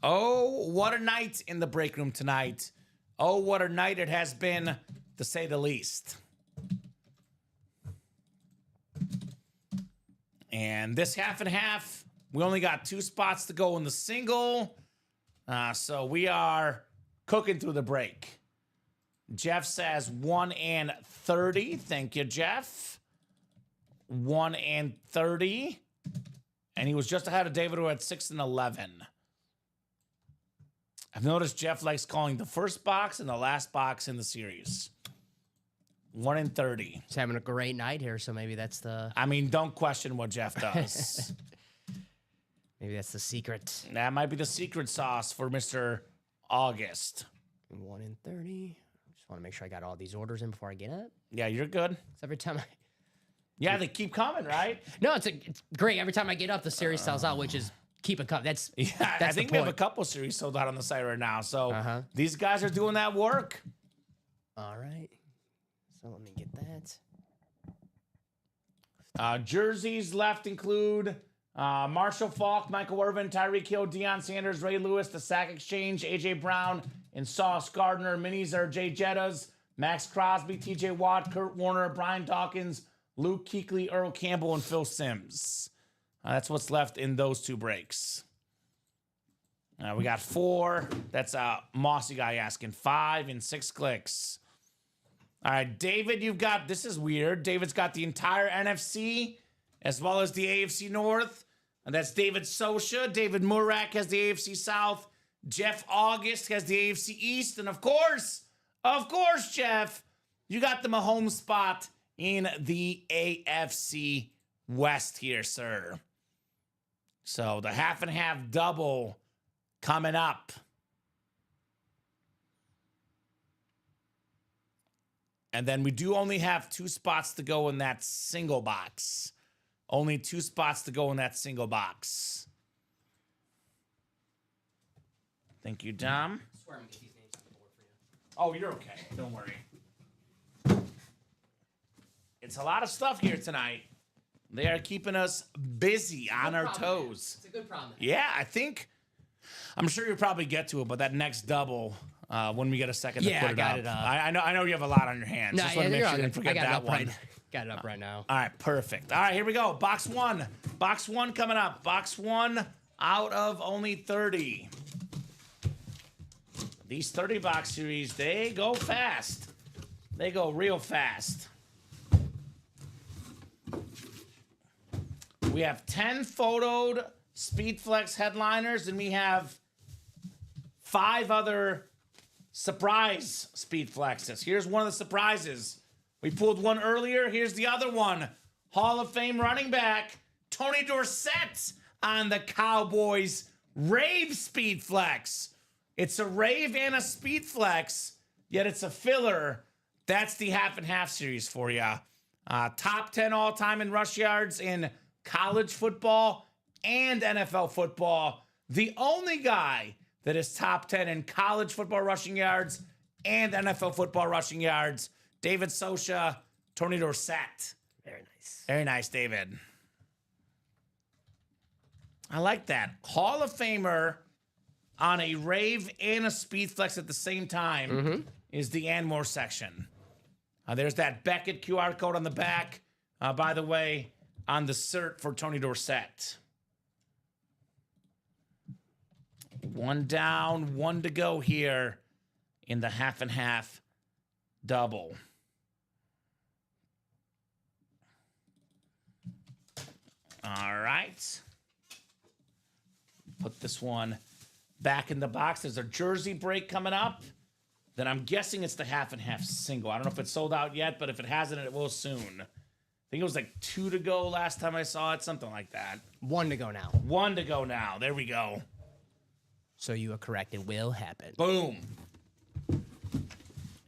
Oh, what a night in the break room tonight. Oh, what a night it has been, to say the least. And this half and half, we only got 2 spots to go in the single. So we are cooking through the break. Jeff says 1 and 30. Thank you, Jeff. 1 and 30. And he was just ahead of David, who had 6 and 11. I've noticed Jeff likes calling the first box and the last box in the series. 1 and 30. He's having a great night here, so maybe that's the... I mean, don't question what Jeff does. Maybe that's the secret. That might be the secret sauce for Mr. August. 1 and 30. Just want to make sure I got all these orders in before I get up. Yeah, you're good. So every time I... Yeah, they keep coming, right? No, it's great. Every time I get up, the series sells out, which is keep it coming. That's I think we have a couple series sold out on the site right now. So these guys are doing that work. All right. So let me get that. Jerseys left include Marshall Faulk, Michael Irvin, Tyreek Hill, Deion Sanders, Ray Lewis, the Sack Exchange, A.J. Brown, and Sauce Gardner. Minis are Jay Jettas, Max Crosby, T.J. Watt, Kurt Warner, Brian Dawkins, Luke Kuechly, Earl Campbell, and Phil Simms. That's what's left in those 2 breaks. We got 4. That's a Mossy guy asking 5 and 6 clicks. All right, David, you've got, this is weird. David's got the entire NFC as well as the AFC North. And that's David Sosha. David Murak has the AFC South. Jeff August has the AFC East. And of course, Jeff, you got the Mahomes spot in the AFC West here, sir. So the half and half double coming up. And then we do only have 2 spots to go in that single box. Only 2 spots to go in that single box. Thank you, Dom. I swear I'm gonna get these names on the board for you. Oh, you're okay. Don't worry. It's a lot of stuff here tonight. They are keeping us busy on our toes. It's a good problem. Yeah, I'm sure you'll probably get to it, but that next double, when we get a second to put I got it up. I know you have a lot on your hands. Just want to make sure you didn't forget that one. Got it up right now. All right, perfect. All right, here we go. Box 1. Box 1 coming up. Box 1 out of only 30. These 30 box series, they go fast. They go real fast. We have 10 photoed Speedflex headliners, and we have 5 other surprise Speedflexes. Here's one of the surprises. We pulled one earlier. Here's the other one. Hall of Fame running back Tony Dorsett on the Cowboys Rave Speedflex. It's a Rave and a Speedflex, yet it's a filler. That's the half and half series for you. Top 10 all time in rush yards in college football and NFL football. The only guy that is top 10 in college football rushing yards and NFL football rushing yards. David Sosha, Tony Dorsett. Very nice. Very nice, David. I like that. Hall of Famer on a Rave and a Speedflex at the same time is the Anmore section. There's that Beckett QR code on the back. By the way, on the cert for Tony Dorsett. 1 down, 1 to go here in the half and half double. All right. Put this one back in the box. There's a jersey break coming up. Then I'm guessing it's the half and half single. I don't know if it's sold out yet, but if it hasn't, it will soon. I think it was like 2 to go last time I saw it, something like that. 1 to go now. 1 to go now. There we go. So you are correct. It will happen. Boom.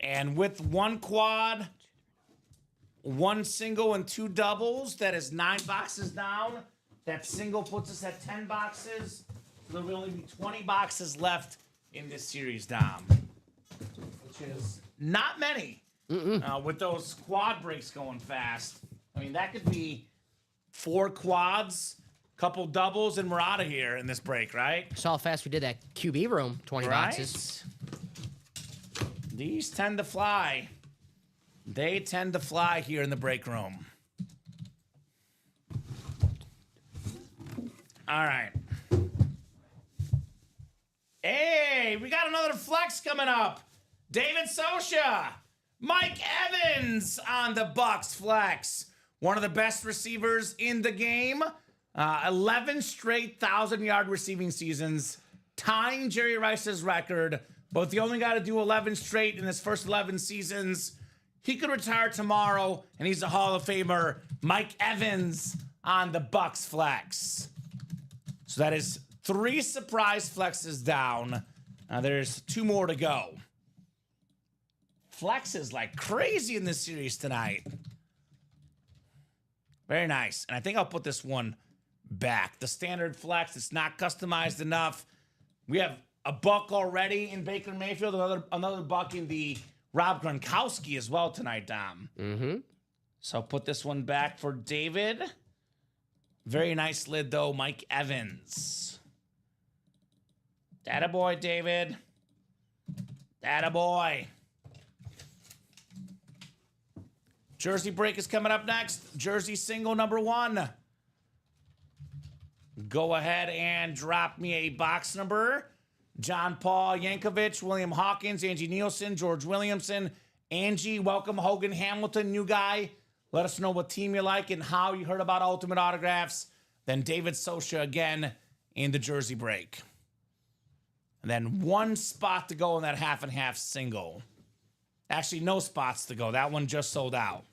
And with 1 quad, 1 single, and 2 doubles, that is 9 boxes down. That single puts us at 10 boxes. So there will only be 20 boxes left in this series, Dom. Which is not many. With those quad breaks going fast. I mean, that could be 4 quads, couple doubles, and we're out of here in this break, right? Saw how fast we did that QB room. 20 boxes. These tend to fly. They tend to fly here in the break room. All right. Hey, we got another flex coming up. David Sosha, Mike Evans on the Bucks flex. One of the best receivers in the game. 11 straight 1,000-yard receiving seasons, tying Jerry Rice's record. But the only guy to do 11 straight in his first 11 seasons. He could retire tomorrow, and he's a Hall of Famer. Mike Evans on the Bucks flex. So that is 3 surprise flexes down. There's 2 more to go. Flexes like crazy in this series tonight. Very nice. And I think I'll put this one back. The standard flex, it's not customized enough. We have a buck already in Baker Mayfield, another buck in the Rob Gronkowski as well tonight, Dom. So I'll put this one back for David. Very nice lid, though, Mike Evans. Attaboy, David. Attaboy. Jersey break is coming up next. Jersey single number 1. Go ahead and drop me a box number. John Paul Yankovic, William Hawkins, Angie Nielsen, George Williamson. Angie, welcome. Hogan Hamilton, new guy. Let us know what team you like and how you heard about Ultimate Autographs. Then David Sosha again in the jersey break. And then one spot to go in that half and half single. Actually, no spots to go. That one just sold out.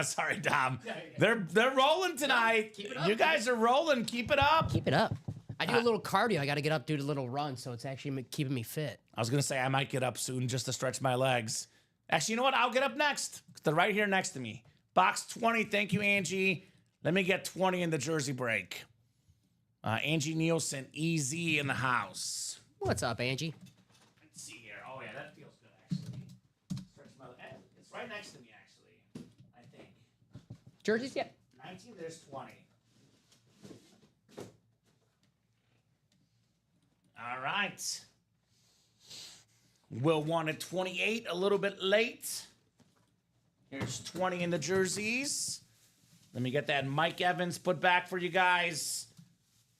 Sorry, Dom. They're rolling tonight. Keep it up, you guys are rolling. Keep it up. Keep it up. I do a little cardio. I got to get up, do a little run, so it's actually keeping me fit. I was going to say I might get up soon just to stretch my legs. Actually, you know what? I'll get up next. They're right here next to me. Box 20. Thank you, Angie. Let me get 20 in the jersey break. Angie Nielsen, easy in the house. What's up, Angie? Let's see here. Oh, yeah, that feels good, actually. Stretch my legs. It's right next to me, actually. I think. Jerseys yet? 19, there's 20. All right. Will wanted 28, a little bit late. Here's 20 in the jerseys. Let me get that Mike Evans put back for you guys.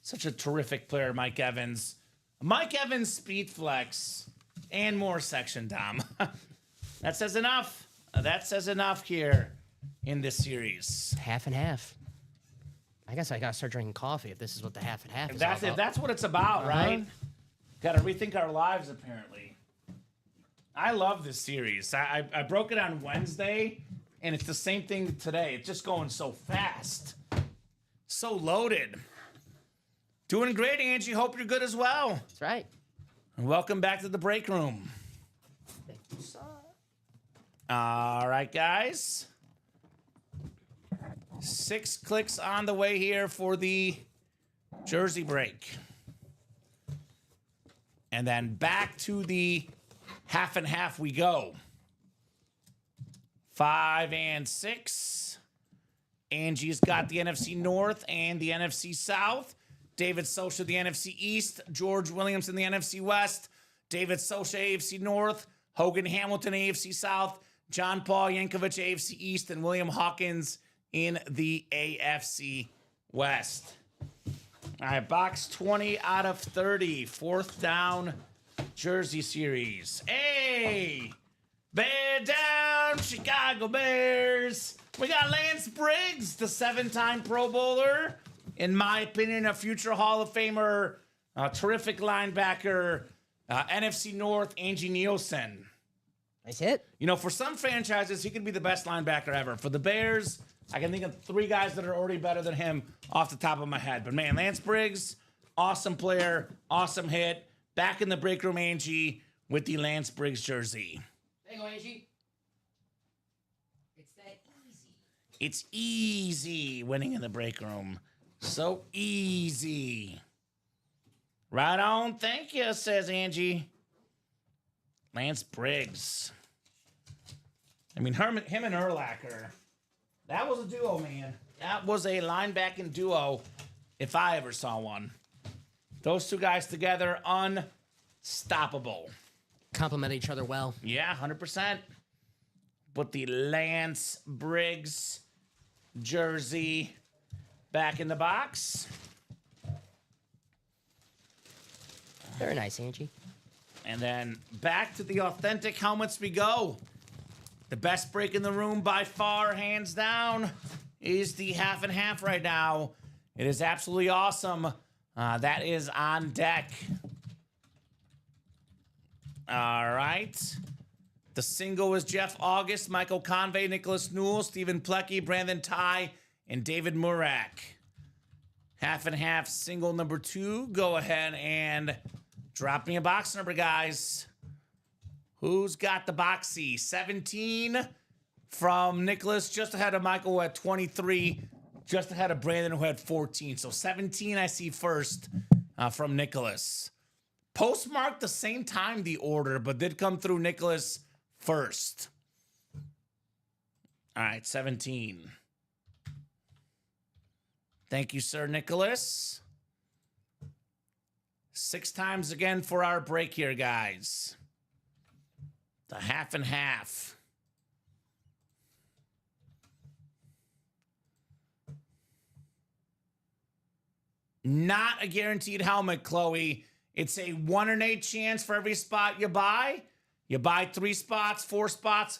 Such a terrific player, Mike Evans. Mike Evans, Speed Flex, and more section, Dom. That says enough. That says enough here in this series. Half and half. I guess I got to start drinking coffee if this is what the half and half is That's all it. about. That's what it's about, right? Got to rethink our lives, apparently. I love this series. I broke it on Wednesday, and it's the same thing today. It's just going so fast. So loaded. Doing great, Angie. Hope you're good as well. That's right. And welcome back to the break room. Thank you, sir. All right, guys. 6 clicks on the way here for the jersey break. And then back to the half and half we go. 5 and 6. Angie's got the NFC North and the NFC South. David Sosha, the NFC East. George Williamson, the NFC West. David Sosha, AFC North. Hogan Hamilton, AFC South. John Paul Yankovic, AFC East. And William Hawkins in the AFC West. All right, box 20 out of 30. 4th down jersey series. Hey! Bear down, Chicago Bears. We got Lance Briggs, the 7-time Pro Bowler. In my opinion, a future Hall of Famer, a terrific linebacker, NFC North, Angie Nielsen. Nice hit. You know, for some franchises, he could be the best linebacker ever. For the Bears, I can think of 3 guys that are already better than him off the top of my head. But man, Lance Briggs, awesome player, awesome hit. Back in the break room, Angie, with the Lance Briggs jersey. There you go, Angie. It's that easy. It's easy winning in the break room. So easy. Right on. Thank you, says Angie. Lance Briggs. I mean, him and Urlacher. That was a duo, man. That was a linebacking duo, if I ever saw one. Those 2 guys together, unstoppable. Complement each other well. Yeah, 100%. Put the Lance Briggs jersey back in the box. Very nice, Angie. And then back to the authentic helmets we go. The best break in the room by far, hands down, is the half and half right now. It is absolutely awesome. That is on deck. All right. The single is Jeff August, Michael Convey, Nicholas Newell, Stephen Plecky, Brandon Ty, and David Murak. Half and half single number 2. Go ahead and drop me a box number, guys. Who's got the boxy? 17 from Nicholas, just ahead of Michael who had 23, just ahead of Brandon who had 14. So 17 I see first from Nicholas. Postmarked the same time, the order, but did come through Nicholas first. All right, 17. Thank you, Sir Nicholas. 6 times again for our break here, guys. The half and half. Not a guaranteed helmet, Chloe. It's a 1 in 8 chance for every spot you buy. You buy 3 spots, 4 spots,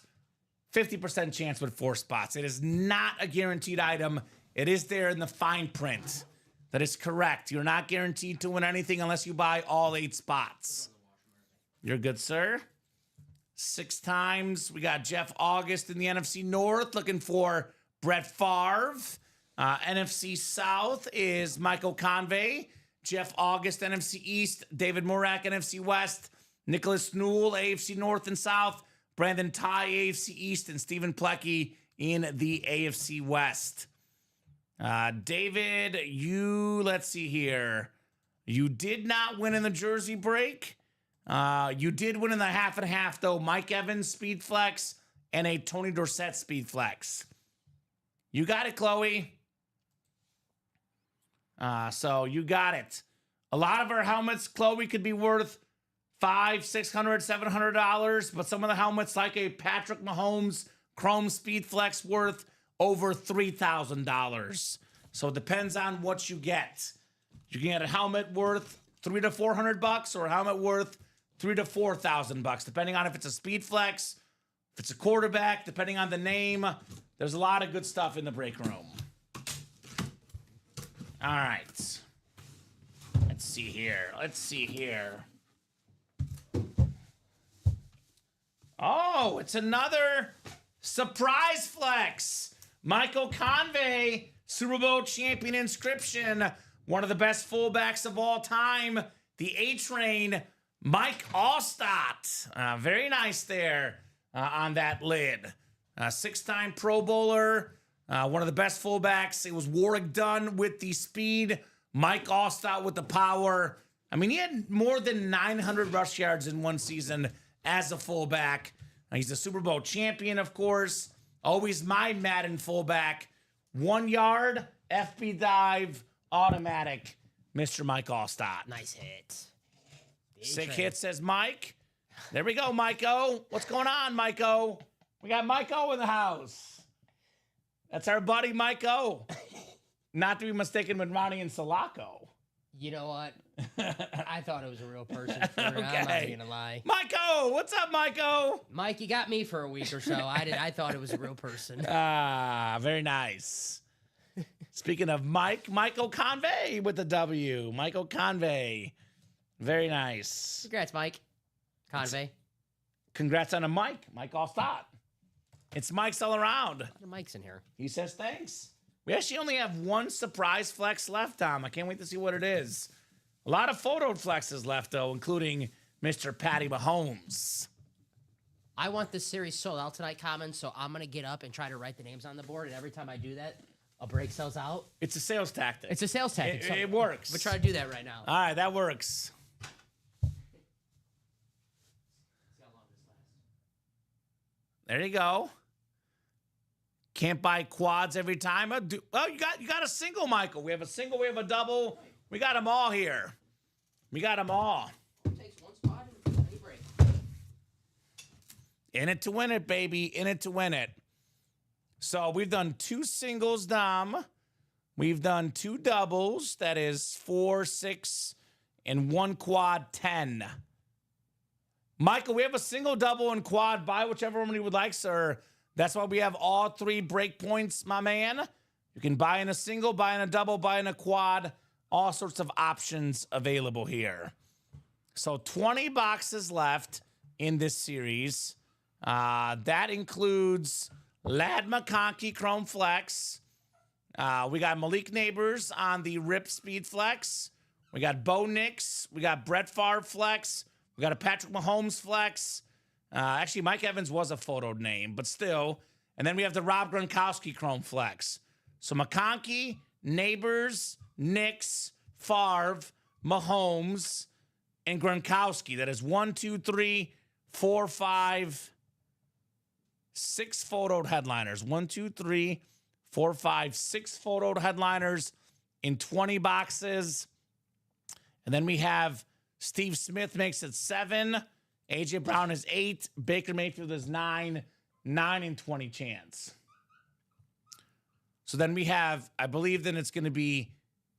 50% chance with 4 spots. It is not a guaranteed item. It is there in the fine print. That is correct. You're not guaranteed to win anything unless you buy all 8 spots. You're good, sir. 6 times. We got Jeff August in the NFC North looking for Brett Favre. NFC South is Michael Convey. Jeff August, NFC East. David Murak, NFC West. Nicholas Newell, AFC North and South. Brandon Ty, AFC East. And Stephen Plecky in the AFC West. David, let's see here. You did not win in the jersey break. You did win in the half and half, though. Mike Evans, Speed Flex, and a Tony Dorsett Speed Flex. You got it, Chloe. So you got it. A lot of our helmets, Chloe, could be worth $500, $600, $700, but some of the helmets, like a Patrick Mahomes Chrome Speed Flex, worth over $3,000. So it depends on what you get. You can get a helmet worth $300 to $400, or a helmet worth $3,000 to $4,000, depending on if it's a Speed Flex, if it's a quarterback, depending on the name. There's a lot of good stuff in the break room. All right. Let's see here. Oh, it's another surprise flex. Michael Convey, Super Bowl champion inscription. One of the best fullbacks of all time. The A-Train, Mike Allstott. Very nice there on that lid. 6-time Pro Bowler. One of the best fullbacks. It was Warwick Dunn with the speed. Mike Allstott with the power. I mean, he had more than 900 rush yards in one season as a fullback. He's a Super Bowl champion, of course. Always my Madden fullback. 1 yard, FB dive, automatic, Mr. Mike Allstott. Nice hit. Sick hit, says Mike. There we go, Mike-O. What's going on, Mike-O? We got Mike-O in the house. That's our buddy, Mike-O. Not to be mistaken with Ronnie and Sulaco. You know what? I thought it was a real person. I'm not even gonna lie. Mike-O, what's up, Mike-O? Mike, you got me for a week or so. I thought it was a real person. Very nice. Speaking of Mike, Michael Convey with the W. Michael Convey. Very nice. Congrats, Mike. Convey. Congrats on a Mike. Mike Allstott. It's Mike's all around. The Mike's in here. He says thanks. We actually only have one surprise flex left, Tom. I can't wait to see what it is. A lot of photo flexes left, though, including Mr. Patty Mahomes. I want this series sold out tonight, Common, so I'm going to get up and try to write the names on the board, and every time I do that, a break sells out. It's a sales tactic. It's a sales tactic. It works. We're trying to do that right now. All right, that works. There you go. Can't buy quads every time. Oh, you got a single, Michael. We have a single. We have a double. We got them all here. We got them all. Takes one spot and any break. In it to win it, baby. In it to win it. So we've done 2 singles, Dom. We've done 2 doubles. That is 4, 6, and 1 quad, 10. Michael, we have a single, double, and quad. Buy whichever one you would like, sir. That's why we have all 3 break points, my man. You can buy in a single, buy in a double, buy in a quad. All sorts of options available here. So 20 boxes left in this series. That includes Ladd McConkey Chrome Flex. We got Malik Neighbors on the Rip Speed Flex. We got Bo Nix. We got Brett Favre Flex. We got a Patrick Mahomes Flex. Actually, Mike Evans was a photo name, but still. And then we have the Rob Gronkowski Chrome Flex. So McConkey, Neighbors, Nix, Favre, Mahomes, and Gronkowski. That is 1, 2, 3, 4, 5, 6 photoed headliners. 1, 2, 3, 4, 5, 6 photoed headliners in 20 boxes. And then we have Steve Smith makes it 7. A.J. Brown is 8. Baker Mayfield is 9. 9 in 20 chance. So then we have, I believe then it's going to be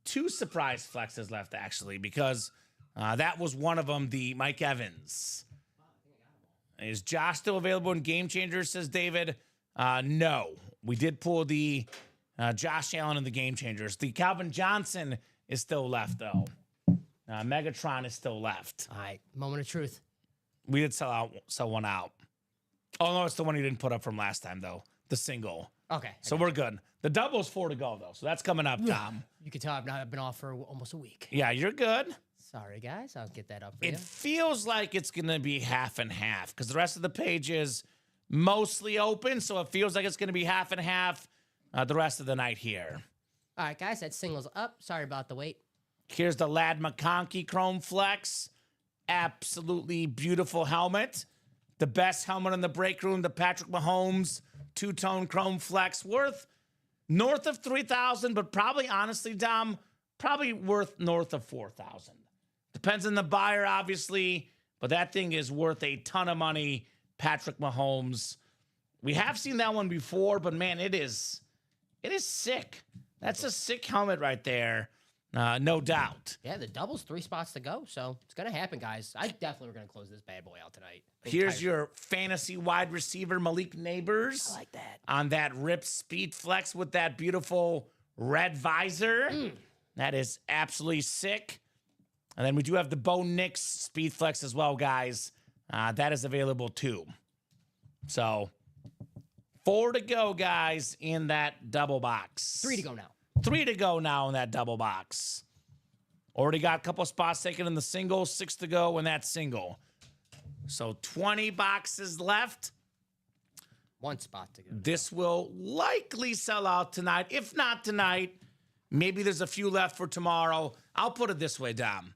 2 surprise flexes left, actually, because That was one of them, the Mike Evans. Is Josh still available in Game Changers, says David? No. We did pull the Josh Allen in the Game Changers. The Calvin Johnson is still left, though. Megatron is still left. All right, moment of truth. We did sell one out. Oh, no, it's the one you didn't put up from last time, though. The single. Okay. So we're good. The double's 4 to go, though. So that's coming up, Tom. You can tell I've been off for almost a week. Yeah, you're good. Sorry, guys. I'll get that up for It you. feels like it's going to be half and half because the rest of the page is mostly open. So it feels like it's going to be half and half the rest of the night here. All right, guys. That single's up. Sorry about the wait. Here's the Lad McConkey Chrome Flex. Absolutely beautiful helmet. The best helmet in the break room, the Patrick Mahomes two-tone Chrome Flex, worth north of $3,000, but probably, honestly, Dom, probably worth north of $4,000. Depends on the buyer, obviously, but that thing is worth a ton of money. Patrick Mahomes. We have seen that one before, but man, it is sick. That's a sick helmet right there. No doubt. Yeah, the double's 3 spots to go, so it's gonna happen, guys. I definitely were gonna close this bad boy out tonight. Here's your fantasy wide receiver, Malik Neighbors. I like that. On that Rip Speed Flex with that beautiful red visor. That is absolutely sick. And then we do have the Bo Nix Speed Flex as well, guys. That is available too. So 4 to go, guys, in that double box. 3 to go now. 3 to go now in that double box. Already got a couple spots taken in the single, 6 to go in that single. So 20 boxes left. 1 spot to go. This will likely sell out tonight. If not tonight, maybe there's a few left for tomorrow. I'll put it this way, Dom.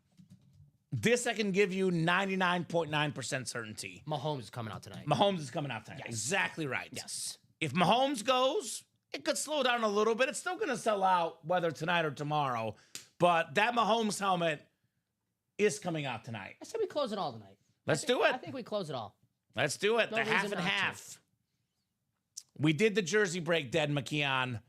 This I can give you 99.9% certainty. Mahomes is coming out tonight. Mahomes is coming out tonight. Yes. Exactly right. Yes. If Mahomes goes, it could slow down a little bit. It's still going to sell out whether tonight or tomorrow. But that Mahomes helmet is coming out tonight. I said we close it all tonight. Let's do it. I think we close it all. Let's do it. No The half reason and not to. half. We did the jersey break, Dead McKeon.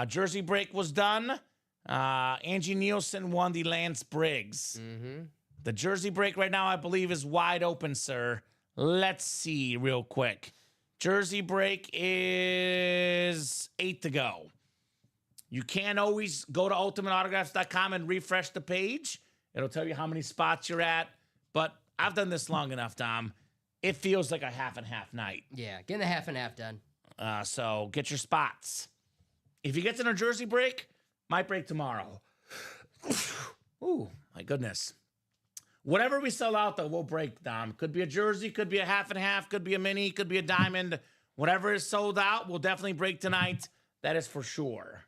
Jersey break was done. Angie Nielsen won the Lance Briggs. Mm-hmm. The jersey break right now, I believe, is wide open, sir. Let's see real quick. Jersey break is 8 to go. You can always go to ultimateautographs.com and refresh the page. It'll tell you how many spots you're at. But I've done this long enough, Dom. It feels like a half and half night. Yeah, getting the half and half done. So get your spots. If you get to the jersey break, might break tomorrow. Ooh, my goodness. Whatever we sell out, though, we'll break, Dom. Could be a jersey, could be a half and half, could be a mini, could be a diamond. Whatever is sold out, we'll definitely break tonight. That is for sure.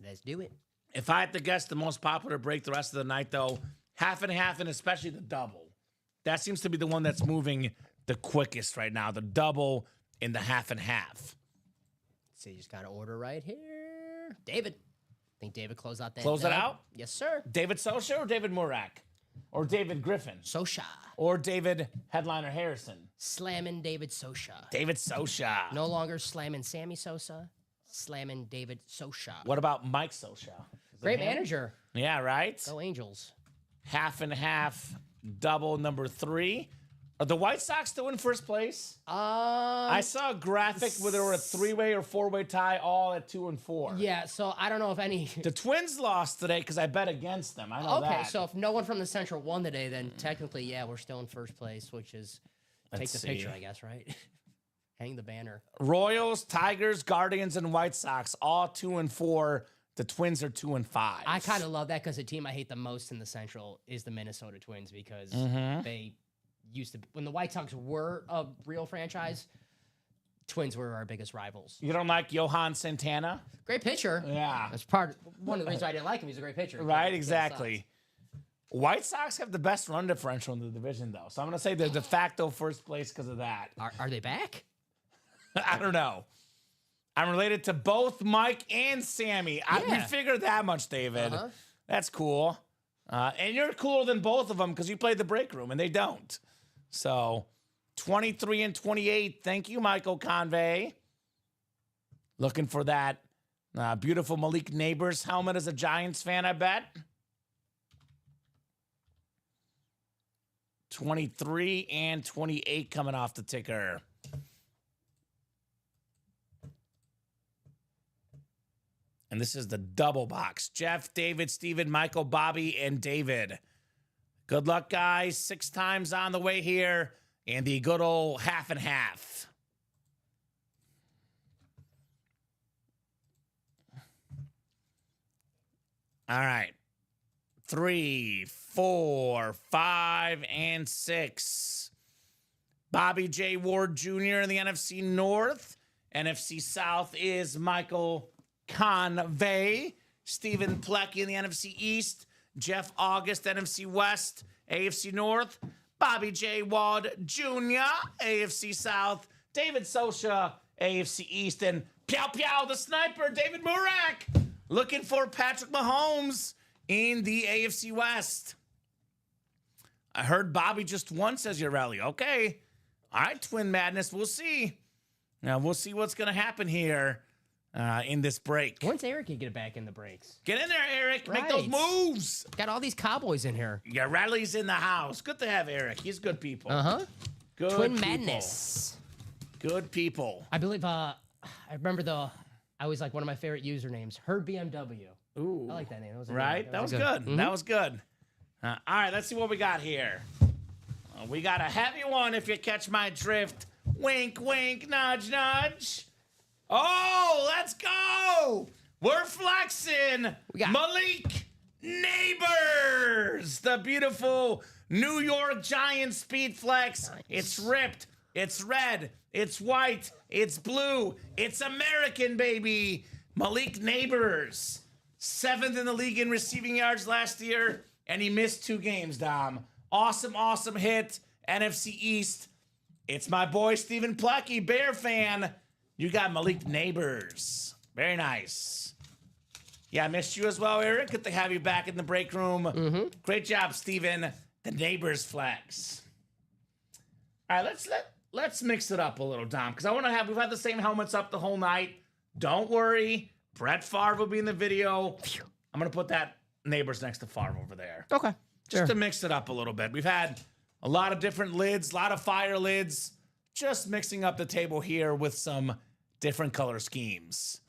Let's do it. If I had to guess the most popular break the rest of the night, though, half and half, and especially the double. That seems to be the one that's moving the quickest right now, the double in the half and half. So you just got to order right here. David. I think David closed out that. Close it dub. out? Yes, sir. David Sosha or David Murak? Or David Griffin? Sosha. Or David Headliner Harrison? Slamming David Sosha. David Sosha. No longer slamming Sammy Sosa. Slamming David Sosha. What about Mike Sosha? Great manager. Yeah, right? Go Angels. Half and half, double number 3. Are the White Sox still in first place? I saw a graphic where there were a 3-way or 4-way tie all at 2 and 4. Yeah, so I don't know if any. The Twins lost today because I bet against them. I know that. Okay, so if no one from the Central won today, then technically, yeah, we're still in first place, which is Let's take the see. picture, I guess, right? Hang the banner. Royals, Tigers, Guardians, and White Sox all 2 and 4. The Twins are 2 and 5. I kind of love that because the team I hate the most in the Central is the Minnesota Twins because they used to, when the White Sox were a real franchise, Twins were our biggest rivals. You don't like Johan Santana? Great pitcher. Yeah. That's one of the reasons I didn't like him. He's a great pitcher. Right, Yeah, exactly. White Sox have the best run differential in the division, though. So I'm going to say they're de facto first place because of that. Are they back? I don't know. I'm related to both Mike and Sammy. We Yeah. figured that much, David. Uh-huh. That's cool. And you're cooler than both of them because you played the break room and they don't. So 23 and 28. Thank you, Michael Convey. Looking for that beautiful Malik Neighbors helmet as a Giants fan, I bet. 23 and 28 coming off the ticker. And this is the double box. Jeff, David, Steven, Michael, Bobby, and David. Good luck, guys. 6 times on the way here. And the good old half and half. All right. 3, 4, 5, and 6. Bobby J. Ward Jr. in the NFC North. NFC South is Michael Convey. Stephen Plecky in the NFC East. Jeff August, NFC West. AFC North. Bobby J. Ward Jr., AFC South. David Sosha, AFC East. And Pew Pew, the sniper, David Murak, looking for Patrick Mahomes in the AFC West. I heard Bobby just won, says your rally. Okay. All right, Twin Madness. We'll see. Now, we'll see what's going to happen here in this break. Once Eric can get back in the breaks. Get in there, Eric. Make those Right. moves. Got all these Cowboys in here. Your rally's in the house. Good to have Eric. He's good people. Uh-huh. Good Twin people. Madness. Good people. I believe, I remember I always like one of my favorite usernames, Herd BMW. Ooh. I like that name. That was a Right? That was good. Mhm. That was good. All right, let's see what we got here. We got a heavy one, if you catch my drift. Wink, wink, nudge, nudge. Oh, let's go. We're flexing. We got- Malik Neighbors, the beautiful New York Giants speed flex. Nice. It's ripped. It's red. It's white. It's blue. It's American, baby. Malik Neighbors, 7th in the league in receiving yards last year, and he missed 2 games, Dom. Awesome, awesome hit. NFC East. It's my boy, Stephen Plecky, Bear fan. You got Malik Neighbors. Very nice. Yeah, I missed you as well, Eric. Good to have you back in the break room. Great job, Stephen. The Neighbors flex. All right, let's mix it up a little, Dom, because we've had the same helmets up the whole night. Don't worry. Brett Favre will be in the video. I'm going to put that Neighbors next to Favre over there. Okay. Just to mix it up a little bit. We've had a lot of different lids, a lot of fire lids. Just mixing up the table here with some different color schemes.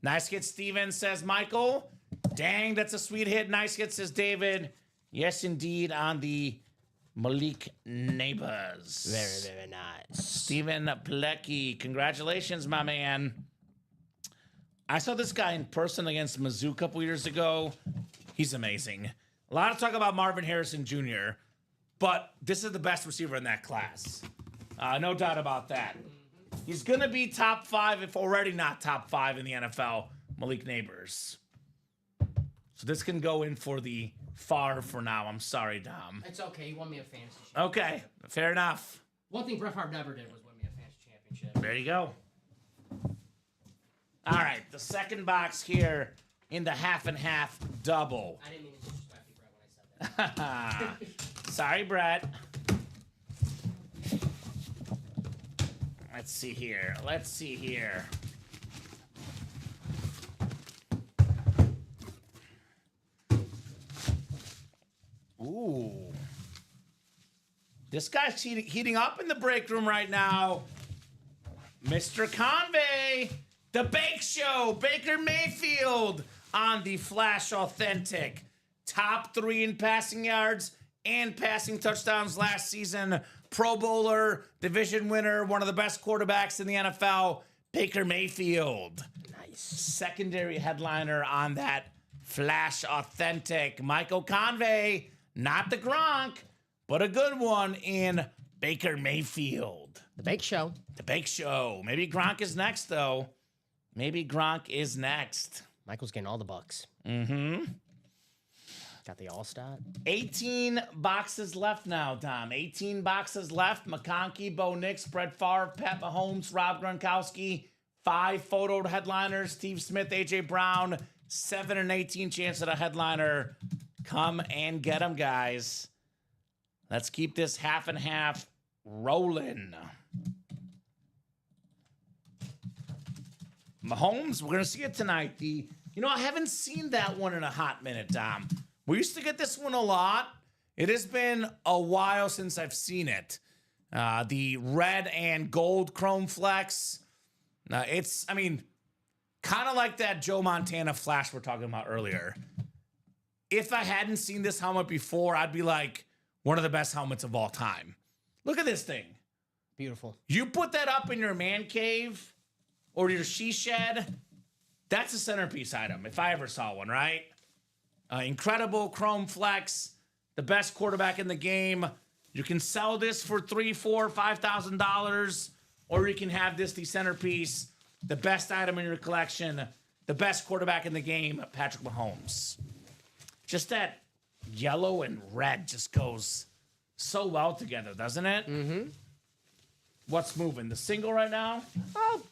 Nice hit, Steven, says Michael. Dang, that's a sweet hit. Nice hit, says David. Yes, indeed, on the Malik Neighbors. Very, very nice. Stephen Plecky, congratulations, my man. I saw this guy in person against Mizzou a couple years ago. He's amazing. A lot of talk about Marvin Harrison Jr., but this is the best receiver in that class. No doubt about that. He's going to be top 5, if already not top 5 in the NFL, Malik Neighbors. So this can go in for the Favre for now. I'm sorry, Dom. It's okay. You won me a fantasy championship. Okay, fair enough. One thing Brett Favre never did was win me a fantasy championship. There you go. All right, the second box here in the half and half double. I didn't mean to disrespect you, Brett, when I said that. Sorry, Brett. Let's see here. Let's see here. Ooh. This guy's heating up in the break room right now. Mr. Convey, the Bake Show, Baker Mayfield on the Flash Authentic. Top 3 in passing yards and passing touchdowns last season. Pro Bowler, division winner, one of the best quarterbacks in the NFL, Baker Mayfield. Nice. Secondary headliner on that Flash Authentic. Michael Convey, not the Gronk, but a good one in Baker Mayfield. The Bake Show. The Bake Show. Maybe Gronk is next, though. Maybe Gronk is next. Michael's getting all the bucks. Mm-hmm. Got the all-stat. 18 boxes left now, Dom. 18 boxes left. McConkey, Bo Nix, Brett Favre, Pat Mahomes, Rob Gronkowski. 5 photoed headliners. Steve Smith, A.J. Brown. 7 and 18 chance at a headliner. Come and get them, guys. Let's keep this half and half rolling. Mahomes, we're going to see it tonight. I haven't seen that one in a hot minute, Dom. We used to get this one a lot, It has been a while since I've seen it. The red and gold Chrome Flex. It's, I mean, kind of like that Joe Montana flash we're talking about earlier. If I hadn't seen this helmet before, I'd be like, one of the best helmets of all time. Look at this thing. Beautiful. You put that up in your man cave or your she shed, that's a centerpiece item, if I ever saw one, right? Incredible Chrome Flex, the best quarterback in the game. You can sell this for $3,000, $4,000, $5,000, or you can have this the centerpiece, the best item in your collection, the best quarterback in the game, Patrick Mahomes. Just that yellow and red just goes so well together, doesn't it? Mm-hmm. What's moving? The single right now? Oh,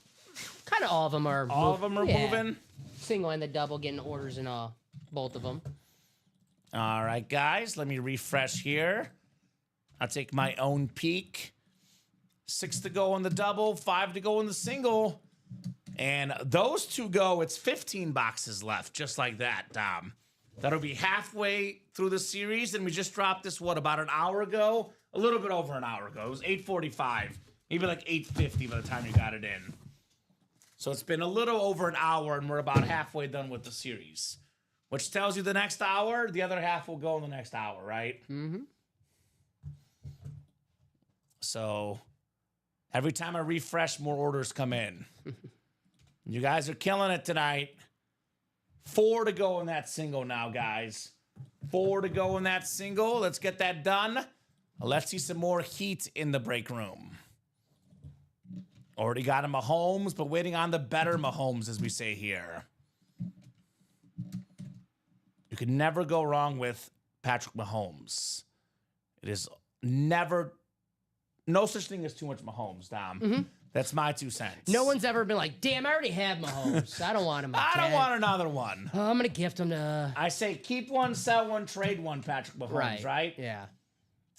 kind of all of them are. All of them are moving? Single and the double, getting orders in both of them. All right, guys, let me refresh here. I'll take my own peek. 6 to go on the double, 5 to go on the single. And those two go, it's 15 boxes left, just like that, Dom. That'll be halfway through the series, and we just dropped this, about an hour ago? A little bit over an hour ago. It was 8:45, maybe like 8:50 by the time you got it in. So it's been a little over an hour, and we're about halfway done with the series, which tells you the next hour, the other half will go in the next hour, right? Mm-hmm. So every time I refresh, more orders come in. You guys are killing it tonight. 4 to go in that single now, guys. 4 to go in that single. Let's get that done. Let's see some more heat in the break room. Already got a Mahomes, but waiting on the better Mahomes, as we say here. You can never go wrong with Patrick Mahomes. It is never, no such thing as too much Mahomes, Dom. Mm-hmm. That's my 2 cents. No one's ever been like, damn, I already have Mahomes. I don't want him. I don't want another one. Oh, I'm going to gift him to... I say keep one, sell one, trade one, Patrick Mahomes, right? Yeah.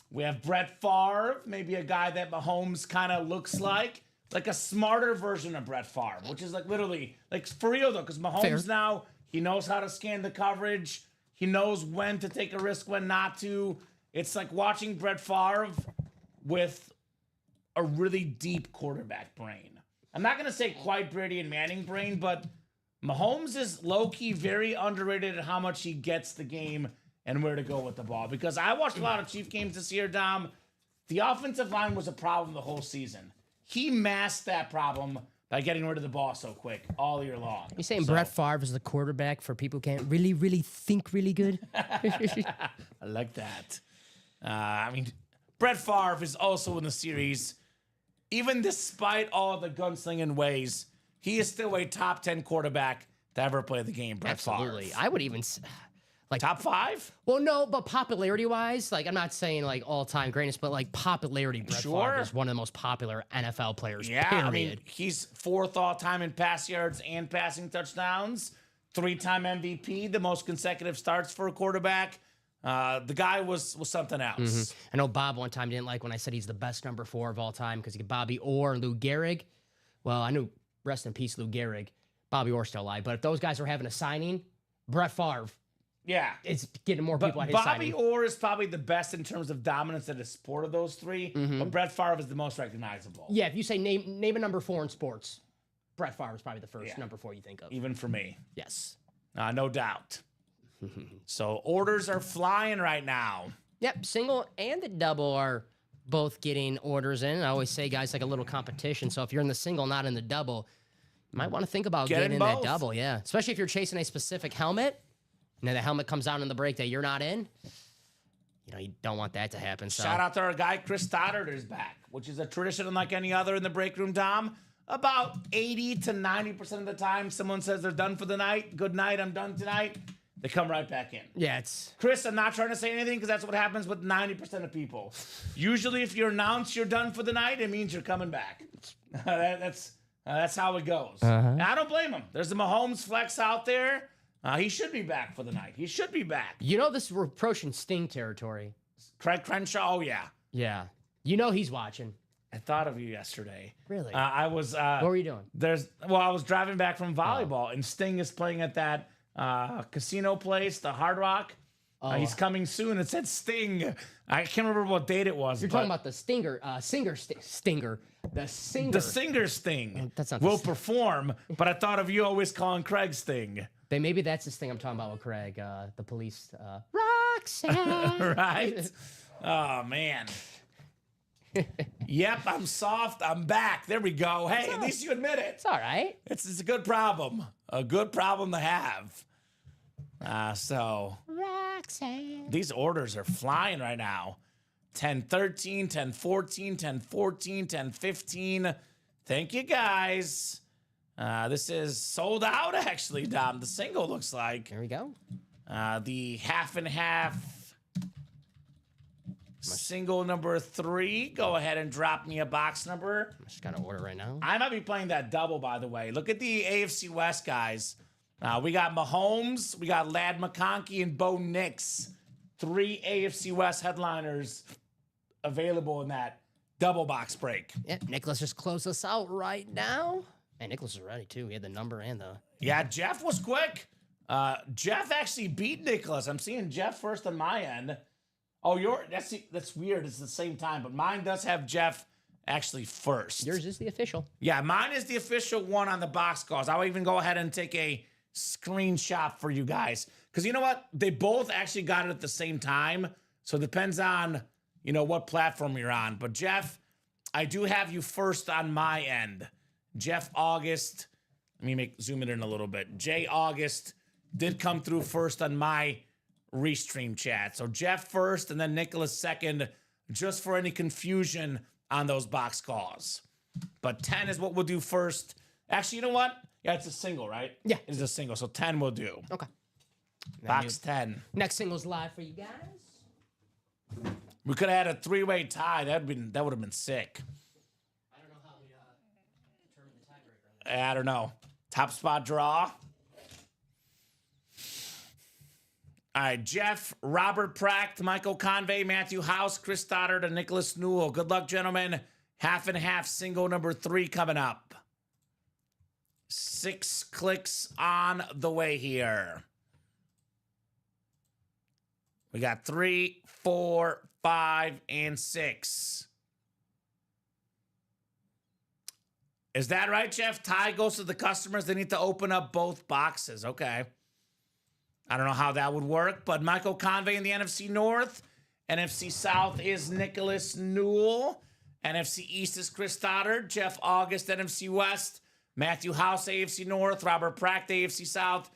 We have Brett Favre, maybe a guy that Mahomes kind of looks like a smarter version of Brett Favre, which is like literally, like for real though, because Mahomes now, he knows how to scan the coverage. He knows when to take a risk, when not to. It's like watching Brett Favre with a really deep quarterback brain. I'm not going to say quite Brady and Manning brain, but Mahomes is low-key very underrated at how much he gets the game and where to go with the ball. Because I watched a lot of Chief games this year, Dom. The offensive line was a problem the whole season. He masked that problem by getting rid of the ball so quick all year long. You saying Brett Favre is the quarterback for people who can't really, really think really good? I like that. I mean, Brett Favre is also in the series. Even despite all the gunslinging ways, he is still a top 10 quarterback to ever play the game, Brett Absolutely. Favre. I would even... Like top 5? Well, no, but popularity-wise, like I'm not saying like all-time greatest, but like popularity, Brett Favre is one of the most popular NFL players. Yeah, period. I mean, he's 4th all-time in pass yards and passing touchdowns, 3-time MVP, the most consecutive starts for a quarterback. The guy was something else. Mm-hmm. I know Bob one time didn't like when I said he's the best number 4 of all time because he get Bobby Orr, Lou Gehrig. Well, I knew rest in peace Lou Gehrig. Bobby Orr still alive, but if those guys were having a signing, Brett Favre. Yeah. It's getting more people at his Bobby signing. Orr is probably the best in terms of dominance at the sport of those 3, but Brett Favre is the most recognizable. Yeah, if you say name a number 4 in sports, Brett Favre is probably the first number 4 you think of. Even for me. Yes. No doubt. So orders are flying right now. Yep, single and the double are both getting orders in. I always say, guys, like a little competition. So if you're in the single, not in the double, you might want to think about getting in that double. Yeah, especially if you're chasing a specific helmet. And then the helmet comes out in the break that you're not in. You know, you don't want that to happen. So. Shout out to our guy, Chris Stoddard is back, which is a tradition unlike any other in the break room, Dom. About 80 to 90% of the time, someone says they're done for the night. Good night, I'm done tonight. They come right back in. Yeah, it's... Chris, I'm not trying to say anything because that's what happens with 90% of people. Usually if you announce you're done for the night, it means you're coming back. That's how it goes. And I don't blame him. There's a Mahomes flex out there. He should be back for the night. He should be back. You know this is approaching Sting territory. Craig Crenshaw, oh yeah. Yeah. You know he's watching. I thought of you yesterday. Really? I was... what were you doing? I was driving back from volleyball, and Sting is playing at that casino place, the Hard Rock. Oh, He's coming soon. It said Sting. I can't remember what date it was. you're talking about the Stinger, Stinger, the Singer. the singer Sting. That's not will the perform, but I thought of you always calling Craig Sting. Maybe that's this thing I'm talking about with Craig, the police. Roxanne. Right? Oh, man. Yep, I'm soft. I'm back. There we go. Hey, at least you admit it. It's all right. It's a good problem. A good problem to have. So Roxanne. these orders are flying right now. 10-13, 10-14, 10-14, 10-15. Thank you, guys. This is sold out, actually, Dom. The single looks like. There we go. The half and half single number 3. Go ahead and drop me a box number. I'm just gonna order right now. I might be playing that double, by the way. Look at the AFC West, guys. We got Mahomes, we got Ladd McConkey, and Bo Nix. 3 AFC West headliners available in that double box break. Yep, Nicholas just closed us out right now. And Nicholas is ready too. He had the number and the. Yeah, Jeff was quick. Jeff actually beat Nicholas. I'm seeing Jeff first on my end. Oh, that's weird. It's the same time, but mine does have Jeff actually first. Yours is the official. Yeah, mine is the official one on the box scores. I'll even go ahead and take a screenshot for you guys. Because you know what? They both actually got it at the same time. So it depends on, what platform you're on. But Jeff, I do have you first on my end. Jeff August, let me zoom it in a little bit. Jay August did come through first on my restream chat. So Jeff first and then Nicholas second, just for any confusion on those box calls. But 10 is what we'll do first. Actually, you know what? Yeah, it's a single, right? Yeah. It's a single. So 10 we'll do. Okay. Box 10. Next single's live for you guys. We could have had a 3-way tie. That would have been sick. I don't know how we determine the tiebreaker. I don't know. Top spot draw. All right, Jeff, Robert Pracht, Michael Convey, Matthew House, Chris Stoddard, and Nicholas Newell. Good luck, gentlemen. Half and half single number 3 coming up. 6 clicks on the way here. We got 3, 4, 5, and 6. Is that right, Jeff? Tie goes to the customers. They need to open up both boxes. Okay. I don't know how that would work, but Michael Convey in the NFC North. NFC South is Nicholas Newell. NFC East is Chris Stoddard. Jeff August, NFC West. Matthew House, AFC North. Robert Pracht, AFC South.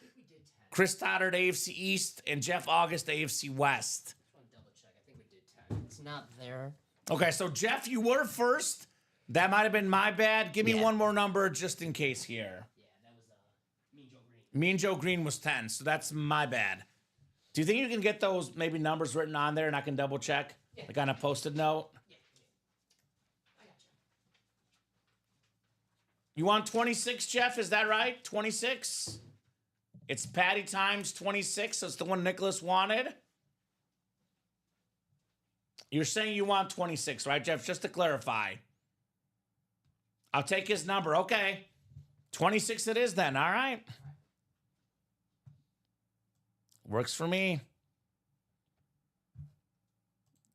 Chris Stoddard, AFC East. And Jeff August, AFC West. I want to double check. I think we did 10. It's not there. Okay, so Jeff, you were first. That might have been my bad. Give me one more number just in case here. Yeah, that was Mean Joe Green. Me and Joe Green was 10, so that's my bad. Do you think you can get those maybe numbers written on there and I can double check? Yeah. Like on a post-it note? Yeah. I got you. You want 26, Jeff? Is that right? 26? It's Patty times 26. That's the one Nicholas wanted. You're saying you want 26, right, Jeff? Just to clarify. I'll take his number. Okay. 26 it is then. All right. Works for me.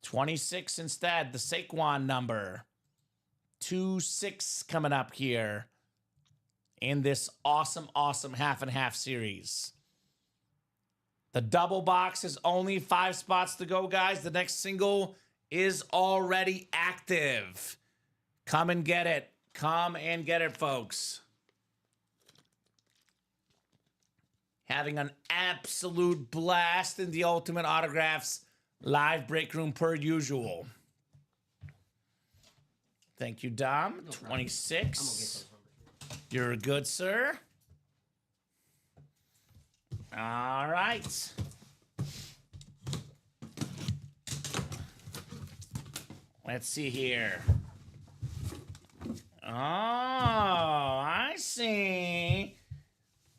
26 instead. The Saquon number. 2-6 coming up here in this awesome, awesome half and half series. The double box is only 5 spots to go, guys. The next single is already active. Come and get it. Come and get it, folks. Having an absolute blast in the Ultimate Autographs live break room per usual. Thank you, Dom. 26. You're good, sir. All right. Let's see here. Oh, I see.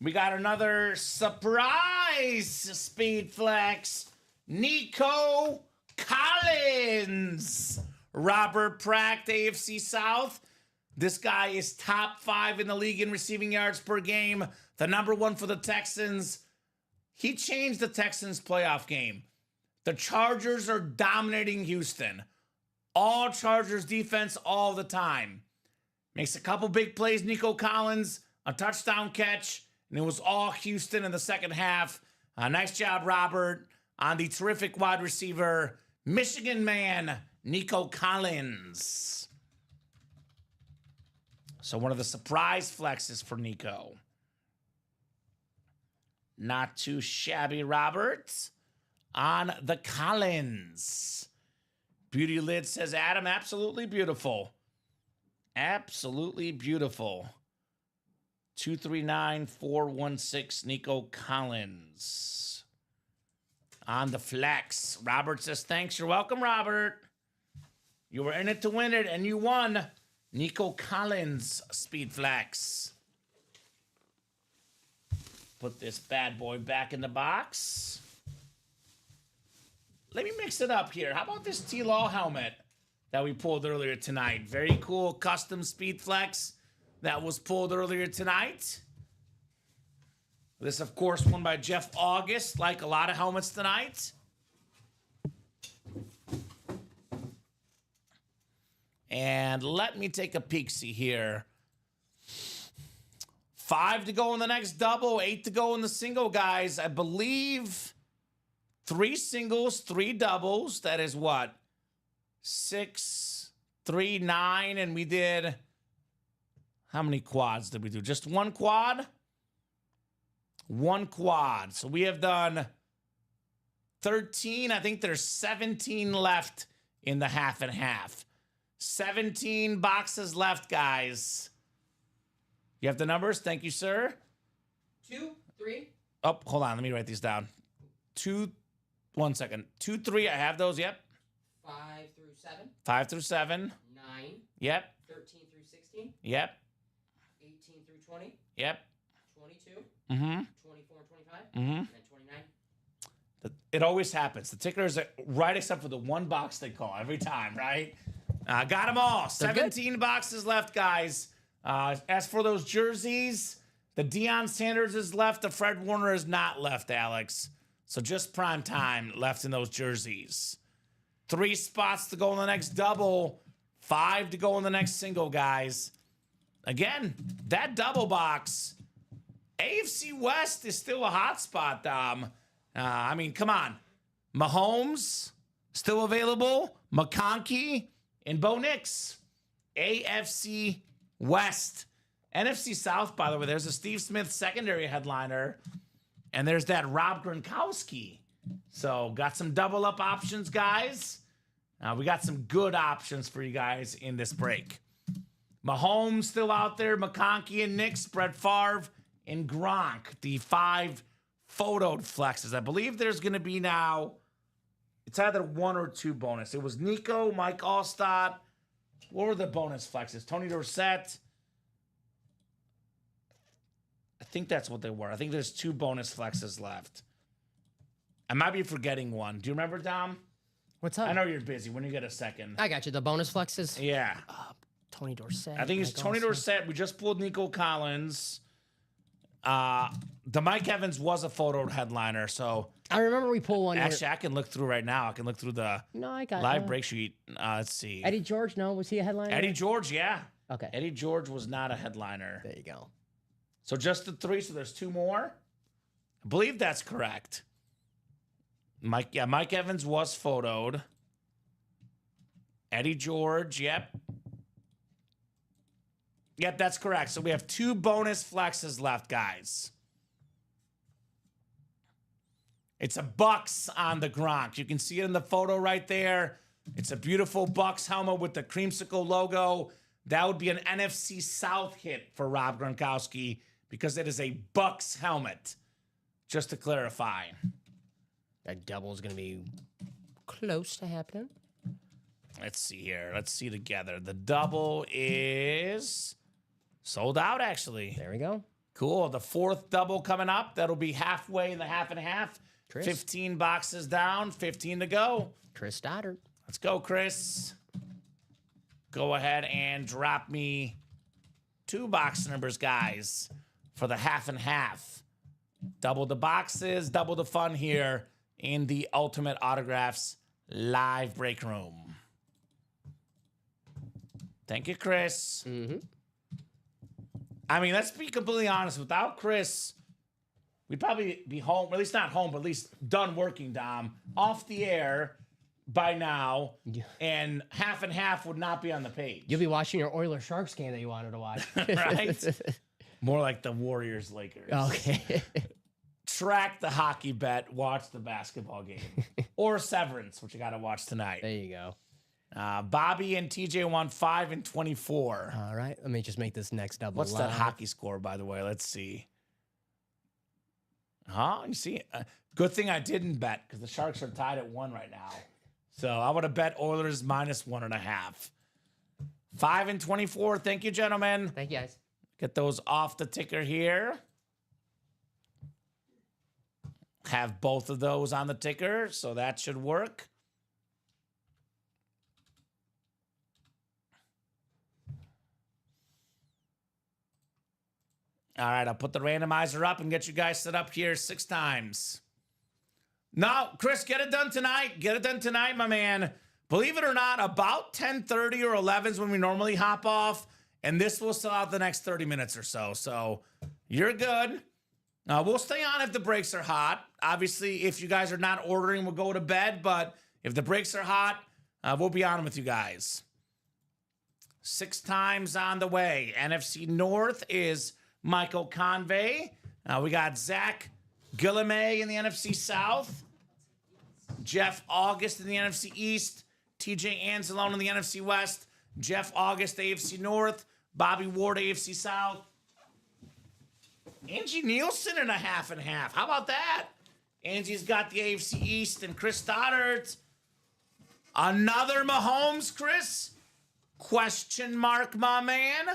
We got another surprise Speed Flex. Nico Collins. Robert Pracht, AFC South. This guy is top 5 in the league in receiving yards per game. The number 1 for the Texans. He changed the Texans playoff game. The Chargers are dominating Houston. All Chargers defense all the time. Makes a couple big plays, Nico Collins, a touchdown catch, and it was all Houston in the second half. Nice job, Robert, on the terrific wide receiver, Michigan man, Nico Collins. So one of the surprise flexes for Nico. Not too shabby, Robert, on the Collins. Beauty Lid says, Adam, absolutely beautiful. Absolutely beautiful. 239416, Nico Collins. On the flex. Robert says, thanks. You're welcome, Robert. You were in it to win it, and you won. Nico Collins, speed flex. Put this bad boy back in the box. Let me mix it up here. How about this T-Law helmet that we pulled earlier tonight? Very cool custom speed flex that was pulled earlier tonight. This, of course, won by Jeff August, like a lot of helmets tonight. And let me take a peek-see here. 5 to go in the next double, 8 to go in the single, guys. I believe 3 singles, 3 doubles. That is what? 6, 3, 9, and we did... How many quads did we do? Just 1 quad? 1 quad. So we have done 13. I think there's 17 left in the half and half. 17 boxes left, guys. You have the numbers? Thank you, sir. 2, 3. Oh, hold on. Let me write these down. 1 second. 2, 3. I have those. Yep. 5 through 7. 5 through 7. 9. Yep. 13 through 16. Yep. 18 through 20. Yep. 22. Mm-hmm. 24 and 25. Mm-hmm. And then 29. It always happens. The tickers are right except for the 1 box they call every time, right? Got them all. 17 boxes left, guys. As for those jerseys, the Deion Sanders is left. The Fred Warner is not left, Alex. So just prime time left in those jerseys. 3 spots to go in the next double. 5 to go in the next single, guys. Again, that double box. AFC West is still a hot spot, Dom. I mean, come on. Mahomes, still available. McConkey and Bo Nix. AFC West. NFC South, by the way, there's a Steve Smith secondary headliner. And there's that Rob Gronkowski. So, got some double up options, guys. We got some good options for you guys in this break. Mahomes still out there. McConkey and Nix. Brett Favre and Gronk. The 5 photoed flexes. I believe there's going to be now, it's either 1 or 2 bonus. It was Nico, Mike Allstott. What were the bonus flexes? Tony Dorsett. I think that's what they were. I think there's 2 bonus flexes left. I might be forgetting one. Do you remember, Dom? What's up? I know you're busy. When you get a second. I got you. The bonus flexes. Yeah. Tony Dorsett. I think it's Tony Dorsett. We just pulled Nico Collins. The Mike Evans was a photoed headliner, so I remember we pulled one. actually I can look through right now. I can look through the No, I got live break sheet. Let's see. Eddie George. No, was he a headliner? Eddie George, yeah. Okay. Eddie George was not a headliner. There you go. So just the 3, so there's 2 more. I believe that's correct. Mike Evans was photoed. Eddie George, yep. Yep, that's correct. So we have 2 bonus flexes left, guys. It's a Bucks on the Gronk. You can see it in the photo right there. It's a beautiful Bucks helmet with the creamsicle logo. That would be an NFC South hit for Rob Gronkowski because it is a Bucks helmet. Just to clarify. That double is going to be close to happening. Let's see here. Let's see together. The double is sold out, actually. There we go. Cool. The 4th double coming up. That'll be halfway in the half and half. Chris. 15 boxes down, 15 to go. Chris Stoddard. Let's go, Chris. Go ahead and drop me 2 box numbers, guys, for the half and half. Double the boxes, double the fun here in the Ultimate Autographs live break room. Thank you, Chris. I mean, let's be completely honest. Without Chris, we'd probably be home, or at least not home, but at least done working, Dom, off the air by now, and half would not be on the page. You'll be watching your Oilers Sharks game that you wanted to watch. Right? More like the Warriors Lakers. Okay. Track the hockey bet, watch the basketball game. Or Severance, which you got to watch tonight. There you go. Bobby and TJ won 5 and 24. All right. Let me just make this next double. What's that hockey score, by the way? Let's see. You see? Good thing I didn't bet because the Sharks are tied at 1 right now. So I would have bet Oilers minus 1.5. 5 and 24. Thank you, gentlemen. Thank you, guys. Get those off the ticker here. Have both of those on the ticker, so that should work. All right, I'll put the randomizer up and get you guys set up here 6 times. No, Chris, get it done tonight. Get it done tonight, my man. Believe it or not, about 10:30 or 11 is when we normally hop off, and this will sell out the next 30 minutes or so. So you're good. We'll stay on if the breaks are hot. Obviously, if you guys are not ordering, we'll go to bed. But if the breaks are hot, we'll be on with you guys. 6 times on the way. NFC North is Michael Convey. We got Zach Guillemay in the NFC South. Jeff August in the NFC East. TJ Anzalone in the NFC West. Jeff August, AFC North. Bobby Ward, AFC South. Angie Nielsen in a half and half. How about that? Angie's got the AFC East and Chris Stoddard. Another Mahomes, Chris? Question mark, my man.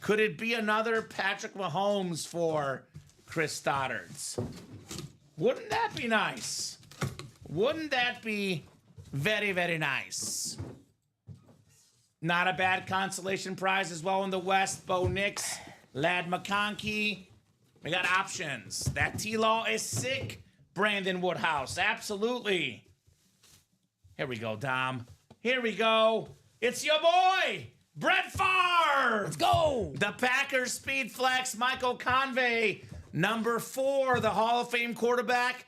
Could it be another Patrick Mahomes for Chris Stoddard? Wouldn't that be nice? Wouldn't that be very, very nice? Not a bad consolation prize as well in the West. Bo Nix, Lad McConkey. We got options. That T-Law is sick. Brandon Woodhouse. Absolutely. Here we go, Dom. Here we go. It's your boy, Brett Favre. Let's go. The Packers Speed Flex, Michael Convey. Number 4, the Hall of Fame quarterback.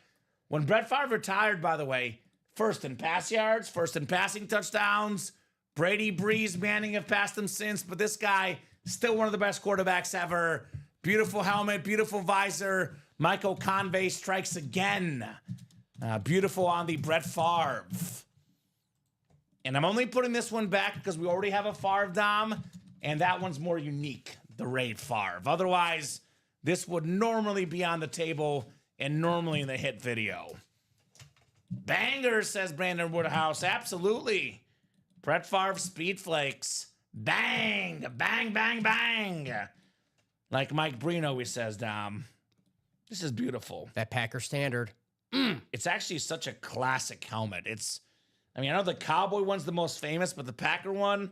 When Brett Favre retired, by the way, first in pass yards, first in passing touchdowns. Brady, Breeze, Manning have passed him since, but this guy, still one of the best quarterbacks ever. Beautiful helmet, beautiful visor. Michael Convey strikes again. Beautiful on the Brett Favre. And I'm only putting this one back because we already have a Favre Dom, and that one's more unique, the Ray Favre. Otherwise, this would normally be on the table and normally in the hit video. Banger, says Brandon Woodhouse. Absolutely. Brett Favre Speed Flakes. Bang, bang, bang, bang. Like Mike Breen always says, Dom. This is beautiful. That Packer standard. It's actually such a classic helmet. I know the Cowboy one's the most famous, but the Packer one,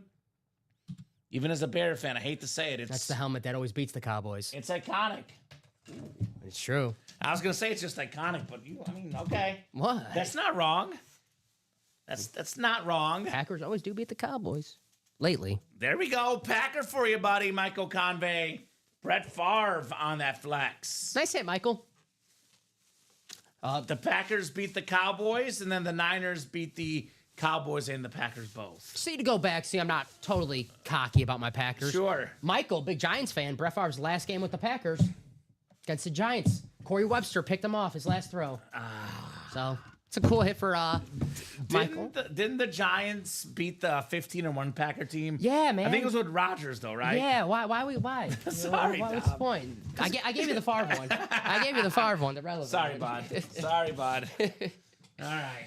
even as a Bear fan, I hate to say it, That's the helmet that always beats the Cowboys. it's iconic. It's true. I was gonna say it's just iconic, but okay. What? That's not wrong. That's not wrong. Packers always do beat the Cowboys. Lately. There we go. Packer for you, buddy. Michael Convey. Brett Favre on that flex. Nice hit, Michael. The Packers beat the Cowboys, and then the Niners beat the Cowboys and the Packers both. See, to go back, I'm not totally cocky about my Packers. Sure. Michael, big Giants fan. Brett Favre's last game with the Packers against the Giants. Corey Webster picked him off his last throw. So it's a cool hit for Michael. Didn't the Giants beat the 15-1 Packer team? Yeah, man. I think it was with Rodgers, though, right? Yeah, why? Sorry, What's the Dom. point? I gave you the Favre one. I gave you the Favre one, the relevant Sorry, one. bud. Sorry, bud. All right.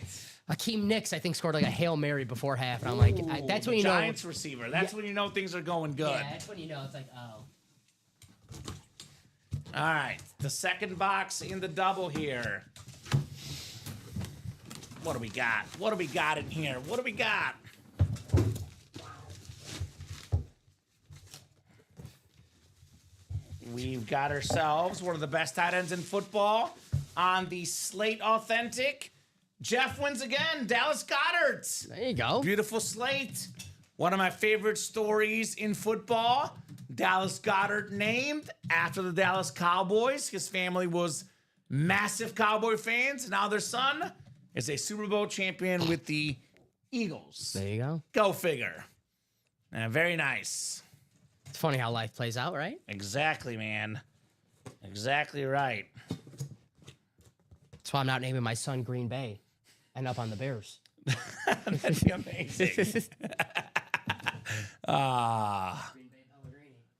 Akeem Nicks, I think, scored like a Hail Mary before half. And I'm like, that's when you know. Giants receiver. That's when you know things are going good. Yeah, that's when you know it's like, oh. All right. The second box in the double here. What do we got? What do we got in here? What do we got? We've got ourselves one of the best tight ends in football on the Slate Authentic. Jeff wins again. Dallas Goedert. There you go. Beautiful slate. One of my favorite stories in football. Dallas Goedert named after the Dallas Cowboys. His family was massive Cowboy fans. And now their son is a Super Bowl champion with the Eagles. There you go. Go figure. Very nice. It's funny how life plays out, right? Exactly, man. Exactly right. That's why I'm not naming my son Green Bay. End up on the Bears. That'd be amazing.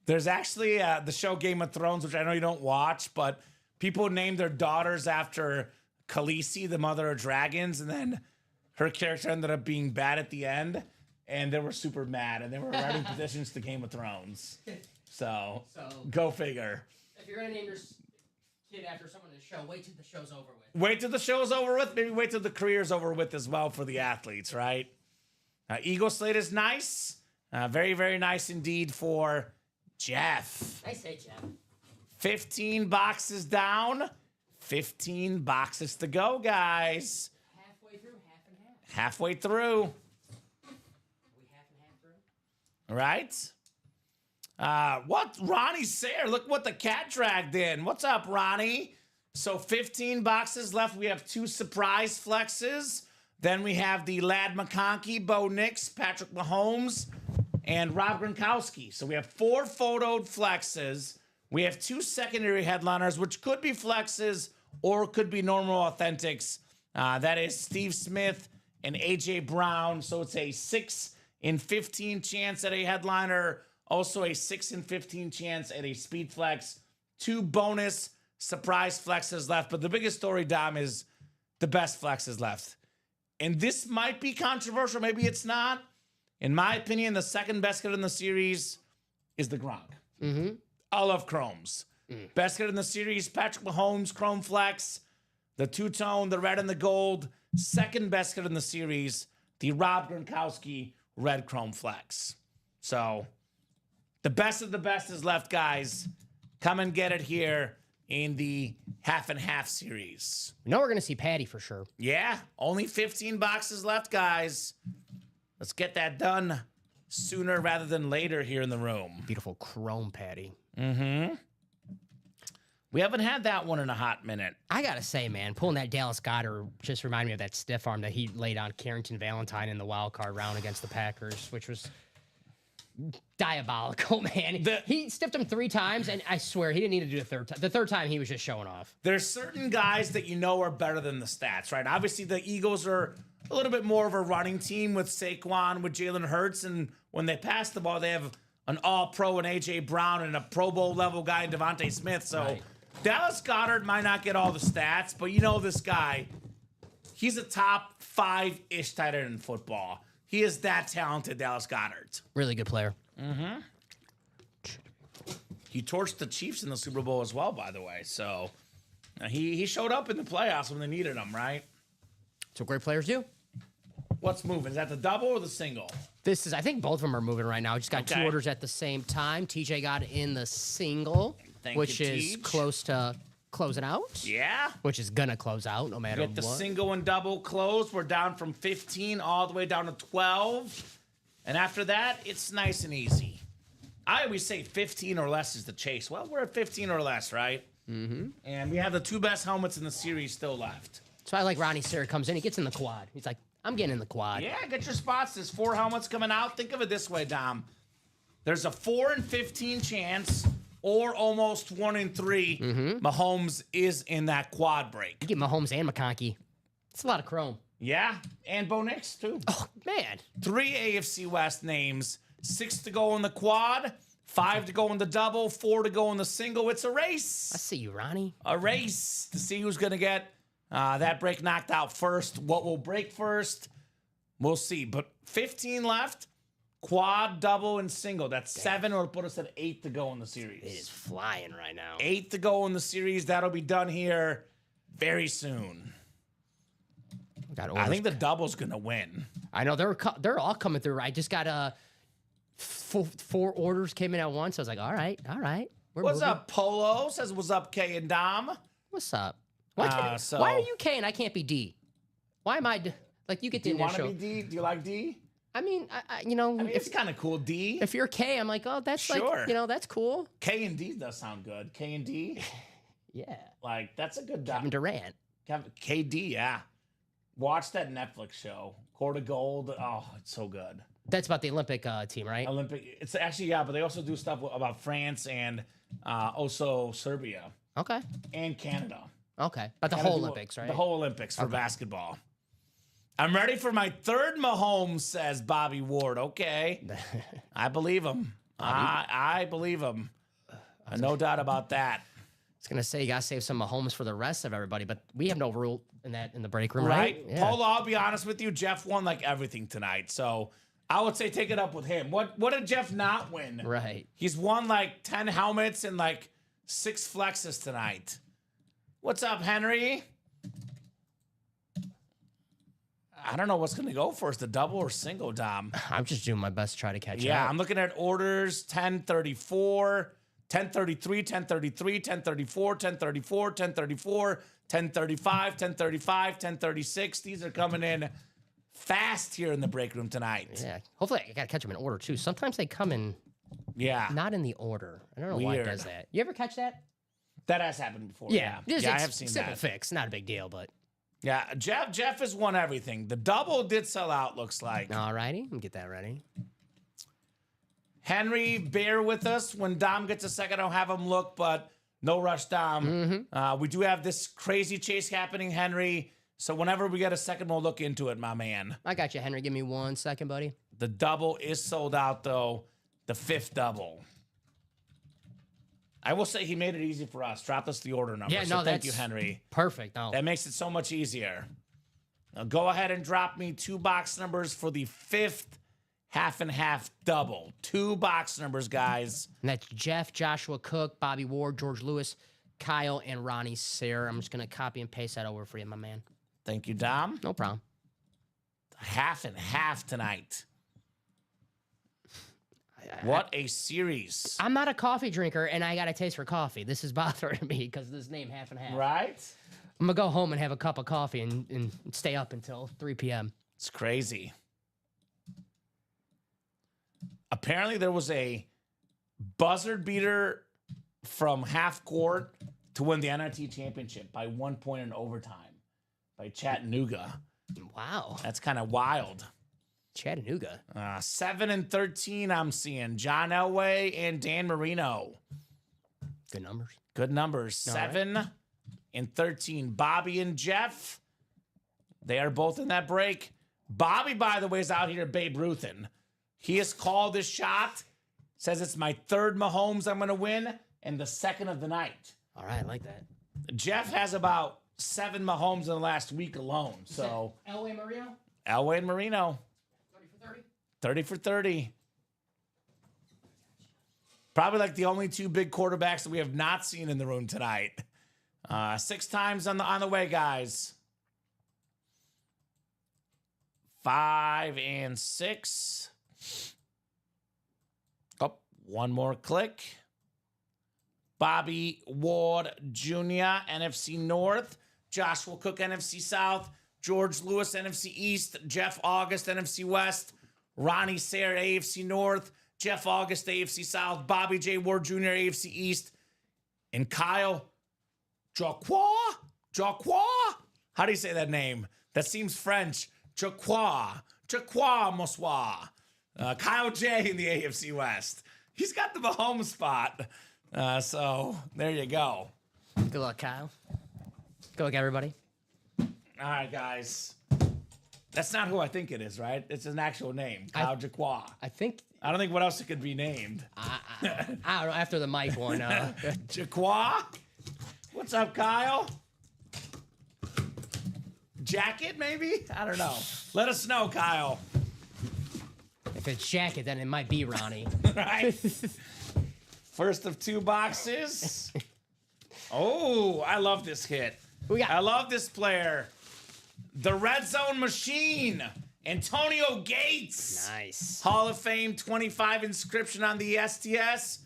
There's actually the show Game of Thrones, which I know you don't watch, but people named their daughters after Khaleesi, the mother of dragons, and then her character ended up being bad at the end, and they were super mad, and they were writing petitions to Game of Thrones. So go figure. If you're gonna name your kid after someone in the show, wait till the show's over with. Wait till the show's over with. Maybe wait till the career's over with as well for the athletes, right? Eagle slate is nice. Very, very nice indeed for Jeff. Nice day, Jeff. 15 boxes down. 15 boxes to go, guys. Halfway through, half and half. Halfway through. Are we half and half through? Right? What? Ronnie Sayre. Look what the cat dragged in. What's up, Ronnie? So 15 boxes left. We have 2 surprise flexes. Then we have the Lad McConkey, Bo Nix, Patrick Mahomes, and Rob Gronkowski. So we have 4 photoed flexes. We have 2 secondary headliners, which could be flexes or could be normal authentics. That is Steve Smith and A.J. Brown. So it's a 6 in 15 chance at a headliner. Also a 6 in 15 chance at a speed flex. 2 bonus surprise flexes left. But the biggest story, Dom, is the best flexes left. And this might be controversial. Maybe it's not. In my opinion, the second best kid in the series is the Gronk. Mm-hmm. I love Chromes. Best kid in the series, Patrick Mahomes, Chrome Flex. The two-tone, the red and the gold. Second best kid in the series, the Rob Gronkowski red Chrome Flex. So the best of the best is left, guys. Come and get it here in the half and half series. We know we're gonna see Patty for sure. Yeah, only 15 boxes left, guys. Let's get that done sooner rather than later here in the room. Beautiful chrome Patty. Mm-hmm. We haven't had that one in a hot minute. I gotta say, man, pulling that Dallas Goedert just reminded me of that stiff arm that he laid on Carrington Valentine in the wild card round against the Packers, which was diabolical, man. He stiffed him 3 times, and I swear he didn't need to do the third time. The third time, he was just showing off. There's certain guys that you know are better than the stats, right? Obviously, the Eagles are a little bit more of a running team with Saquon, with Jalen Hurts, and when they pass the ball, they have an all-pro and A.J. Brown and a Pro Bowl level guy in Devontae Smith. So Right. Dallas Goedert might not get all the stats, but you know this guy, he's a top 5-ish tight end in football. He is that talented, Dallas Goedert. Really good player. He torched the Chiefs in the Super Bowl as well, by the way. So he showed up in the playoffs when they needed him, right? That's what great players do. What's moving? Is that the double or the single? This is, I think both of them are moving right now. Just got 2 Okay. orders at the same time. TJ got in the single, Thank which you, is Teej. close to closing out. Yeah. Which is gonna close out no matter Get the what. single and double closed. We're down from 15 all the way down to 12. And after that, it's nice and easy. I always say 15 or less is the chase. Well, we're at 15 or less, right? Mm-hmm. And we have the 2 best helmets in the series still left. So I like Ronnie Sayre comes in, he gets in the quad. He's like, I'm getting in the quad. Yeah, get your spots. There's 4 helmets coming out. Think of it this way, Dom. There's a 4 in 15 chance, or almost 1 in 3. Mahomes is in that quad break. You get Mahomes and McConkey. It's a lot of chrome. Yeah, and Bo Nix, too. Oh, man. 3 AFC West names, 6 to go in the quad, 5 to go in the double, 4 to go in the single. It's a I race. see you, Ronnie. A race to see who's going to get that break knocked out first. What will break first? We'll see. But 15 left, quad, double, and single. That's 7, or put us at 8 to go in the series. It is flying right now. 8 to go in the series. That'll be done here very soon. Got I orders. think the double's going to win. I know they're all coming through. I just got 4 orders came in at once. I was like, all right. We're What's moving. up, Polo? Says, what's up, K and Dom? What's up? Why, So- why are you K and I can't be D? Why am I like you get Do the you want to initial? be D? Do you like D? I mean, I I mean, it's kind of cool. D. if you're K, I'm like, oh, that's Sure. like, that's cool. K and D does sound good. K and D, Yeah. like that's a good Kevin Durant. KD, yeah. Watch that Netflix show, Court of Gold. Oh, it's so good. That's about the Olympic team, right? Olympic. It's actually but they also do stuff about France and also Serbia Okay. and Canada. Okay. But the Kinda whole do Olympics, right? The whole Olympics for basketball. I'm ready for my third Mahomes, says Bobby Ward. Okay. I believe him. I believe him. No doubt about that. I was gonna say you gotta save some Mahomes for the rest of everybody, but we have no rule in the break room, Right? right? Yeah. Polo, I'll be honest with you. Jeff won like everything tonight. So I would say take it up with him. What did Jeff not win? Right. He's won like 10 helmets and like 6 flexes tonight. What's up, Henry? I don't know what's going to go first, the double or single, Dom. I'm just doing my best to try to catch Yeah, up. I'm looking at orders 1034, 1033, 1033, 1034, 1034, 1034, 1035, 1035, 1036. These are coming in fast here in the break room tonight. Yeah. Hopefully I gotta catch them in order too. Sometimes they come in Yeah. not in the order. I don't know why it Weird. does that. You ever catch that? That has happened before. Yeah. Yeah, I It's have seen simple that. fix, not a big deal, but Yeah, Jeff has won everything. The double did sell out, looks like. alrighty. Let me get that ready. Henry, bear with us. When Dom gets a second, I'll have him look, but no rush, Dom. We do have this crazy chase happening, Henry. So whenever we get a second, we'll look into it, my man. I got you, Henry. Give me 1 second, buddy. The double is sold out, though. The 5th double. I will say he made it easy for us. Dropped us the order number. Yeah, so no, thank you, that's Henry. Perfect. No. That makes it so much easier. Now go ahead and drop me 2 box numbers for the 5th half and half double. 2 box numbers, guys. And that's Jeff, Joshua Cook, Bobby Ward, George Lewis, Kyle, and Ronnie Sayre. I'm just gonna copy and paste that over for you, my man. Thank you, Dom. No problem. Half and half tonight. What a series. I'm not a coffee drinker, and I got a taste for coffee. This is bothering me because of this name, half and half. Right? I'm gonna go home and have a cup of coffee and stay up until 3 p.m. It's crazy. Apparently, there was a buzzer beater from half court to win the NIT championship by 1 point in overtime by Chattanooga. Wow, That's kind of wild. Chattanooga. 7 and 13, I'm seeing John Elway and Dan Marino. Good numbers. Good numbers. All right. 7 and 13. Bobby and Jeff, they are both in that break. Bobby, by the way, is out here Babe Ruthin. He has called this shot. Says it's my 3rd Mahomes I'm going to win and the 2nd of the night. All right, I like that. Jeff has about 7 Mahomes in the last week alone. So Elway Marino, Elway and Marino, 30 for 30. 30 for 30. Probably like the only 2 big quarterbacks that we have not seen in the room tonight. 6 times on the way, guys. 5 and 6. Oh, one more click. Bobby Ward Jr., NFC North. Joshua Cook, NFC South. George Lewis, NFC East. Jeff August, NFC West. Ronnie Sayre, AFC North. Jeff August, AFC South. Bobby J. Ward Jr., AFC East. And Kyle Jacquois? How do you say that name? That seems French. Jacquois Mossois. Kyle J. in the AFC West. He's got the Mahomes spot. So there you go. Good luck, Kyle. Good luck, everybody. All right, guys. That's not who I think it is, right? It's an actual name, Kyle Jacquois. I think I don't think what else it could be named. I don't know. After the mic one, Jacquois? What's up, Kyle? Jacket, maybe? I don't know. Let us know, Kyle. if it's jacket, then it might be Ronnie. Right? First of 2 boxes. Oh, I love this hit. We got I love this player. The Red Zone Machine, Antonio Gates. nice. Hall of Fame 25 inscription on the STS.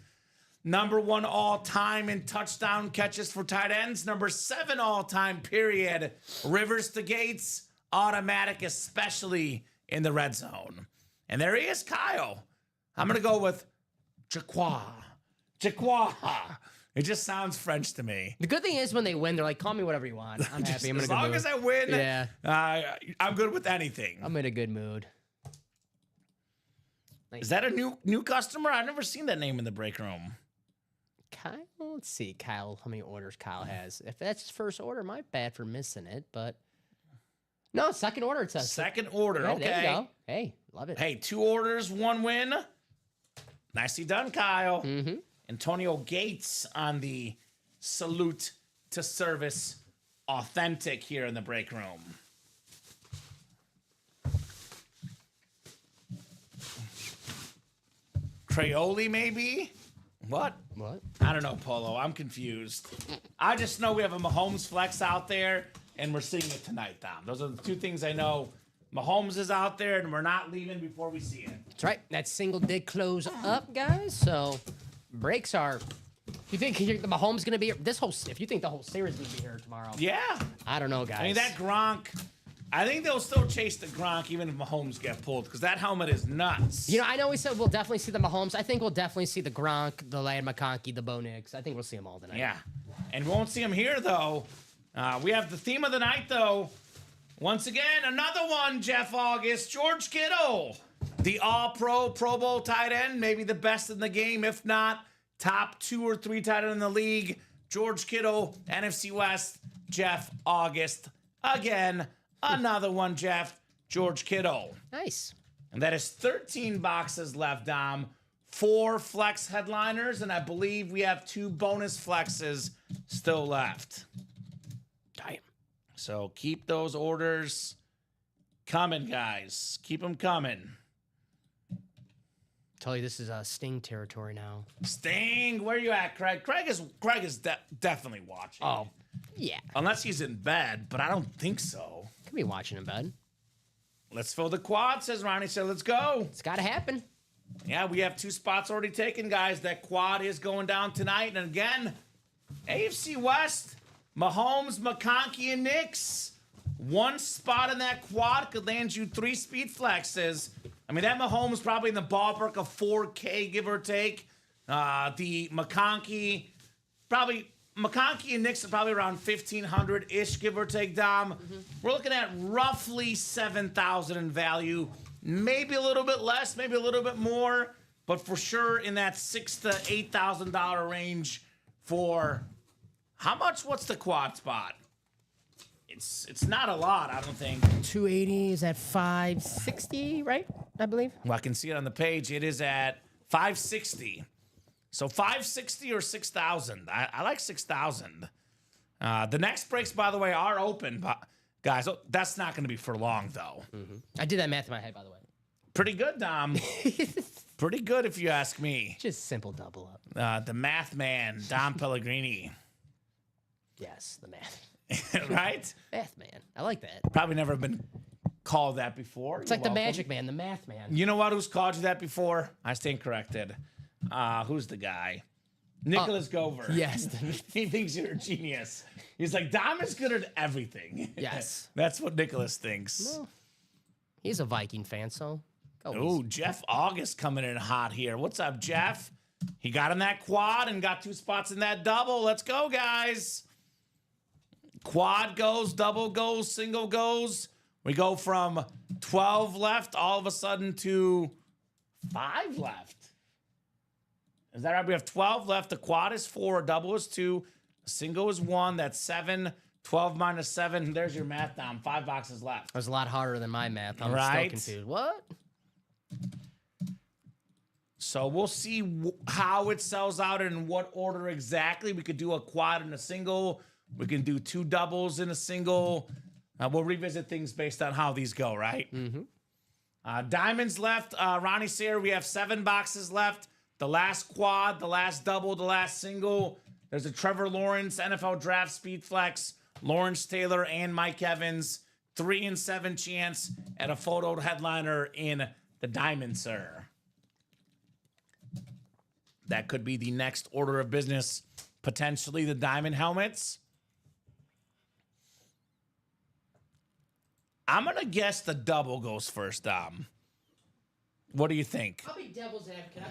Number 1 all-time in touchdown catches for tight ends. Number 7 all-time, period. Rivers to Gates, automatic, especially in the red zone. And there he is, Kyle. I'm going to go with Jacqua. It just sounds French to me. The good thing is when they win, they're like, call me whatever you want. I'm happy. I'm in a As good long mood. as I win, Yeah. I'm good with anything. I'm in a good mood. Is that a new customer? I've never seen that name in the break room. Kyle, let's see, Kyle, how many orders Kyle has. If that's his first order, my bad for missing it, but no, second order it says. Second order, Yeah, okay. there you go. Hey, love it. Hey, 2 orders, 1 win. Nicely done, Kyle. Mm-hmm. Antonio Gates on the salute to service authentic here in the break room. Craioli, maybe? What? What? I don't know, Polo. I'm confused. I just know we have a Mahomes flex out there, and we're seeing it tonight, Dom. Those are the 2 things I know. Mahomes is out there, and we're not leaving before we see it. That's right. That single did close up, guys. So breaks are. If you think the Mahomes gonna be here, if you think the whole series is gonna be here tomorrow, Yeah. I don't know, guys. I mean, that Gronk, I think they'll still chase the Gronk even if Mahomes get pulled because that helmet is nuts. You know, I know we said we'll definitely see the Mahomes. I think we'll definitely see the Gronk, the Lad McConkey, the Bo Nix. I think we'll see them all tonight. Yeah. And we won't see him here, though. We have the theme of the night, though. Once again, another one, Jeff August, George Kittle. The all-pro, Pro Bowl tight end, maybe the best in the game, if not top 2 or 3 tight end in the league. George Kittle, NFC West, Jeff August. Again, another one, Jeff, George Kittle. Nice. And that is 13 boxes left, Dom. 4 flex headliners, and I believe we have 2 bonus flexes still left. Damn. So keep those orders coming, guys. Keep them coming. Tell you this is Sting territory now. Sting, where you at, Craig? Craig is definitely watching. Oh, yeah. Unless he's in bed, but I don't think so. Could be watching in bed. Let's fill the quad, says Ronnie. Said, let's go. It's got to happen. Yeah, we have 2 spots already taken, guys. That quad is going down tonight. And again, AFC West, Mahomes, McConkey, and Nix. 1 spot in that quad could land you 3 speed flexes. I mean, that Mahomes probably in the ballpark of 4K, give or take. The McConkey and Nix are probably around 1,500-ish, give or take, Dom. Mm-hmm. We're looking at roughly 7,000 in value. Maybe a little bit less, maybe a little bit more, but for sure in that $6,000 to $8,000 range for how much? What's the quad spot? It's not a lot, I don't think. 280 is at 560, right? I believe. Well, I can see it on the page. It is at 560. So 560 or 6,000. I like 6,000. The next breaks, by the way, are open, but guys, that's not going to be for long, though. Mm-hmm. I did that math in my head, by the way. Pretty good, Dom. Pretty good, if you ask me. Just simple double up. The math man, Dom Pellegrini. Yes, the math. Right? Math man. I like that. Probably never been called that before. It's like the magic man, the math man. You know what? Who's called you that before? I stand corrected. Who's the guy? Nicholas Gover. Yes. He thinks you're a genius. He's like, Dom is good at everything. Yes. That's what Nicholas thinks. Well, he's a Viking fan, so go. Oh, Jeff August coming in hot here. What's up, Jeff? He got in that quad and got 2 spots in that double. Let's go, guys. Quad goes, double goes, single goes. We go from 12 left all of a sudden to 5 left. Is that right? We have 12 left. The quad is 4, a double is 2, a single is 1. That's 7. 12 minus 7. There's your math, Dom. 5 boxes left. That was a lot harder than my math. I'm Right? still confused. What? So we'll see how it sells out and in what order exactly. We could do a quad and a single. We can do 2 doubles in a single. We'll revisit things based on how these go, right? Mm-hmm. Diamonds left. Ronnie Sayre, we have 7 boxes left. The last quad, the last double, the last single. There's a Trevor Lawrence NFL Draft Speed Flex, Lawrence Taylor, and Mike Evans. 3 and 7 chance at a photo headliner in the Diamond, sir. That could be the next order of business. Potentially the Diamond helmets. I'm going to guess the double goes first, Dom. What do you think? I'll be devil's advocate.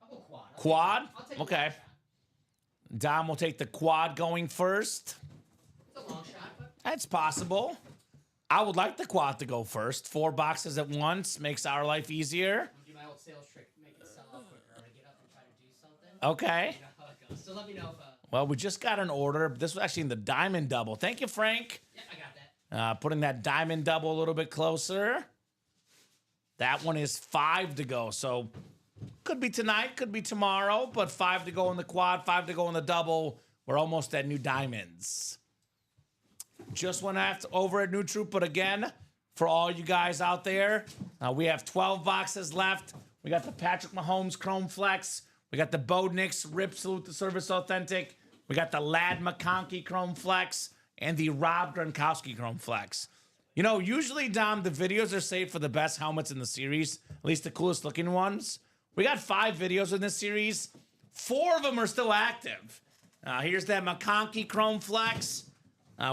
I'll go quad. Quad? I'll take a Okay. long shot. Dom will take the quad going first. It's a long shot, but That's possible. I would like the quad to go first. 4 boxes at once makes our life easier. I'll do my old sales trick, make it sell out quicker. I'm gonna get up and try to do something. Okay. You know how it goes. So let me know if. Well, we just got an order. This was actually in the diamond double. Thank you, Frank. Yeah, I got that. Putting that diamond double a little bit closer. That one is 5 to go. So could be tonight, could be tomorrow, but 5 to go in the quad, 5 to go in the double. We're almost at new diamonds. Just went over at New Troop, but again, for all you guys out there, we have 12 boxes left. We got the Patrick Mahomes Chrome Flex. We got the Bo Nix Rip Salute the Service Authentic. We got the Lad McConkey Chrome Flex and the Rob Gronkowski Chrome Flex. You know, usually, Dom, the videos are saved for the best helmets in the series, at least the coolest looking ones. We got 5 videos in this series. 4 of them are still active. Here's that McConkey Chrome Flex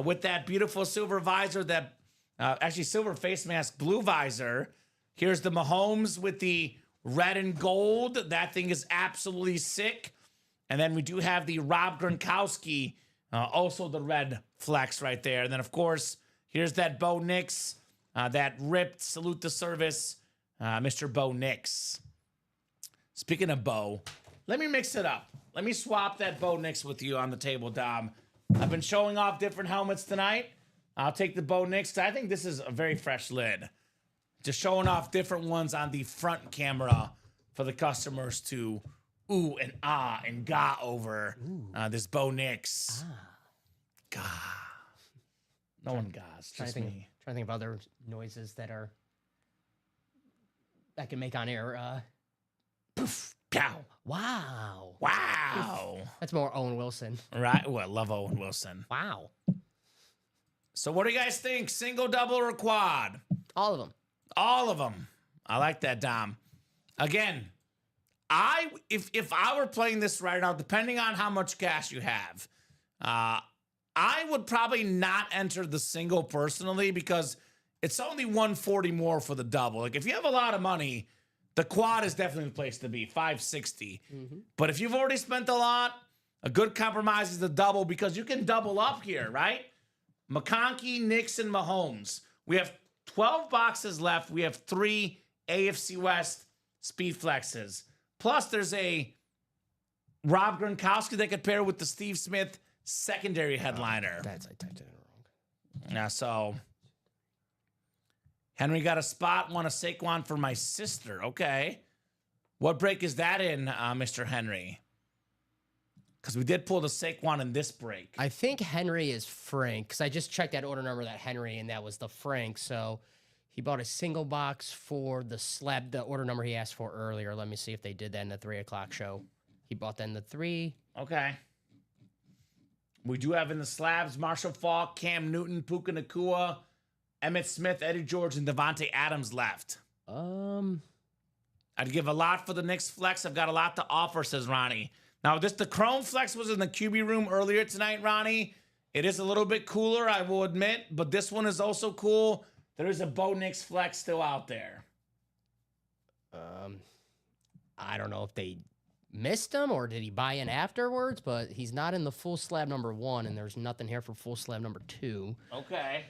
with that beautiful silver visor, that actually silver face mask, blue visor. Here's the Mahomes with the red and gold. That thing is absolutely sick. And then we do have the Rob Gronkowski, also the red flex right there. And then, of course, here's that Bo Nix, that ripped salute the service, Mr. Bo Nix. Speaking of Bo, let me mix it up. Let me swap that Bo Nix with you on the table, Dom. I've been showing off different helmets tonight. I'll take the Bo Nix, 'cause I think this is a very fresh lid. Just showing off different ones on the front camera for the customers to ooh and ah and gah over this Bo Nix. Gah. No one gahs, just me. Trying to think of other noises that can make on air. Poof, pow. Wow. Wow. That's more Owen Wilson. Right? Well, I love Owen Wilson. Wow. So what do you guys think? Single, double, or quad? All of them. All of them. I like that, Dom. Again, if I were playing this right now, depending on how much cash you have, I would probably not enter the single personally, because it's only 140 more for the double. Like, if you have a lot of money, the quad is definitely the place to be, 560. But if you've already spent a lot, a good compromise is the double, because you can double up here, right? McConkey, Nix, and Mahomes. We have 12 boxes left. We have 3 AFC West speed flexes. Plus, there's a Rob Gronkowski that could pair with the Steve Smith secondary headliner. I typed it in wrong. Yeah, so Henry got a spot, won a Saquon for my sister. Okay. What break is that in, Mr. Henry? Because we did pull the Saquon in this break. I think Henry is Frank, because I just checked that order number, that Henry, and that was the Frank. So he bought a single box for the slab, the order number he asked for earlier. Let me see if they did that in the 3 o'clock show. He bought that in the 3. Okay. We do have in the slabs Marshall Faulk, Cam Newton, Puka Nacua, Emmitt Smith, Eddie George, and Devontae Adams left. I'd give a lot for the Knicks flex. I've got a lot to offer, says Ronnie. Now, the Chrome Flex was in the QB room earlier tonight, Ronnie. It is a little bit cooler, I will admit, but this one is also cool. There is a Bo Nix Flex still out there. I don't know if they missed him or did he buy in afterwards, but he's not in the full slab number 1, and there's nothing here for full slab number 2. Okay.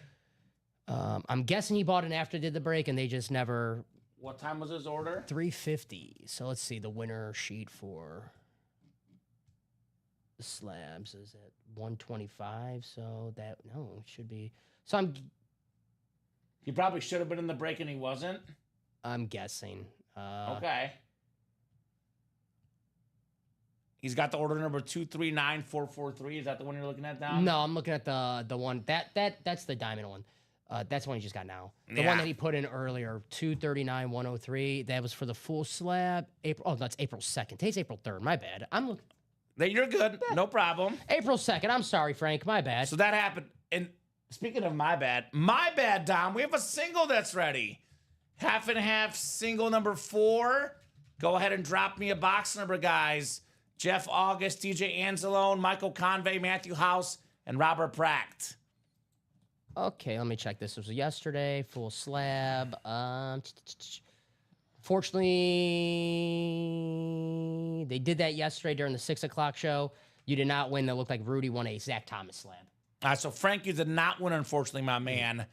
I'm guessing he bought it after did the break, and they just never. What time was his order? 350. So let's see the winner sheet for the slabs is at 125. So that it should be. So He probably should have been in the break and he wasn't. I'm guessing. Okay. He's got the order number 239443. Is that the one you're looking at now? No, I'm looking at the one that's the diamond one. That's the one he just got now. The Yeah. one that he put in earlier, 239,103. That was for the full slab. That's April 2nd. Today's April 3rd. My bad. You're good. No problem. April 2nd. I'm sorry, Frank. My bad. So that happened. And speaking of my bad, Dom, we have a single that's ready. Half and half single number 4. Go ahead and drop me a box number, guys. Jeff August, DJ Anzalone, Michael Convey, Matthew House, and Robert Pratt. Okay, let me check this. This was yesterday, full slab. Fortunately, they did that yesterday during the 6 o'clock show. You did not win. That looked like Rudy won a Zach Thomas slab. So Frank, you did not win, unfortunately, my man.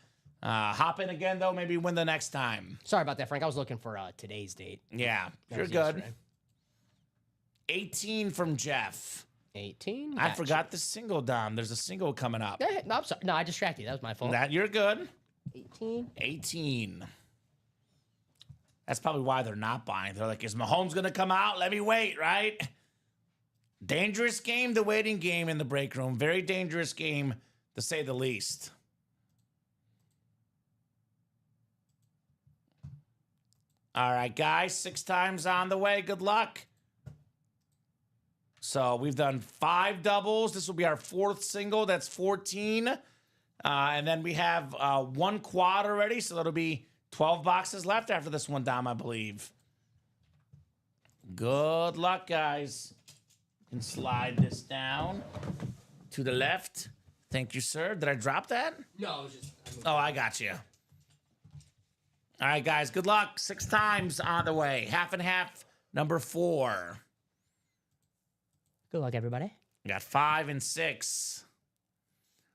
Hop in again, though. Maybe win the next time. Sorry about that, Frank. I was looking for today's date. Yeah, That you're was good. yesterday. 18 from Jeff. 18. I Gotcha. forgot the single, Dom. There's a single coming up. No, I'm sorry. No, I distracted you. That was my fault. That you're good. 18. 18. That's probably why they're not buying. They're like, is Mahomes going to come out? Let me wait, right? Dangerous game, the waiting game in the break room. Very dangerous game, to say the least. All right, guys, 6 times on the way. Good luck. So we've done 5 doubles. This will be our 4th single. That's 14. And then we have 1 quad already. So that'll be 12 boxes left after this one, Dom, I believe. Good luck, guys. You can slide this down to the left. Thank you, sir. Did I drop that? No, it was just. Oh, I got you. All right, guys. Good luck. 6 times on the way. Half and half, number 4. Good luck, everybody. We got 5 and 6.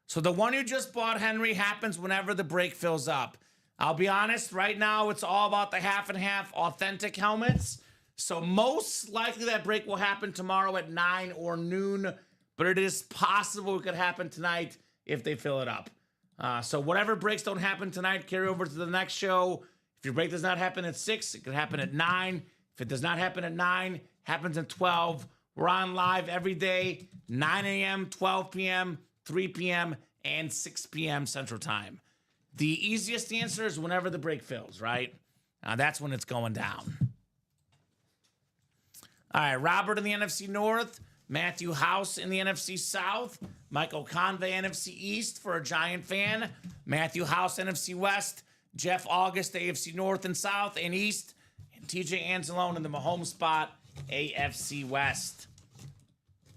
So the one you just bought, Henry, happens whenever the break fills up. I'll be honest, right now it's all about the half and half authentic helmets. So most likely that break will happen tomorrow at 9 or noon, but it is possible it could happen tonight if they fill it up. So whatever breaks don't happen tonight, carry over to the next show. If your break does not happen at 6, it could happen at 9. If it does not happen at 9, happens at 12. We're on live every day, 9 a.m., 12 p.m., 3 p.m., and 6 p.m. Central Time. The easiest answer is whenever the break fills, right? That's when it's going down. All right, Robert in the NFC North, Matthew House in the NFC South, Michael Convey, NFC East for a Giant fan, Matthew House, NFC West, Jeff August, AFC North and South and East, and TJ Anzalone in the Mahomes spot, AFC West.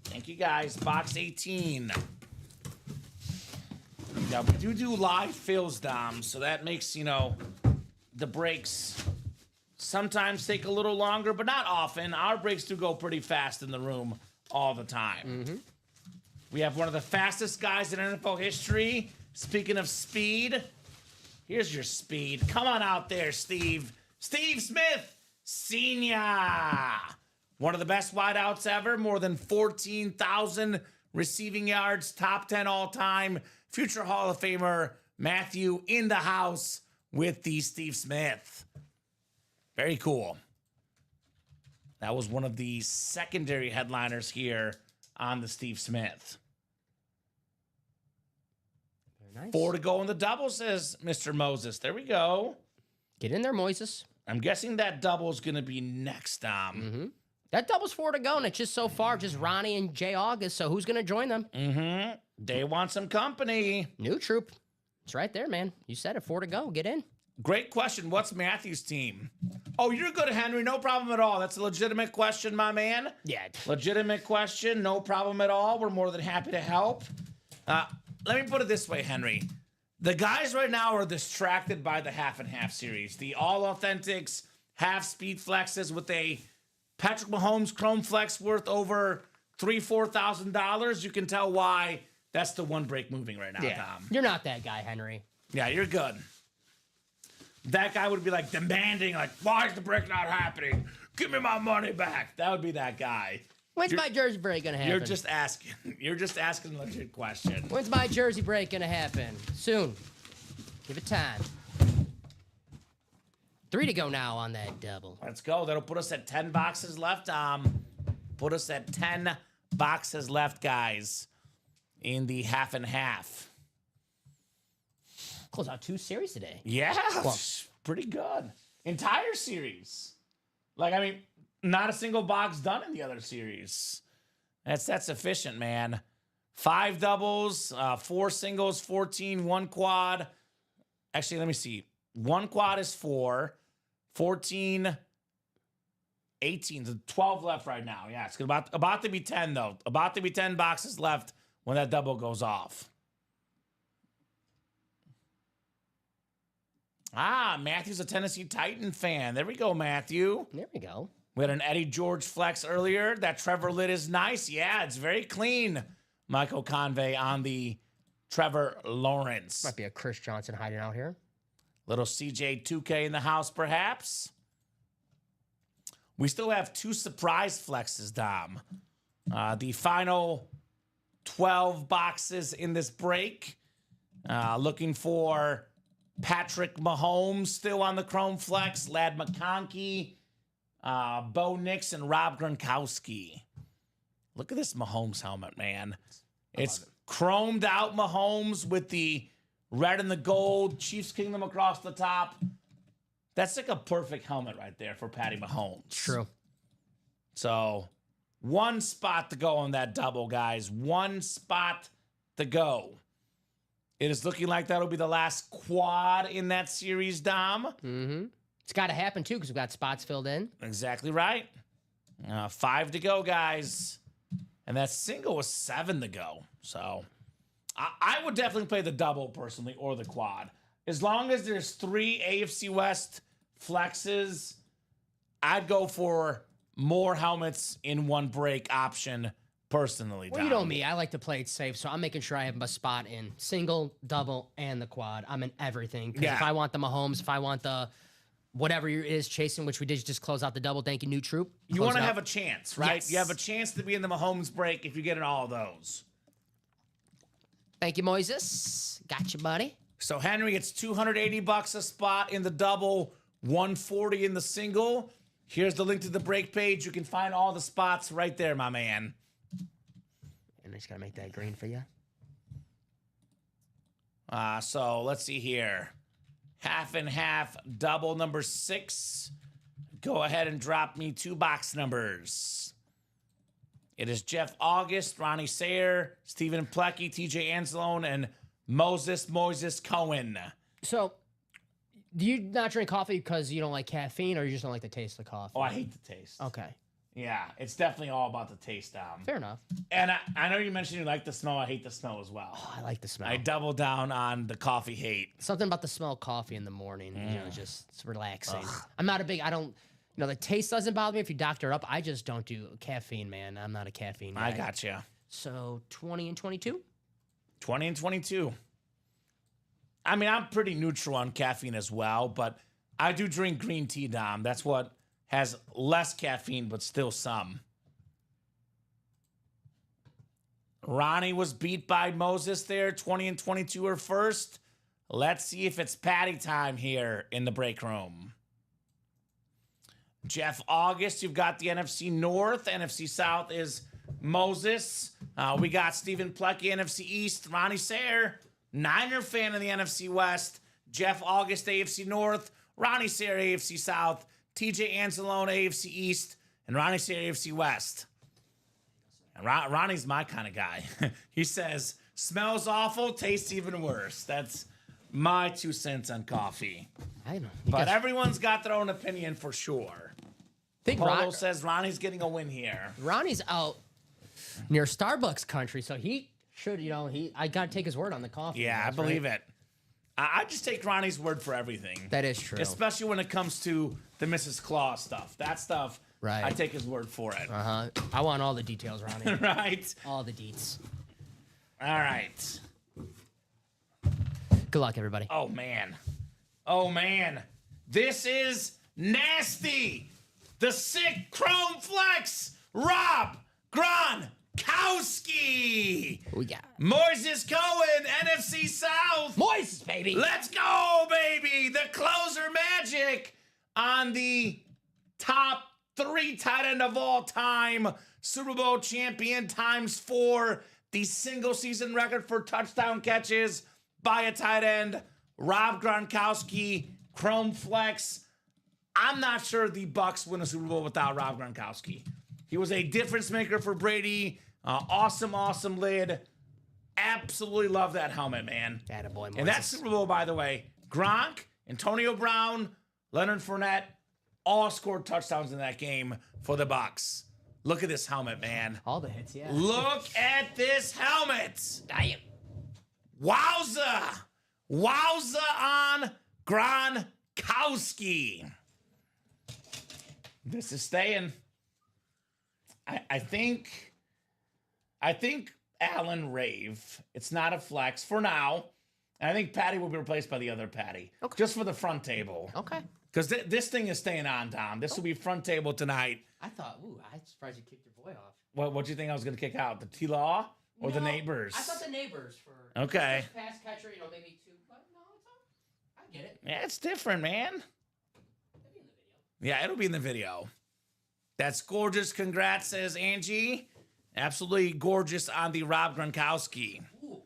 Thank you, guys. Box 18. Now, we do live fills, Dom, so that makes, the breaks sometimes take a little longer, but not often. Our breaks do go pretty fast in the room all the time. Mm-hmm. We have one of the fastest guys in NFL history. Speaking of speed, here's your speed. Come on out there, Steve. Steve Smith, Senior. One of the best wideouts ever. More than 14,000 receiving yards. Top 10 all time. Future Hall of Famer Matthew in the house with the Steve Smith. Very cool. That was one of the secondary headliners here on the Steve Smith. Very nice. 4 to go in the double, says Mr. Moses. There we go. Get in there, Moises. I'm guessing that double is going to be next, Dom. Mm-hmm. That double's 4 to go, and it's just so far just Ronnie and Jay August. So who's going to join them? Mm-hmm. They want some company. New troop. It's right there, man. You said it. 4 to go. Get in. Great question. What's Matthew's team? Oh, you're good, Henry. No problem at all. That's a legitimate question, my man. Yeah. Legitimate question. No problem at all. We're more than happy to help. Let me put it this way, Henry. The guys right now are distracted by the half and half series. The all authentics, half speed flexes with a Patrick Mahomes Chrome Flex worth over $3,000-$4,000. You can tell why that's the one break moving right now, Tom. You're not that guy, Henry. Yeah, you're good. That guy would be like demanding, like, why is the break not happening? Give me my money back. That would be that guy. When's my jersey break going to happen? You're just asking. You're just asking a legit question. When's my jersey break going to happen? Soon. Give it time. 3 to go now on that double. Let's go. That'll put us at 10 boxes left. Put us at 10 boxes left, guys, in the half and half. Close out 2 series today. Yeah, Well, pretty good. Entire series. Like, I mean, not a single box done in the other series. That's efficient, man. 5 doubles, 4 singles, 14, 1 quad. Actually, let me see. 1 quad is 4, 14, 18. So 12 left right now. Yeah, it's about to be 10, though. About to be 10 boxes left when that double goes off. Matthew's a Tennessee Titan fan. There we go, Matthew. There we go. We had an Eddie George flex earlier. That Trevor lid is nice. Yeah, it's very clean. Michael Convey on the Trevor Lawrence. Might be a Chris Johnson hiding out here. Little CJ 2K in the house, perhaps. We still have 2 surprise flexes, Dom. The final 12 boxes in this break. Looking for Patrick Mahomes still on the Chrome Flex. Lad McConkey, Bo Nix, and Rob Gronkowski. Look at this Mahomes helmet, man. It's chromed out Mahomes with the red and the gold, Chiefs Kingdom across the top. That's like a perfect helmet right there for Patty Mahomes. True. So, 1 spot to go on that double, guys. 1 spot to go. It is looking like that'll be the last quad in that series, Dom. Mm-hmm. It's got to happen, too, because we've got spots filled in. Exactly right. 5 to go, guys. And that single was 7 to go. So, I would definitely play the double, personally, or the quad. As long as there's 3 AFC West flexes, I'd go for more helmets in 1 break option, personally. Well, you know me. I like to play it safe, so I'm making sure I have a spot in single, double, and the quad. I'm in everything. Because if I want the Mahomes, if I want the whatever it is chasing, which we did just close out the double. Thank you, New Troop. You want to have a chance, right? Yes. You have a chance to be in the Mahomes break if you get in all of those. Thank you, Moises. Got you, buddy. So Henry gets $280 a spot in the double, $140 in the single. Here's the link to the break page. You can find all the spots right there, my man. And I just got to make that green for you. So let's see here. Half and half, double number 6. Go ahead and drop me 2 box numbers. It is Jeff August, Ronnie Sayer, Stephen Plecky, TJ Anzalone, and Moises Cohen. So, do you not drink coffee because you don't like caffeine, or you just don't like the taste of coffee? Oh, I hate the taste. Okay. Yeah, it's definitely all about the taste, Dom. Fair enough. And I know you mentioned you like the smell. I hate the smell as well. Oh, I like the smell. I double down on the coffee hate. Something about the smell of coffee in the morning, you know, just it's relaxing. I'm not a big, the taste doesn't bother me if you doctor it up. I just don't do caffeine, man. I'm not a caffeine guy. I gotcha. So 20 and 22? 20 and 22. I mean, I'm pretty neutral on caffeine as well, but I do drink green tea, Dom. That's what has less caffeine, but still some. Ronnie was beat by Moses there. 20 and 22 are first. Let's see if it's Patty time here in the break room. Jeff August, you've got the NFC North. NFC South is Moses. We got Stephen Plecky, NFC East. Ronnie Sayer, Niner fan in the NFC West. Jeff August, AFC North. Ronnie Sayer, AFC South. TJ Anzalone, AFC East. And Ronnie Sayer, AFC West. And Ronnie's my kind of guy. He says, smells awful, tastes even worse. That's my 2 cents on coffee. I know. But everyone's got their own opinion for sure. Think Polo says Ronnie's getting a win here. Ronnie's out near Starbucks country, so he should, I got to take his word on the coffee. Yeah, I believe it. I just take Ronnie's word for everything. That is true. Especially when it comes to the Mrs. Claus stuff. That stuff, right. I take his word for it. Uh-huh. I want all the details, Ronnie. Right? All the deets. All right. Good luck, everybody. Oh, man. Oh, man. This is nasty. The sick Chrome Flex. Rob Gronkowski. We got Moises Cohen, NFC South. Moises, baby. Let's go, baby. The closer magic on the top 3 tight end of all time. Super Bowl champion ×4. The single season record for touchdown catches by a tight end. Rob Gronkowski, Chrome Flex. I'm not sure the Bucs win a Super Bowl without Rob Gronkowski. He was a difference maker for Brady. Awesome lid. Absolutely love that helmet, man. Attaboy, Moises. And that Super Bowl, by the way, Gronk, Antonio Brown, Leonard Fournette, all scored touchdowns in that game for the Bucs. Look at this helmet, man. All the hits, yeah. Look at this helmet. Damn. Wowza. Wowza on Gronkowski. This is staying. I think Allen Rave. It's not a flex for now. And I think Patty will be replaced by the other Patty. Okay. Just for the front table. Okay. Because this thing is staying on, Dom. This will be front table tonight. I thought, I'm surprised you kicked your boy off. What do you think I was going to kick out? The T-Law or the No, neighbors? I thought the neighbors for Okay. pass catcher, maybe 2, but no, it's all, I get it. Yeah, it's different, man. It'll be in the video. Yeah, it'll be in the video. That's gorgeous. Congrats, says Angie. Absolutely gorgeous on the Rob Gronkowski. Ooh,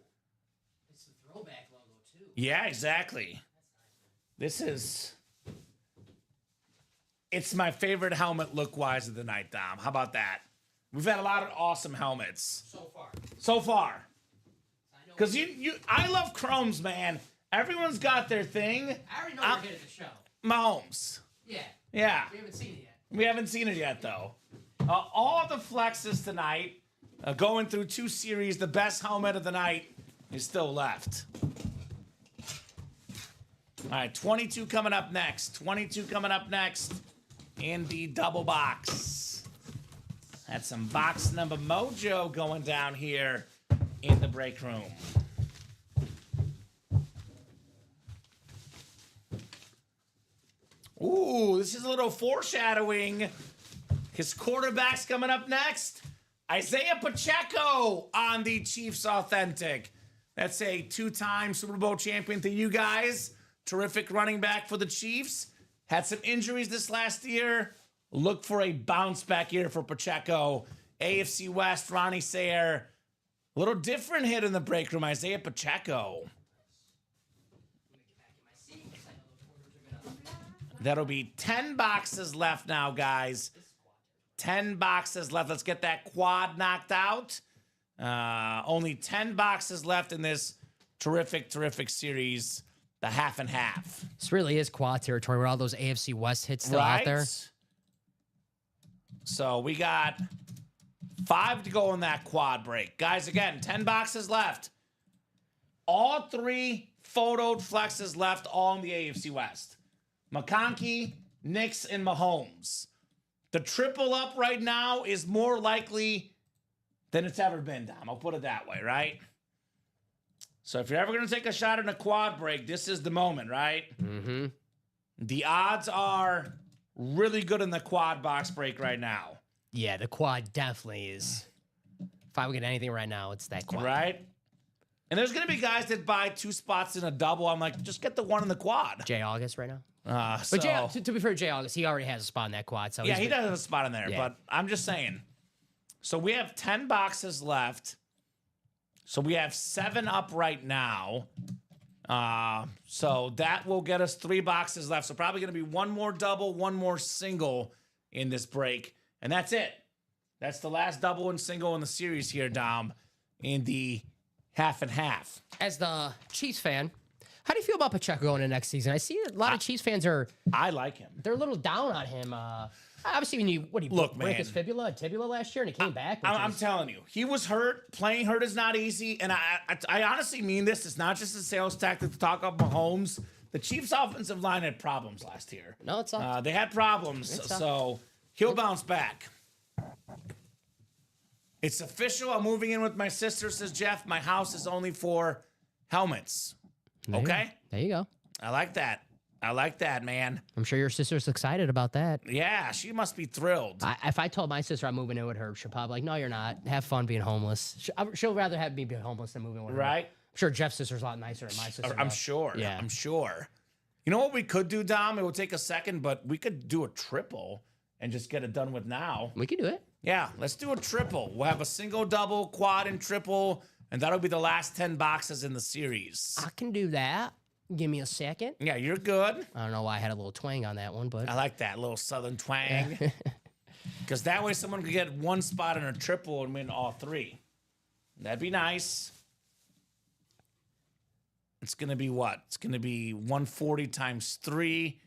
it's the throwback logo too. Yeah, exactly. This is... It's my favorite helmet look-wise of the night, Dom. How about that? We've had a lot of awesome helmets. So far. Because I love chromes, man. Everyone's got their thing. I already know you're good at the show. Mahomes. Yeah. Yeah. We haven't seen it yet. We haven't seen it yet, though. All the flexes tonight, going through 2 series, the best helmet of the night is still left. All right, 22 coming up next. 22 coming up next in the double box. That's some box number mojo going down here in the break room. Ooh, this is a little foreshadowing. His quarterback's coming up next. Isaiah Pacheco on the Chiefs Authentic. That's a 2-time Super Bowl champion to you guys. Terrific running back for the Chiefs. Had some injuries this last year. Look for a bounce back year for Pacheco. AFC West, Ronnie Sayer. A little different hit in the break room, Isaiah Pacheco. That'll be 10 boxes left now, guys. 10 boxes left. Let's get that quad knocked out. Only 10 boxes left in this terrific, terrific series. The half and half. This really is quad territory where all those AFC West hits still out there. So we got 5 to go in that quad break. Guys, again, 10 boxes left. All 3 photoed flexes left, all in the AFC West. McConkey, Knicks, and Mahomes. The triple up right now is more likely than it's ever been, Dom. I'll put it that way, right? So if you're ever going to take a shot in a quad break, this is the moment, right? Mm-hmm. The odds are really good in the quad box break right now. Yeah, the quad definitely is. If I would get anything right now, it's that quad. Right? And there's going to be guys that buy 2 spots in a double. I'm like, just get the one in the quad. Jay August right now. So, But to be fair, Jay August, he already has a spot in that quad. So yeah, he does have a spot in there. Yeah. But I'm just saying. So we have 10 boxes left. So we have 7 up right now. So that will get us 3 boxes left. So probably going to be 1 more double, 1 more single in this break. And that's it. That's the last double and single in the series here, Dom, in the half and half. As the Chiefs fan, how do you feel about Pacheco going into next season? I see a lot of Chiefs fans I like him. they're a little down on him. Obviously, when he Look, break man. his fibula last year and he came back. I'm telling you, he was hurt. Playing hurt is not easy. And I honestly mean this. It's not just a sales tactic to talk up Mahomes. The Chiefs' offensive line had problems last year. No, it's not. They had problems, so he'll bounce back. It's official. I'm moving in with my sister, says Jeff. My house is only for helmets. Okay? There you go. I like that. I like that, man. I'm sure your sister's excited about that. Yeah, she must be thrilled. If I told my sister I'm moving in with her, she'll probably be like, no, you're not. Have fun being homeless. She'll rather have me be homeless than moving with her. Right? I'm sure Jeff's sister's a lot nicer than my sister. I'm though. sure. Yeah. I'm sure. You know what we could do, Dom? It would take a second, but we could do a triple and just get it done with now. We can do it. Yeah, let's do a triple. We'll have a single, double, quad, and triple, and that'll be the last 10 boxes in the series. I can do that. Give me a second. Yeah, you're good. I don't know why I had a little twang on that one, but I like that little southern twang. Because that way someone could get 1 spot in a triple and win all 3. That'd be nice. It's going to be what? It's going to be 140 times 3.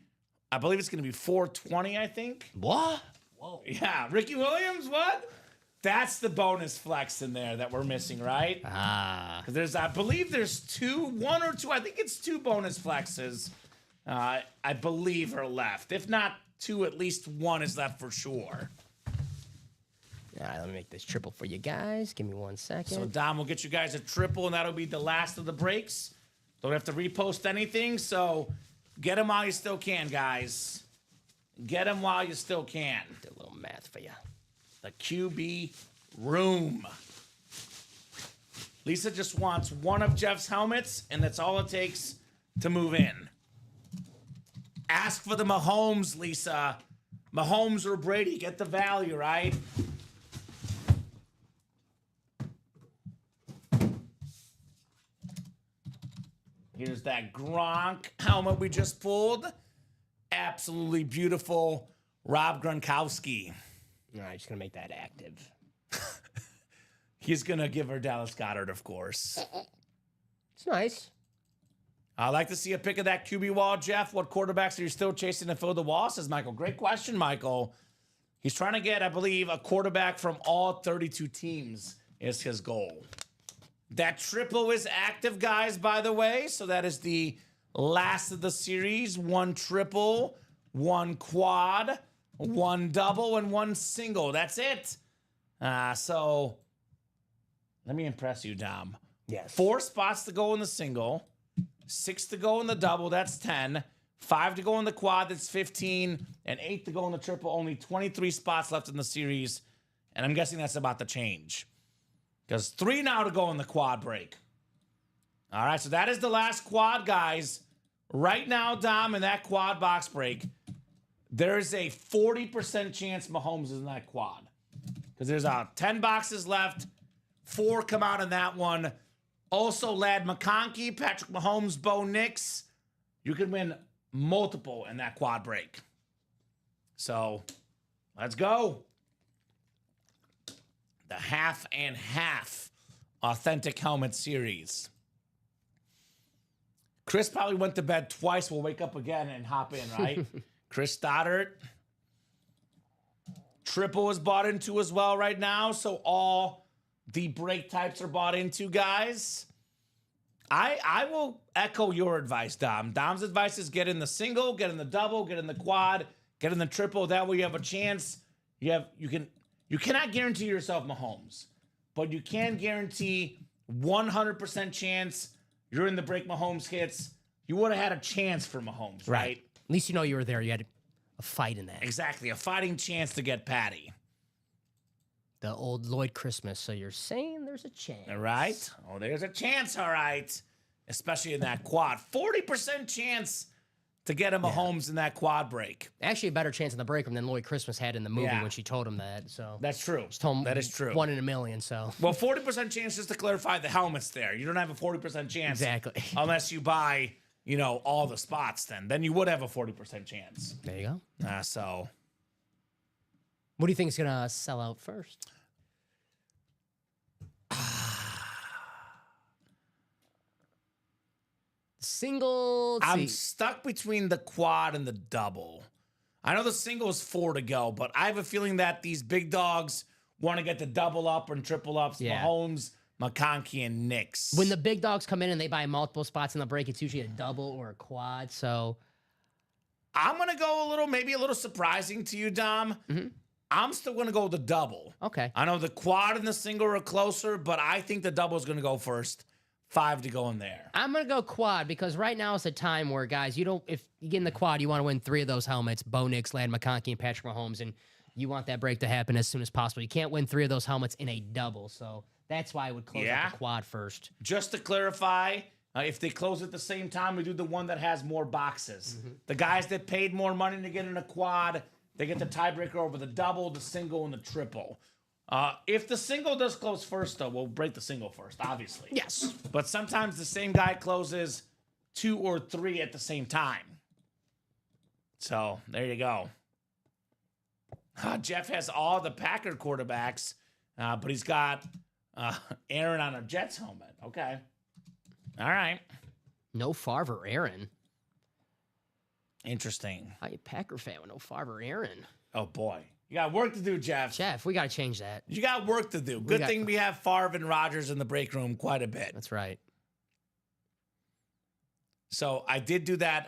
I believe it's going to be 420, I think. what? Whoa. Yeah, Ricky Williams, what? That's the bonus flex in there that we're missing, right? Ah. I believe there's 1 or 2, I think it's 2 bonus flexes I believe, are left. If not 2, at least 1 is left for sure. All right, let me make this triple for you guys. Give me 1 second. So Dom will get you guys a triple, and that'll be the last of the breaks. Don't have to repost anything, so get them while you still can, guys. Get them while you still can. Do a little math for you. The QB room. Lisa just wants 1 of Jeff's helmets, and that's all it takes to move in. Ask for the Mahomes, Lisa. Mahomes or Brady, get the value, right? Here's that Gronk helmet we just pulled. Absolutely beautiful Rob Gronkowski. All right, just going to make that active. He's going to give her Dallas Goedert, of course. It's nice. I'd like to see a pick of that QB wall, Jeff. What quarterbacks are you still chasing to fill the wall? Says Michael. Great question, Michael. He's trying to get, I believe, a quarterback from all 32 teams is his goal. That triple is active, guys, by the way. So that is the last of the series. 1 triple, 1 quad, 1 double, and 1 single. That's it. So let me impress you, Dom. Yes. 4 spots to go in the single, 6 to go in the double, that's 10, 5 to go in the quad, that's 15, and 8 to go in the triple. Only 23 spots left in the series, and I'm guessing that's about to change. Because 3 now to go in the quad break. All right, so that is the last quad, guys. Right now, Dom, in that quad box break, there is a 40% chance Mahomes is in that quad. Because there's 10 boxes left. 4 come out in that one. Also, Ladd McConkey, Patrick Mahomes, Bo Nix. You can win multiple in that quad break. So, let's go. The half and half authentic helmet series. Chris probably went to bed twice. We'll wake up again and hop in, right? Chris Stoddard. Triple is bought into as well right now. So all the break types are bought into, guys. I will echo your advice, Dom. Dom's advice is get in the single, get in the double, get in the quad, get in the triple. That way you have a chance. You cannot guarantee yourself Mahomes, but you can guarantee 100% chance you're in the break Mahomes hits. You would have had a chance for Mahomes, right? At least you know you were there. You had a fight in that. Exactly, a fighting chance to get Patty. The old Lloyd Christmas. So you're saying there's a chance. All right? Oh, there's a chance, all right. Especially in that quad. 40% chance to get a Mahomes in that quad break. Actually, a better chance in the break room than Lloyd Christmas had in the movie Yeah. when she told him that. So That's true. she told him That is true. 1 in a million. So Well, 40% chance, just to clarify, the helmet's there. You don't have a 40% chance. Exactly. Unless you buy, all the spots then. Then you would have a 40% chance. there you go. So, What do you think is gonna sell out first? Single. let's I'm see. stuck between the quad and the double. I know the single is 4 to go, but I have a feeling that these big dogs want to get the double up and triple ups. Yeah. Mahomes, McConkey, and Nix. When the big dogs come in and they buy multiple spots in the break, it's usually a double or a quad. So I'm going to go maybe a little surprising to you, Dom. I'm still going to go with the double. okay. I know the quad and the single are closer, but I think the double is going to go first. 5 to go in there. I'm gonna go quad because right now is a time where guys, if you get in the quad, you want to win 3 of those helmets: Bo Nix, Ladd McConkey, and Patrick Mahomes, and you want that break to happen as soon as possible. You can't win 3 of those helmets in a double, so that's why I would close out the quad first. Just to clarify, if they close at the same time, we do the one that has more boxes. The guys that paid more money to get in a quad, they get the tiebreaker over the double, the single, and the triple. If the single does close first, though, we'll break the single first, obviously. Yes. But sometimes the same guy closes 2 or 3 at the same time. So there you go. Jeff has all the Packer quarterbacks, but he's got Aaron on a Jets helmet. Okay. All right. No Favre or Aaron. Interesting. How you Packer fan with no Favre or Aaron? Oh, boy. You got work to do, Jeff. Jeff, we got to change that. You got work to do. Good thing we have Favre and Rodgers in the break room quite a bit. That's right. So I did do that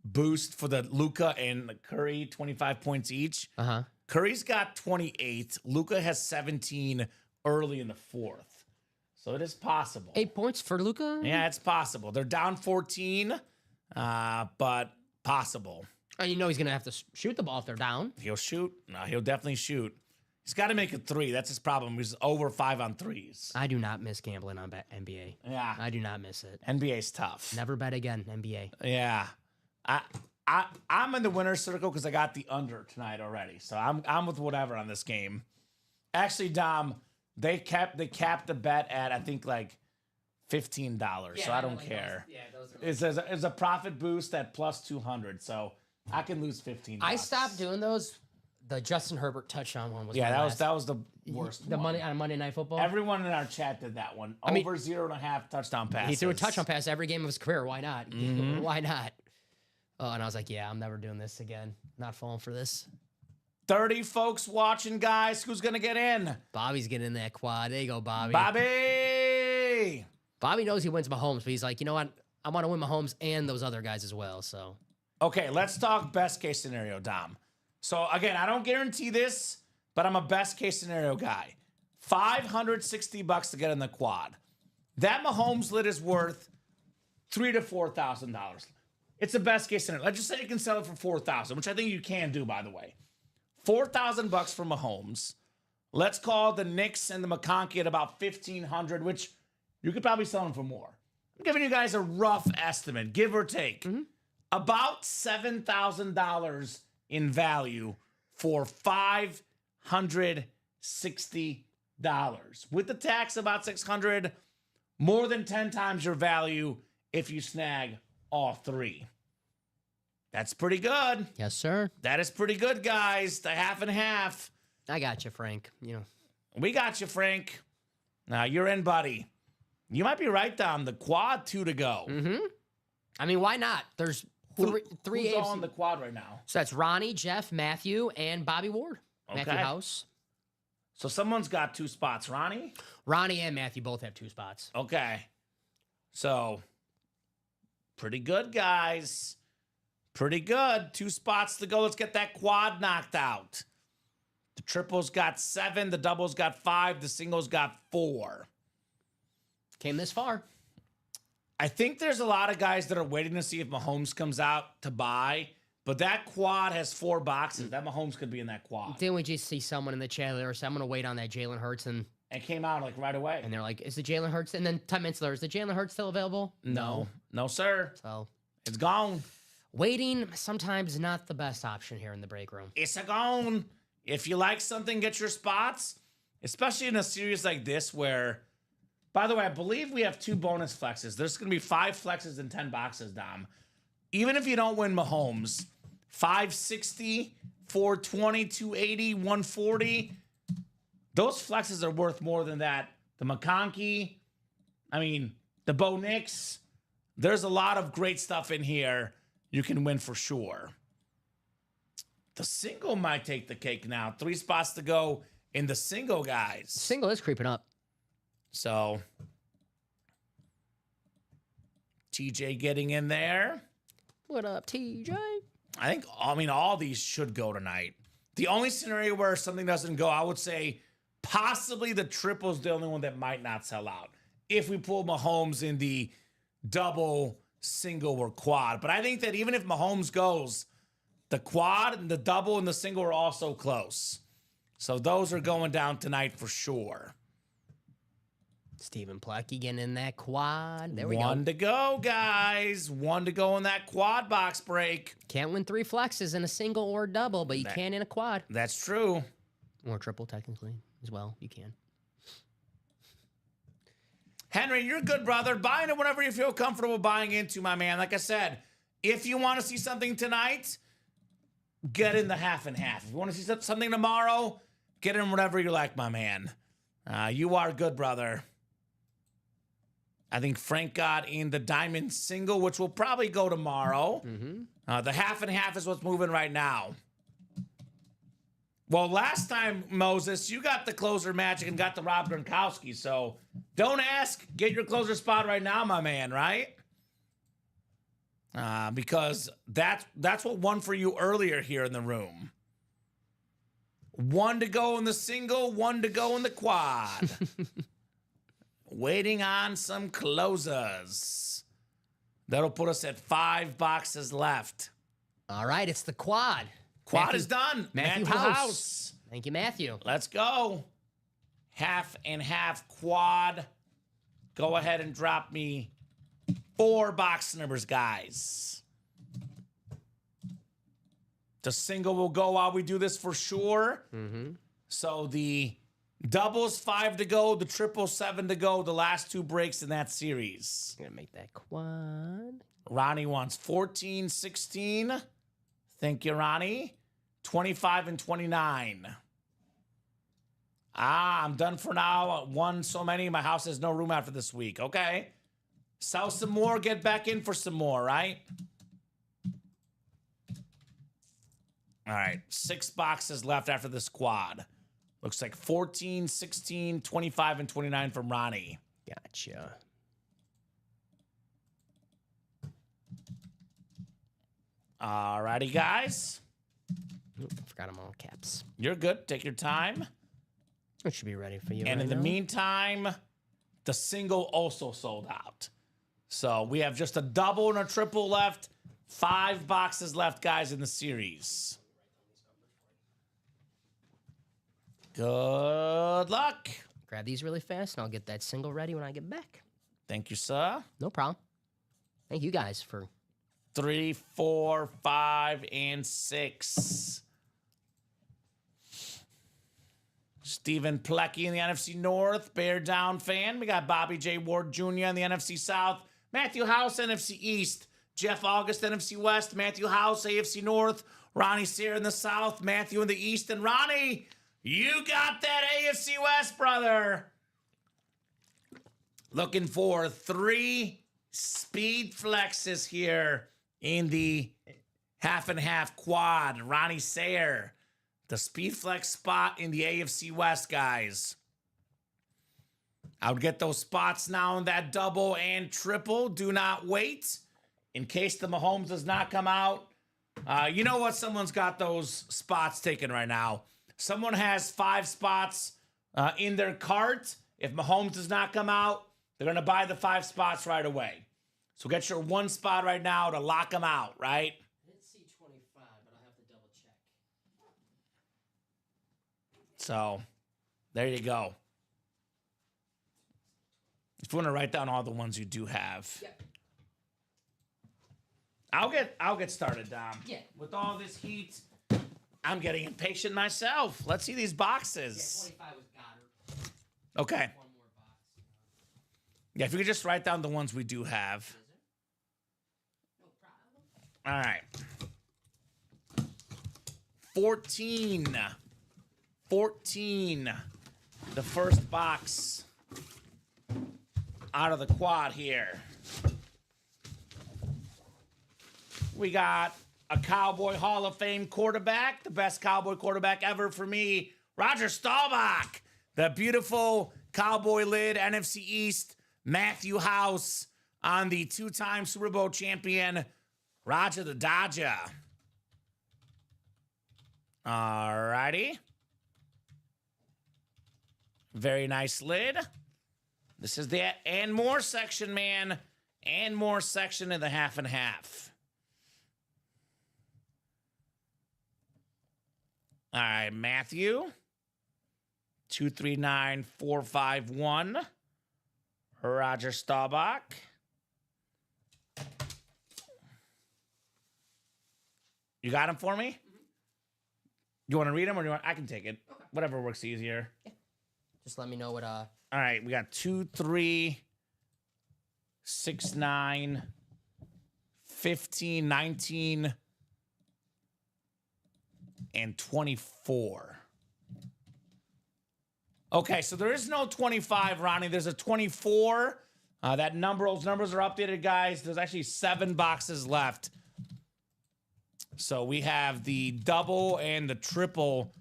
boost for the Luka and Curry, 25 points each. Curry's got 28. Luka has 17 early in the fourth. So it is possible. 8 points for Luka? Yeah, it's possible. They're down 14, but possible. Oh, you know he's going to have to shoot the ball if they're down. He'll shoot. No, he'll definitely shoot. He's got to make a three. That's his problem. He's over 5 on threes. I do not miss gambling on NBA. Yeah. I do not miss it. NBA's tough. Never bet again, NBA. Yeah. I'm in the winner's circle because I got the under tonight already. So I'm with whatever on this game. Actually, Dom, they capped the bet at I think like $15. So I don't care. It's a profit boost at plus 200. So I can lose $15. I stopped doing those. The Justin Herbert touchdown one was that was the worst. The one. Monday Night Football. Everyone in our chat did that one. Over 0.5 touchdown passes. He threw a touchdown pass every game of his career. Why not? Why not? Oh, and I was like, yeah, I'm never doing this again. Not falling for this. 30 folks watching, guys. Who's gonna get in? Bobby's getting in that quad. There you go, Bobby. Bobby knows he wins Mahomes, but he's like, you know what? I want to win Mahomes and those other guys as well. So, okay, let's talk best case scenario, Dom. So again, I don't guarantee this, but I'm a best case scenario guy. $560 to get in the quad. That Mahomes lit is worth $3,000 to $4,000. It's the best case scenario. Let's just say you can sell it for $4,000, which I think you can do, by the way. $4,000 for Mahomes. Let's call the Knicks and the McConkey at about $1,500, which you could probably sell them for more. I'm giving you guys a rough estimate, give or take. About $7,000 in value for $560. With the tax, about $600. More than 10 times your value if you snag all three. That's pretty good. yes, sir. That is pretty good, guys. The half and half. I got you, Frank. You know, We got you, Frank. Now you're in, buddy. You might be right, Dom. The quad 2 to go. I mean, why not? There's three Who's AFC. all on the quad right now? So that's Ronnie, Jeff, Matthew, and Bobby Ward. Matthew Okay. House. So someone's got 2 spots. Ronnie? Ronnie and Matthew both have 2 spots. Okay. So, pretty good, guys. Pretty good. 2 spots to go. Let's get that quad knocked out. The triples got 7. The doubles got 5. The singles got 4. Came this far. I think there's a lot of guys that are waiting to see if Mahomes comes out to buy. But that quad has 4 boxes. That Mahomes could be in that quad. Didn't we just see someone in the chat there say, I'm going to wait on that Jalen Hurts? And Came out like right away. they're like, is the Jalen Hurts? And then 10 minutes later, is the Jalen Hurts still available? No, sir. So It's gone. waiting sometimes not the best option here in the break room. It's a gone. If you like something, get your spots, especially in a series like this where, by the way, I believe we have 2 bonus flexes. There's going to be 5 flexes in 10 boxes, Dom. Even if you don't win Mahomes, 560, 420, 280, 140, those flexes are worth more than that. The McConkey, the Bo Nix, there's a lot of great stuff in here you can win for sure. The single might take the cake now. 3 spots to go in the single, guys. Single is creeping up. So, TJ getting in there. What up, TJ? I think, all these should go tonight. The only scenario where something doesn't go, I would say possibly the triple's the only one that might not sell out. If we pull Mahomes in the double, single, or quad. But I think that even if Mahomes goes, the quad and the double and the single are also close. So those are going down tonight for sure. Stephen Plucky getting in that quad. There we One go. to go, guys. 1 to go in that quad box break. Can't win 3 flexes in a single or double, but you can in a quad. That's true. Or triple, technically, as well. You can. Henry, you're good, brother. Buying it whenever you feel comfortable buying into, my man. Like I said, if you want to see something tonight, get in the half and half. If you want to see something tomorrow, get in whatever you like, my man. You are good, brother. I think Frank got in the diamond single, which will probably go tomorrow. The half and half is what's moving right now. Well, last time, Moses, you got the closer magic and got the Rob Gronkowski. So don't ask. Get your closer spot right now, my man, right? Because that's what won for you earlier here in the room. 1 to go in the single, 1 to go in the quad. Waiting on some closers. That'll put us at 5 boxes left. All right, it's the quad. Quad is done. Matthew House. Thank you, Matthew. Let's go. Half and half quad. Go ahead and drop me 4 box numbers, guys. The single will go while we do this for sure. So the doubles 5 to go, the triple 7 to go, the last 2 breaks in that series. I'm gonna make that quad. Ronnie wants 14, 16. Thank you, Ronnie. 25 and 29. I'm done for now. Won so many, my house has no room after this week. Okay. Sell some more, get back in for some more, right? All right, 6 boxes left after this quad. Looks like 14, 16, 25, and 29 from Ronnie. Gotcha. All righty, guys. Oop, forgot them all caps. You're good. Take your time. It should be ready for you. And right in the now. meantime, the single also sold out. So we have just a double and a triple left. 5 boxes left, guys, in the series. Good luck. Grab these really fast, and I'll get that single ready when I get back. Thank you, sir. No problem. Thank you guys for 3, 4, 5, and 6. Stephen Plecki in the NFC North, Bear Down fan. We got Bobby J. Ward Jr. in the NFC South. Matthew House, NFC East. Jeff August, NFC West. Matthew House, AFC North. Ronnie Sear in the South. Matthew in the East. And Ronnie, you got that AFC West, brother. Looking for 3 speed flexes here in the half and half quad. Ronnie Sayer, the speed flex spot in the AFC West, guys. I would get those spots now in that double and triple. Do not wait in case the Mahomes does not come out. You know what? Someone's got those spots taken right now. Someone has 5 spots in their cart. If Mahomes does not come out, they're going to buy the 5 spots right away. So get your 1 spot right now to lock them out, right? I didn't see 25, but I'll have to double check. So there you go. If you want to write down all the ones you do have. Yep. I'll get started, Dom. Yeah. With all this heat, I'm getting impatient myself. Let's see these boxes. 25 was Goddard. Okay. 1 more box. Yeah, if you could just write down the ones we do have. No problem. All right. 14. 14. The first box out of the quad here. We got a Cowboy Hall of Fame quarterback, the best Cowboy quarterback ever for me, Roger Staubach. The beautiful Cowboy lid, NFC East, Matthew House on the 2-time Super Bowl champion, Roger the Dodger. All righty. Very nice lid. This is the and more section, man. And more section in the half and half. All right, Matthew. 239451. Roger Staubach. You got him for me? Mm-hmm. You want to read them or do you want? I can take it. Okay. Whatever works easier. Just let me know what All right, we got 2, 3, 6, 9, 15, 19, and 24. Okay, so there is no 25, Ronnie. There's a 24. Those numbers are updated, guys. There's actually 7 boxes left. So we have the double and the triple.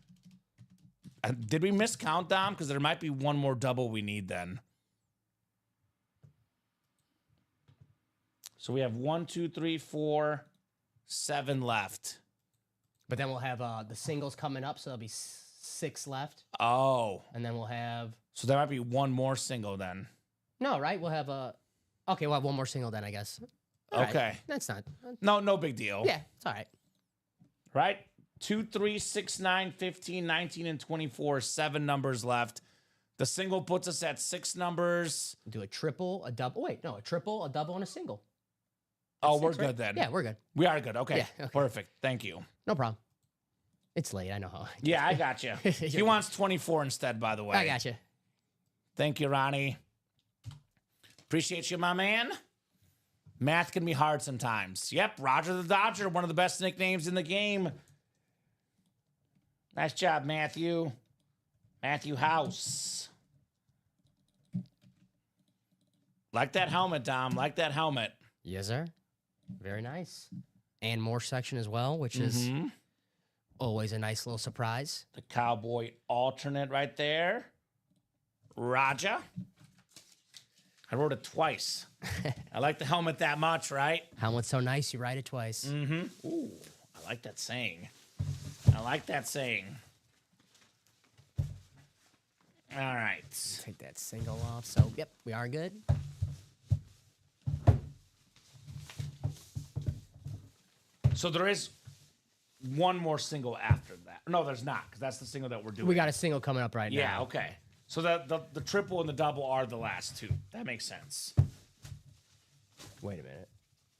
Did we miscount, Dom? Because there might be 1 more double we need then. So we have 1, 2, 3, 4, 7 left. But then we'll have the singles coming up, so there'll be 6 left. Oh. And then we'll have... So there might be one more single then. No, right? We'll have a... Okay, we'll have one more single then, I guess. All right. Okay. That's not... No big deal. Yeah, it's all right. Right? 2, 3, 6, 9, 15, 19, and 24. 7 numbers left. The single puts us at 6 numbers. Do a triple, a double. Wait, no, a triple, a double, and a single. Oh, That's we're 6, right? good then. Yeah, we're good. We are good. Okay. Yeah, okay. Perfect. Thank you. No problem. It's late. I know how. Yeah, I got you. He wants 24 instead, by the way. I got you. Thank you, Ronnie. Appreciate you, my man. Math can be hard sometimes. Yep, Roger the Dodger, one of the best nicknames in the game. Nice job, Matthew. Matthew House. Like that helmet, Dom. Like that helmet. Yes, sir. Very nice. And more section as well, which is always a nice little surprise. The Cowboy alternate right there. Raja. I wrote it twice. I like the helmet that much, right? Helmet's so nice, you ride it twice. Ooh, I like that saying. I like that saying. All right. Take that single off. So, yep, we are good. So there is one more single after that. No, there's not, because that's the single that we're doing. We got a single coming up right now. Yeah, okay. So the triple and the double are the last 2. That makes sense. Wait a minute.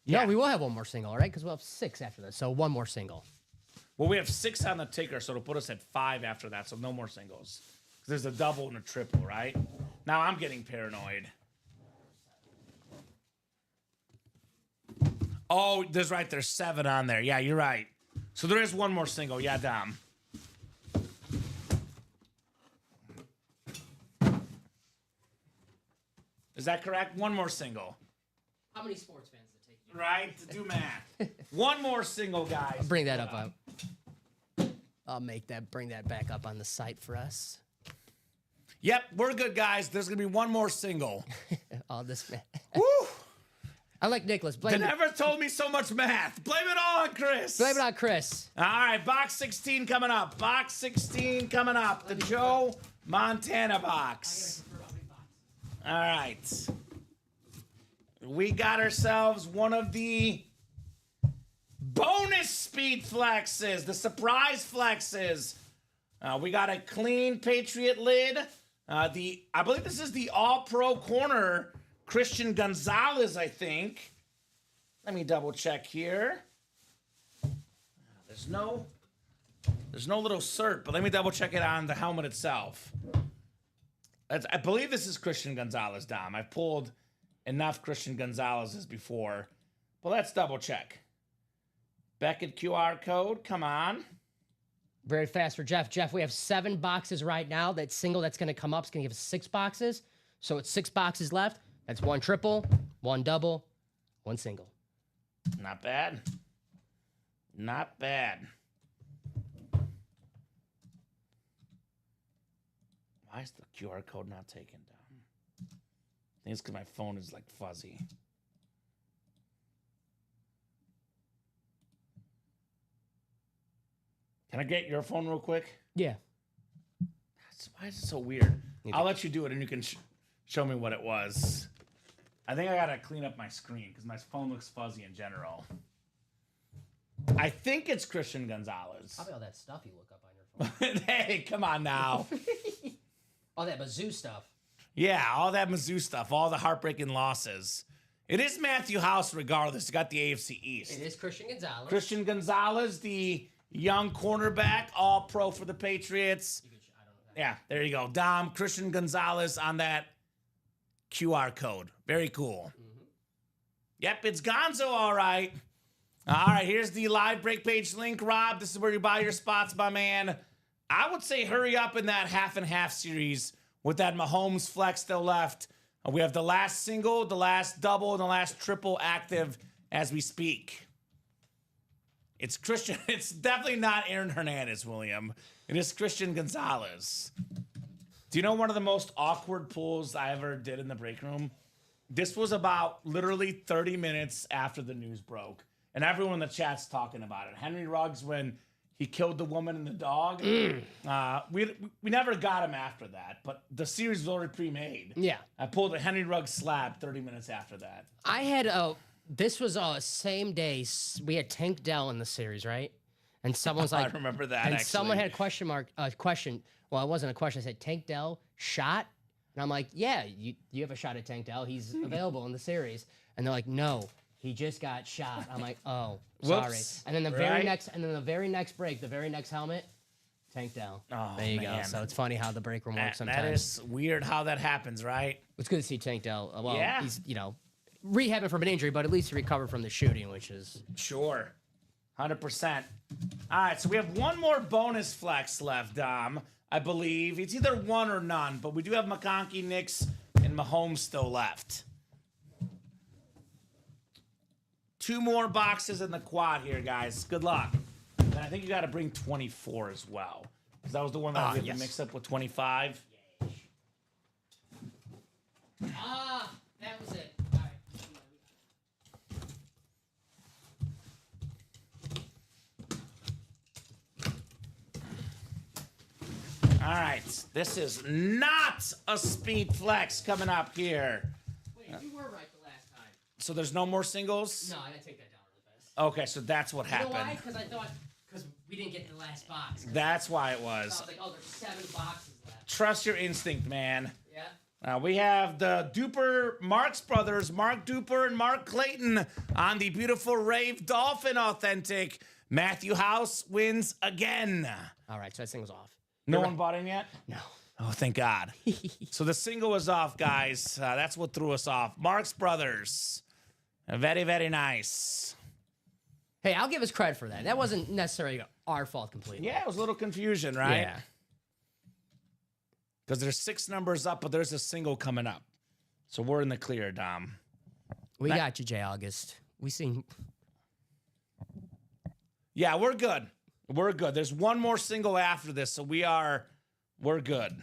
Yeah. No, we will have one more single, right? Because we'll have 6 after this. So one more single. Well, we have 6 on the ticker, so it'll put us at 5 after that, so no more singles. Because there's a double and a triple, right? Now I'm getting paranoid. Oh, there's 7 on there. Yeah, you're right. So there is one more single. Yeah, Dom. Is that correct? One more single. How many sports fans does it take you? Right? To do math. One more single, guys. I'll bring that up. I'll bring that back up on the site for us. Yep, we're good, guys. There's going to be one more single. All this man. Woo! I like Nicholas. They never told me so much math. Blame it all on Chris. Blame it on Chris. All right, box 16 coming up. Box 16 coming up. The Joe Montana box. All right. We got ourselves one of the bonus speed flexes, the surprise flexes. We got a clean Patriot lid. I believe this is the All-Pro corner, Christian Gonzalez, I think. Let me double check here. There's no little cert, but let me double check it on the helmet itself. I believe this is Christian Gonzalez, Dom. I've pulled enough Christian Gonzalez's before, but let's double check. Beckett QR code, come on. Very fast for Jeff. Jeff, we have 7 boxes right now. That single that's going to come up is going to give us 6 boxes. So it's 6 boxes left. That's 1 triple, 1 double, 1 single. Not bad. Not bad. Why is the QR code not taken down? I think it's because my phone is like fuzzy. Can I get your phone real quick? Yeah. Why is it so weird? I'll let you do it and you can show me what it was. I think I gotta clean up my screen because my phone looks fuzzy in general. I think it's Christian Gonzalez. Probably all that stuff you look up on your phone. Hey, come on now. All that Mizzou stuff. Yeah, all that Mizzou stuff, all the heartbreaking losses. It is Matthew House regardless. He got the AFC East. It is Christian Gonzalez. Christian Gonzalez, the young cornerback, all pro for the Patriots. Yeah, there you go. Dom, Christian Gonzalez on that QR code. Very cool. Yep, it's Gonzo, all right. All right, here's the live break page link, Rob. This is where you buy your spots, my man. I would say hurry up in that half and half series with that Mahomes flex still left. We have the last single, the last double, and the last triple active as we speak. It's Christian. It's definitely not Aaron Hernandez, William. It is Christian Gonzalez. Do you know one of the most awkward pulls I ever did in the break room? This was about literally 30 minutes after the news broke, and everyone in the chat's talking about it. Henry Ruggs, when he killed the woman and the dog, we never got him after that, but the series was already pre-made. Yeah. I pulled a Henry Ruggs slab 30 minutes after that. I had this was same day we had Tank Dell in the series, right? And someone was like, I remember that. and actually. someone had a question. Well, it wasn't a question. I said Tank Dell shot, and I'm like, yeah, you have a shot at Tank Dell. He's available in the series, and they're like, no, he just got shot. I'm like, oh, sorry. Whoops. And then the Right? very next break, the very next helmet, Tank Dell. Oh, there you go. man. So it's funny how the break room works sometimes. That is weird how that happens, right? It's good to see Tank Dell. Well, Yeah. he's rehabbing from an injury, but at least he recovered from the shooting, which is Sure. 100%. All right, so we have one more bonus flex left, Dom. I believe it's either one or none, but we do have McConkey, Knicks, and Mahomes still left. 2 more boxes in the quad here, guys. Good luck. And I think you got to bring 24 as well, because that was the one that we had to mix up with 25. That was it. All right. All right, this is not a speed flex coming up here. Wait, you were right the last time. So there's no more singles? No, I gotta take that down really fast. Okay, so that's what You know happened. why? Because I thought we didn't get the last box. That's why it I was. was like, oh, there's 7 boxes left. Trust your instinct, man. Yeah. We have the Duper Marks brothers, Mark Duper and Mark Clayton, on the beautiful Rave Dolphin Authentic. Matthew House wins again. All right, so that thing was off. No one bought in yet? No. Oh, thank God. So the single was off, guys. That's what threw us off. Marks brothers. Very, very nice. Hey, I'll give us credit for that. That wasn't necessarily our fault completely. Yeah, it was a little confusion, right? Yeah. Because there's 6 numbers up, but there's a single coming up. So we're in the clear, Dom. We got you, J. August. We seen. Yeah, we're good. We're good. There's one more single after this, so we're good.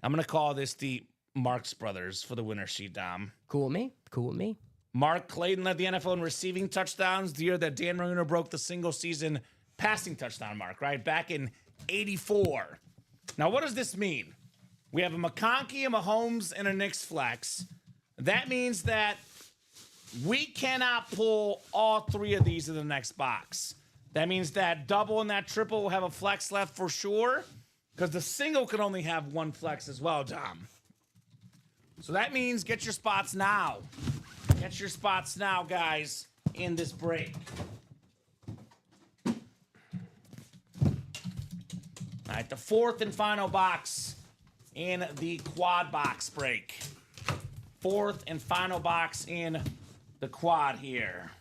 I'm going to call this the Marks brothers for the winner sheet, Dom. Cool with me. Cool with me. Mark Clayton led the NFL in receiving touchdowns the year that Dan Marino broke the single season passing touchdown mark, right? Back in 84. Now, what does this mean? We have a McConkey, a Mahomes, and a Knicks flex. That means that we cannot pull all 3 of these in the next box. That means that double and that triple will have a flex left for sure, because the single can only have 1 flex as well, Dom. So that means get your spots now. Get your spots now, guys, in this break. All right, the 4th and final box in the quad box break. 4th and final box in the quad here.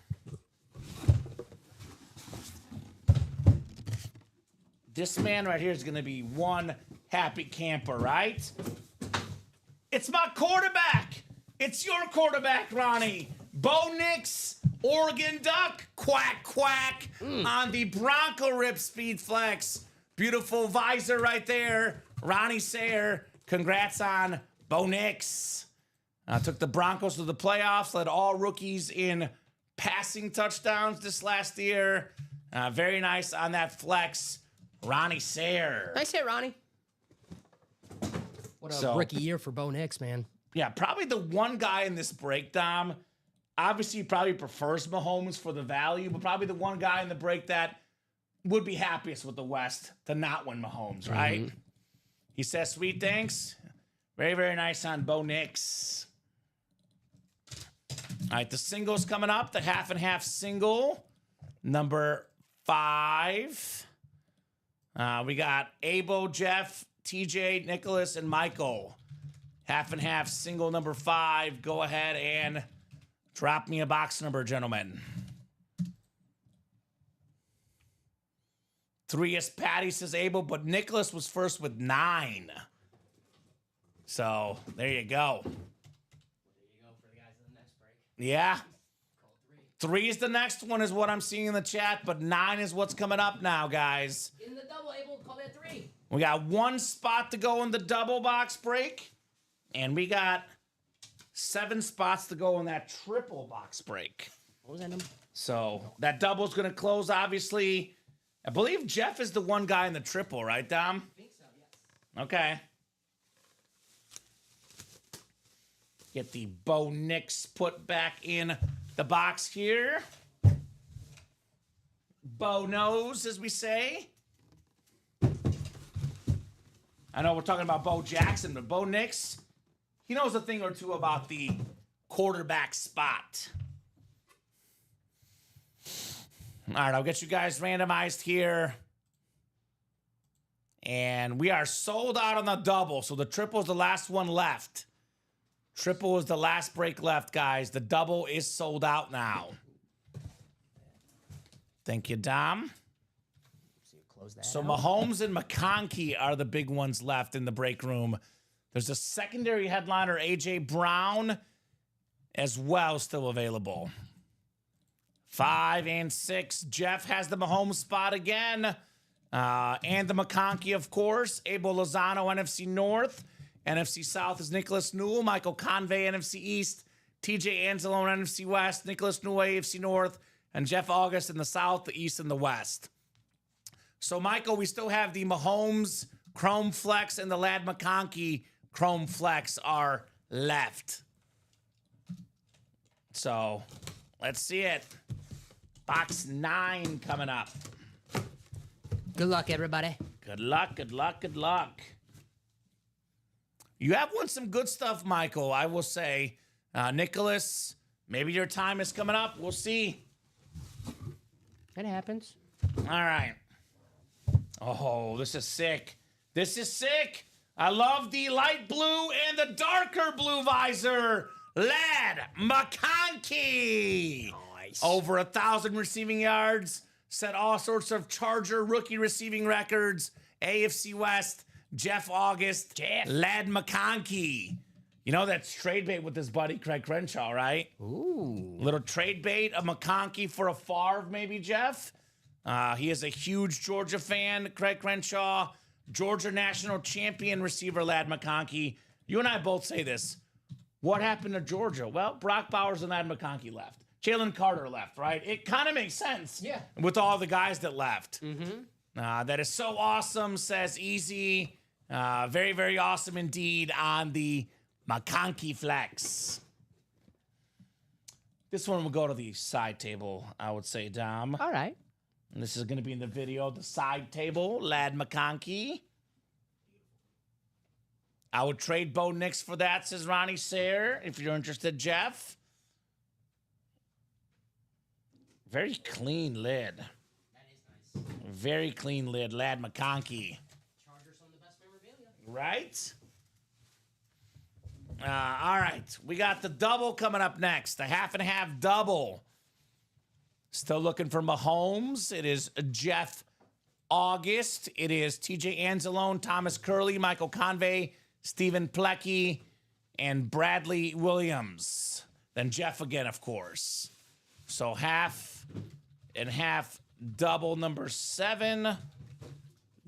This man right here is going to be one happy camper, right? It's my quarterback. It's your quarterback, Ronnie. Bo Nix, Oregon Duck, quack, quack, on the Bronco Rip Speed Flex. Beautiful visor right there. Ronnie Sayer, congrats on Bo Nix. Took the Broncos to the playoffs, led all rookies in passing touchdowns this last year. Very nice on that flex. Ronnie Sayer. Nice hit, Ronnie. What a rookie year for Bo Nix, man. Yeah, probably the one guy in this break, Dom. Obviously, he probably prefers Mahomes for the value, but probably the one guy in the break that would be happiest with the West to not win Mahomes, right? He says, sweet thanks. Very, very nice on Bo Nix. All right, the singles coming up. The half and half single, number 5. We got Abo, Jeff, TJ, Nicholas, and Michael. Half and half single number 5. Go ahead and drop me a box number, gentlemen. 3 is Patty, says Abel, but Nicholas was first with 9. So there you go. There you go for the guys in the next break. Yeah. Call 3 is the next one, is what I'm seeing in the chat, but 9 is what's coming up now, guys. In the double, able to call that 3. We got 1 spot to go in the double box break, and we got 7 spots to go in that triple box break. What was that number? So that double's going to close, obviously. I believe Jeff is the one guy in the triple, right, Dom? I think so, yes. Okay. Get the Bo Nix put back in the box here. Bo knows, as we say. I know we're talking about Bo Jackson, but Bo Nix, he knows a thing or two about the quarterback spot. All right, I'll get you guys randomized here. And we are sold out on the double, so the triple is the last one left. Triple is the last break left, guys. The double is sold out now. Thank you, Dom. Close that So out. Mahomes and McConkey are the big ones left in the break room. There's a secondary headliner, A.J. Brown, as well, still available. 5 and 6. Jeff has the Mahomes spot again. And the McConkey, of course. Abel Lozano, NFC North. NFC South is Nicholas Newell. Michael Convey, NFC East. TJ Anzalone, NFC West. Nicholas Newell, AFC North. And Jeff August in the South, the East, and the West. So, Michael, we still have the Mahomes Chrome Flex and the Lad McConkey Chrome Flex are left. So, let's see it. Box 9 coming up. Good luck, everybody. Good luck, good luck, good luck. You have won some good stuff, Michael, I will say. Nicholas, maybe your time is coming up. We'll see. It happens. All right. Oh, this is sick. This is sick. I love the light blue and the darker blue visor. Lad McConkey. Nice. Over 1,000 receiving yards. Set all sorts of Charger rookie receiving records. AFC West. Jeff August. Lad McConkey. You know that's trade bait with his buddy Craig Crenshaw, right? Ooh. Little trade bait, a McConkey for a Favre, maybe, Jeff? He is a huge Georgia fan, Craig Crenshaw. Georgia national champion receiver, Lad McConkey. You and I both say this. What happened to Georgia? Well, Brock Bowers and Lad McConkey left. Jalen Carter left, right? It kind of makes sense. Yeah. With all the guys that left. Mm-hmm. That is so awesome, says Easy. Very, very awesome indeed on the McConkey Flex. This one will go to the side table, I would say, Dom. All right. And this is going to be in the video, the side table, Lad McConkey. I would trade Bo Nix for that, says Ronnie Sayre, if you're interested, Jeff. Very clean lid. That is nice. Very clean lid, Lad McConkey. Chargers on the best memorabilia. Right? All right. We got the double coming up next. The half and half double. Still looking for Mahomes. It is Jeff August. It is TJ Anzalone, Thomas Curley, Michael Convey, Stephen Plecky, and Bradley Williams. Then Jeff again, of course. So half and half double number 7.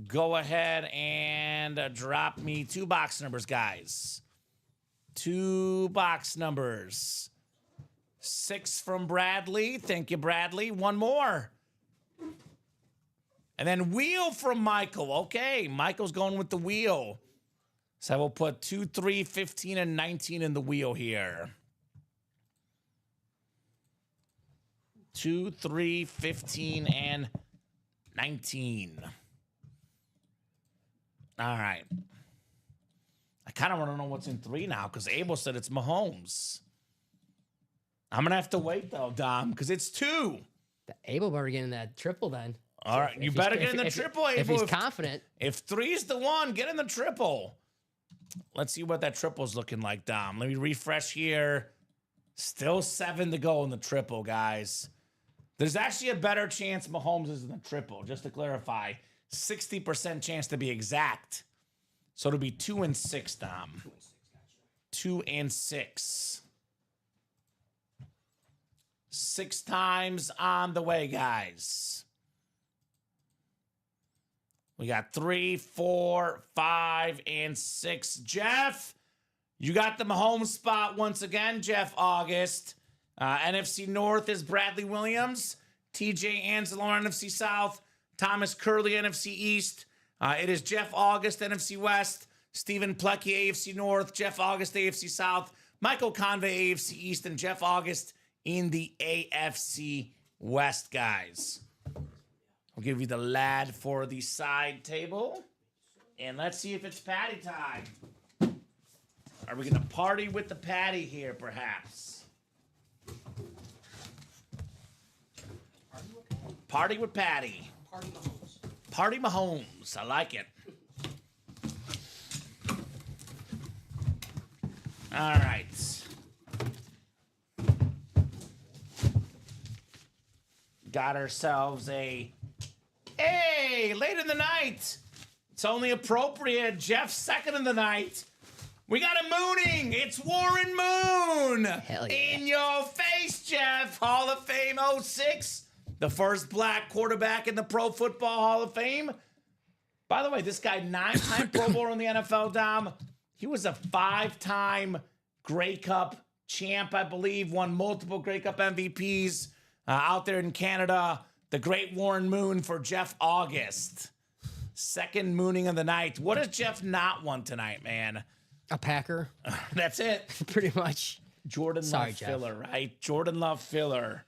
Go ahead and drop me 2 box numbers, guys. 2 box numbers. 6 from Bradley. Thank you, Bradley. 1 more. And then wheel from Michael. Okay, Michael's going with the wheel. So I will put 2, 3, 15, and 19 in the wheel here. 2, 3, 15, and 19. All right. I kind of want to know what's in 3 now because Abel said it's Mahomes. I'm going to have to wait, though, Dom, because it's 2. The Abel better get in that triple then. All right. You better get in the triple, Abel. If he's confident. If 3's the one, get in the triple. Let's see what that triple's looking like, Dom. Let me refresh here. Still 7 to go in the triple, guys. There's actually a better chance Mahomes is in the triple, just to clarify. 60% chance to be exact. So it'll be 2 and 6, Dom. 2 and 6. 6 times on the way, guys. We got 3, 4, 5, and 6. Jeff, You got the Mahomes spot once again, Jeff August. NFC North is Bradley Williams. TJ Anzalone, NFC South. Thomas Curley, NFC East. It is Jeff August, NFC West. Stephen Plecky, AFC North. Jeff August, AFC South. Michael Convey, AFC East. And Jeff August in the AFC West, guys. I'll give you the lad for the side table. And let's see if it's patty time. Are we going to party with the patty here, perhaps? Party with Patty. Party Mahomes. Party Mahomes. I like it. All right. Got ourselves a... Hey, late in the night. It's only appropriate. Jeff's second in the night. We got a mooning. It's Warren Moon. Hell yeah. In your face, Jeff. Hall of Fame 06. The first black quarterback in the Pro Football Hall of Fame. By the way, this guy, 9-time Pro Bowler in the NFL, Dom. He was a 5-time Grey Cup champ, I believe. Won multiple Grey Cup MVPs out there in Canada. The great Warren Moon for Jeff August. Second mooning of the night. What has Jeff not won tonight, man? A Packer. That's it. Pretty much. Jordan Sorry, Love Jeff. filler, right? Jordan Love filler.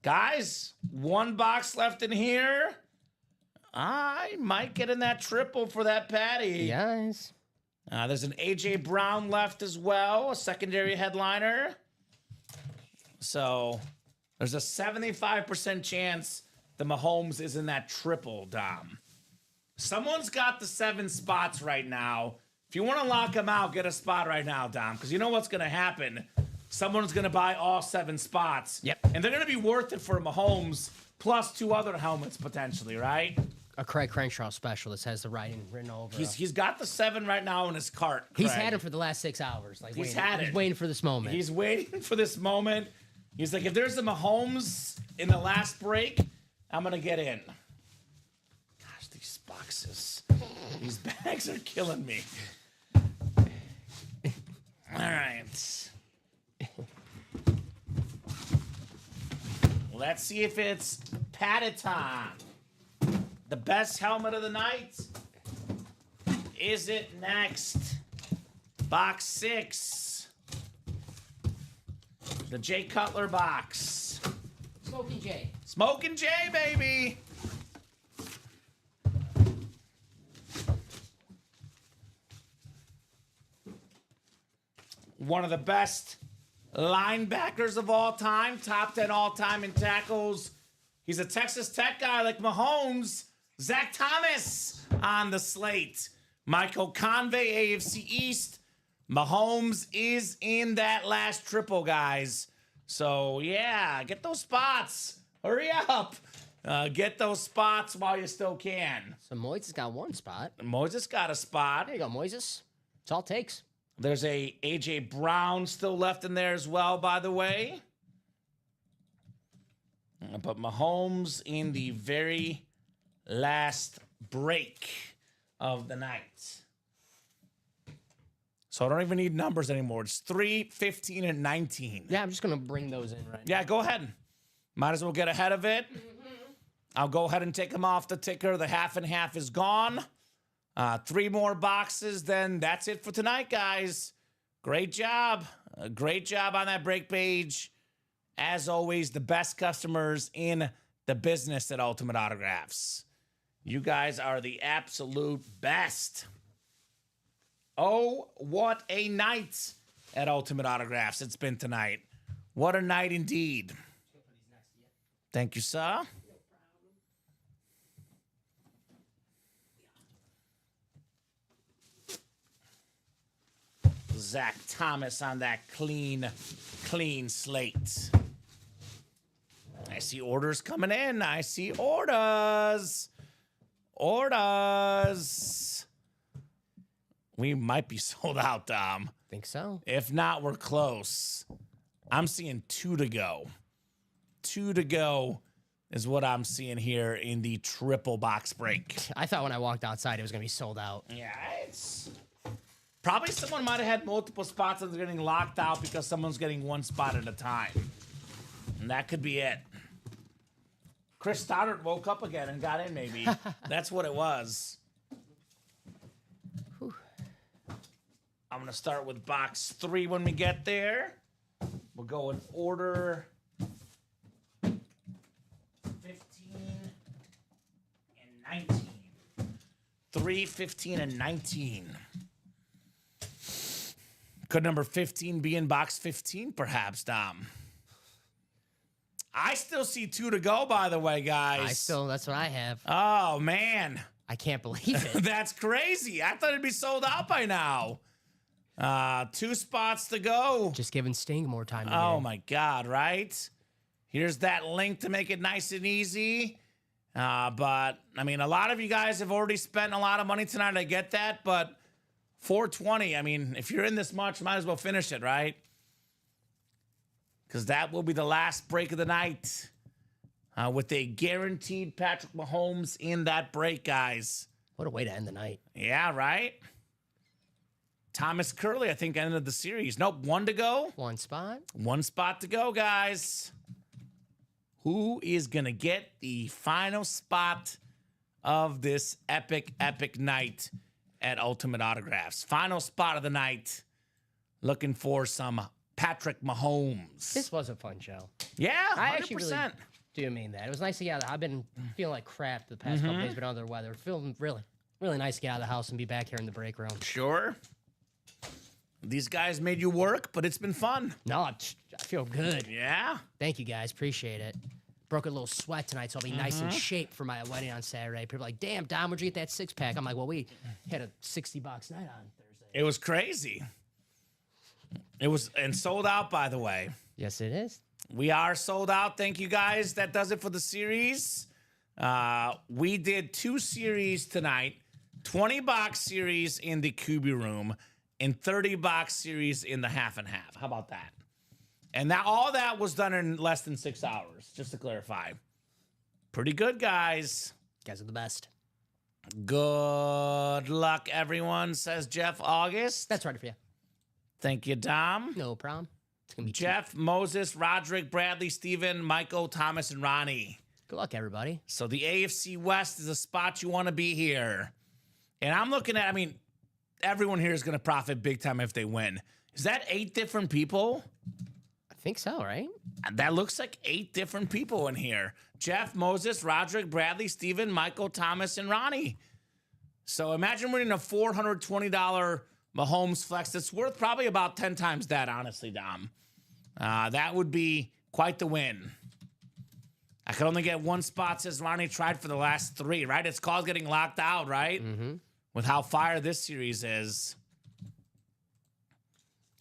Guys, one box left in here. I might get in that triple for that patty. Yes. There's an A.J. Brown left as well, a secondary headliner. So there's a 75% chance the Mahomes is in that triple, Dom. Someone's got the 7 spots right now. If you want to lock them out, get a spot right now, Dom, because you know what's going to happen. Someone's going to buy all 7 spots. Yep. And they're going to be worth it for Mahomes plus 2 other helmets potentially, right? A Craig Crenshaw specialist has the writing written over. He's got the 7 right now in his cart. He's Craig. had it for the last 6 hours. Like He's waiting. had He's it. waiting for this moment. He's waiting for this moment. He's like, if there's a Mahomes in the last break, I'm going to get in. Gosh, these boxes, these bags are killing me. All right. Let's see if it's patty time. The best helmet of the night. Is it next? Box 6. The Jay Cutler box. Smoking Jay. Smoking Jay, baby. One of the best linebackers of all time, top 10 all time in tackles. He's a Texas Tech guy like Mahomes. Zach Thomas on the slate. Michael Convey, AFC East. Mahomes is in that last triple, guys. So, yeah, get those spots. Hurry up. Get those spots while you still can. So Moises got 1 spot. Moses got a spot. There you go, Moises. That's all it takes. There's a A.J. Brown still left in there as well, by the way. But Mahomes in the very last break of the night. So I don't even need numbers anymore. It's 3, 15, and 19. Yeah, I'm just going to bring those in right now. Yeah, go ahead. Might as well get ahead of it. I'll go ahead and take them off the ticker. The half and half is gone. 3 more boxes, then that's it for tonight, guys. Great job. Great job on that break page. As always, the best customers in the business at Ultimate Autographs. You guys are the absolute best. Oh, what a night at Ultimate Autographs it's been tonight. What a night indeed. Thank you, sir. Zach Thomas on that clean slate. I see orders coming in. I see orders. Orders. We might be sold out, Dom. Think so. If not, we're close. I'm seeing 2 to go. 2 to go is what I'm seeing here in the triple box break. I thought when I walked outside it was going to be sold out. Yeah, it's Probably someone might have had multiple spots and they're getting locked out because someone's getting one spot at a time. And that could be it. Chris Stoddard woke up again and got in, maybe. That's what it was. I'm going to start with box 3 when we get there. We'll go in order 15 and 19. 3, 15, and 19. Could number 15 be in box 15, perhaps, Dom? I still see 2 to go, by the way, guys. That's what I have. Oh, man. I can't believe it. That's crazy. I thought it'd be sold out by now. 2 spots to go. Just giving Sting more time to Oh, get. my God, right? Here's that link to make it nice and easy. But, I mean, a lot of you guys have already spent a lot of money tonight. I get that, but 420, I mean, if you're in this much, might as well finish it, right? Because that will be the last break of the night with a guaranteed Patrick Mahomes in that break, guys. What a way to end the night. Yeah, right? Thomas Curley, I think, ended the series. Nope, 1 to go. 1 spot. 1 spot to go, guys. Who is going to get the final spot of this epic, epic night at Ultimate Autographs? Final spot of the night. Looking for some Patrick Mahomes. This was a fun show. Yeah, 100%. I actually really do mean that. It was nice to get out. I've been feeling like crap the past couple days, been under the weather. Feeling really, really nice to get out of the house and be back here in the break room. Sure. These guys made you work, but it's been fun. No, I feel good. Yeah. Thank you guys. Appreciate it. Broke a little sweat tonight, so I'll be nice in shape for my wedding on Saturday. People are like, damn, Dom, where'd you get that 6-pack? I'm like, well, we had a $60 night on Thursday. It was crazy. It was, and sold out, by the way. Yes, it is. We are sold out. Thank you, guys. That does it for the series. We did 2 series tonight. 20-box series in the QB room and 30-box series in the half and half. How about that? And that all that was done in less than 6 hours, just to clarify. Pretty good, guys. You guys are the best. Good luck, everyone, says Jeff August. That's right for you. Thank you, Dom. No problem. It's gonna be Jeff, Moses, Roderick, Bradley, Steven, Michael, Thomas, and Ronnie. Good luck, everybody. So the AFC West is a spot you want to be here. And I'm looking at, I mean, everyone here is going to profit big time if they win. Is that 8 different people? I think so, right? That looks like 8 different people in here. Jeff, Moses, Roderick, Bradley, Steven, Michael, Thomas, and Ronnie. So imagine winning a $420 Mahomes flex that's worth probably about 10 times that, honestly, Dom. That would be quite the win. I could only get 1 spot, says Ronnie. Tried for the last 3, right? It's called getting locked out, right? Mm-hmm. With how fire this series is.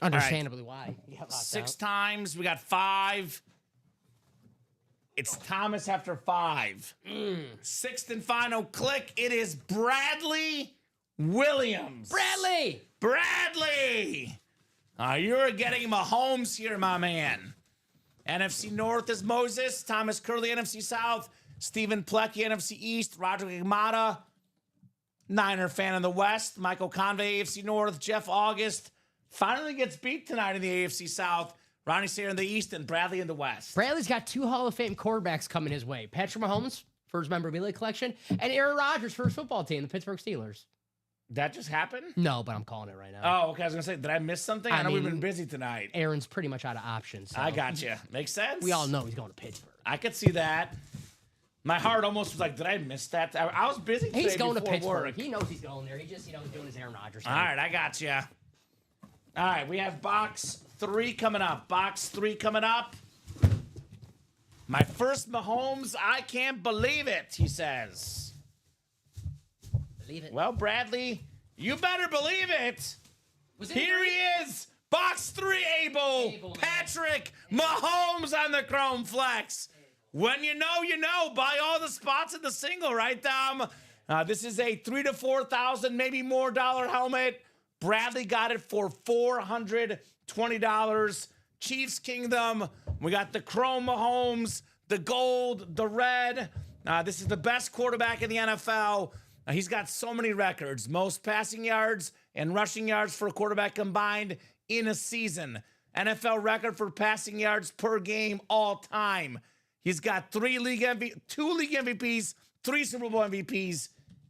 Understandably why. You got locked 6 out. times. We got 5. It's Thomas after 5. 6th and final click. It is Bradley Williams. Bradley! You're getting Mahomes here, my man. NFC North is Moses, Thomas Curley, NFC South, Stephen Plecky, NFC East, Roger Igmata, Niner fan in the West, Michael Convey, AFC North, Jeff August finally gets beat tonight in the AFC South, Ronnie Sayre in the East, and Bradley in the West. Bradley's got 2 Hall of Fame quarterbacks coming his way. Patrick Mahomes for his memorabilia collection, and Aaron Rodgers for his football team, the Pittsburgh Steelers. That just happened? No, but I'm calling it right now. Oh, okay. I was going to say, did I miss something? I know we've mean, been busy tonight. Aaron's pretty much out of options. So I got you. Makes sense. we all know he's going to Pittsburgh. I could see that. My heart almost was like, did I miss that? I was busy today He's going to before Pittsburgh. work. He knows he's going there. He just, he's doing his Aaron Rodgers thing. All right, I got you. All right, we have box 3 coming up. Box 3 coming up. My first Mahomes, I can't believe it, he says. Believe it. Well, Bradley, you better believe it. Was it Here he is. Box 3, Abel. Abel, man. Patrick Mahomes on the Chrome Flex. When you know, buy all the spots in the single, right, Dom? This is a $3,000 to $4,000, maybe more helmet. Bradley got it for $420. Chiefs Kingdom. We got the Chrome Mahomes, the gold, the red. This is the best quarterback in the NFL. He's got so many records, most passing yards and rushing yards for a quarterback combined in a season. NFL record for passing yards per game all time. He's got 2 league MVPs, 3 Super Bowl MVPs,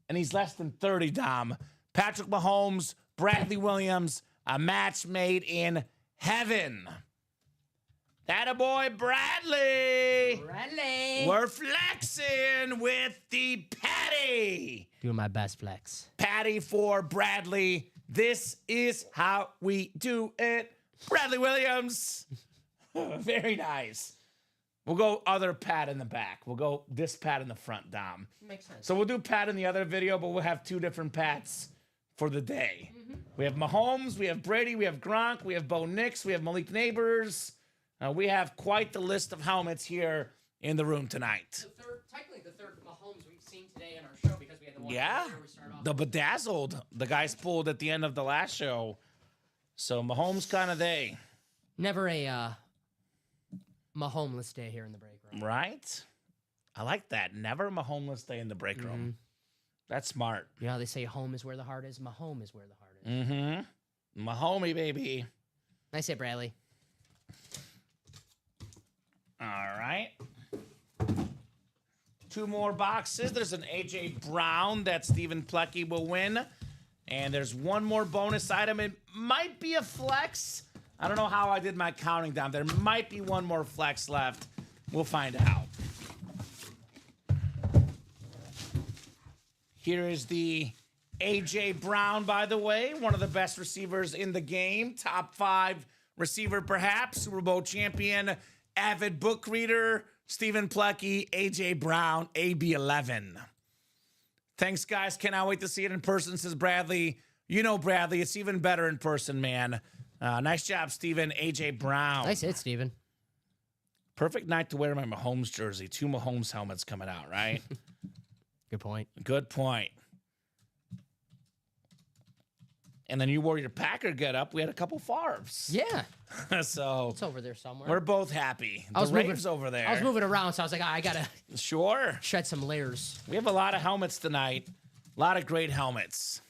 and he's less than 30, Dom. Patrick Mahomes, Bradley Williams, a match made in heaven. Attaboy, Bradley. Bradley. We're flexing with the patty. Doing my best flex. Patty for Bradley. This is how we do it. Bradley Williams. Very nice. We'll go other pat in the back. We'll go this pat in the front, Dom. Makes sense. So we'll do pat in the other video, but we'll have 2 different pats for the day. We have Mahomes, we have Brady, we have Gronk, we have Bo Nix, we have Malik Neighbors. We have quite the list of helmets here in the room tonight. Technically the third Mahomes we've seen today in our show because we had the one Yeah, earlier we started off. the bedazzled, the guys pulled at the end of the last show. So Mahomes kind of they, Never a Mahomeless day here in the break room. right? I like that. Never Mahomeless day in the break room. That's smart. You know how they say home is where the heart is? Mahome is where the heart is. Mm-hmm. Mahomie, baby. Nice hit, Bradley. All right. 2 more boxes. There's an A.J. Brown that Stephen Plecky will win. And there's 1 more bonus item. It might be a flex. I don't know how I did my counting down. There might be 1 more flex left. We'll find out. Here is the A.J. Brown, by the way, one of the best receivers in the game. Top 5 receiver, perhaps. Super Bowl champion, avid book reader, Stephen Plecky, A.J. Brown, AB11. Thanks, guys. Cannot wait to see it in person, says Bradley. You know, Bradley, it's even better in person, man. Nice job, Stephen. A.J. Brown. Nice hit, Steven. Perfect night to wear my Mahomes jersey. 2 Mahomes helmets coming out, right? Good point. Good point. And then you wore your Packer getup. We had a couple Favres. Yeah. So It's over there somewhere. we're both happy. I was The Raves over there. I was moving around, so I was like, I gotta Sure. shed some layers. We have a lot of helmets tonight. A lot of great helmets.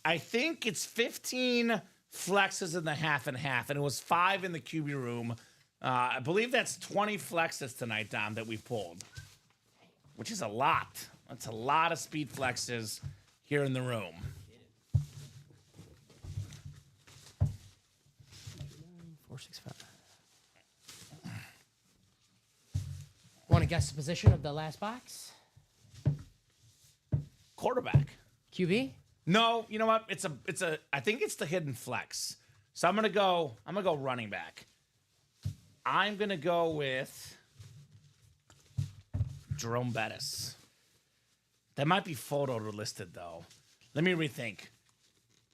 I think it's 15 flexes in the half and half, and it was 5 in the QB room. I believe that's 20 flexes tonight, Dom, that we've pulled, which is a lot. That's a lot of speed flexes here in the room. Want to guess the position of the last box? Quarterback. QB? No, you know what? It's a I think it's the hidden flex. So I'm gonna go running back. I'm gonna go with Jerome Bettis. That might be photo listed though. Let me rethink.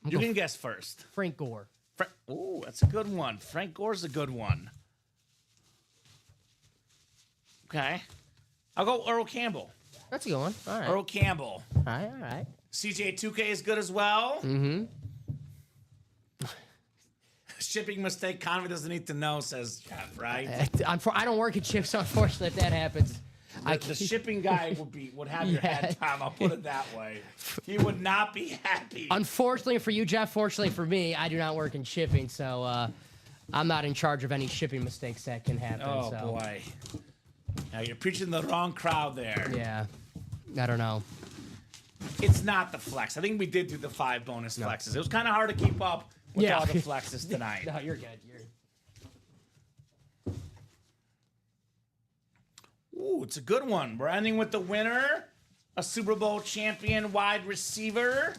You can guess first. Frank Gore. Ooh, that's a good one. Frank Gore's a good one. Okay. I'll go Earl Campbell. That's a good one. All right. Earl Campbell. All right, all right. CJ2K is good as well. Mm-hmm. Shipping mistake, Conway doesn't need to know, says Jeff, right? I don't work at Chips, so unfortunately, if that happens, The shipping guy would have your head, Tom. I'll put it that way. He would not be happy. Unfortunately for you, Jeff, fortunately for me, I do not work in shipping, so I'm not in charge of any shipping mistakes that can happen. Oh, so. boy. Now, you're preaching the wrong crowd there. Yeah. I don't know. It's not the flex. I think we did do the 5 bonus flexes. It was kind of hard to keep up with all the flexes tonight. No, you're good. Ooh, it's a good one. We're ending with the winner, a Super Bowl champion wide receiver,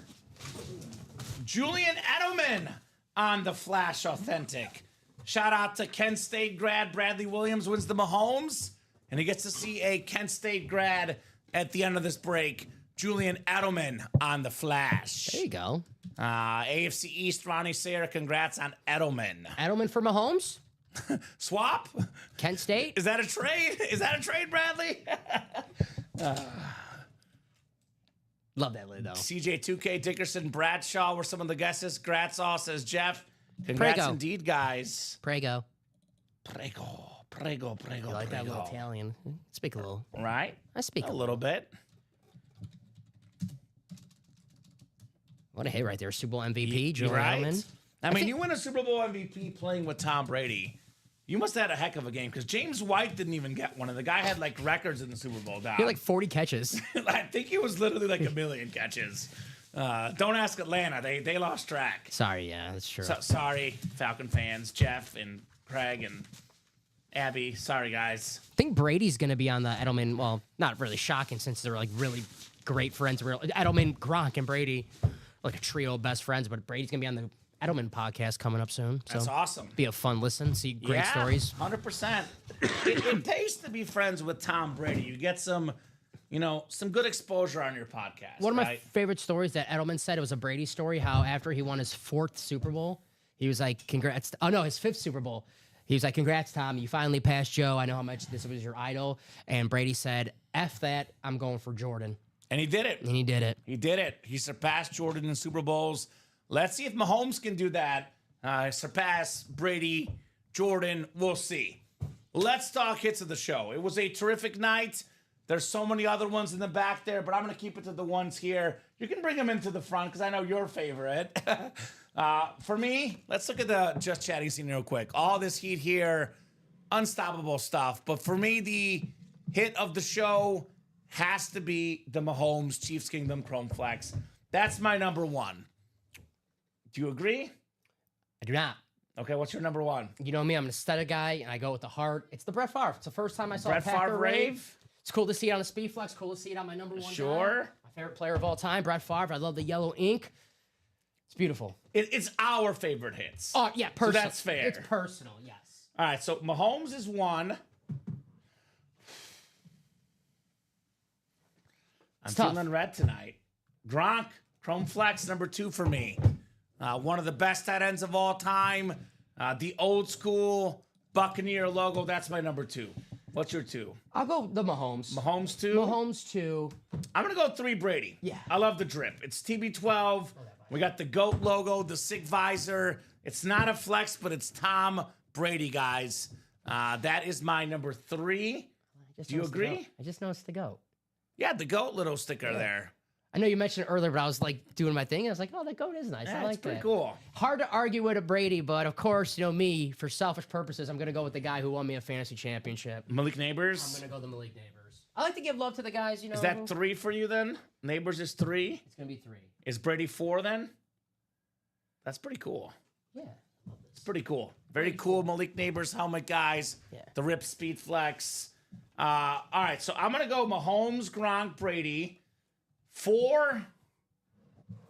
Julian Edelman on the Flash Authentic. Shout out to Kent State grad Bradley Williams wins the Mahomes, and he gets to see a Kent State grad at the end of this break, Julian Edelman on the Flash. There you go. AFC East, Ronnie Sayre, congrats on Edelman. Edelman for Mahomes? Swap? Kent State? Is that a trade? Is that a trade, Bradley? Love that lid, though. CJ2K, Dickerson, Bradshaw were some of the guesses. Gratsaw, says Jeff. Congrats Prego. indeed, guys. Prego. Prego. You like that little Italian? Speak a little. Right? I speak A little bit. What a hit right there. Super Bowl MVP, Julian Right? Edelman. I mean, you win a Super Bowl MVP playing with Tom Brady. You must have had a heck of a game because James White didn't even get one. And the guy had like records in the Super Bowl. Dom. He had like 40 catches. I think he was literally like a million catches. Don't ask Atlanta. They lost track. Sorry, yeah, that's true. Sorry, Falcon fans, Jeff and Craig and Abby. Sorry, guys. I think Brady's going to be on the Edelman. Well, not really shocking since they're like really great friends. Edelman, Gronk, and Brady, like a trio of best friends. But Brady's going to be on the Edelman podcast coming up soon. So That's awesome. Be a fun listen. See great stories. 100%. It pays to be friends with Tom Brady. You get some good exposure on your podcast. One of my favorite stories that Edelman said, it was a Brady story, how after he won his 4th Super Bowl, he was like, congrats. Oh, no, his 5th Super Bowl. He was like, congrats, Tom. You finally passed Joe. I know how much this was your idol. And Brady said, F that. I'm going for Jordan. And he did it. And he did it. He did it. He surpassed Jordan in Super Bowls. Let's see if Mahomes can do that. Surpass Brady, Jordan. We'll see. Let's talk hits of the show. It was a terrific night. There's so many other ones in the back there, but I'm going to keep it to the ones here. You can bring them into the front because I know your favorite. For me, let's look at the Just Chatting scene real quick. All this heat here, unstoppable stuff. But for me, the hit of the show has to be the Mahomes Chiefs Kingdom Chrome Flex. That's my number one. Do you agree? I do not. Okay, what's your number one? You know me, I'm an aesthetic guy, and I go with the heart. It's the Brett Favre. It's the first time I saw Brett a Packer Favre rave. rave? It's cool to see it on the Speed Flex. Cool to see it on my number one. Sure. Guy. My favorite player of all time, Brett Favre. I love the yellow ink. It's beautiful. It's our favorite hits. Oh, yeah, personal. So that's fair. It's personal, yes. All right, so Mahomes is one. I'm tough. feeling red tonight. Gronk, Chrome Flex, number 2 for me. One of the best tight ends of all time. The old school Buccaneer logo. That's my number 2. What's your 2? I'll go the Mahomes. Mahomes 2? Mahomes 2. I'm going to go 3 Brady. Yeah. I love the drip. It's TB12. We got the GOAT logo, the sick visor. It's not a flex, but it's Tom Brady, guys. That is my number 3. Do you agree? I just noticed the GOAT. Yeah, the GOAT little sticker there. I know you mentioned it earlier, but I was like doing my thing, and I was like, "Oh, that goat is nice. Yeah, I like it's pretty that." cool. Hard to argue with a Brady, but of course, me for selfish purposes, I'm gonna go with the guy who won me a fantasy championship. Malik I'm Neighbors. gonna go the Malik Neighbors. I like to give love to the guys. Is that 3 for you then? Neighbors is 3. It's gonna be 3. Is Brady 4 then? That's pretty cool. Yeah. It's pretty cool. Very cool Malik Neighbors helmet, guys. Yeah. The Rip Speed Flex. All right, so I'm gonna go Mahomes, Gronk, Brady. 4.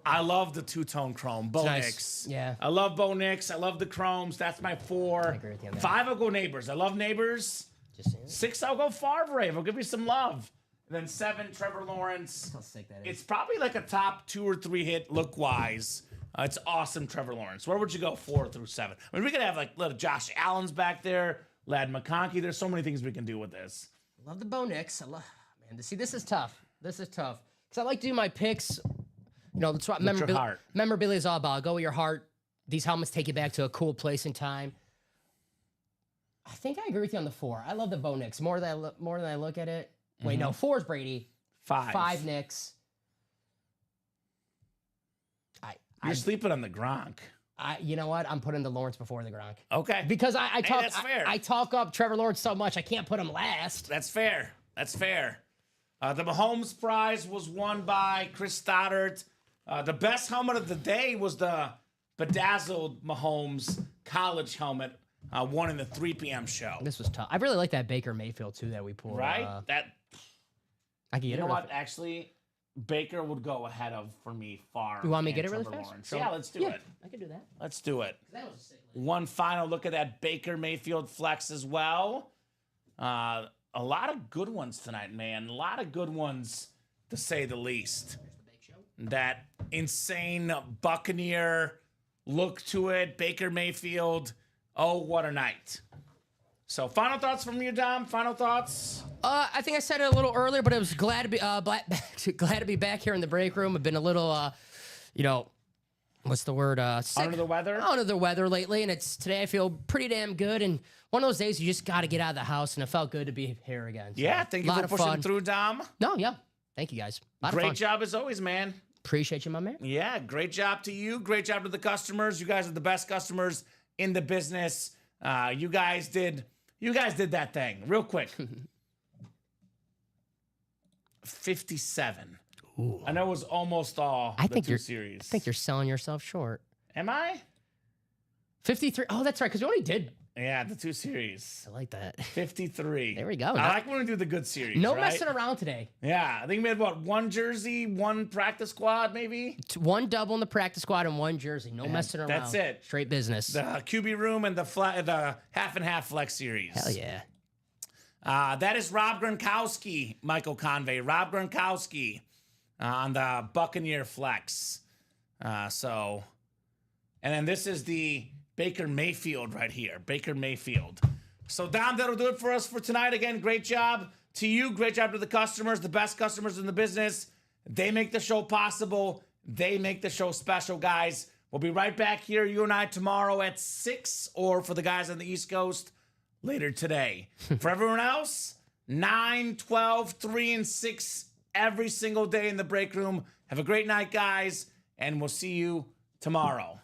I love the two-tone chrome. Bo Nice. Nix. Yeah. I love Bo Nix. I love the chromes. That's my 4. I agree with you on that. 5, I'll go Neighbors. I love Neighbors. Just saying. 6, I'll go Favre. I'll give you some love. And then 7, Trevor Lawrence. How sick that is. It's probably like a top 2 or 3 hit look-wise. It's awesome, Trevor Lawrence. Where would you go 4 through 7? I mean, we could have like little Josh Allen's back there, Lad McConkey. There's so many things we can do with this. Love the Bo Nix. Man, see, this is tough. This is tough because I like to do my picks. That's what your heart. memorabilia is all about. Go with your heart. These helmets take you back to a cool place in time. I think I agree with you on the 4. I love the Bo Nix more than I look at it. Wait, no, 4 is Brady. 5 Nix. You're sleeping on the Gronk. You know what? I'm putting the Lawrence before the Gronk Okay. because I talk. that's fair. I talk up Trevor Lawrence so much I can't put him last. That's fair. That's fair. The Mahomes prize was won by Chris Stoddard. The best helmet of the day was the bedazzled Mahomes college helmet, won in the 3 p.m. show. This was tough. I really like that Baker Mayfield too that we pulled. Right? I can get You it. know real what? fast. Actually, Baker would go ahead of for me far. You want me to get and it really Trevor fast? Lawrence. Yeah, let's do it. I can do that. Let's do it. That was a sick One final look at that Baker Mayfield flex as well. A lot of good ones tonight, man. A lot of good ones, to say the least. That insane Buccaneer look to it. Baker Mayfield. Oh, what a night. So, final thoughts from you, Dom? Final thoughts? I think I said it a little earlier, but I was glad to be glad to be back here in the break room. I've been a little, what's the word? Sick. Under the weather? Under the weather lately, and today I feel pretty damn good. And one of those days you just got to get out of the house, and it felt good to be here again. So, Yeah, thank you lot for of pushing fun. through, Dom. No, yeah, thank you guys. Lot of Great fun. job as always, man. Appreciate you, my man. Yeah, great job to you. Great job to the customers. You guys are the best customers in the business. You guys did that thing real quick. 57. Ooh. I know it was almost all I the think two series. I think you're selling yourself short. Am I? 53. Oh, that's right, because you only did. Yeah, the two series. I like that. 53. There we go. I like when we do the good series. No right? messing around today. Yeah, I think we had what, one jersey, one practice squad, maybe. One double in the practice squad and one jersey. No messing around. that's it. Straight business. The QB room and the half and half flex series. Hell yeah. That is Rob Gronkowski, Michael Convey. Rob Gronkowski on the Buccaneer flex. And then this is the Baker Mayfield right here. Baker Mayfield. So, Dom, that'll do it for us for tonight. Again, great job to you. Great job to the customers, the best customers in the business. They make the show possible. They make the show special, guys. We'll be right back here, you and I, tomorrow at 6, or for the guys on the East Coast, later today. For everyone else, 9, 12, 3, and 6 every single day in the break room. Have a great night, guys, and we'll see you tomorrow.